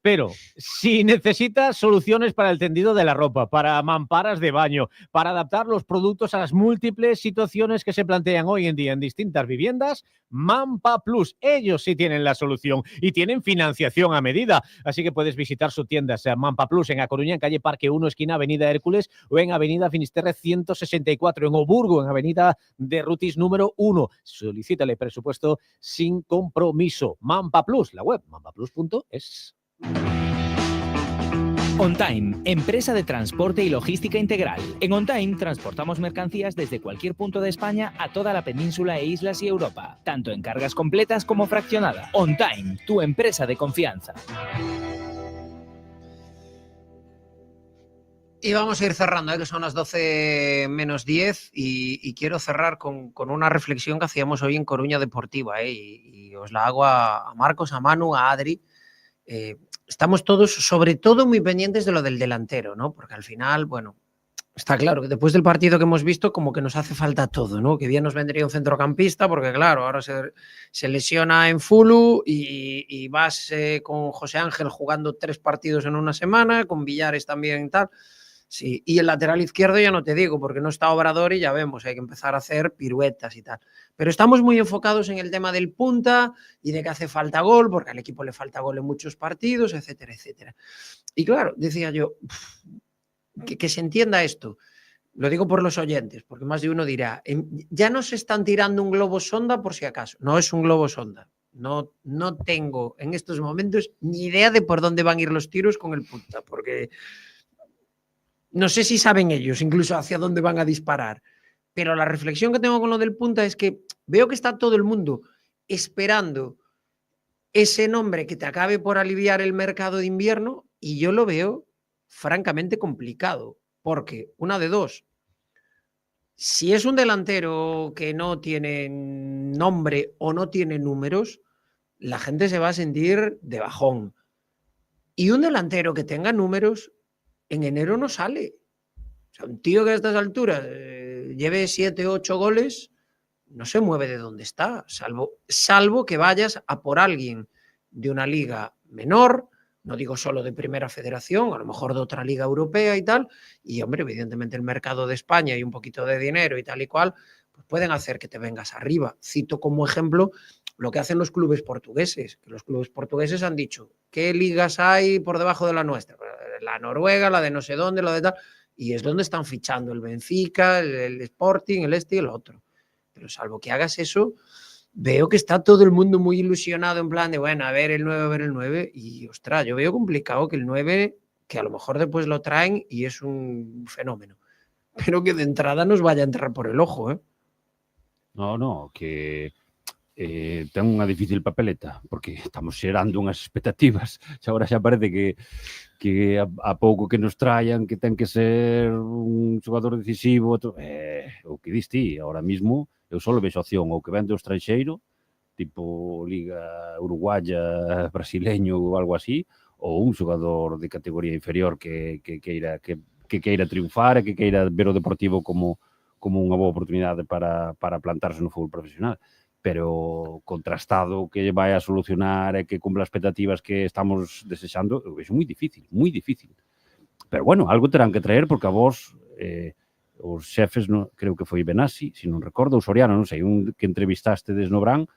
si necesitas soluciones para el tendido de la ropa, para mamparas de baño, para adaptar los productos a las múltiples situaciones que se plantean hoy en día en distintas viviendas, Mampa Plus, ellos sí tienen la solución y tienen financiación a medida, así que puedes visitar su tienda, sea Mampa Plus en A Coruña, en calle Parque 1, esquina Avenida Hércules, o en Avenida Finisterre 164, en Oburgo, en Avenida de Rutis número 1. Solicítale presupuesto sin compromiso. Mampa Plus, la web mampaplus.es. OnTime, empresa de transporte y logística integral. En OnTime transportamos mercancías desde cualquier punto de España a toda la península e islas y Europa, tanto en cargas completas como fraccionadas. OnTime, tu empresa de confianza. Y vamos a ir cerrando, que son las 12 menos 10 y quiero cerrar con una reflexión que hacíamos hoy en Coruña Deportiva y os la hago a Marcos, a Manu, a Adri. Estamos todos, sobre todo, muy pendientes de lo del delantero, ¿no? Porque al final, bueno, está claro que después del partido que hemos visto como que nos hace falta todo, ¿no? Que bien nos vendría un centrocampista porque, claro, ahora se lesiona en Fulu y vas con José Ángel jugando 3 partidos en una semana, con Villares también y tal. Sí, y el lateral izquierdo ya no te digo, porque no está Obrador y ya vemos, hay que empezar a hacer piruetas y tal. Pero estamos muy enfocados en el tema del punta y de que hace falta gol, porque al equipo le falta gol en muchos partidos, etcétera, etcétera. Y claro, decía yo, que se entienda esto. Lo digo por los oyentes, porque más de uno dirá, ya nos están tirando un globo sonda por si acaso. No es un globo sonda. No tengo en estos momentos ni idea de por dónde van a ir los tiros con el punta, porque no sé si saben ellos incluso hacia dónde van a disparar. Pero la reflexión que tengo con lo del punta es que veo que está todo el mundo esperando ese nombre que te acabe por aliviar el mercado de invierno y yo lo veo francamente complicado, porque una de dos, si es un delantero que no tiene nombre o no tiene números, la gente se va a sentir de bajón. Y un delantero que tenga números, en enero no sale. O sea, un tío que a estas alturas lleve 7, 8 goles, no se mueve de donde está, salvo que vayas a por alguien de una liga menor, no digo solo de primera federación, a lo mejor de otra liga europea y tal, y hombre, evidentemente el mercado de España y un poquito de dinero y tal y cual, pues pueden hacer que te vengas arriba. Cito como ejemplo lo que hacen los clubes portugueses, que los clubes portugueses han dicho, ¿qué ligas hay por debajo de la nuestra? La Noruega, la de no sé dónde, la de tal, y es donde están fichando el Benfica, el Sporting, el este y el otro. Pero salvo que hagas eso, veo que está todo el mundo muy ilusionado en plan de, bueno, a ver el 9, y ostras, yo veo complicado que el 9, que a lo mejor después lo traen y es un fenómeno, pero que de entrada nos vaya a entrar por el ojo, ¿eh? No, que ten unha difícil papeleta, porque estamos xerando unhas expectativas, xa agora xa parece que a pouco que nos traian, que ten que ser un xogador decisivo, o que dis ti, ahora mismo, eu só vexo opción ou que vende o estranxeiro, tipo Liga Uruguaya, brasileño ou algo así, ou un xogador de categoría inferior que queira triunfar e que queira ver o Deportivo como unha boa oportunidade para plantarse no fútbol profesional. Pero contrastado que vai a solucionar e que cumpla as expectativas que estamos desexando, eu vexo moi difícil, moi difícil. Pero bueno, algo terán que traer porque a vos, os xefes, creo que foi Benassi, se non recordo, o Soriano, non sei, un que entrevistaste no Brán,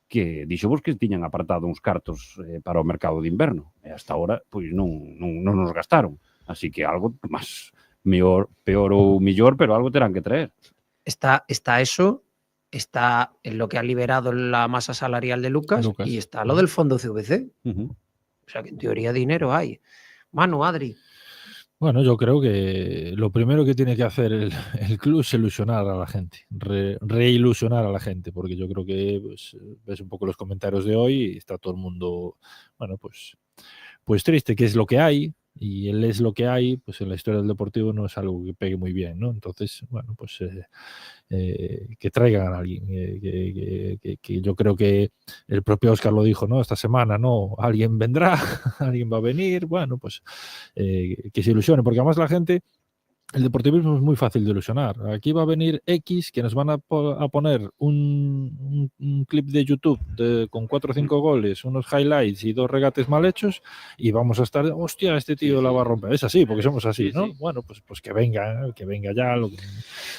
que dixo vos que tiñan apartado uns cartos para o mercado de inverno. E hasta ahora, pois non nos gastaron. Así que algo máis peor ou millor, pero algo terán que traer. Está eso, está en lo que ha liberado la masa salarial de Lucas. Y está lo del fondo CVC. O sea que en teoría dinero hay. Manu, Adri. Bueno, yo creo que lo primero que tiene que hacer el club es ilusionar a la gente, reilusionar a la gente, porque yo creo que pues, ves un poco los comentarios de hoy y está todo el mundo, bueno, pues triste, que es lo que hay. Y él es lo que hay, pues en la historia del Deportivo no es algo que pegue muy bien, ¿no? Entonces, bueno, pues que traigan a alguien, que yo creo que el propio Óscar lo dijo, ¿no? Esta semana, ¿no? Alguien vendrá, alguien va a venir, bueno, pues que se ilusione, porque además la gente, el deportivismo es muy fácil de ilusionar. Aquí va a venir X, que nos van a poner un clip de YouTube con 4 o 5 goles, unos highlights y 2 regates mal hechos, y vamos a estar, hostia, este tío la va a romper. Es así, porque somos así, ¿no? Bueno, pues que venga ya.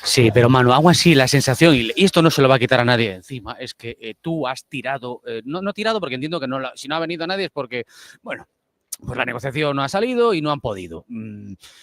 Sí, pero Manu, aún así la sensación, y esto no se lo va a quitar a nadie encima, es que tú has tirado, no tirado porque entiendo que si no ha venido nadie es porque, bueno, pues la negociación no ha salido y no han podido.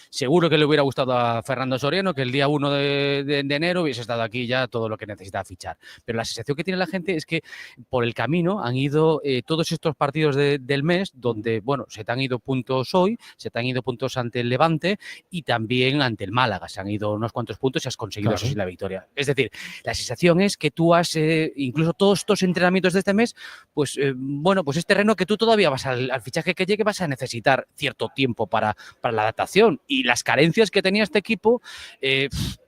Seguro que le hubiera gustado a Fernando Soriano que el día 1 de enero hubiese estado aquí ya todo lo que necesitaba fichar. Pero la sensación que tiene la gente es que por el camino han ido todos estos partidos del mes donde, bueno, se te han ido puntos hoy, se te han ido puntos ante el Levante y también ante el Málaga. Se han ido unos cuantos puntos y has conseguido eso sí la victoria. Es decir, la sensación es que tú has, incluso todos estos entrenamientos de este mes, pues bueno, pues es terreno que tú todavía vas al fichaje que llegue, vas a necesitar cierto tiempo para la adaptación, y las carencias que tenía este equipo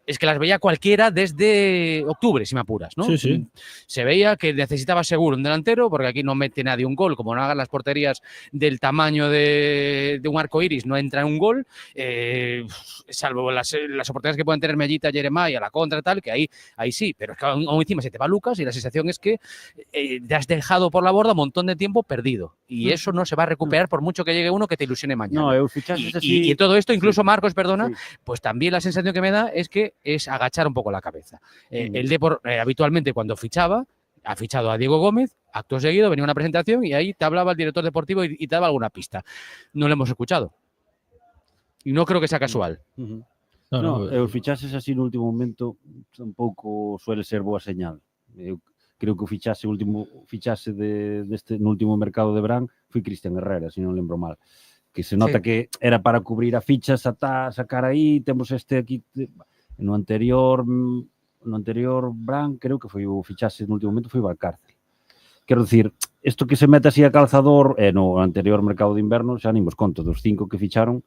es que las veía cualquiera desde octubre, si me apuras, ¿no? Sí. Se veía que necesitaba seguro un delantero, porque aquí no mete nadie un gol, como no hagan las porterías del tamaño de un arco iris, no entra en un gol, salvo las oportunidades que pueden tener Mellita, Jeremiah, la contra y tal, que ahí sí, pero es que aún encima se te va Lucas y la sensación es que te has dejado por la borda un montón de tiempo perdido, y eso no se va a recuperar por mucho que llegue uno que te ilusione mañana. No, fichajes así... y todo esto, incluso Marcos, perdona, pues también la sensación que me da es que es agachar un poco la cabeza. El Depor habitualmente cuando fichaba, ha fichado a Diego Gómez, acto seguido venía una presentación y ahí te hablaba el director deportivo y te daba alguna pista. No lo hemos escuchado. Y no creo que sea casual. os fichases así no último momento tampouco suele ser boa señal. Eu creo que o fichaxe no último mercado de verán foi Cristian Herrera, se non lembro mal. Que se nota que era para cubrir a ficha, sacar aí, temos este aquí, no anterior Bran, creo que foi o fichaxe no último momento, foi Valcárcel. Quero dicir, isto que se mete así a calzador, no anterior mercado de inverno, xa nimos conto, dos 5 que ficharon,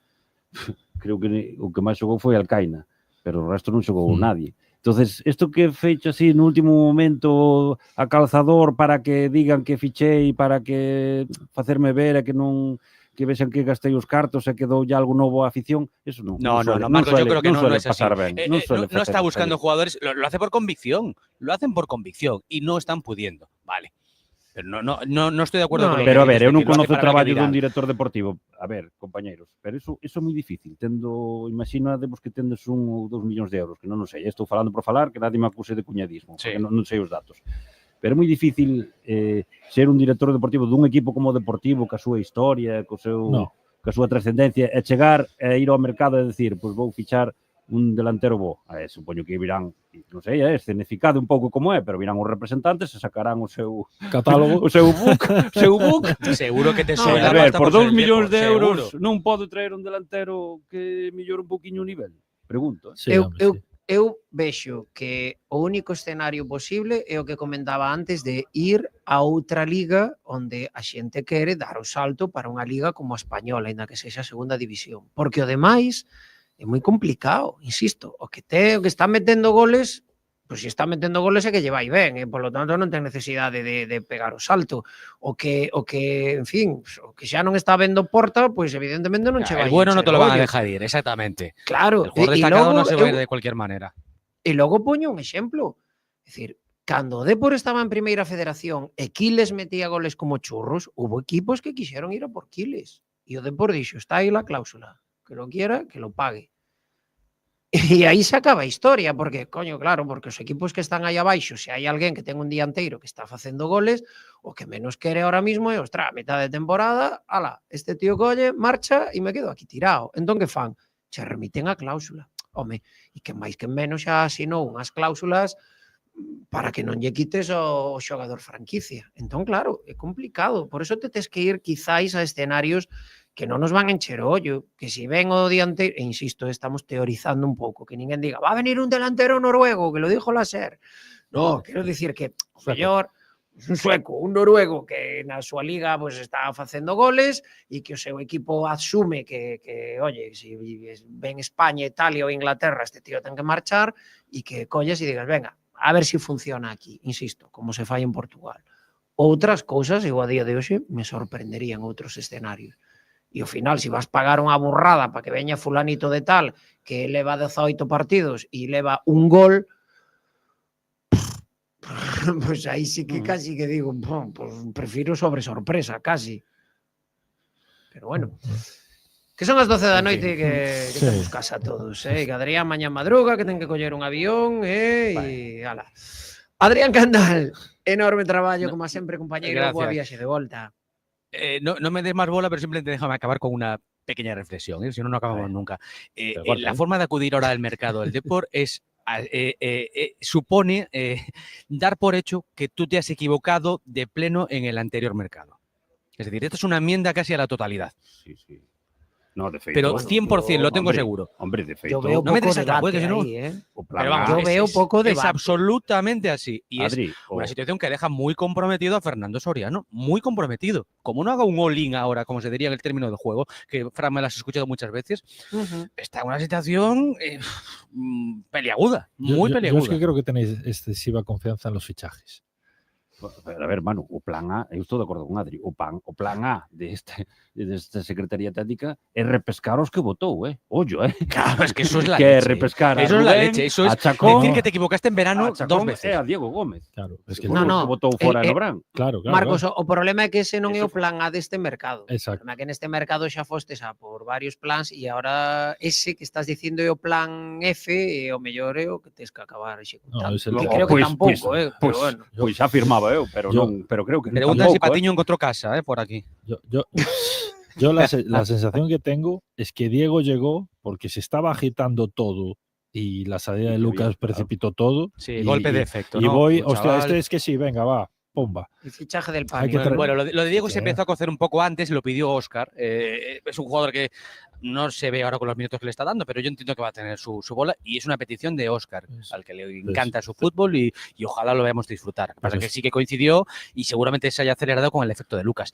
creo que o que máis xogou foi Alcaina, pero o resto non xogou nadie. Entonces, isto que feito así no último momento a calzador para que digan que fichei, para que facerme ver e que non que vexan que gastei os cartos e que dou ya algo novo á afición, eso non. No, Marcos, yo creo que no es así. No está buscando jugadores, lo hace por convicción, y no están pudiendo, vale. Pero no estoy de acuerdo con lo que Pero a ver, eu non dices, conozo o traballo digan. dun director deportivo. A ver, compañeros, pero eso é moi difícil. Imaginademos que tendes 1 ou 2 millóns de euros, que non sei, estou falando por falar, que nadie me acuse de cuñadismo, porque non sei os datos. Pero é moi difícil ser un director deportivo dun equipo como o Deportivo, ca súa historia, ca súa trascendencia, e chegar e ir ao mercado e decir, pois vou fichar un delantero bo. Supoño que virán, non sei, escenificado un pouco como pero virán os representantes e sacarán o seu catálogo, o seu book. Seguro que te suena. A ver, por 2 millóns de euros non podo traer un delantero que mellore un poquinho o nivel. Pregunto. Eu vexo que o único escenario posible é o que comentaba antes de ir a outra liga onde a xente quere dar o salto para unha liga como a española, ainda que sexa a segunda división. Porque o demais é moi complicado, insisto. O que está metendo goles, pois se está metendo goles é que lle vai ben, e polo tanto non ten necesidade de pegar o salto. O que, en fin, o que xa non está vendo porta, pois evidentemente non che vai. El bueno no te lo van a dejar ir, exactamente. Claro. El jugador destacado non se va a ir de cualquier manera. E logo poño un exemplo. É dicir, cando o Depor estaba en Primeira Federación e Quiles metía goles como churros, hubo equipos que quixeron ir a por Quiles. E o Depor dixo, está aí la cláusula. Que lo quiera, que lo pague. E aí se acaba a historia, porque, coño, claro, porque os equipos que están aí abaixo, se hai alguén que ten un dianteiro que está facendo goles, o que menos quere ahora mismo é, ostras, a mitad de temporada, ala, este tío colle, marcha e me quedo aquí tirado. Entón, que fan? Che remiten a cláusula. Home, e que máis que menos xa asinou unhas cláusulas para que non lle quites o xogador franquicia. Entón, claro, é complicado. Por eso te tes que ir quizáis a escenarios que non nos van a encher o ollo, que si ven o dianteiro, e insisto, estamos teorizando un pouco, que ninguén diga, va a venir un delantero noruego, que lo dijo la SER. No, quero dicir que o mellor un sueco, un noruego que na súa liga pues, está facendo goles e que o seu equipo asume que oye, si ven España, Italia ou Inglaterra, este tío ten que marchar e que colles e digas, venga, a ver si funciona aquí, insisto, como se fai en Portugal. Outras cousas, eu a día de hoxe, me sorprenderían outros escenarios. E ao final, se vas pagar unha burrada para que veña fulanito de tal que leva 18 partidos e leva un gol, pues aí sí que casi que digo, pues prefiro sobre sorpresa, casi. Pero bueno, que son as 12 da noite que temos casa todos, que Adrián mañá madruga, que ten que coller un avión, e ala. Adrián Candal, enorme traballo, como sempre, compañeiro, boa viaxe de volta. No me des más bola, pero simplemente déjame acabar con una pequeña reflexión, si no, no acabamos nunca. La forma de acudir ahora al mercado del Depor es supone dar por hecho que tú te has equivocado de pleno en el anterior mercado. Es decir, esto es una enmienda casi a la totalidad. Sí. No, de feito, pero 100% lo tengo seguro. Hombre, de feito. Yo veo no me poco desatas, debate no. ahí, Pero vamos, yo veo poco debate. Es absolutamente así. Y Adri, es una situación que deja muy comprometido a Fernando Soriano. Muy comprometido. Como no haga un all-in ahora, como se diría en el término del juego, que Fran me lo has escuchado muchas veces, está en una situación peliaguda. Muy peliaguda. Yo es que creo que tenéis excesiva confianza en los fichajes. A ver, Manu, o plan A, eu estou de acordo con Adri, o plan A desta Secretaría Técnica é repescar os que votou, Ollo, Claro, es que eso es la que leche. É repescar eso es la leche, eso es Chacón, decir que te equivocaste en verano dos veces. A Diego Gómez. Claro, es que no, que votou fora no Bran. Claro. Marcos, o problema é que ese non é o plan A deste mercado. Exacto. O problema é que neste mercado xa fostes a por varios plans e agora ese que estás dicindo é o plan F e o mellor é o que tes que acabar executando. Que creo que tampouco, pero bueno. Pois afirmaba eu, pero non, pero creo que Pregunta si Patiño encontró casa, por aquí. Yo la sensación que tengo es que Diego llegó porque se estaba agitando todo y la salida de Lucas precipitó todo. Sí, golpe de efecto, Y ¿no? voy, Un hostia, chaval. es que sí, venga, va, pumba. El fichaje del Hay que pánico. Bueno, lo de Diego se Sí. empezó a cocer un poco antes, lo pidió Óscar. Es un jugador que no se ve ahora con los minutos que le está dando, pero yo entiendo que va a tener su bola y es una petición de Óscar, al que le encanta su fútbol y ojalá lo veamos disfrutar. Lo que pasa es que sí que coincidió y seguramente se haya acelerado con el efecto de Lucas.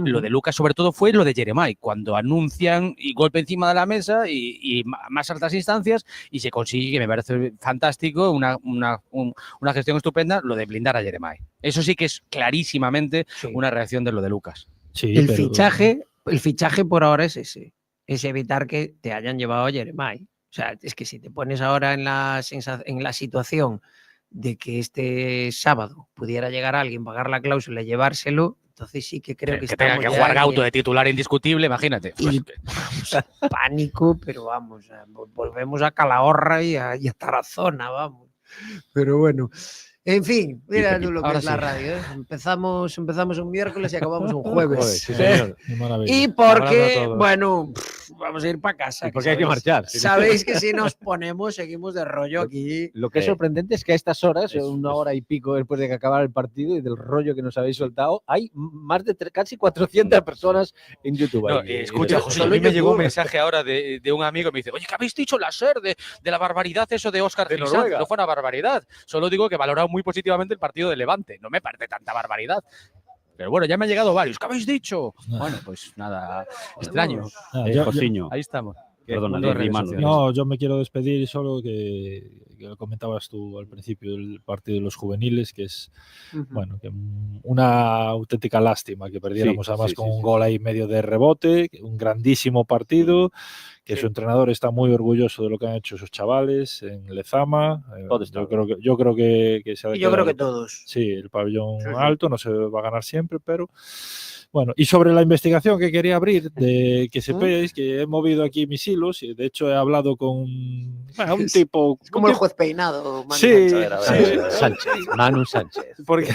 Lo de Lucas sobre todo fue lo de Jeremai, cuando anuncian y golpe encima de la mesa y más altas instancias y se consigue, que me parece fantástico, una gestión estupenda, lo de blindar a Jeremai. Eso sí que es clarísimamente una reacción de lo de Lucas. Sí, el fichaje por ahora es ese. Es evitar que te hayan llevado a Jeremai. O sea, es que si te pones ahora en la situación de que este sábado pudiera llegar alguien, pagar la cláusula y llevárselo, entonces sí que creo que tenga que jugar Gauto de titular indiscutible, imagínate. Y, pánico, pero vamos, volvemos a Calahorra y a Tarazona, vamos. Pero bueno. En fin, mira tú lo que es la radio. Empezamos un miércoles y acabamos un jueves. Sí, señor. Y porque, bueno, vamos a ir para casa. Y porque hay que marchar. Sabéis que si nos ponemos, seguimos de rollo aquí. Lo que es sorprendente es que a estas horas, una hora y pico después de que acabara el partido y del rollo que nos habéis soltado, hay más de casi 400 personas en YouTube. No, escucha, José, a mí me llegó un mensaje ahora de un amigo que me dice, oye, ¿qué habéis dicho la SER de la barbaridad eso de Óscar Gilsán? No fue una barbaridad. Solo digo que valorado muy positivamente el partido de Levante. No me parece tanta barbaridad. Pero bueno, ya me han llegado varios. ¿Qué habéis dicho? Bueno, pues nada, extraño. Josiño. Ahí estamos. Perdona, no, yo me quiero despedir solo que lo comentabas tú al principio del partido de los juveniles, que es bueno, que una auténtica lástima que perdiéramos además con un gol ahí medio de rebote, un grandísimo partido, que su entrenador está muy orgulloso de lo que han hecho esos chavales en Lezama. Yo creo que se ha de yo creo quedar- que todos. Sí, el pabellón alto no se va a ganar siempre, pero bueno, y sobre la investigación que quería abrir, de que sepáis que he movido aquí mis hilos y de hecho he hablado con un tipo... Es como el juez peinado. Manu Sí, Sánchez, Manu Sánchez. Porque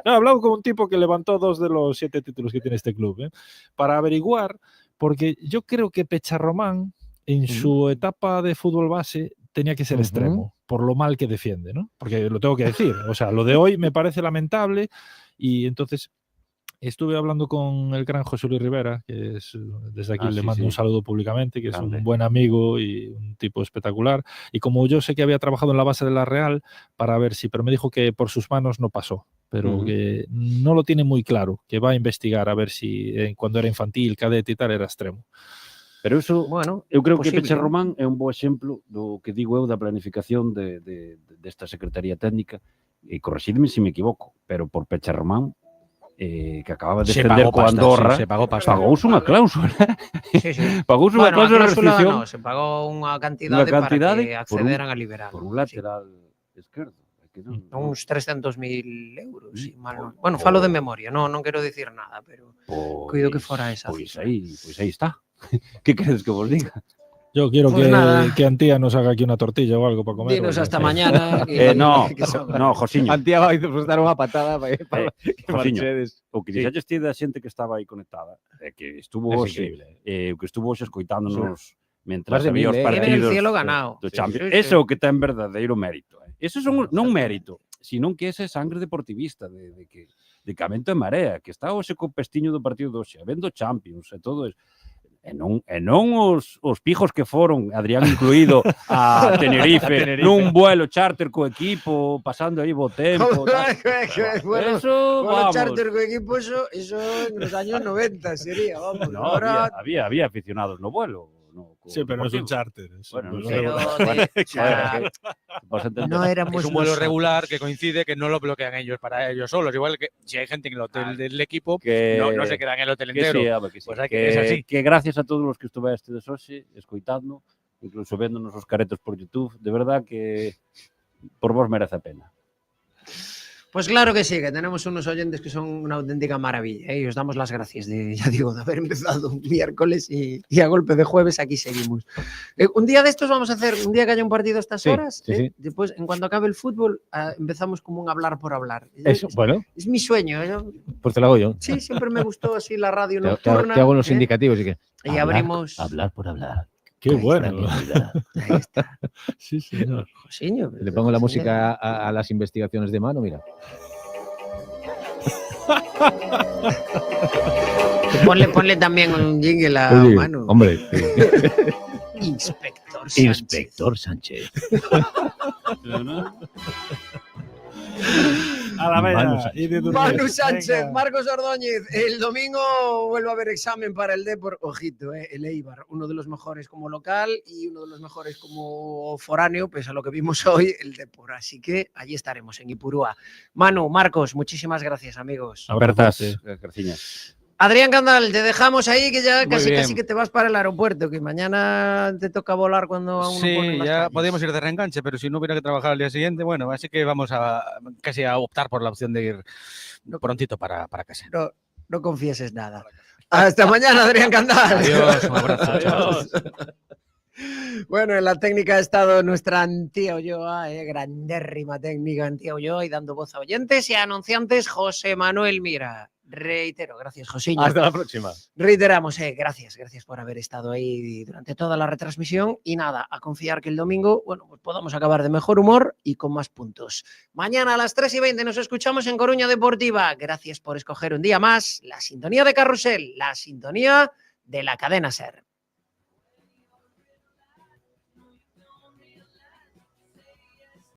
no, he hablado con un tipo que levantó 2 de los 7 títulos que tiene este club, para averiguar, porque yo creo que Pecharromán en su etapa de fútbol base tenía que ser extremo, por lo mal que defiende, ¿no? Porque lo tengo que decir, o sea, lo de hoy me parece lamentable y entonces estuve hablando con el gran José Luis Rivera, que es, desde aquí le mando un saludo públicamente, que es un buen amigo y un tipo espectacular. Y como yo sé que había trabajado en la base de la Real, para ver si, pero me dijo que por sus manos no pasó, pero que no lo tiene muy claro, que va a investigar a ver si cuando era infantil, cadete y tal, era extremo. Pero eso, bueno, eu creo posible, que Pecharromán é un bo exemplo do que digo eu da planificación desta Secretaría Técnica, e correxidme se me equivoco, pero por Pecharromán que acababa de Se defender pagó co pasta, Andorra, sí, se pagó pasta. pagouse unha cláusula. Sí, sí. Pagouse unha Bueno, cláusula de a cláusula restricción. no, se pagó unha cantidade para que accederan a liberar. Por un lateral esquerdo. Uns 300.000 euros, si mal non. Bueno, falo de memoria, non quero dicir nada, pero cuido que fora esa Pois cifra. aí está. Que queres que vos diga? Yo quiero Pues nada. que Antía nos haga aquí una tortilla o algo para comer. Dinos porque- hasta mañana. que- que sobra. No, Josiño. Antía vai dar unha patada para que Josiño, marchedes. o que dixaches ti da xente que estaba aí conectada, que estuvo É hoxe, increíble. o que estuvo hoxe escoitándonos mentras Más de había 1000, os Lleven partidos el cielo ganado. do Sí, Champions. sí, sí. Ese é o que ten verdadeiro mérito. Eso son non mérito, sino que ese é sangre deportivista de que amento e marea, que está hoxe co pestiño do partido de hoxe, vendo Champions e todo eso. E non os pijos que foron, Adrián incluído, a Tenerife, nun vuelo charter co equipo, pasando aí bo tempo. Bueno, Eso, vamos. charter co equipo, eso en los años 90 sería, vamos. No, ahora había aficionados no vuelo. Sí, pero no es un deportivo. charter. es Bueno, un- no sé. Vos entendés. no éramos Es un vuelo nosotros. regular que coincide que no lo bloquean ellos para ellos solos. Igual que si hay gente en el hotel del equipo, Que- no se quedan en el hotel que entero. sí, a ver, que sí. Pues hay que, es así. que gracias a todos los que estuvestes hoxe escoitando, incluso véndonos os caretos por YouTube, de verdad que por vos merece a pena. Pues claro que sí, que tenemos unos oyentes que son una auténtica maravilla, y os damos las gracias ya digo, de haber empezado un miércoles y a golpe de jueves aquí seguimos. Un día de estos vamos a hacer, un día que haya un partido a estas horas, sí. Después, en cuanto acabe el fútbol, empezamos como un hablar por hablar. Eso, bueno. Es mi sueño. Pues te lo hago yo. Sí, siempre me gustó así la radio Te nocturna. hago unos indicativos y que... Y abrimos... Hablar por hablar. Qué bueno. Ahí está. Sí, señor. Josiño, Le pongo la música a las investigaciones de mano, mira. Ponle también un jingle a Oye, mano. Hombre. Inspector Sánchez. Inspector Sánchez. A la Manu vela. Sánchez. Y de dormir. Manu Sánchez, Venga. Marcos Ordóñez. El domingo vuelve a haber examen para el Depor. Ojito, el Eibar, uno de los mejores como local y uno de los mejores como foráneo, pese a lo que vimos hoy, el Depor. Así que allí estaremos, en Ipurúa. Manu, Marcos, muchísimas gracias, amigos. Abrazo. Gracias. Adrián Candal, te dejamos ahí, que ya Muy casi bien. que te vas para el aeropuerto, que mañana te toca volar cuando aún no Sí, ponen las ya calles. podíamos ir de reenganche, pero si no hubiera que trabajar al día siguiente, bueno, así que vamos a casi a optar por la opción de ir prontito para casa. No confieses nada. Hasta mañana, Adrián Candal. Adiós, un abrazo. Adiós. Bueno, en la técnica ha estado nuestra Antía Ulloa, grandérrima técnica Antía Ulloa, y dando voz a oyentes y a anunciantes, José Manuel Mira. Reitero, gracias, Josiño. Hasta la próxima. Reiteramos, gracias por haber estado ahí durante toda la retransmisión, y nada, a confiar que el domingo, bueno, pues podamos acabar de mejor humor y con más puntos. Mañana a las 3:20 nos escuchamos en Coruña Deportiva. Gracias por escoger un día más la sintonía de Carrusel, la sintonía de la cadena SER.